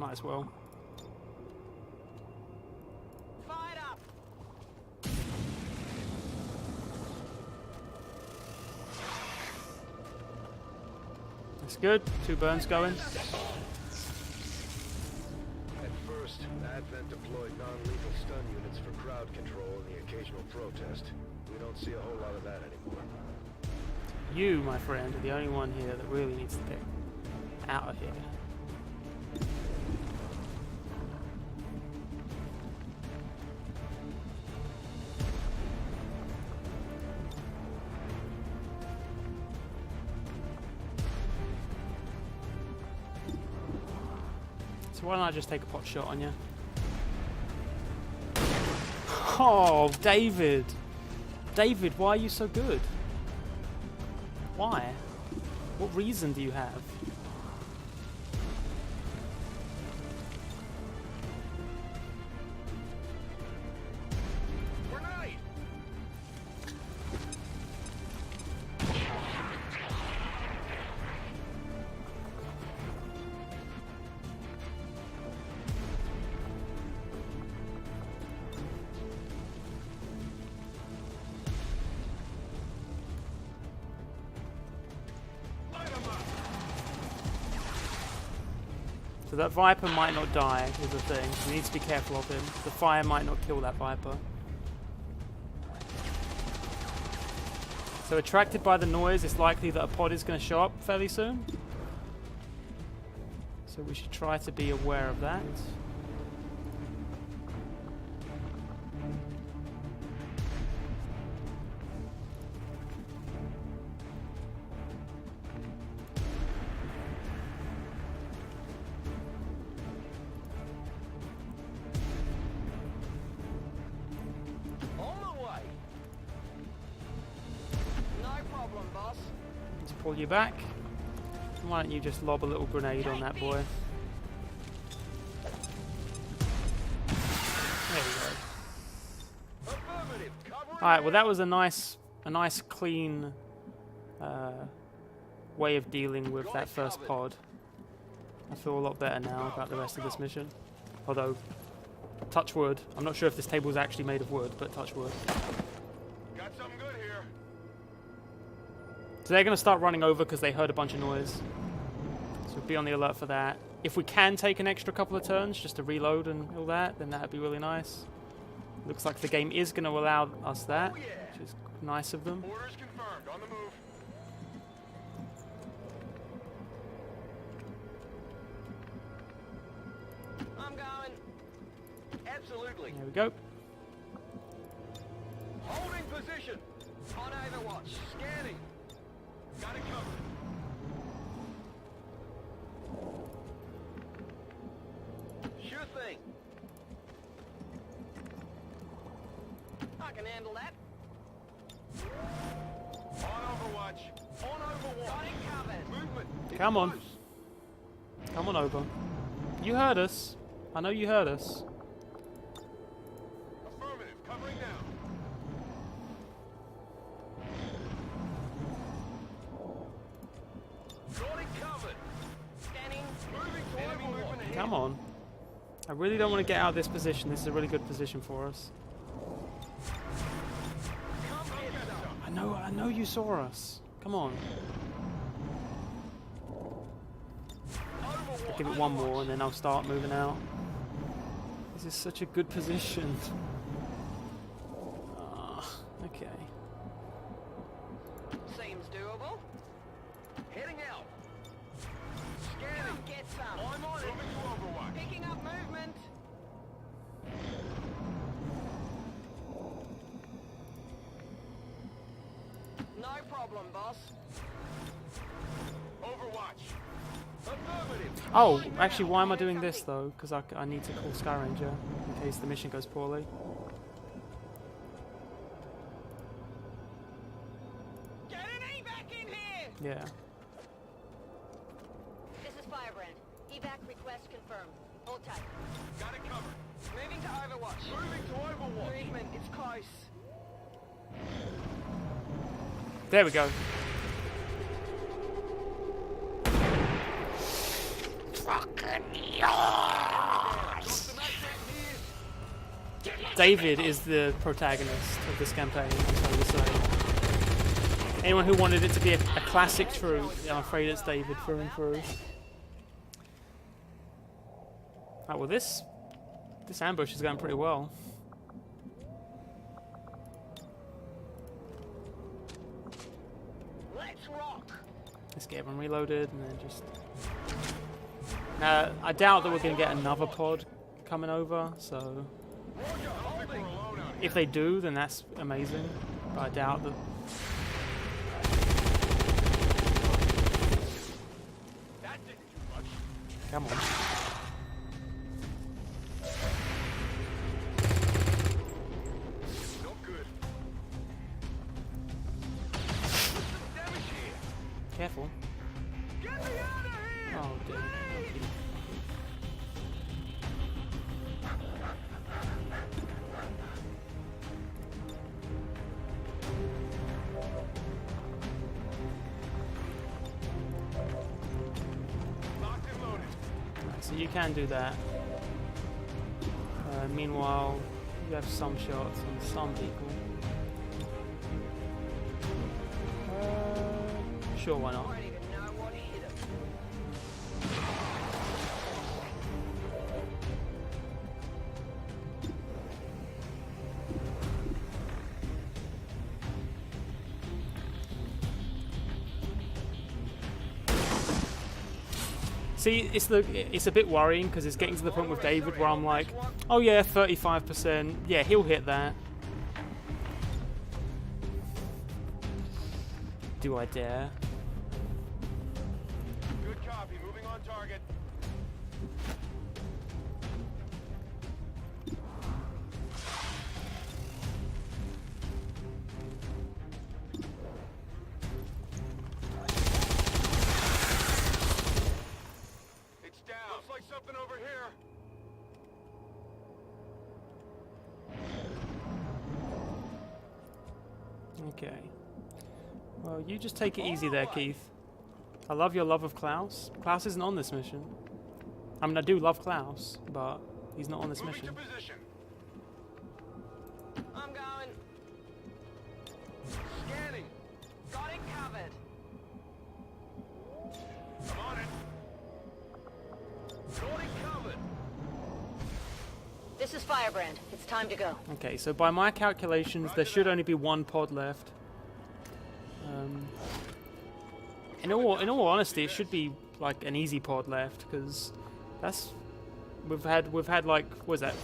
Might as well. Fired up. That's good. 2 burns going. At first, Advent deployed non-lethal stun units for crowd control and the occasional protest. We don't see a whole lot of that anymore. You, my friend, are the only one here that really needs to get out of here. So why don't I just take a pot shot on you? Oh, David! David, why are you so good? Why? What reason do you have? Grenade! So that Viper might not die, is the thing. We need to be careful of him. The fire might not kill that Viper. So attracted by the noise, it's likely that a pod is going to show up fairly soon. So we should try to be aware of that. Pull you back. Why don't you just lob a little grenade on that boy? There we go. Alright, well that was a nice clean way of dealing with that first pod. I feel a lot better now about the rest of this mission. Although, touch wood. I'm not sure if this table is actually made of wood, but touch wood. Got something good here. So they're going to start running over because they heard a bunch of noise. So be on the alert for that. If we can take an extra couple of turns just to reload and all that, then that would be really nice. Looks like the game is going to allow us that, which is nice of them. Orders confirmed. On the move. I'm going. Absolutely. There we go. Holding position. On Overwatch. Scanning. Got it covered. Sure thing. I can handle that. On Overwatch. On Overwatch. Got it covered. Movement. Come on. Come on over. You heard us. I know you heard us. Affirmative. Covering now. Got it covered. Scanning. Moving to Overwatch. Come on. I really don't want to get out of this position. This is a really good position for us. I know you saw us. Come on. I'll give it one more and then I'll start moving out. This is such a good position. Okay. Seems doable. Heading out. Scanning. Get some. I'm on it. Moving to Overwatch. Picking up movement. No problem, boss. Overwatch. Affirmative. Oh, actually, why am I doing this though? Because I need to call Sky Ranger in case the mission goes poorly. Get an evac in here! Yeah. This is Firebrand. Evac request confirmed. Hold tight. Got it covered. Moving to Overwatch. Moving to Overwatch. Movement, it's close. There we go. Fucking yeah! David is the protagonist of this campaign, I'm sorry to say. Anyone who wanted it to be a classic through, I'm afraid it's David through and through. Right, well this ambush is going pretty well. Let's rock. Let's get everyone reloaded and then just... I doubt that we're going to get another pod coming over, so... If they do, then that's amazing, but I doubt that... Come on. Careful. Oh, dear. Okay. Right, so you can do that. Meanwhile, you have some shots on some people. Sure, why not? See, it's a bit worrying because it's getting to the point with David where I'm like, oh yeah, 35%, yeah, he'll hit that. Do I dare? Good copy. Moving on target. It's down. Looks like something over here. Okay. Well, you just take it easy there, Keith. I love your love of Klaus. Klaus isn't on this mission. I mean, I do love Klaus, but he's not on this mission. I'm going. Scanning. Got it covered. I'm on it. Got it covered. This is Firebrand. It's time to go. Okay, so by my calculations, there should only be one pod left. In all honesty, it should be like an easy pod left because that's we've had like what is that,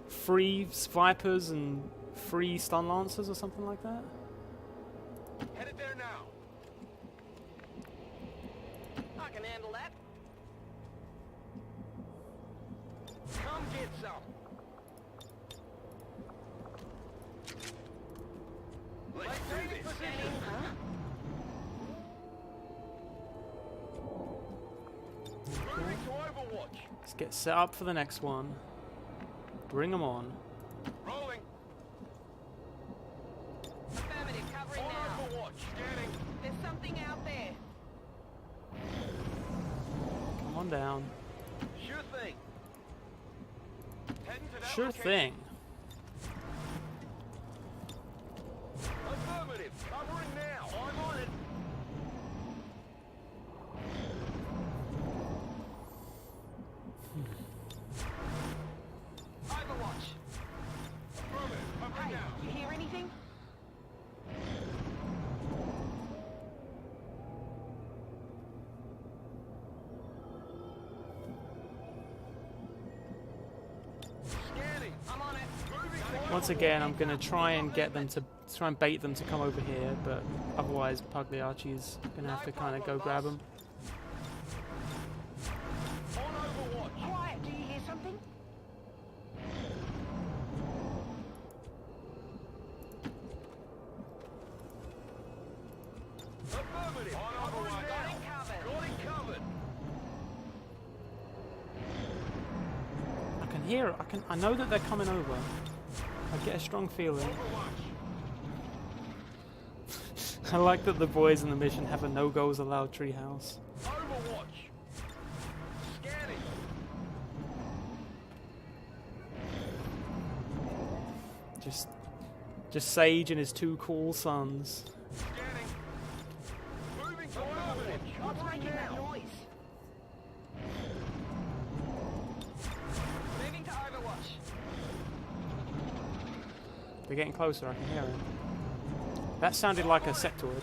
3 Vipers and 3 Stun Lancers or something like that. Headed there now. I can handle that. Come get some. Let's do this. Huh? Moving to Overwatch. Let's get set up for the next one. Bring them on. Rolling. Affirmative, covering On now. Overwatch. Scanning. There's something out there. Come on down. Sure thing. Heading to that Sure location. thing. Affirmative. Covering now. I'm on it. Overwatch. Affirmative. Covering Hey, now. you hear anything? Scanning. I'm on it. Moving to Once again, I'm gonna try and bait them to come over here, but otherwise Pagliacci's gonna have to kind of go grab them. On Overwatch. Quiet, do you hear something? Affirmative. On Overwatch. Got it covered. Got it covered. I can hear. I know that they're coming over. I get a strong feeling. I like that the boys in the mission have a no goals allowed treehouse. Overwatch. Scanning. Just Sage and his 2 cool sons. What's making that noise? Moving to Overwatch. They're getting closer, I can hear him. That sounded like a sectoid.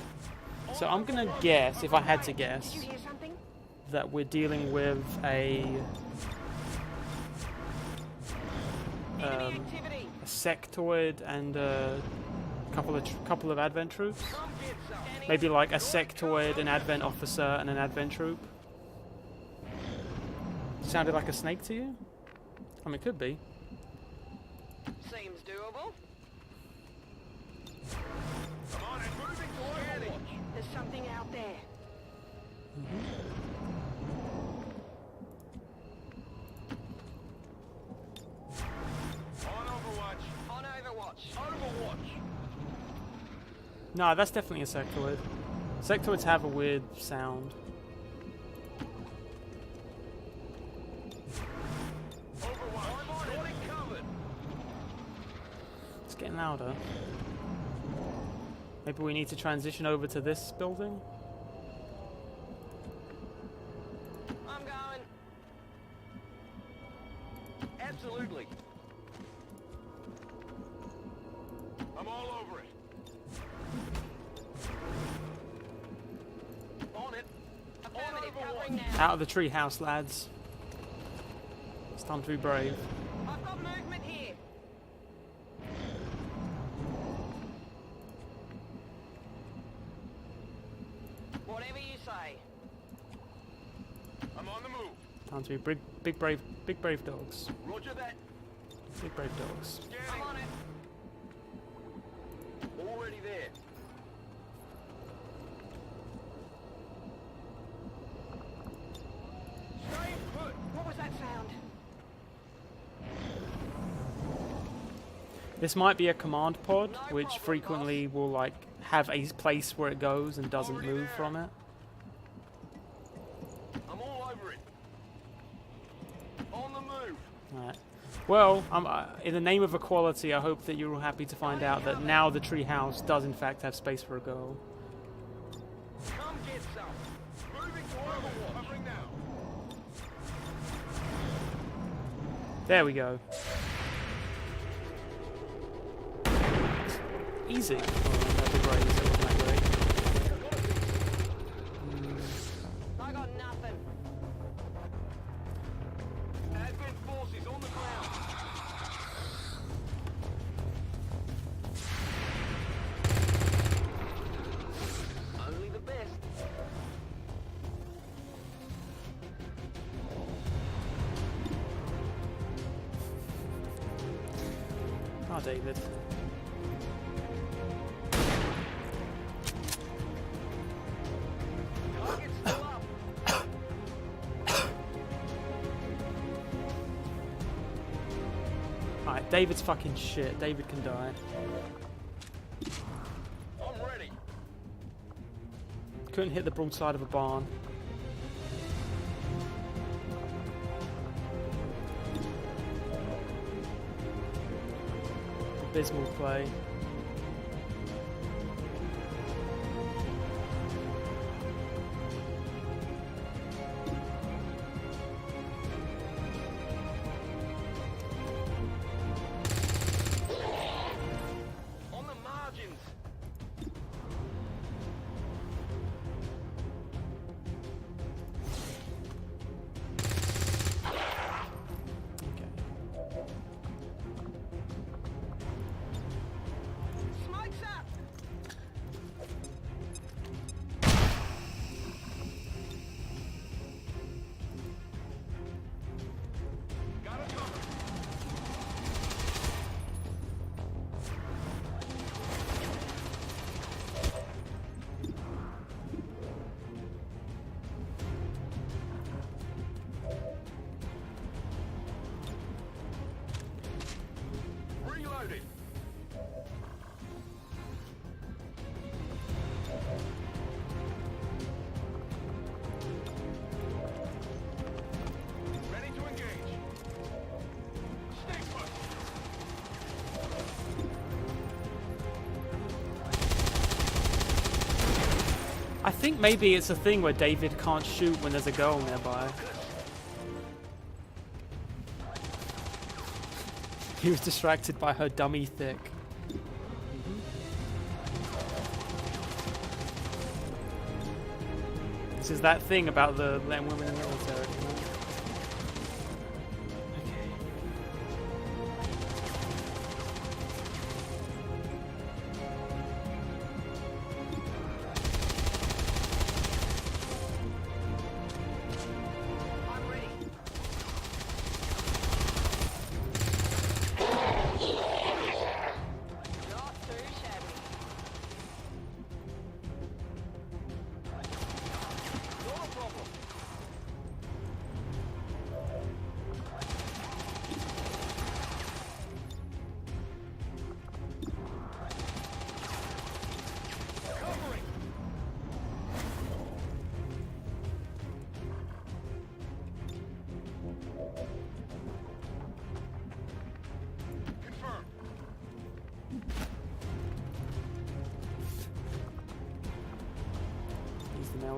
So I'm gonna guess, if I had to guess, Did you hear something? that we're dealing with a sectoid and a couple of advent troops. Maybe like a sectoid, an advent officer, and an advent troop. Sounded like a snake to you? I mean, it could be. Seems doable. Come on, and moving to Overwatch. There's something out there. On Overwatch. On Overwatch. Overwatch. No, that's definitely a sectoid. Sectoids have a weird sound. Overwatch. Got it covered. It's getting louder. Maybe we need to transition over to this building? I'm going. Absolutely. I'm all over it. On it. Affirmative, covering now. Out of the treehouse, lads. It's time to be brave. I've got movement here. Whatever you say. I'm on the move. Time to be big brave dogs. Roger that. Big brave dogs. I'm on it. Already there. Stay put. What was that sound? This might be a command pod, which frequently will like have a place where it goes and doesn't move from it. I'm all over it. On the move. Alright. Well, in the name of equality, I hope that you're all happy to find out that now the treehouse does in fact have space for a girl. Come get some. Moving to Overwatch. Covering now. There we go. Easy. Oh, that'd be great. It wasn't that great. I got nothing. Advent forces on the ground. Only the best. Oh, David. Target's still up. Alright, David's fucking shit. David can die. I'm ready. Couldn't hit the broadside of a barn. Abysmal play. On the margins. Smoke's up. Got it covered. Reloaded. Ready to engage. Stay put. think maybe it's a thing where David can't shoot when there's a girl nearby. He was distracted by her dummy thick. This is that thing about the letting women in the military. You know?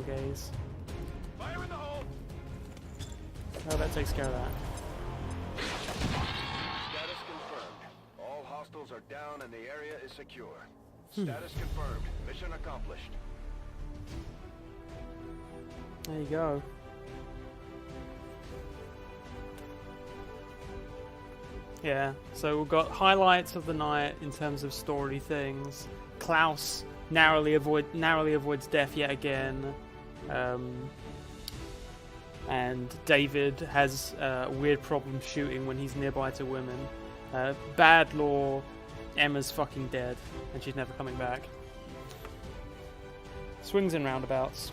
Gaze. Fire in the hole. Oh, that takes care of that. Status confirmed. All hostiles are down and the area is secure. Status confirmed. Mission accomplished. There you go. Yeah, so we've got highlights of the night in terms of story things. Klaus narrowly avoids death yet again. And David has a weird problem shooting when he's nearby to women. Bad law, Emma's fucking dead, and she's never coming back. Swings and roundabouts.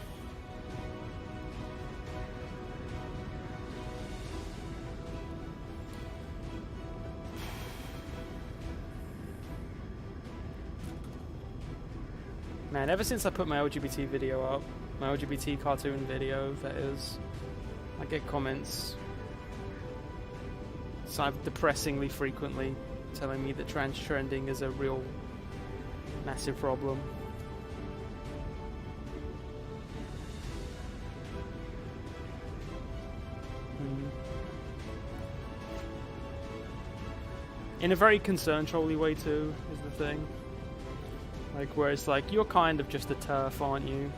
Man, ever since I put my LGBT video up, my LGBT cartoon video, that is, I get comments depressingly frequently telling me that trans trending is a real massive problem. In a very concern trolly way too, is the thing. Like, where it's like, you're kind of just a TERF, aren't you?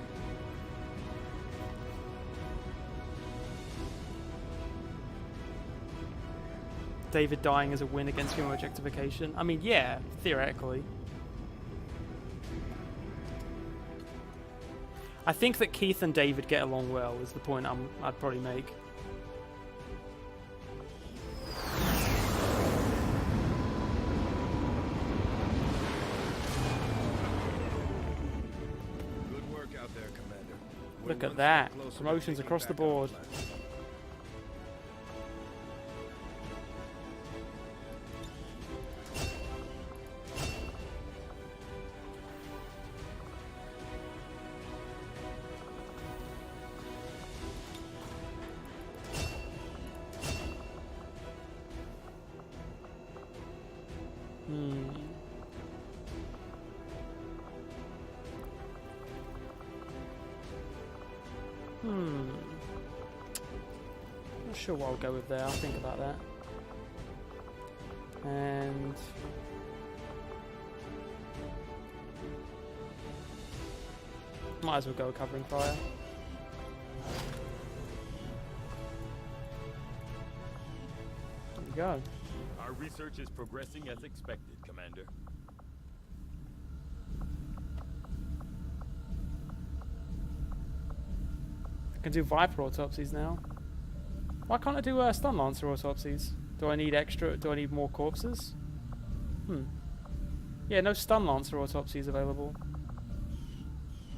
David dying is a win against human objectification. I mean, yeah, theoretically. I think that Keith and David get along well, is the point I'd probably make. Good work out there, Commander. Look at that. Promotions across the board. Not sure what I'll go with there. I'll think about that. And might as well go covering fire. There you go. Our research is progressing as expected, Commander. I can do Viper autopsies now. Why can't I do Stun Lancer autopsies? Do I need more corpses? Yeah, no Stun Lancer autopsies available.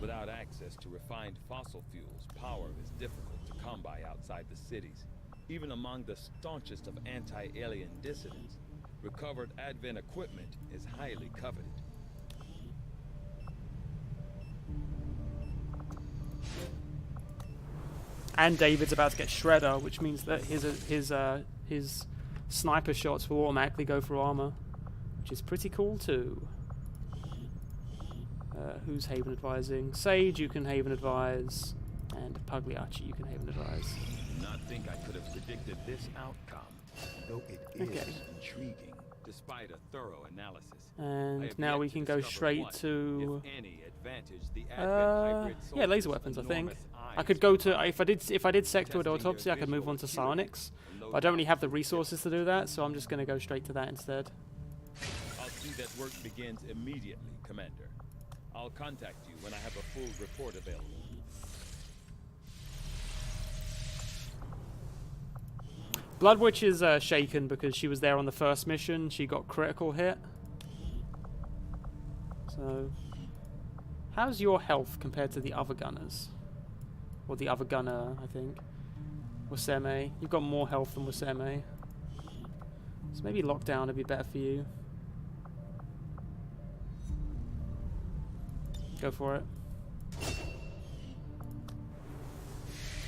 Without access to refined fossil fuels, power is difficult to come by outside the cities. Even among the staunchest of anti-alien dissidents, recovered Advent equipment is highly coveted. And David's about to get Shredder, which means that his sniper shots will automatically go through armor, which is pretty cool too. Who's Haven advising? Sage, you can Haven advise. And Pagliacci, you can Haven advise. Do not think I could have predicted this outcome, though it is intriguing, despite a thorough analysis. And now we can go straight to yeah, laser weapons. I think I could go to if I did sectoid autopsy, I could move on to psionics, but I don't really have the resources to do that, so I'm just going to go straight to that instead. I'll see that work begins immediately, Commander. I'll contact you when I have a full report available. Blood Witch is shaken because she was there on the first mission. She got critical hit. So, how's your health compared to the other gunners? Or the other gunner, I think. Waseme. You've got more health than Waseme. So maybe lockdown would be better for you. Go for it.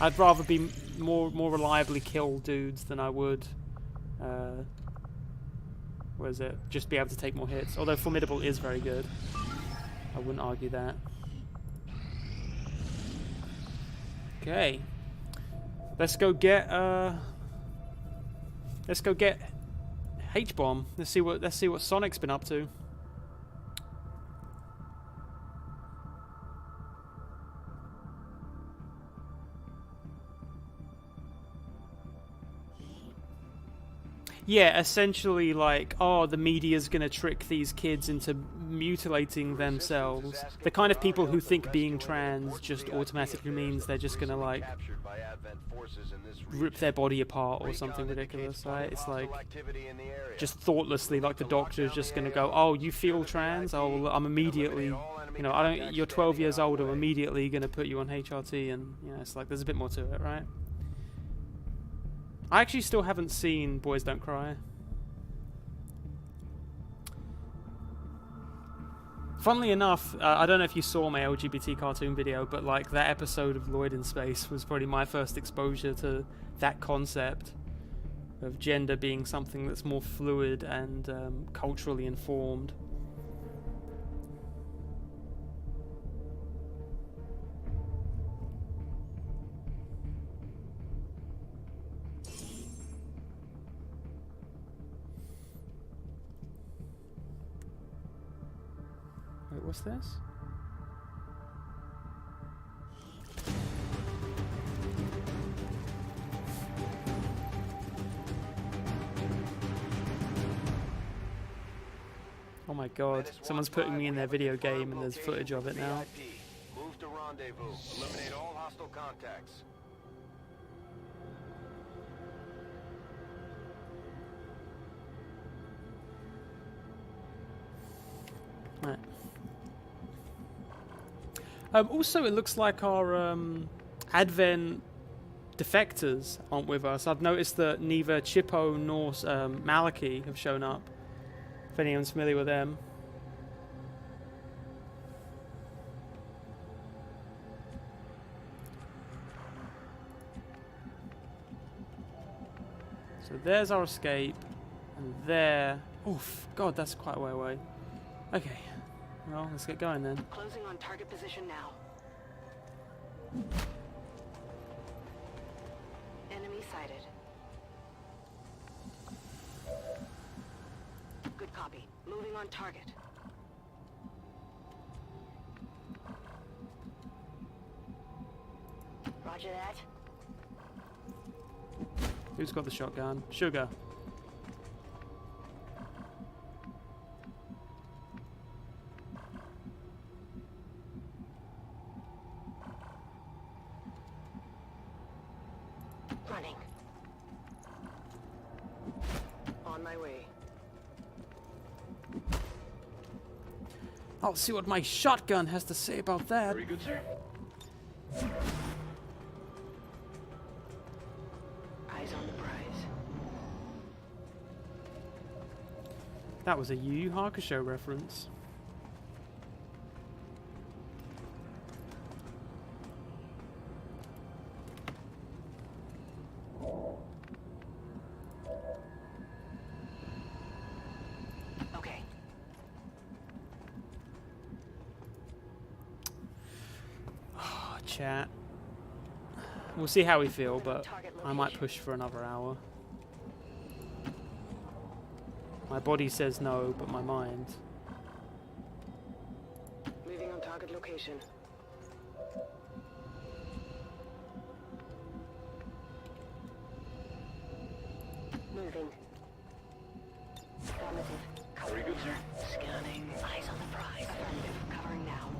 I'd rather be more reliably kill dudes than I would. What is it? Just be able to take more hits. Although Formidable is very good. I wouldn't argue that. Okay. Let's go get H-bomb. Let's see what Sonic's been up to. Yeah, essentially like, oh, the media's gonna trick these kids into mutilating themselves. The kind of people who think being trans just automatically means they're just gonna like rip their body apart or something ridiculous, right? It's like just thoughtlessly, like the doctor's just gonna go, oh, you feel trans? Oh, well, I'm immediately, you know, you're 12 years old, I'm immediately gonna put you on HRT, and you know, it's like there's a bit more to it, right? I actually still haven't seen Boys Don't Cry. Funnily enough, I don't know if you saw my LGBT cartoon video, but like that episode of Lloyd in Space was probably my first exposure to that concept of gender being something that's more fluid and culturally informed. Wait, what's this? Oh my god, someone's putting me in their video game and there's footage of it now. Move to rendezvous. Eliminate all hostile contacts. Right. Also, it looks like our Advent defectors aren't with us. I've noticed that neither Chippo nor Maliki have shown up, if anyone's familiar with them. So there's our escape, and there... Oof, God, that's quite a way away. Okay, well, let's get going then. Closing on target position now. Enemy sighted. Good copy. Moving on target. Roger that. Who's got the shotgun? Sugar. Running. On my way. I'll see what my shotgun has to say about that. Very good, sir. Eyes on the prize. That was a Yu Yu Hakusho reference. chat. We'll see how we feel, but I might push for another hour. My body says no, but my mind. Moving on target location. Moving. Affirmative. Very good, sir. Scanning. Eyes on the prize. Affirmative. Covering now.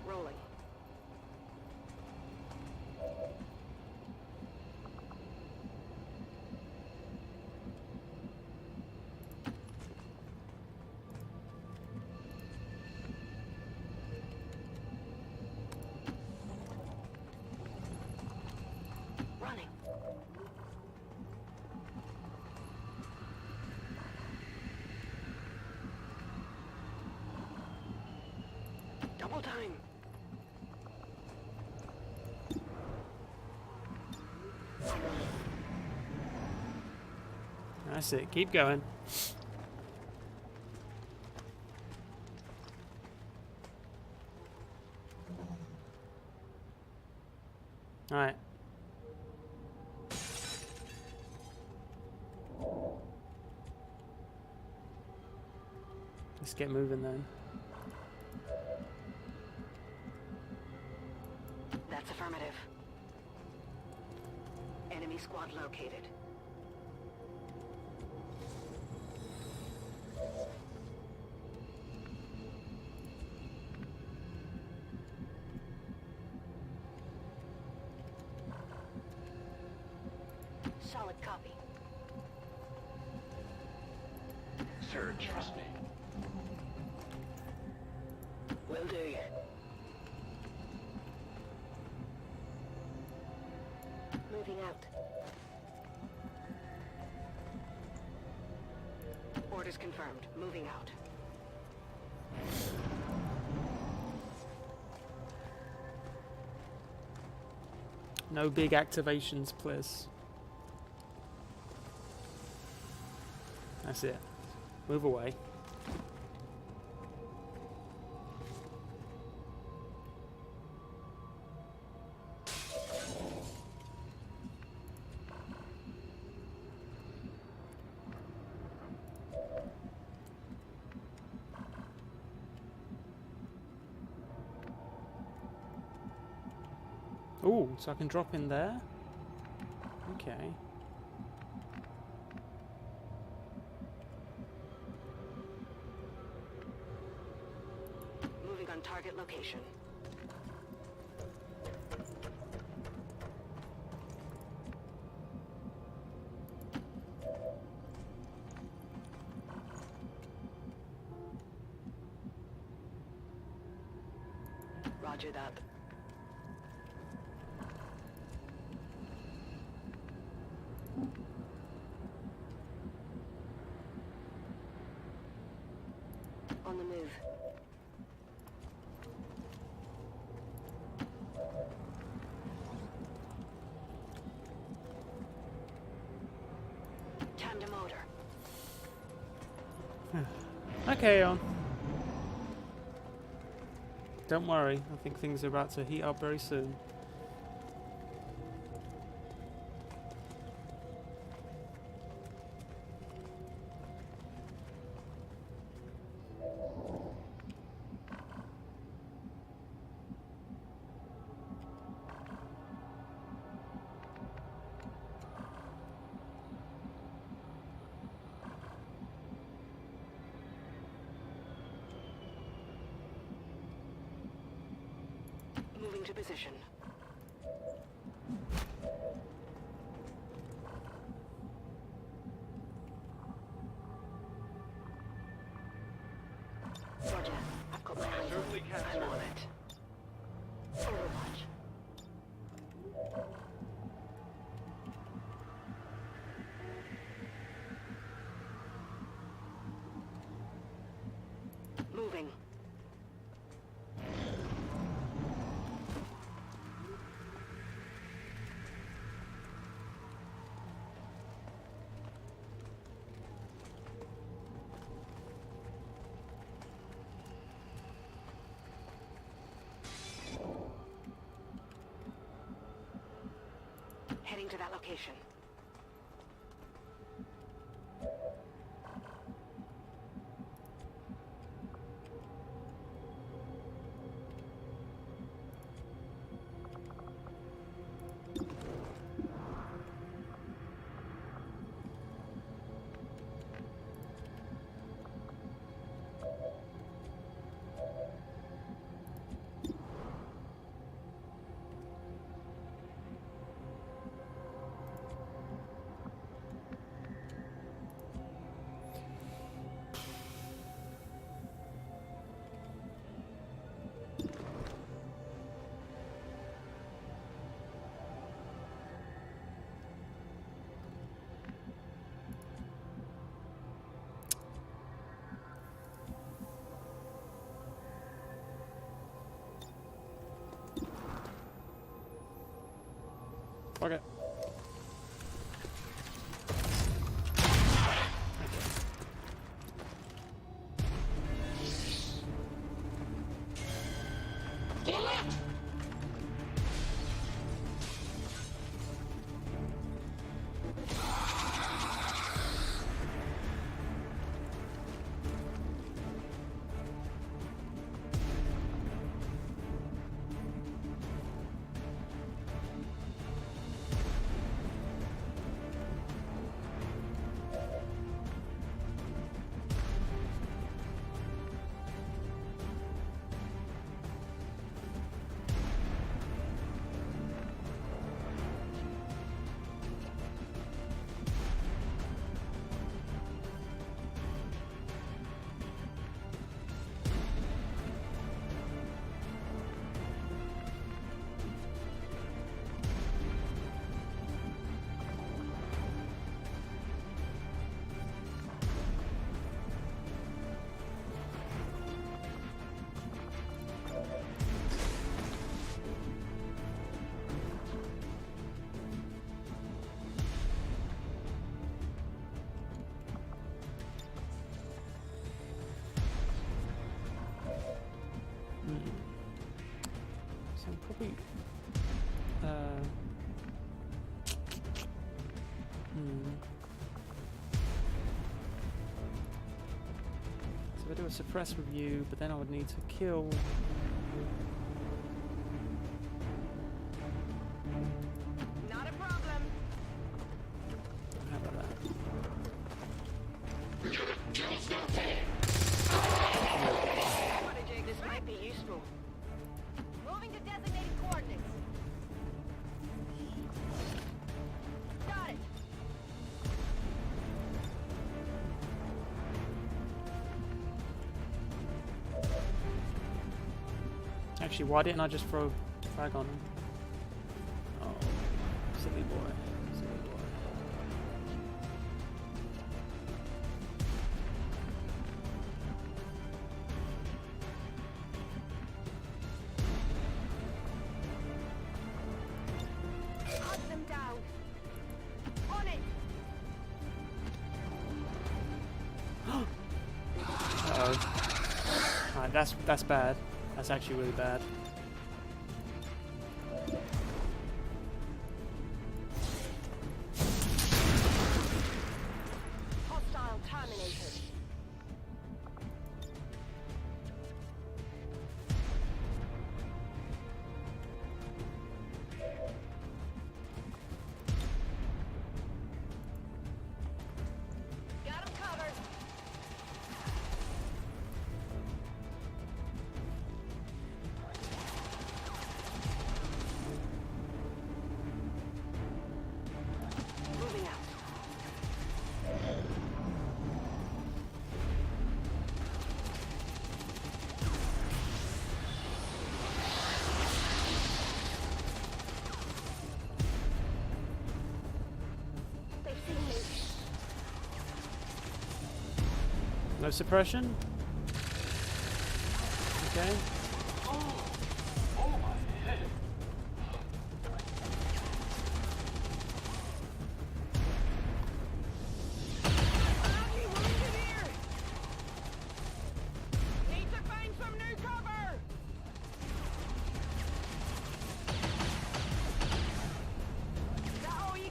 Rolling. Running. Double time. That's it. Keep going. All right. Let's get moving then. That's affirmative. Enemy squad located. Solid copy. Sir, trust me. Will do. Moving out. Orders confirmed. Moving out. No big activations, please. That's it. Move away. Ooh, so I can drop in there? Okay. Moving on target location. Roger that. On the move. Tandem motor. Okay, on. Don't worry, I think things are about to heat up very soon. Moving to position. Roger. I've got my eyes on it. I'm on it. Overwatch. Moving. to that location. Okay. So I'm probably so I do a suppress with you, but then I would need to kill. Not a problem. How about that? This might be useful. Moving to designated coordinates. Got it. Actually, why didn't I just throw frag on him? Oh, silly boy. Silly boy. Hunt them down. On it. Uh-oh. Alright, that's bad. That's actually really bad. Hostile terminated. Got him covered. Moving out. They've seen me. No suppression? Okay. Need to find some new cover! Is that all you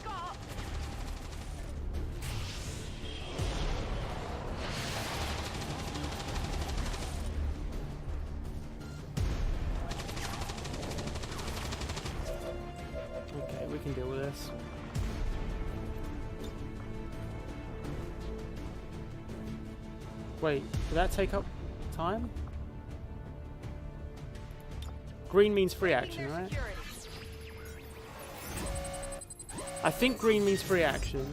can deal with this. Wait, did that take up time? Green means free action, right? I think green means free action.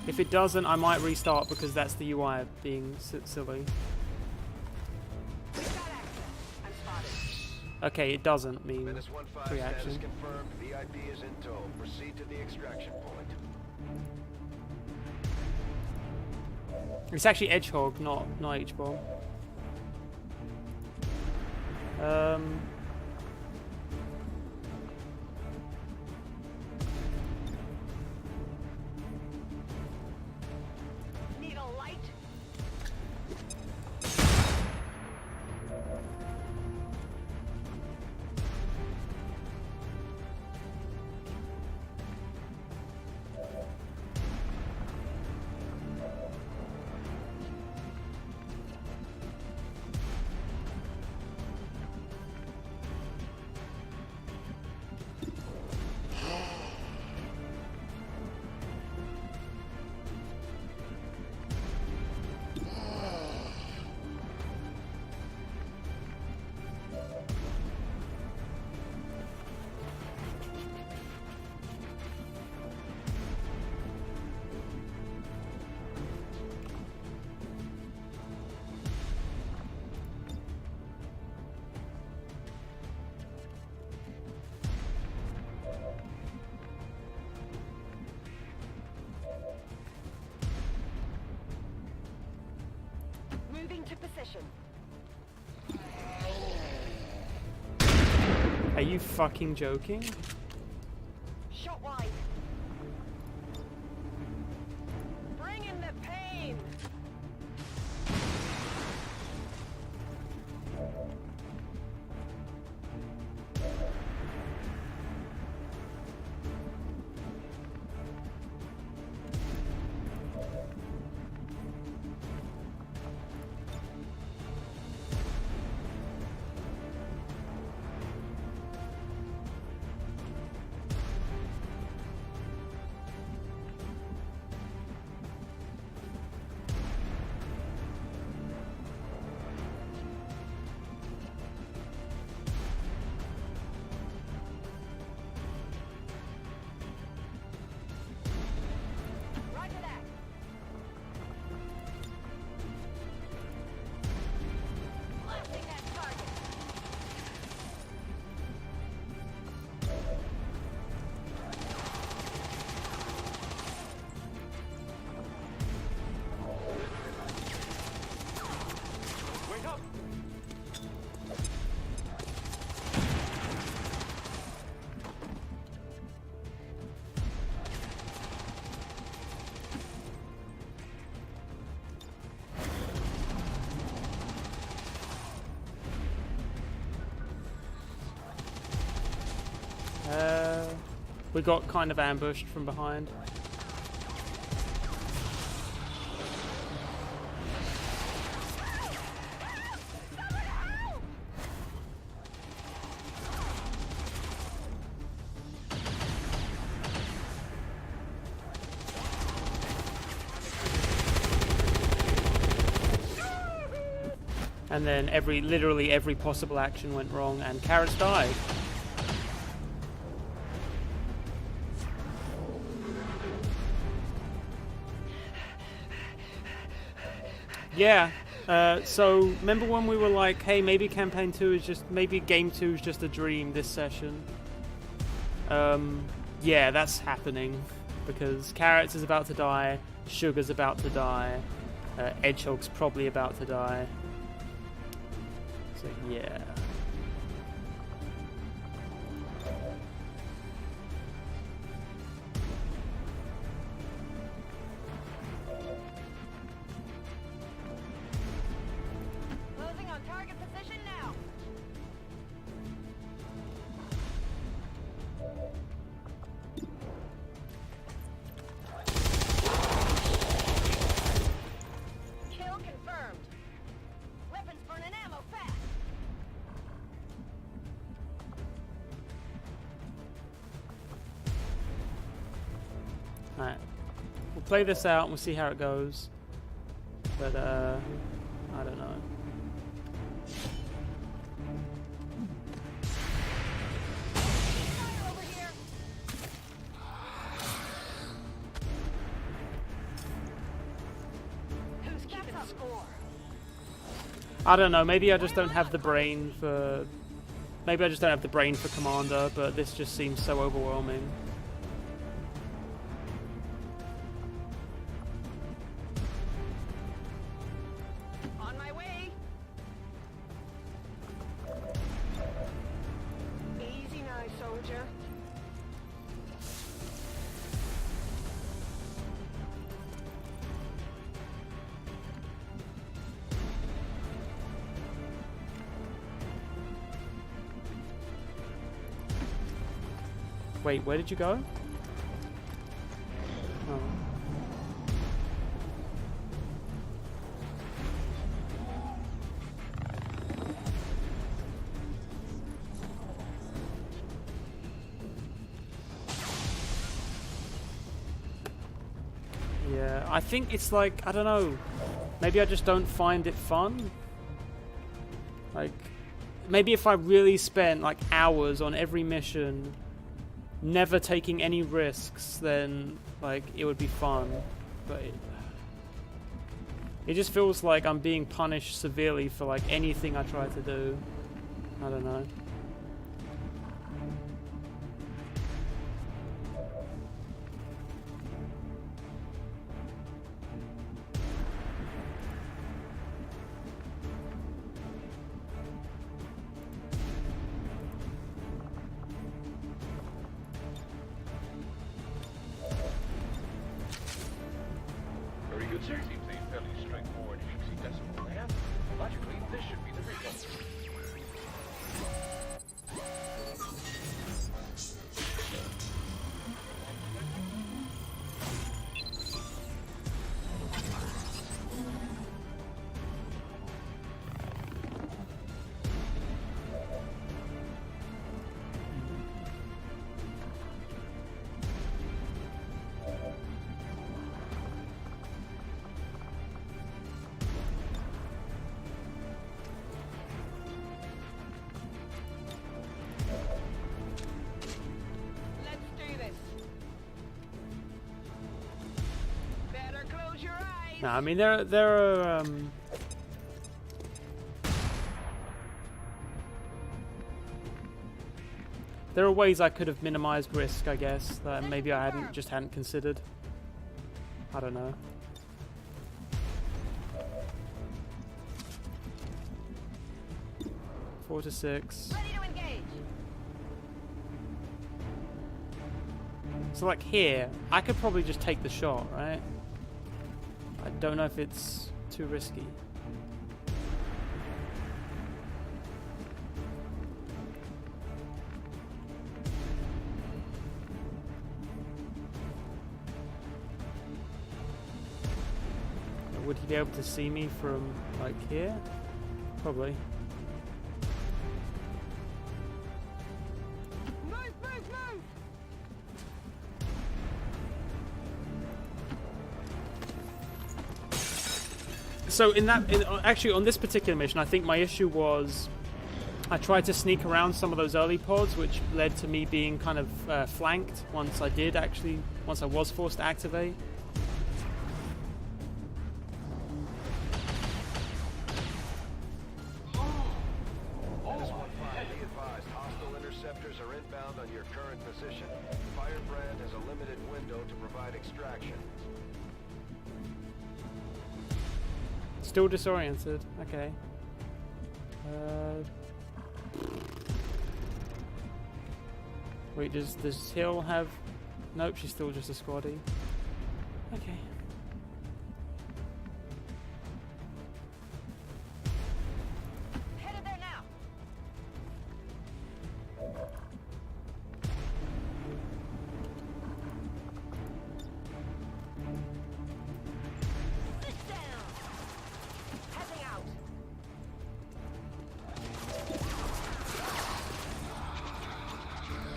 If it doesn't, I might restart because that's the UI being silly. Okay, it doesn't mean free action. Confirmed. VIP is in tow. Proceed to the extraction point. It's actually Edgehog, not H-Bomb. Need a light? Moving to position. Are you fucking joking? Shot wide. Bring in the pain. We got kind of ambushed from behind. And then literally every possible action went wrong and Carrots died. Yeah, so remember when we were like, hey, maybe campaign 2 is just, maybe game 2 is just a dream this session? Yeah, that's happening, because Carrots is about to die, Sugar's about to die, Edgehog's probably about to die. So yeah. Closing on target position now. Kill confirmed. Weapons burning ammo fast. play this out and we'll see how it goes. But I don't know. Who's keeping score? I don't know. Maybe I just don't have the brain for. Maybe I just don't have the brain for Commander, but this just seems so overwhelming. On my way. Easy now, soldier. Wait, where did you go? Oh. Yeah, I think it's like, I don't know. Maybe I just don't find it fun. Like, maybe if I really spent like hours on every mission, never taking any risks, then like it would be fun. But it just feels like I'm being punished severely for like anything I try to do. I don't know. Very good, sir. Seems a fairly straightforward hexadecimal math. Logically, this should be the result. Let's do this. Better close your eyes. No, I mean there are there are ways I could have minimized risk, I guess, that maybe I hadn't considered. I don't know. Four to 6. Ready to engage. So like here, I could probably just take the shot, right? I don't know if it's too risky. Would he be able to see me from like here? Probably. Move, move, move. So actually on this particular mission, I think my issue was I tried to sneak around some of those early pods, which led to me being kind of flanked once I was forced to activate. Be advised, hostile interceptors are inbound on your current position. Firebrand has a limited window to provide extraction. Still disoriented. Okay. Wait, does Hill have? Nope, she's still just a squaddie. Okay. Headed there now. Sit down. Heading out.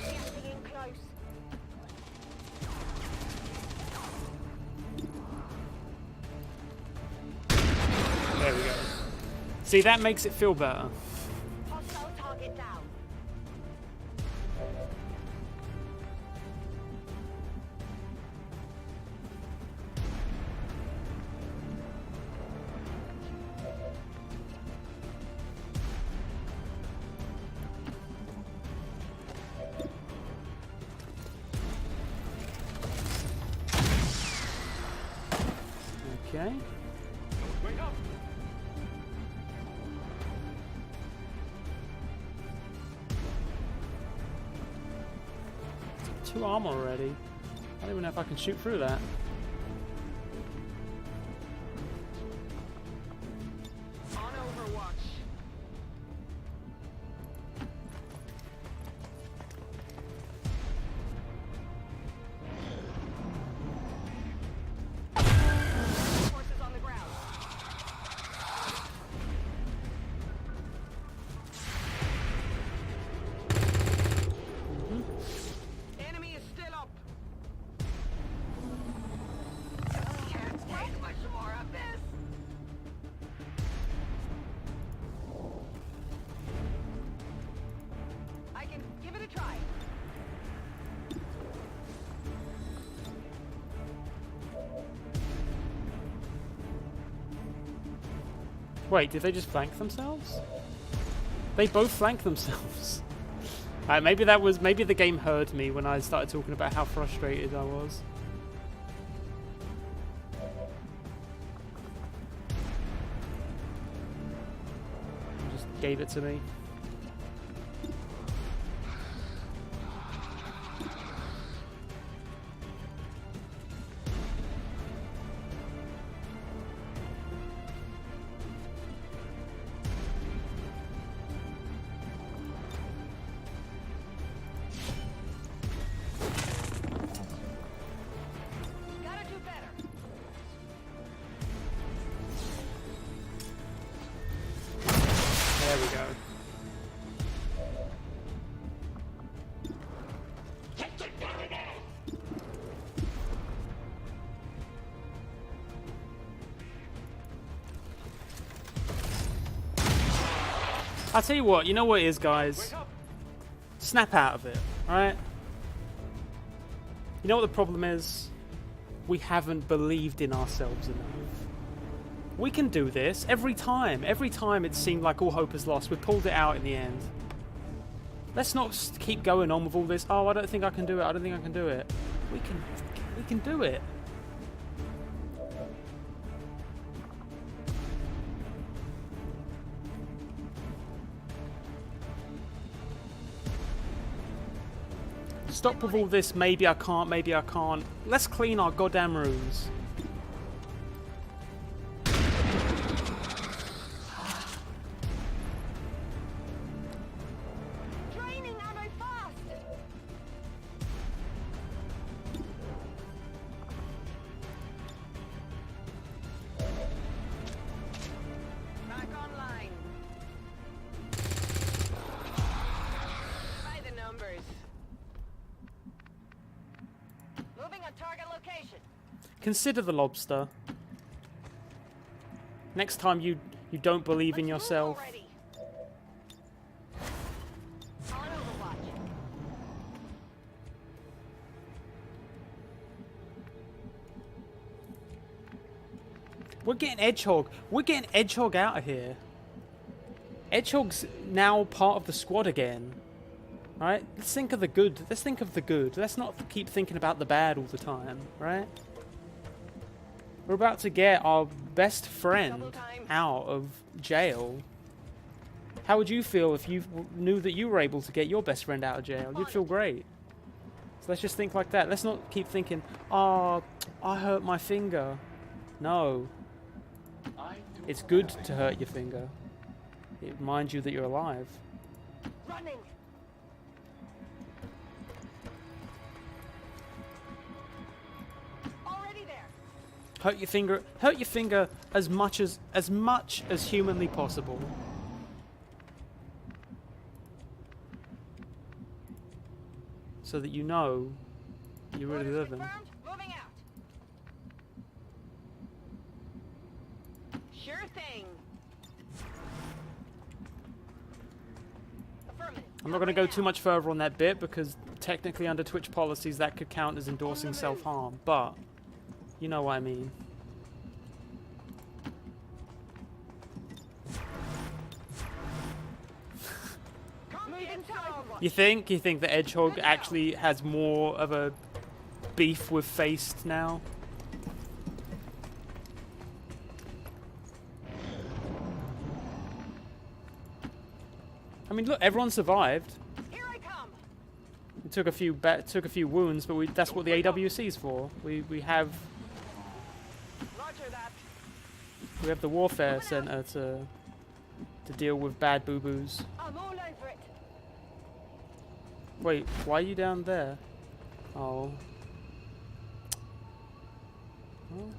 Getting in close. See, that makes it feel better. Hostile target down. Okay. Wait up! 2 armor already. I don't even know if I can shoot through that. On Overwatch. Forces on the ground. Enemy is still up. Can't take much more of this. I can give it a try. Wait, did they just flank themselves? They both flank themselves. Maybe the game heard me when I started talking about how frustrated I was. And just gave it to me. Gotta do better. There we go. I'll tell you what, you know what it is, guys? Snap out of it, alright? You know what the problem is? We haven't believed in ourselves enough. We can do this every time. Every time it seemed like all hope is lost, we pulled it out in the end. Let's not keep going on with all this. Oh, I don't think I can do it. I don't think I can do it. We can do it. Stop with all this, maybe I can't, maybe I can't. Let's clean our goddamn rooms. Draining ammo fast. Back online. By the numbers. Moving on target location. Consider the lobster. Next time you don't believe in yourself. Already. On Overwatch. We're getting Edgehog. We're getting Edgehog out of here. Edgehog's now part of the squad again. Right? Let's think of the good. Let's think of the good. Let's not keep thinking about the bad all the time. Right? We're about to get our best friend out of jail. How would you feel if you knew that you were able to get your best friend out of jail? You'd feel great. So let's just think like that. Let's not keep thinking, oh, I hurt my finger. No. It's good to hurt your finger. It reminds you that you're alive. Running. Already there. Hurt your finger as much as humanly possible. So that you know you're really living. Confirmed. Moving out. Sure thing. I'm not going to go too much further on that bit because technically under Twitch policies that could count as endorsing self-harm, but you know what I mean. You think the Edgehog actually has more of a beef with Faced now? I mean, look, everyone survived. Here I come. It took a few wounds, but that's what the AWC is for. We have Roger that. we have the Warfare Center to deal with bad boo-boos. I'm all over it. Wait, why are you down there? Oh. Well.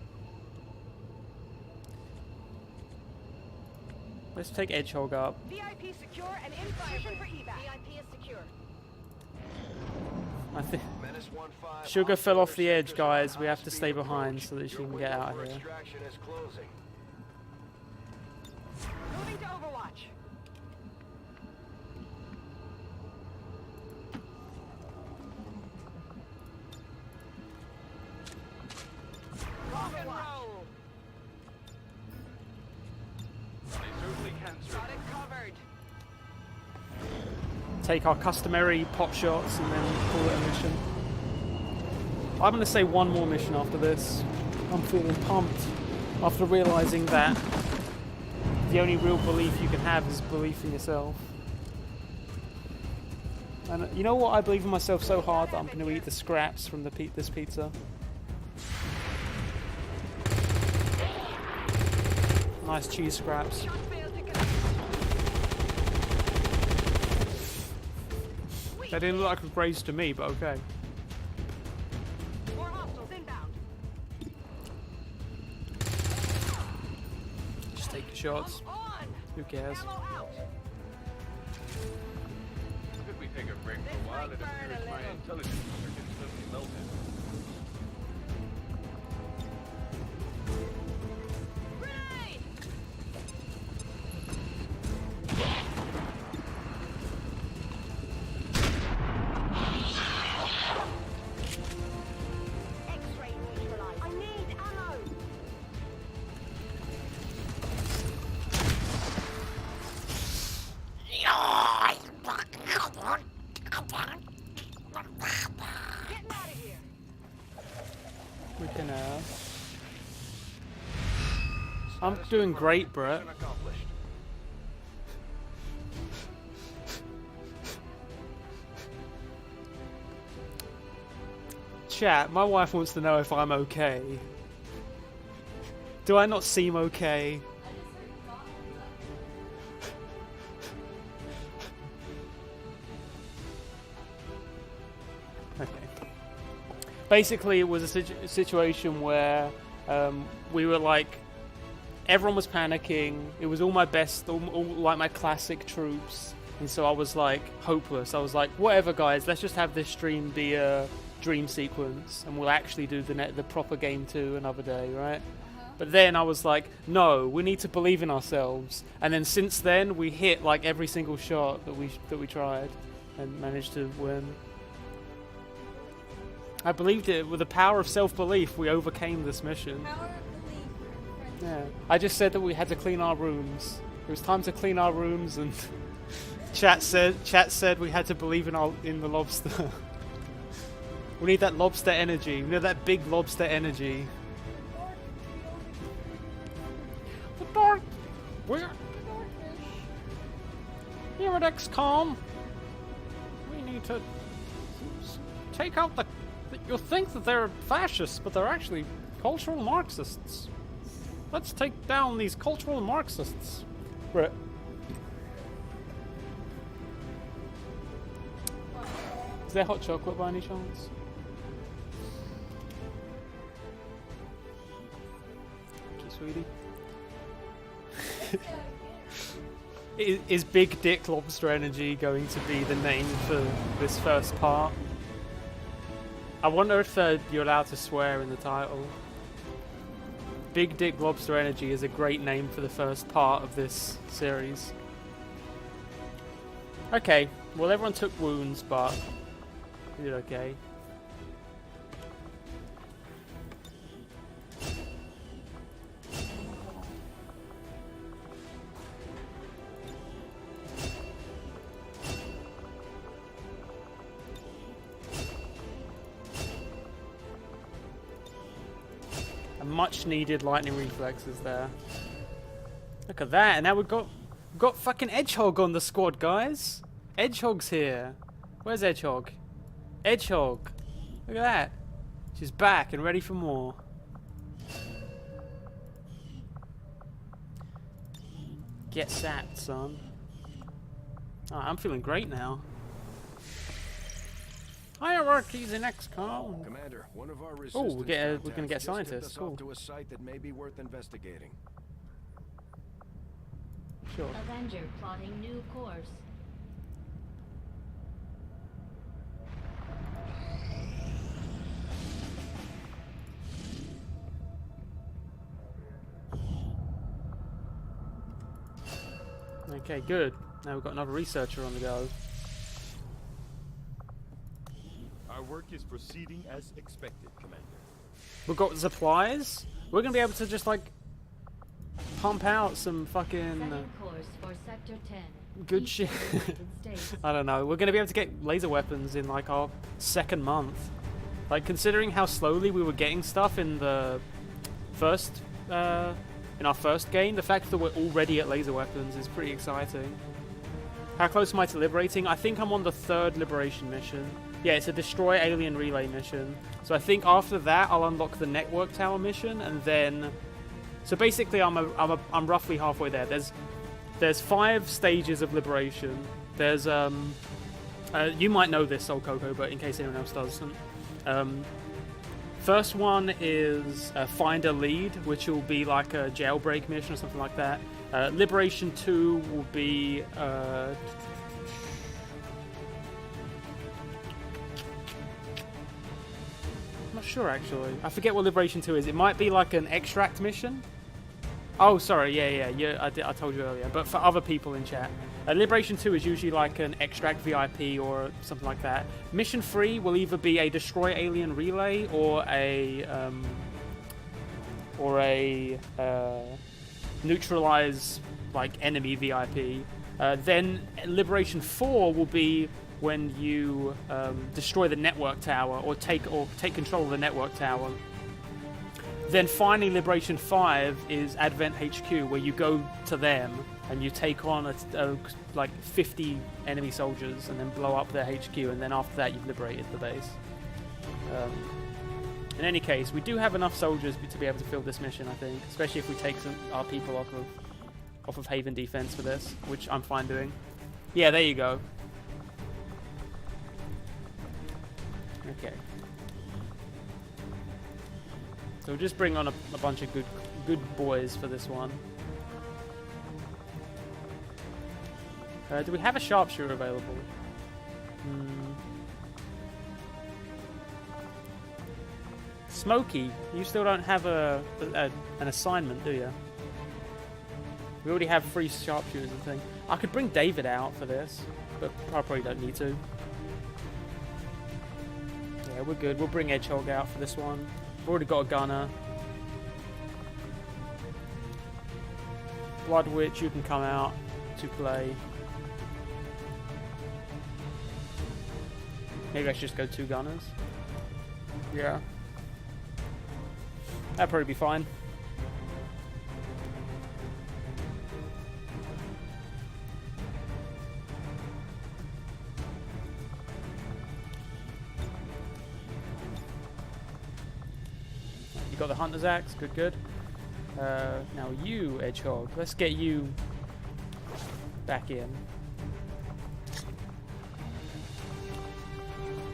Let's take Edgehog up. VIP secure and in position for evac. VIP is secure. I think Sugar fell off the edge, guys. We have to stay behind so that she can get out of here. Moving to Overwatch. Rock and roll. They certainly can, sir. Got it covered. Take our customary pot shots and then call it a mission. I'm going to say one more mission after this. I'm feeling pumped after realizing that the only real belief you can have is belief in yourself. And you know what? I believe in myself so hard that I'm going to eat the scraps from this pizza. Nice cheese scraps. That didn't look like a graze to me, but okay. More hostiles inbound. Just take your shots. Who cares? Could we take a break for a while? It appears my intelligence circuit suddenly melted. X-ray neutralized. I need ammo. Getting out of here. We can, I'm doing great, Brett. Chat, my wife wants to know if I'm okay. Do I not seem okay? Okay. Basically, it was a situation where we were like, everyone was panicking. It was all my best, all like my classic troops, and so I was like hopeless. I was like, whatever, guys, let's just have this stream be a dream sequence, and we'll actually do the proper game 2 another day, right? But then I was like, no, we need to believe in ourselves. And then since then, we hit like every single shot that we tried, and managed to win. I believed it. With the power of self-belief, we overcame this mission. Power of belief. Yeah. I just said that we had to clean our rooms. It was time to clean our rooms, and chat said we had to believe in the lobster. We need that lobster energy. We need that big lobster energy. The dark. We're here at XCOM. We need to take out the. You'll think that they're fascists, but they're actually cultural Marxists. Let's take down these cultural Marxists. Right. Is there hot chocolate by any chance? Thank you, sweetie. Is Big Dick Lobster Energy going to be the name for this first part? I wonder if you're allowed to swear in the title. Big Dick Lobster Energy is a great name for the first part of this series. Okay, well everyone took wounds, but we did okay. A much needed lightning reflexes there. Look at that, and now we've got fucking Edgehog on the squad, guys. Edgehog's here. Where's Edgehog? Edgehog. Look at that. She's back and ready for more. Get sapped, son. Oh, I'm feeling great now. Hierarchies in XCOM. Commander, one of our Oh, we're gonna get just tipped scientists. us Cool. off to a site that may be worth investigating. Sure. Avenger plotting new course. Okay, good. Now we've got another researcher on the go. Our work is proceeding as expected, Commander. We've got supplies. We're gonna be able to just like pump out some fucking Setting course for Sector 10. good shit. I don't know. We're gonna be able to get laser weapons in like our second month. Like considering how slowly we were getting stuff in the first, in our first game, the fact that we're already at laser weapons is pretty exciting. How close am I to liberating? I think I'm on the 3rd liberation mission. Yeah, it's a destroy alien relay mission. So I think after that I'll unlock the network tower mission, and then so basically I'm roughly halfway there. There's 5 stages of liberation. There's you might know this, Soul Coco, but in case anyone else doesn't. First one is find a lead, which will be like a jailbreak mission or something like that. Liberation 2 will be I'm not sure actually. I forget what Liberation 2 is. It might be like an extract mission. Oh, sorry. Yeah. I told you earlier. But for other people in chat, Liberation 2 is usually like an extract VIP or something like that. Mission 3 will either be a destroy alien relay or a neutralize like enemy VIP. Then Liberation 4 will be when you destroy the network tower or take control of the network tower. Then finally, Liberation 5 is Advent HQ, where you go to them and you take on like 50 enemy soldiers and then blow up their HQ, and then after that you've liberated the base. In any case, we do have enough soldiers to be able to fill this mission, I think, especially if we take our people off of Haven defense for this, which I'm fine doing. Yeah, there you go. Okay. So we'll just bring on a bunch of good boys for this one. Do we have a sharpshooter available? Smokey, you still don't have an assignment, do you? We already have 3 sharpshooters and thing. I could bring David out for this, but I probably don't need to. Yeah, we're good. We'll bring Edgehog out for this one. We've already got a gunner. Blood Witch, you can come out to play. Maybe I should just go 2 gunners. Yeah. That'd probably be fine. You got the Hunter's Axe, good. Now you, Edgehog, let's get you back in.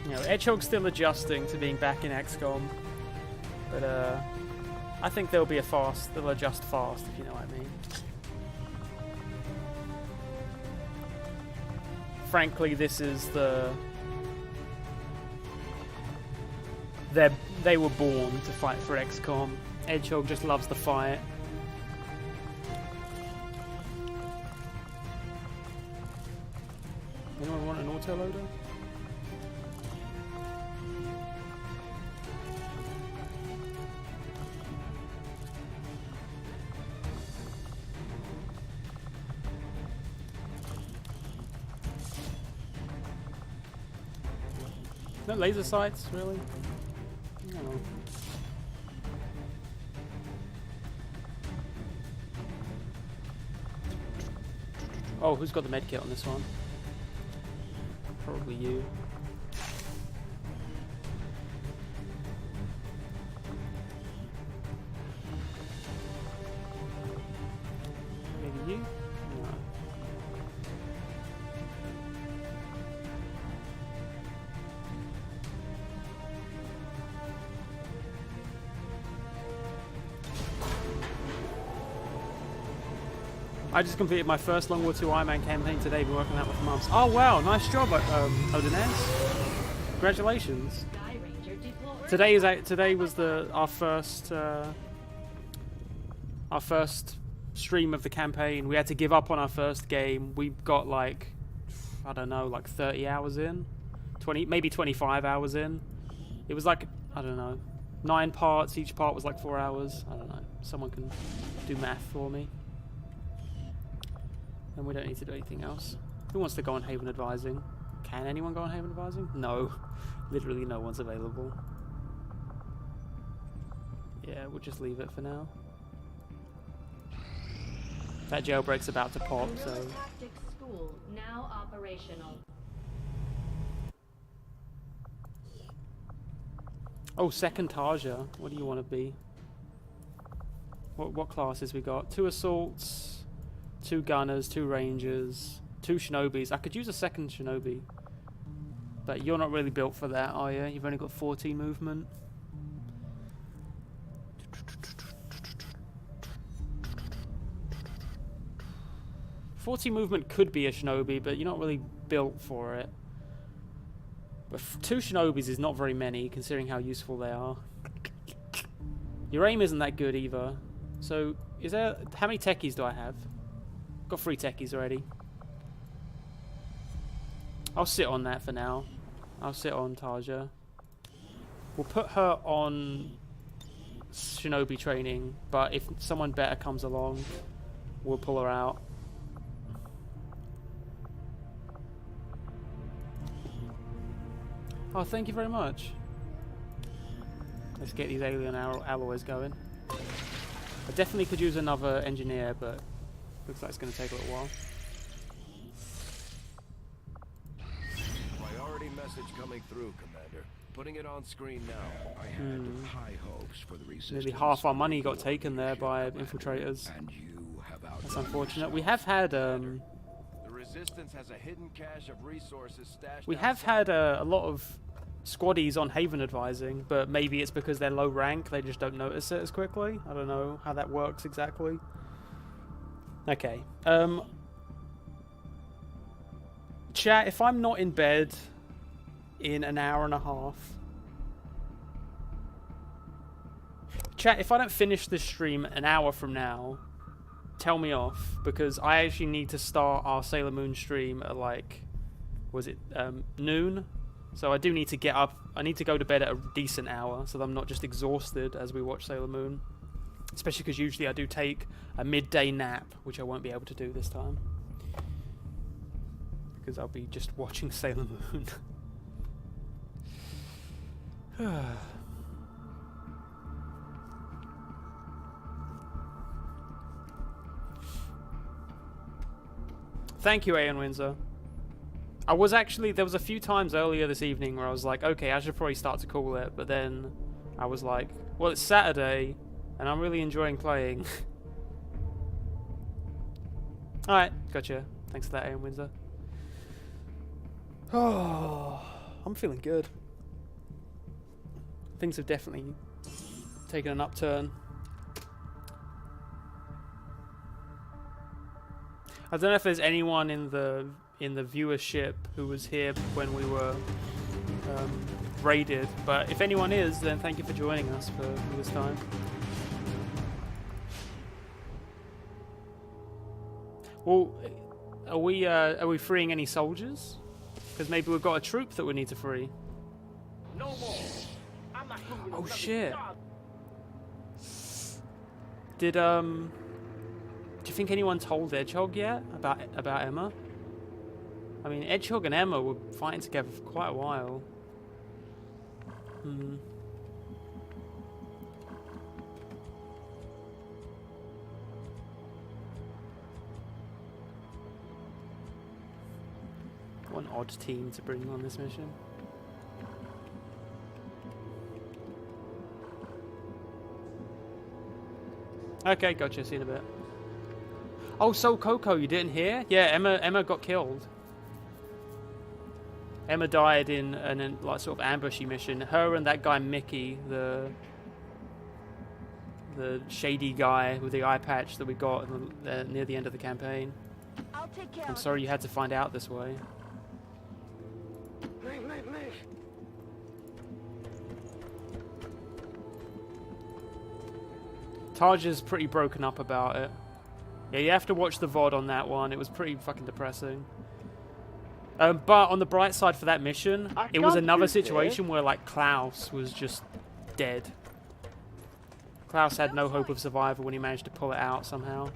You know, Edgehog's still adjusting to being back in XCOM, but I think they'll adjust fast, if you know what I mean. Frankly, this is they were born to fight for XCOM. Edgehog just loves the fight. Anyone want an autoloader? No laser sights, really? No. Oh, who's got the medkit on this one? Probably you. Maybe you? No. I just completed my first Long War II Iron Man campaign today. Been working on that with months. Oh wow, nice job, Odinez. Congratulations. Today was our first stream of the campaign. We had to give up on our first game. We got like, I don't know, like 30 hours in, 20, maybe 25 hours in. It was like, I don't know, 9 parts. Each part was like 4 hours. I don't know. Someone can do math for me. And we don't need to do anything else. Who wants to go on Haven Advising? Can anyone go on Haven Advising? No. Literally no one's available. Yeah, we'll just leave it for now. That jailbreak's about to pop, so... Tactics School now operational. Oh, second Tarja. What do you want to be? What classes we got? 2 assaults... 2 gunners, 2 rangers, 2 shinobis. I could use a second shinobi. But you're not really built for that, are you? You've only got 14 movement. .40 movement could be a shinobi, but you're not really built for it. But 2 shinobis is not very many, considering how useful they are. Your aim isn't that good either. So, is there... How many techies do I have? Got 3 techies already. I'll sit on that for now. I'll sit on Tarja. We'll put her on shinobi training, but if someone better comes along, we'll pull her out. Oh, thank you very much. Let's get these alien alloys going. I definitely could use another engineer, but looks like it's going to take a little while. Priority message coming through, Commander. Putting it on screen now. I had high hopes for the resistance. Nearly half our money got taken there by infiltrators. And you have That's unfortunate. We have had The resistance has a hidden cache of resources stashed. we have had a lot of squaddies on Haven Advising, but maybe it's because they're low rank, they just don't notice it as quickly. I don't know how that works exactly. Okay. Chat, if I'm not in bed in an hour and a half... Chat, if I don't finish this stream an hour from now, tell me off, because I actually need to start our Sailor Moon stream at like... Was it noon? So I do need to get up. I need to go to bed at a decent hour so that I'm not just exhausted as we watch Sailor Moon. Especially because usually I do take a midday nap, which I won't be able to do this time. Because I'll be just watching Sailor Moon. Thank you, Aeon Windsor. I was actually, there was a few times earlier this evening where I was like, okay, I should probably start to call it, but then I was like, well, it's Saturday, and I'm really enjoying playing. Alright, gotcha. Thanks for that, Aeon Windsor. Oh, I'm feeling good. Things have definitely taken an upturn. I don't know if there's anyone in the viewership who was here when we were raided, but if anyone is, then thank you for joining us for this time. Well, are we freeing any soldiers? Because maybe we've got a troop that we need to free. No more. I'm not moving Oh another shit. dog. Did do you think anyone told Edgehog yet about Emma? I mean, Edgehog and Emma were fighting together for quite a while. Hmm. One odd team to bring on this mission. Okay, gotcha. See you in a bit. Oh, so Coco, you didn't hear? Yeah, Emma got killed. Emma died in an like sort of ambushy mission. Her and that guy Mickey, the shady guy with the eye patch that we got near the end of the campaign. I'll take care I'm of sorry you had to find out this way. Move, move, move. Taj is pretty broken up about it. Yeah, you have to watch the VOD on that one. It was pretty fucking depressing. But on the bright side for that mission, it was another situation where like Klaus was just dead. Klaus had no hope of survival when he managed to pull it out somehow.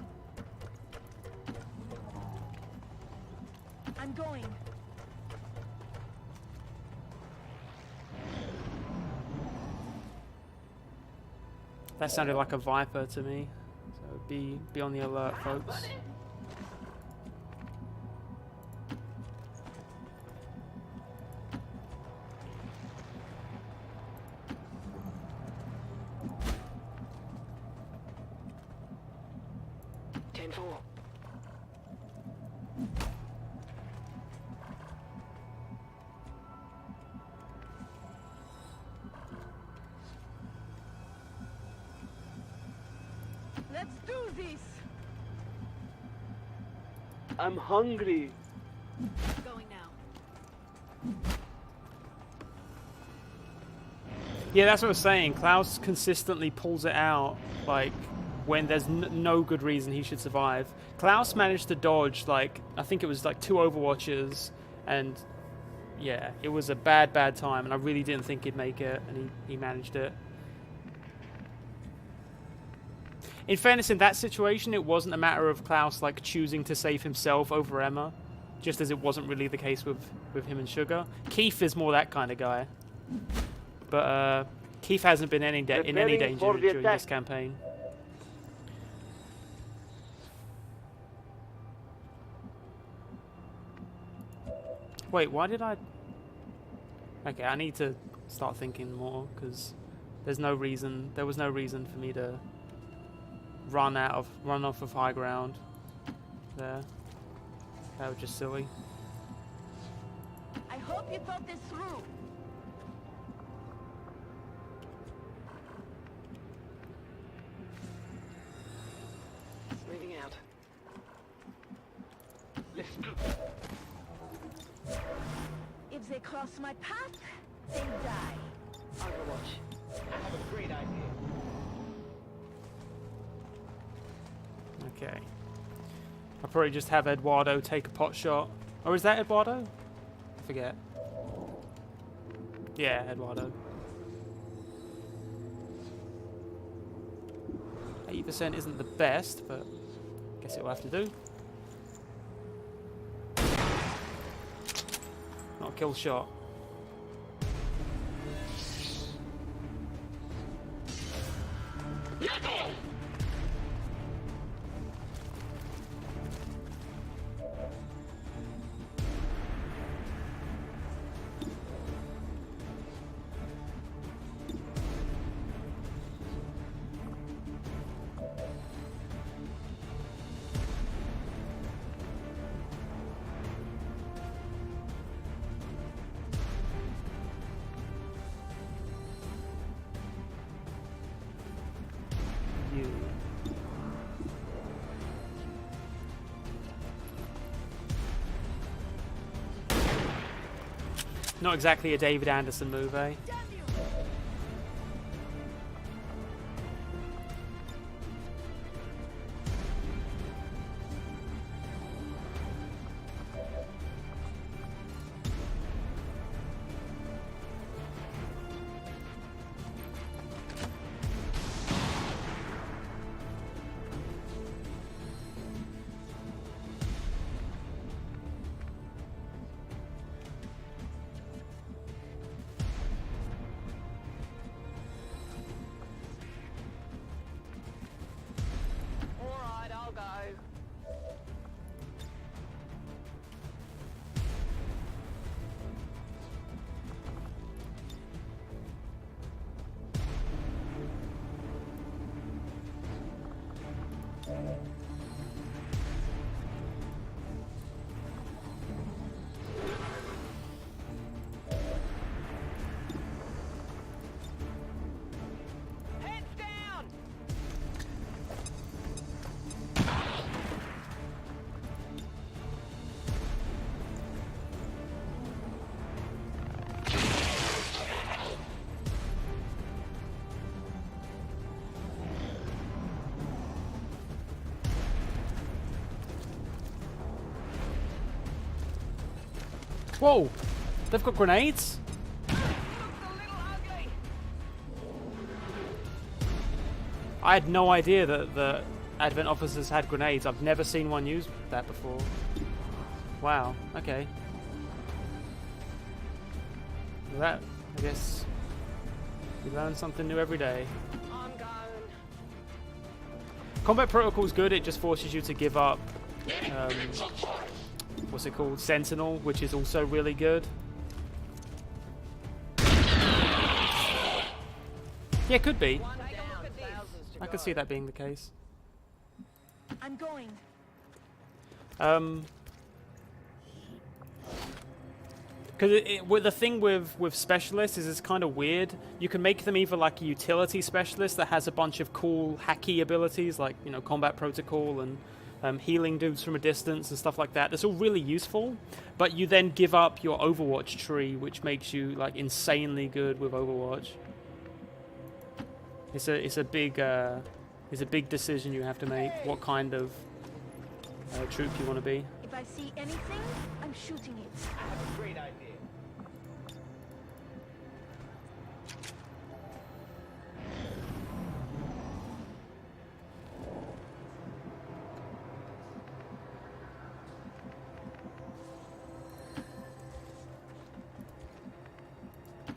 I'm going. That sounded like a Viper to me. So be on the alert, folks. Let's do this. I'm hungry. Going now. Yeah, that's what I was saying. Klaus consistently pulls it out, like, when there's no good reason he should survive. Klaus managed to dodge, like, I think it was like 2 Overwatches, and yeah, it was a bad time, and I really didn't think he'd make it, and he managed it. In fairness, in that situation, it wasn't a matter of Klaus, like, choosing to save himself over Emma, just as it wasn't really the case with him and Sugar. Keith is more that kind of guy. But Keith hasn't been in any danger during this campaign. Wait, why did I... Okay, I need to start thinking more, because there was no reason for me to run off of high ground there. That was just silly. I hope you thought this through. Moving out. Let's go. If they cross my path, they die. Overwatch. I have a great idea. Okay. I'll probably just have Eduardo take a pot shot. Or is that Eduardo? I forget. Yeah, Eduardo. 80% isn't the best, but I guess it will have to do. Not a kill shot. Not exactly a David Anderson move, eh? Whoa! They've got grenades? I had no idea that the Advent officers had grenades. I've never seen one use that before. Wow, okay. Well, that, I guess, you learn something new every day. I'm going. Combat Protocol's good, it just forces you to give up, what's it called? Sentinel, which is also really good. Yeah, could be. I could see that being the case. I'm going. Because the thing with specialists is it's kind of weird. You can make them either like a utility specialist that has a bunch of cool hacky abilities, like, you know, combat protocol and healing dudes from a distance and stuff like that. That's all really useful, but you then give up your Overwatch tree, which makes you like insanely good with Overwatch. It's a big decision you have to make. What kind of troop you want to be. If I see anything, I'm shooting it. I have a great idea.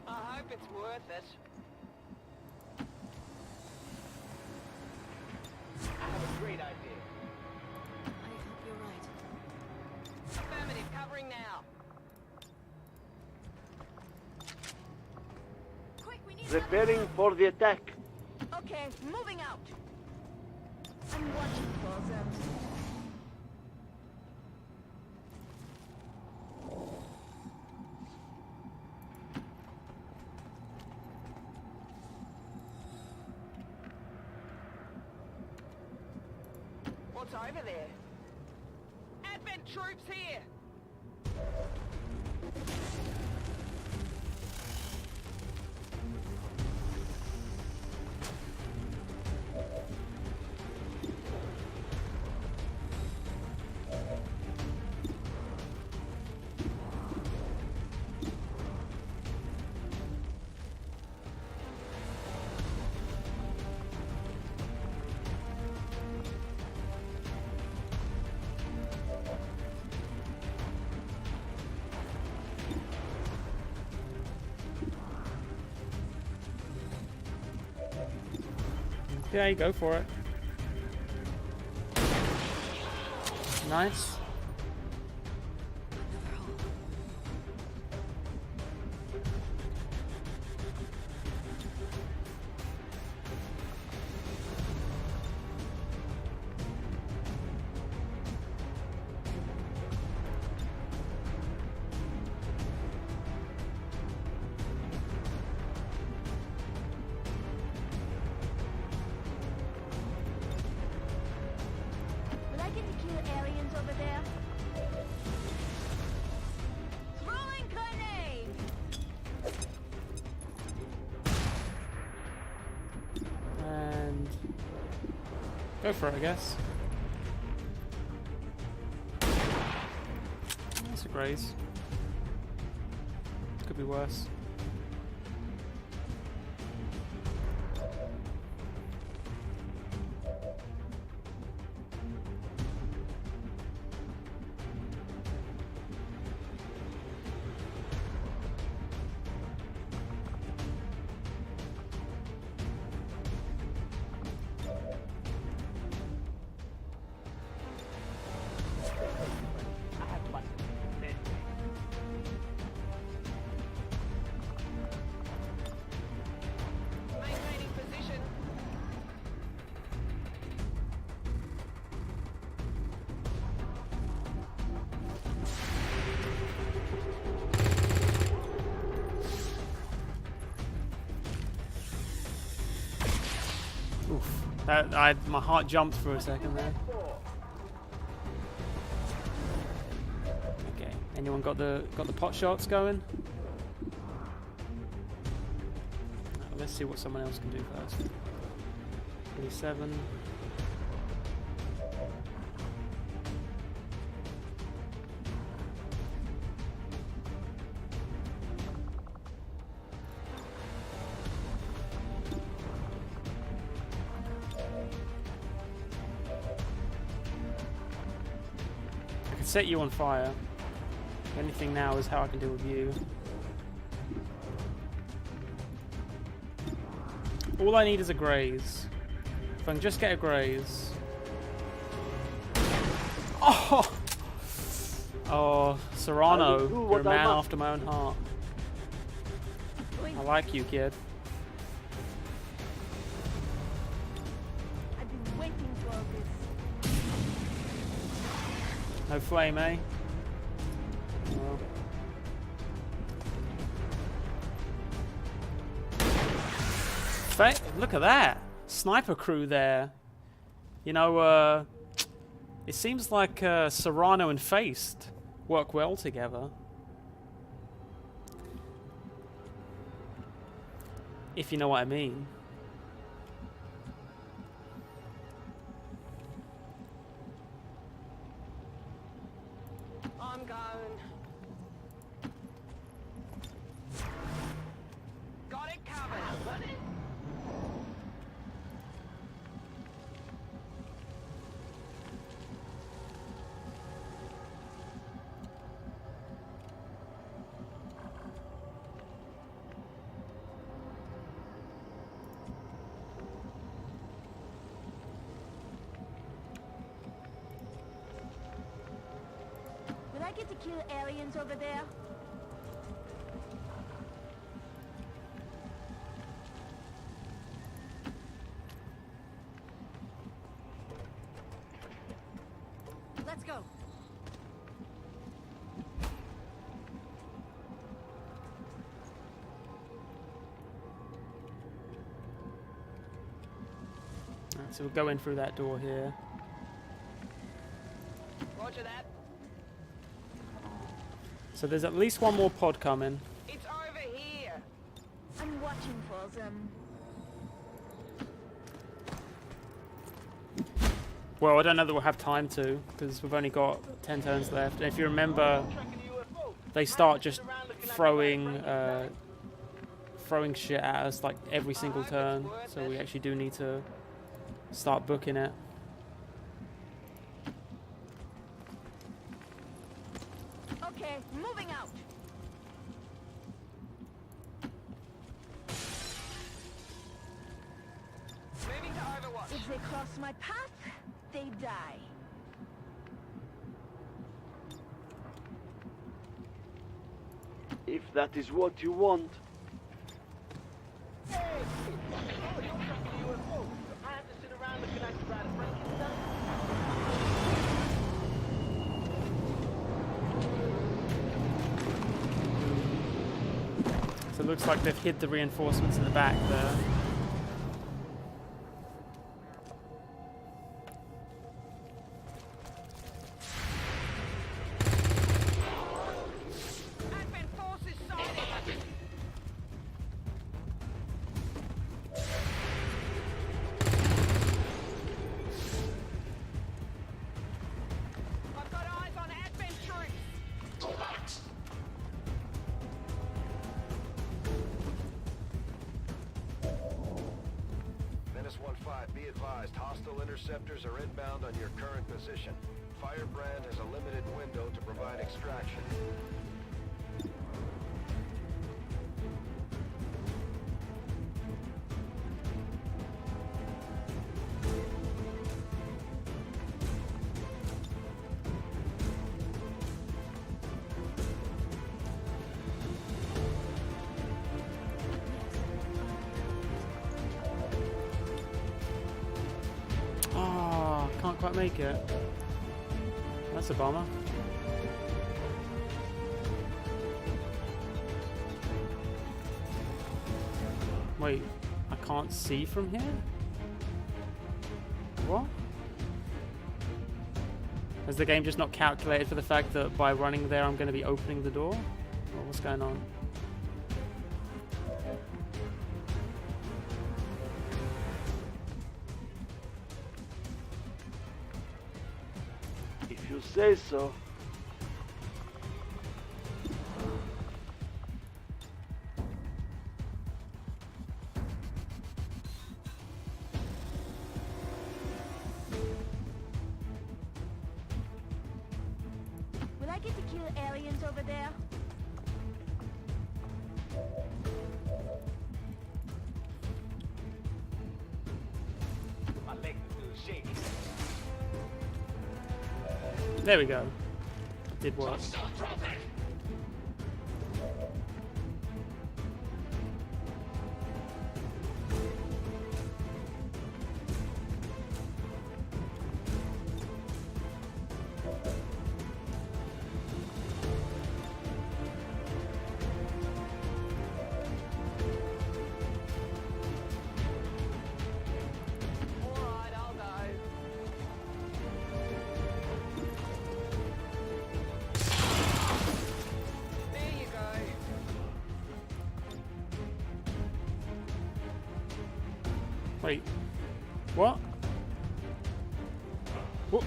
I hope it's worth it. I have a great idea. I hope you're right. Affirmative, covering now. Quick, we need Preparing for the attack. Okay, moving out. I'm watching for them. What's over there? Advent troops here! Yeah, you go for it. Nice. Will I get to kill aliens over there? Throwing grenade! And go for it, I guess. That's a graze. Could be worse. I have buttons. Maintaining position. Oof. My heart jumped for a second there. Okay. Anyone got the pot shots going? Let's see what someone else can do first. 27. set you on fire. Anything now is how I can deal with you. All I need is a graze. If I can just get a graze. Oh! Oh, Serrano, you're a man after my own heart. I like you, kid. I've been waiting for this. No flame, eh? Well. Look at that! Sniper crew there. You know, it seems like Serrano and Faced work well together. If you know what I mean. I'm going. Got it covered. Will I get to kill aliens over there? Let's go. Alright, so we'll go in through that door here. Roger that. So there's at least one more pod coming. It's over here. I'm watching for them. Well, I don't know that we'll have time to, because we've only got 10 turns left. And if you remember, they start just throwing shit at us like every single turn. So we actually do need to start booking it. Okay, moving out. Moving to Overwatch. If they cross my path, they die. If that is what you want. So it looks like they've hid the reinforcements in the back there. Be advised, hostile interceptors are inbound on your current position. Firebrand has a limited window to provide extraction. Can't quite make it. That's a bummer. Wait, I can't see from here? What? Has the game just not calculated for the fact that by running there I'm going to be opening the door? Or what's going on? If you say so. get to kill aliens over there? My legs are still shaking. There we go. Did work. Alright, I'll go. There you go. Wait. What? What?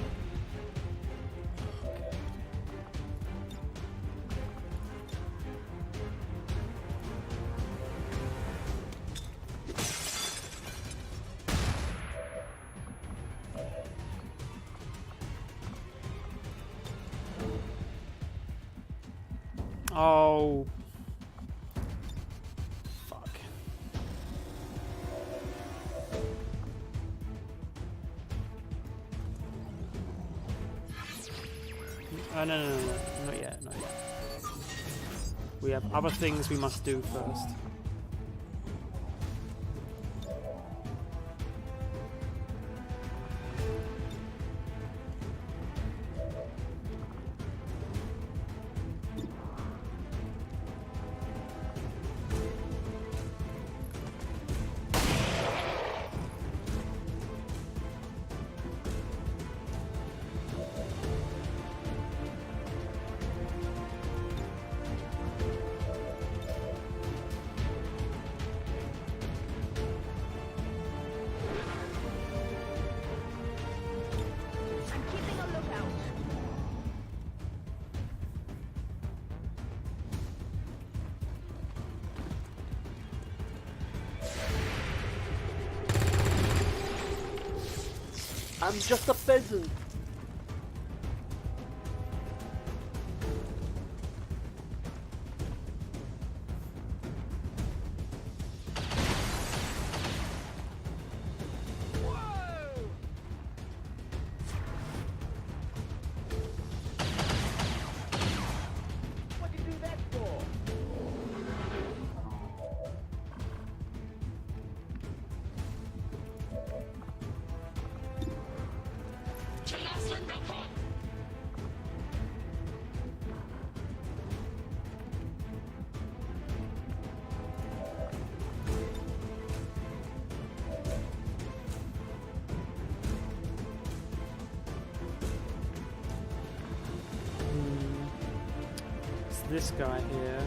Oh. Fuck. Oh, no, not yet, not yet. We have other things we must do first. I'm keeping a lookout. I'm just a peasant. What'd you do that for? It's this guy here.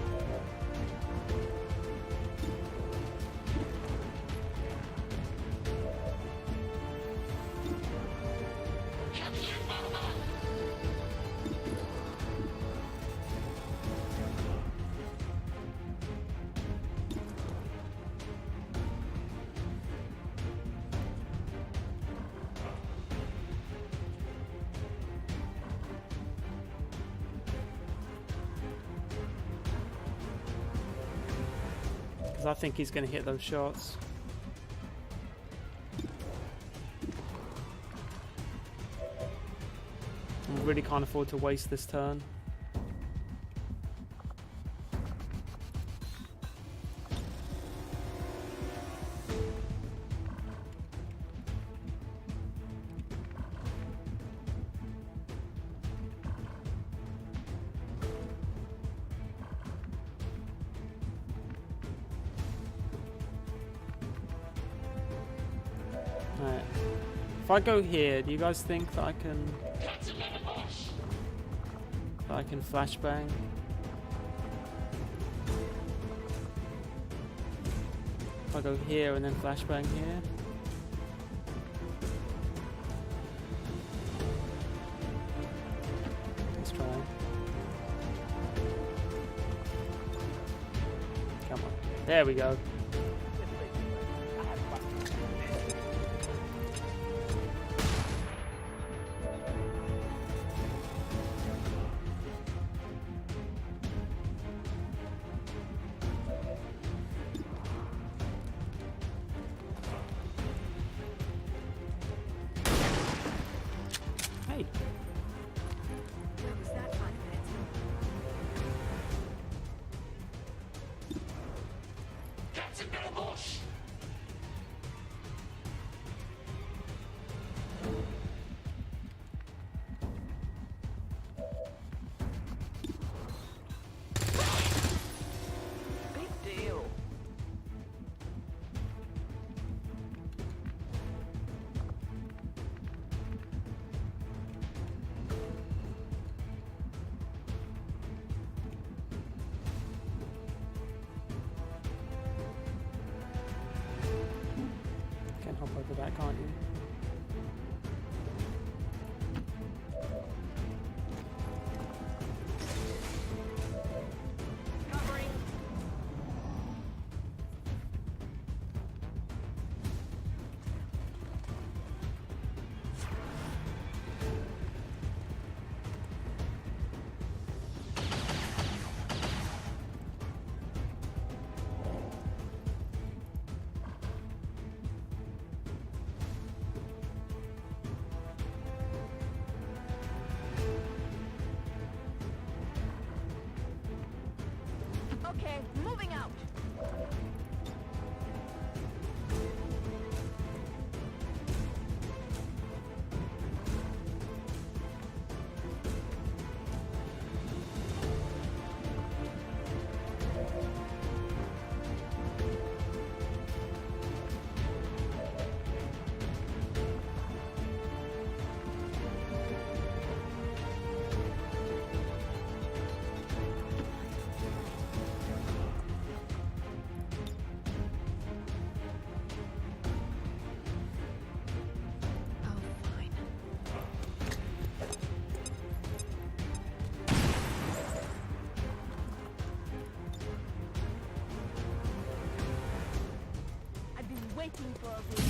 Because I think he's going to hit those shots. I really can't afford to waste this turn. Right. If I go here, do you guys think that I can flashbang? If I go here and then flashbang here. Let's try. Come on. There we go. hop over that, can't you? Covering. Okay, moving out. I've been waiting for this.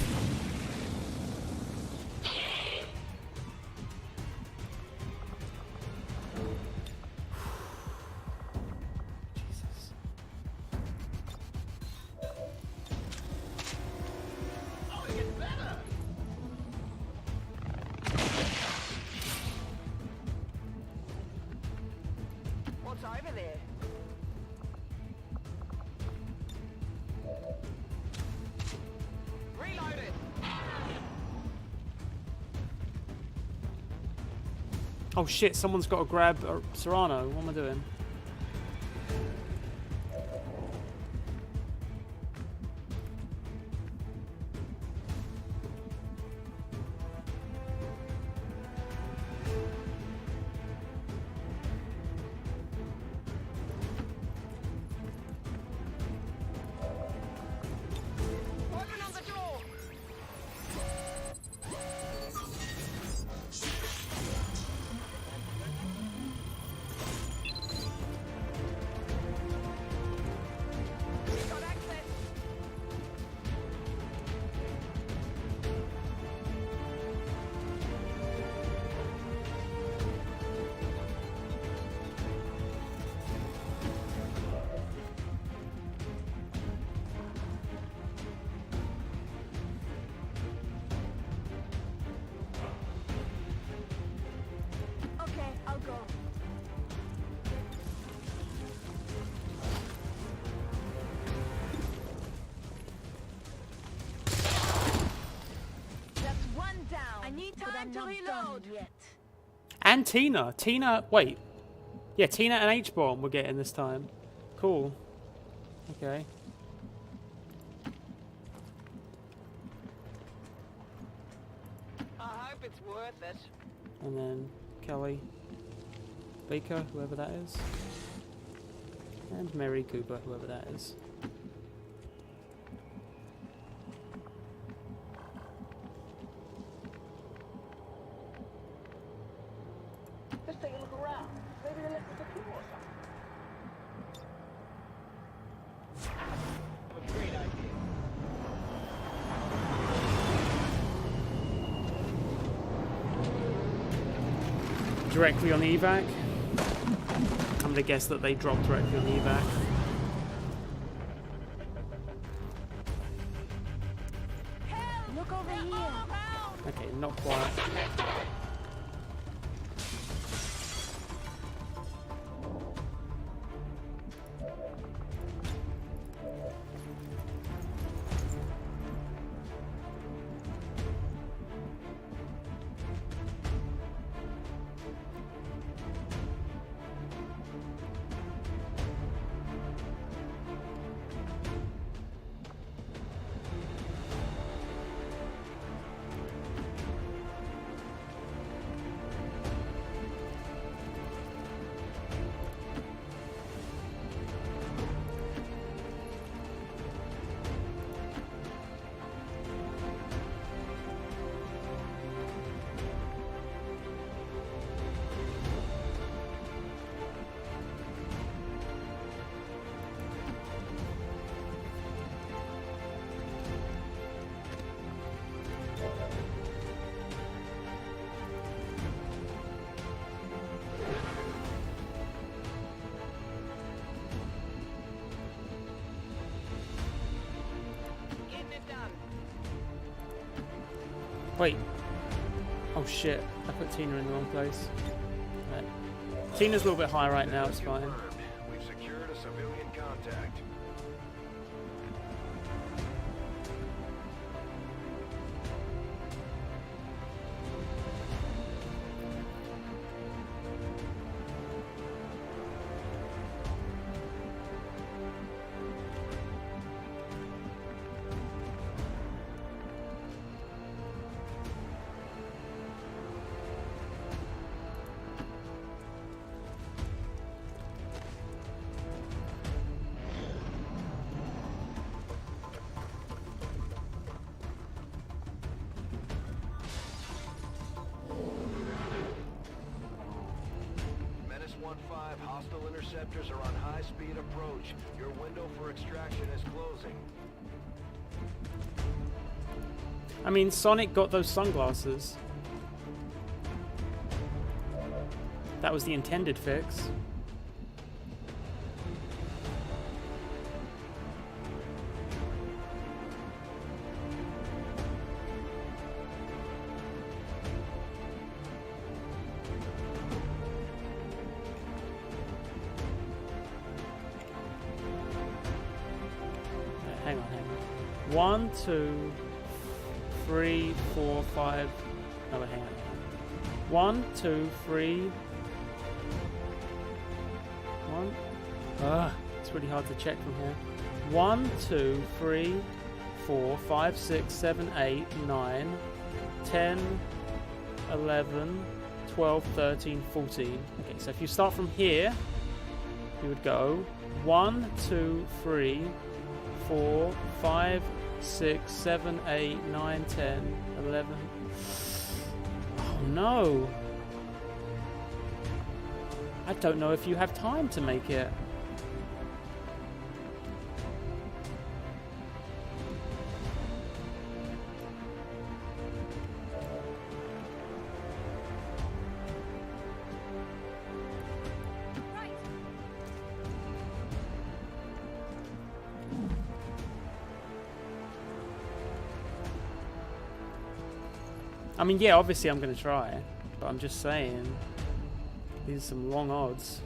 Jesus. What's over there? Reloaded. Oh shit, someone's got to grab Serrano. What am I doing? Working on the door. Got access. Okay, I'll go. That's one down. I need time to reload. Yet. And Tina. Tina, wait. Yeah, Tina and H-Bomb we're getting this time. Cool. Okay. I hope it's worth it. And then Kelly Baker, whoever that is. And Mary Cooper, whoever that is. Let's take a look around. Maybe the electric cube or something. Great idea. Directly on the evac. I'm gonna guess that they dropped directly on the evac. Look over here. Okay, not quite. Wait. Oh shit, I put Tina in the wrong place. Right. Tina's a little bit high right now, it's fine. We've secured a civilian contact. Menace 1-5, hostile interceptors are on high-speed approach. Your window for extraction is closing. I mean, Sonic got those sunglasses. That was the intended fix. Hang on. 1, 2, 3, 4, 5. No, hang on. 1, 2, 3. 1. It's really hard to check from here. 1, 2, 3, 4, 5, 6, 7, 8, 9, 10, 11, 12, 13, 14. Okay, so if you start from here, you would go 1, 2, 3, 4, 5, 6, 7, 8, 9, 10, 11. Oh no! I don't know if you have time to make it. I mean, yeah, obviously I'm going to try, but I'm just saying, these are some long odds.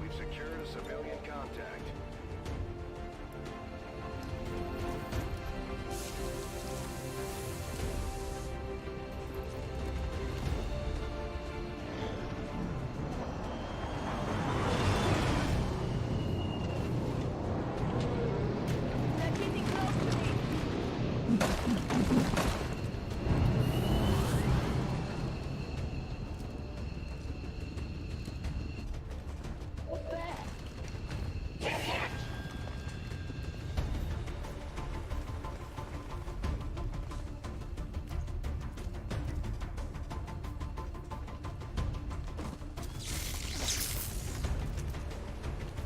We've secured a civilian contact.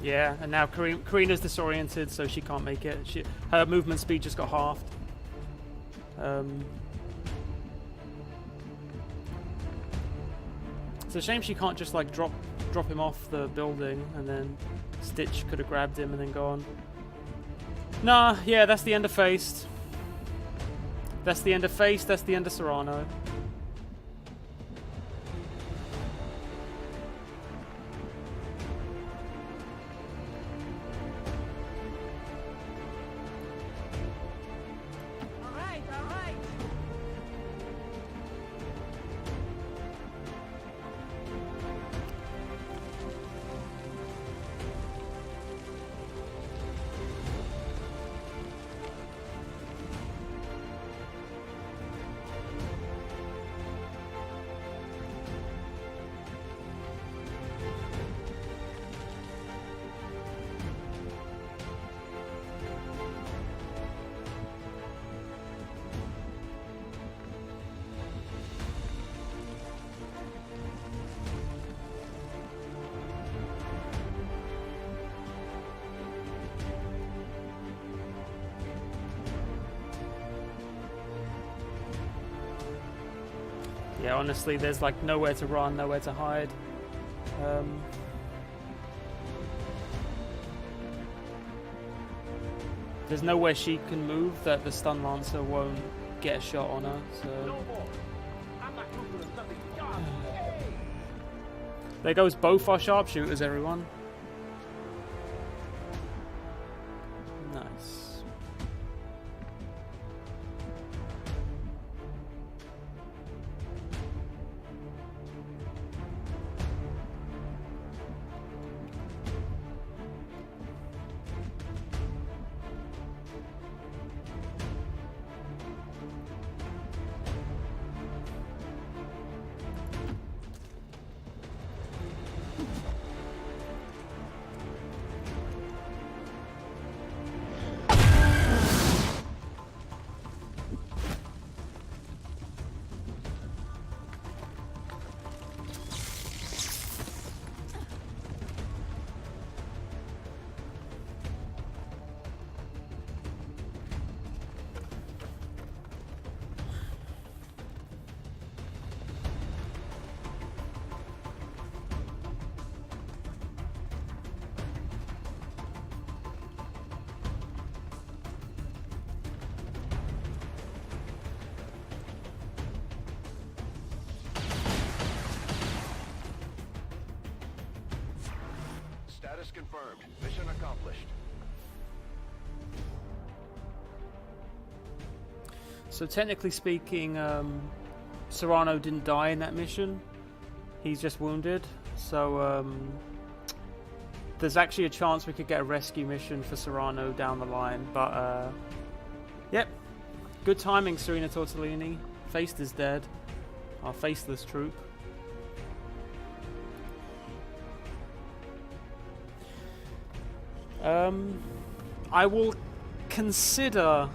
Yeah, and now Karina's disoriented, so she can't make it. Her movement speed just got halved. It's a shame she can't just like drop him off the building, and then Stitch could have grabbed him and then gone. Nah, yeah, that's the end of Faced. That's the end of Faced. That's the end of Serrano. Yeah, honestly, there's like nowhere to run, nowhere to hide. There's nowhere she can move that the stun lancer won't get a shot on her. So there goes both our sharpshooters, everyone. Nice. Status confirmed. Mission accomplished. So technically speaking, Serrano didn't die in that mission. He's just wounded. So there's actually a chance we could get a rescue mission for Serrano down the line. But yep, good timing, Serena Tortellini. Feist is dead. Our faceless troop. I will consider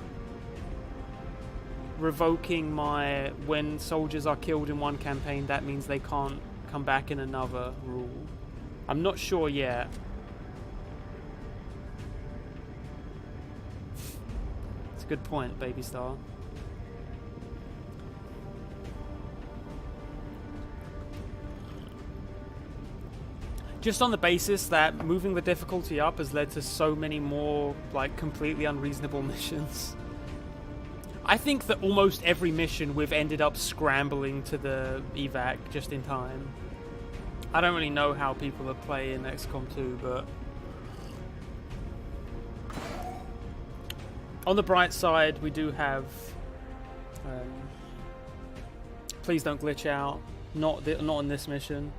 revoking my when soldiers are killed in one campaign, that means they can't come back in another rule. I'm not sure yet. It's a good point, Baby Star. Just on the basis that moving the difficulty up has led to so many more, like, completely unreasonable missions. I think that almost every mission we've ended up scrambling to the evac just in time. I don't really know how people are playing XCOM2, but on the bright side, we do have please don't glitch out. Not on this mission.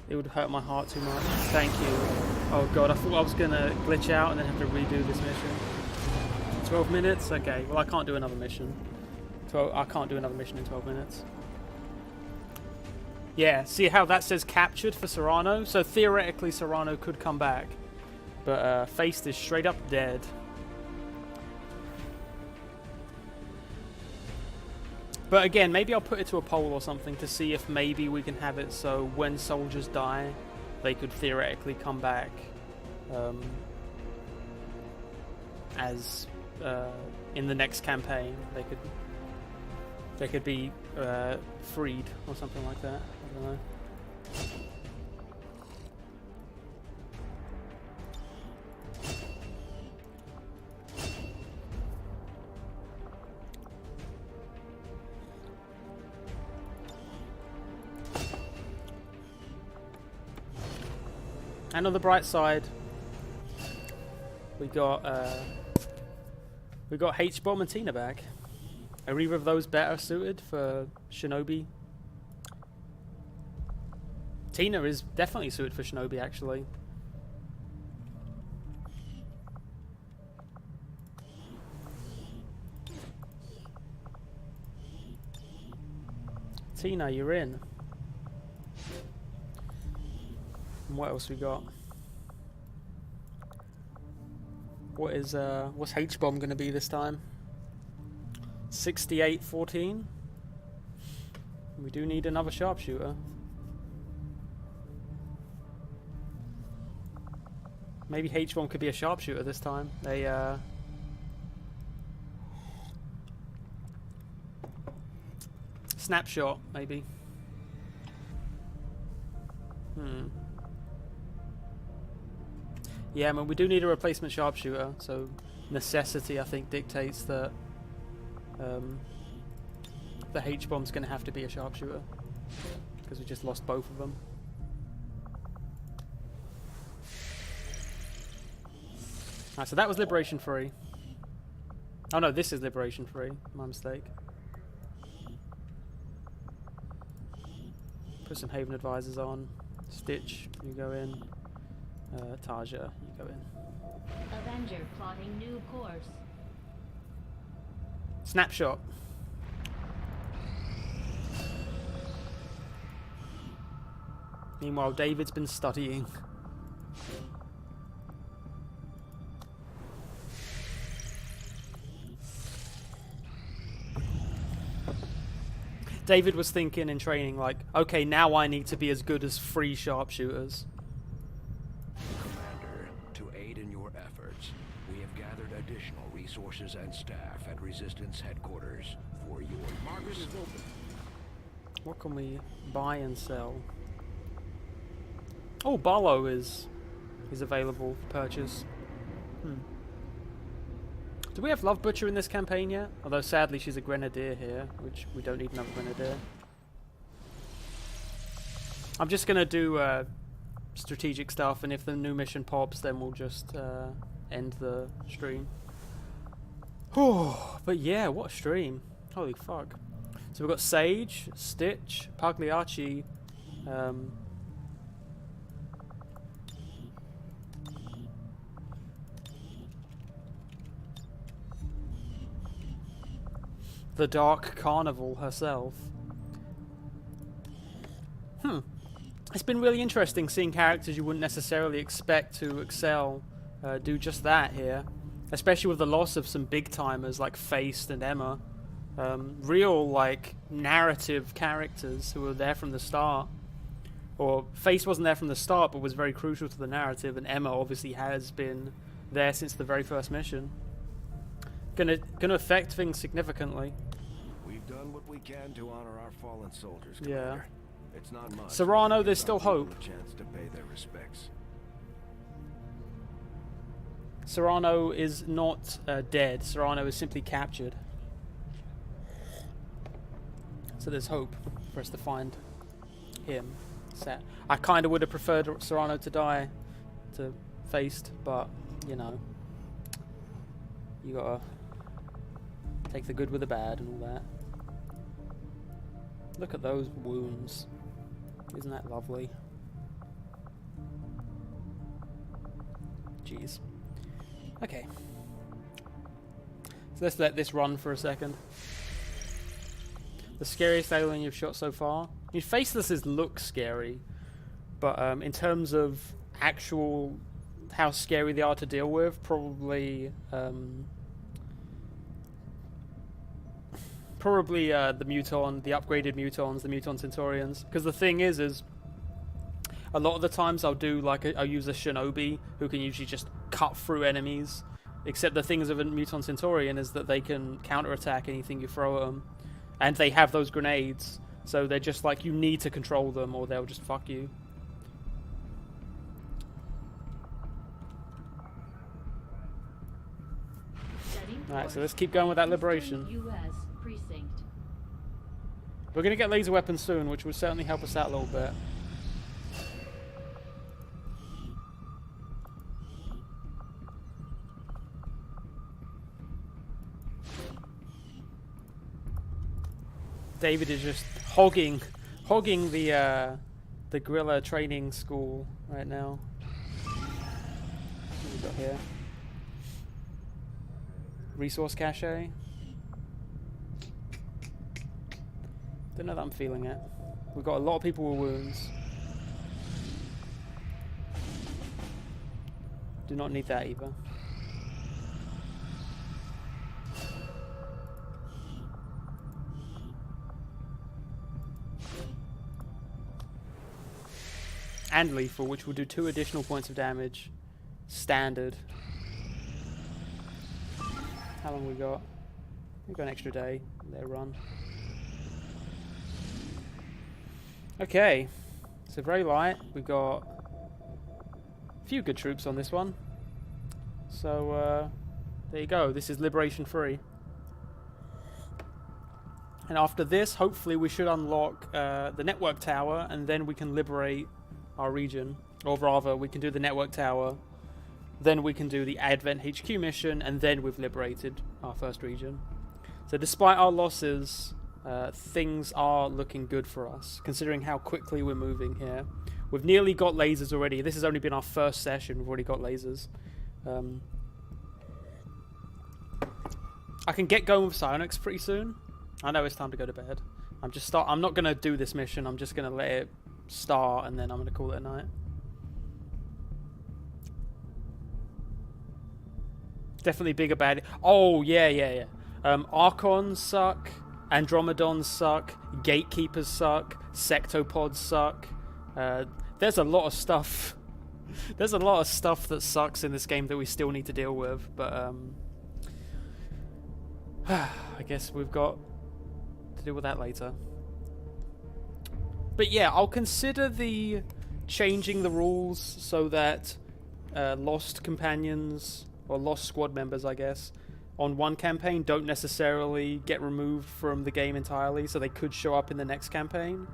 It would hurt my heart too much. Thank you. Oh god, I thought I was gonna glitch out and then have to redo this mission. 12 minutes? Okay, well I can't do another mission. I can't do another mission in 12 minutes. Yeah, see how that says captured for Serrano? So theoretically Serrano could come back. But Feist is straight up dead. But again, maybe I'll put it to a poll or something to see if maybe we can have it so when soldiers die, they could theoretically come back as in the next campaign. They could be freed or something like that. I don't know. And on the bright side, we got H-Bomb and Tina back. Are either of those better suited for Shinobi? Tina is definitely suited for Shinobi, actually. Tina, you're in. And what else we got? What's H-Bomb gonna be this time? 68-14. We do need another sharpshooter. Maybe H-Bomb could be a sharpshooter this time. Snapshot, maybe. Yeah, I mean, we do need a replacement sharpshooter, so necessity, I think, dictates that the H-bomb's going to have to be a sharpshooter, because we just lost both of them. Alright, so that was Liberation 3. Oh no, this is Liberation 3. My mistake. Put some Haven Advisors on. Stitch, you go in. Taja, you go in. Avenger plotting new course. Snapshot. Meanwhile, David's been studying. David was thinking in training, like, okay, now I need to be as good as 3 sharpshooters. Commander, to aid in your efforts, we have gathered additional resources and staff at Resistance headquarters for your use. What can we buy and sell? Oh, Barlow is available for purchase. Do we have Love Butcher in this campaign yet? Although sadly she's a Grenadier here, which we don't need another Grenadier. I'm just gonna do strategic stuff, and if the new mission pops, then we'll just end the stream. But yeah, what a stream. Holy fuck. So we've got Sage, Stitch, Pagliacci, the Dark Carnival herself. It's been really interesting seeing characters you wouldn't necessarily expect to excel do just that here. Especially with the loss of some big timers like Feist and Emma. Real, like, narrative characters who were there from the start. Or Feist wasn't there from the start but was very crucial to the narrative, and Emma obviously has been there since the very first mission. Gonna affect things significantly. We've done what we can to honor our fallen soldiers, Yeah. Commander. It's not much. Serrano, but it there's gives still our people hope. a chance to pay their respects. Serrano is not dead. Serrano is simply captured. So there's hope for us to find him. Set. I kind of would have preferred Serrano to die to Feist, but you know, you gotta take the good with the bad and all that. Look at those wounds. Isn't that lovely? Jeez. Okay. So let's let this run for a second. The scariest alien you've shot so far? I mean, facelesses look scary, but in terms of actual how scary they are to deal with, probably the Muton, the upgraded Mutons, the Muton Centurions. Because the thing is a lot of the times I'll use a Shinobi who can usually just cut through enemies. Except the things of a Muton Centurion is that they can counterattack anything you throw at them. And they have those grenades, so they're just like, you need to control them or they'll just fuck you. Alright, so let's keep going with that liberation. US precinct. We're going to get laser weapons soon, which will certainly help us out a little bit. David is just hogging the guerrilla training school right now. What have we got here? Resource cache. Don't know that I'm feeling it. We've got a lot of people with wounds. Do not need that either. And lethal, which will do 2 additional points of damage. Standard. How long we got? We've got an extra day. Their run. Okay, so very light. We've got a few good troops on this one. So there you go. This is Liberation 3. And after this, hopefully we should unlock the network tower, and then we can liberate our region. Or rather, we can do the network tower, then we can do the Advent HQ mission, and then we've liberated our first region. So despite our losses, things are looking good for us, considering how quickly we're moving here. We've nearly got lasers already. This has only been our first session. We've already got lasers. I can get going with Psionics pretty soon. I know it's time to go to bed. I'm not gonna do this mission. I'm just gonna let it start, and then I'm gonna call it a night. Definitely bigger bad. Oh yeah. Archons suck. Andromedons suck. Gatekeepers suck. Sectopods suck. There's a lot of stuff. There's a lot of stuff that sucks in this game that we still need to deal with. But I guess we've got to deal with that later. But yeah, I'll consider the changing the rules so that lost companions, or lost squad members, I guess, on one campaign don't necessarily get removed from the game entirely, so they could show up in the next campaign.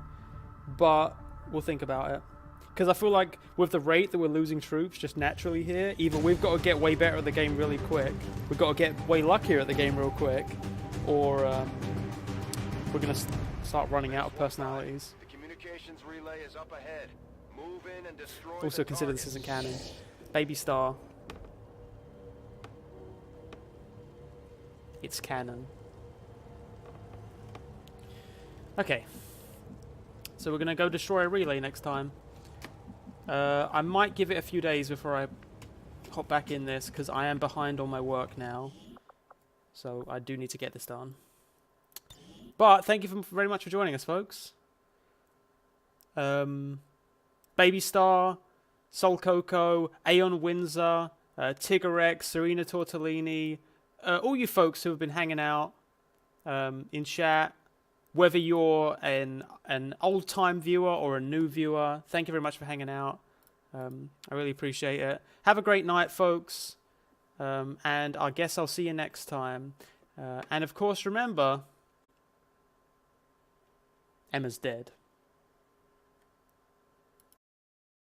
But we'll think about it. Because I feel like with the rate that we're losing troops just naturally here, either we've got to get way better at the game really quick, we've got to get way luckier at the game real quick, or we're going to start running out of personalities. The communications relay is up ahead. Move in and destroy. Also consider this isn't canon. Baby Star. It's canon. Okay. So we're going to go destroy a relay next time. I might give it a few days before I hop back in this, because I am behind on my work now. So I do need to get this done. But thank you very much for joining us, folks. Baby Star, Sol Coco, Aeon Windsor, Tigerex, Serena Tortellini, all you folks who have been hanging out in chat, whether you're an old-time viewer or a new viewer, thank you very much for hanging out. I really appreciate it. Have a great night, folks. And I guess I'll see you next time. And of course, remember, Emma's dead.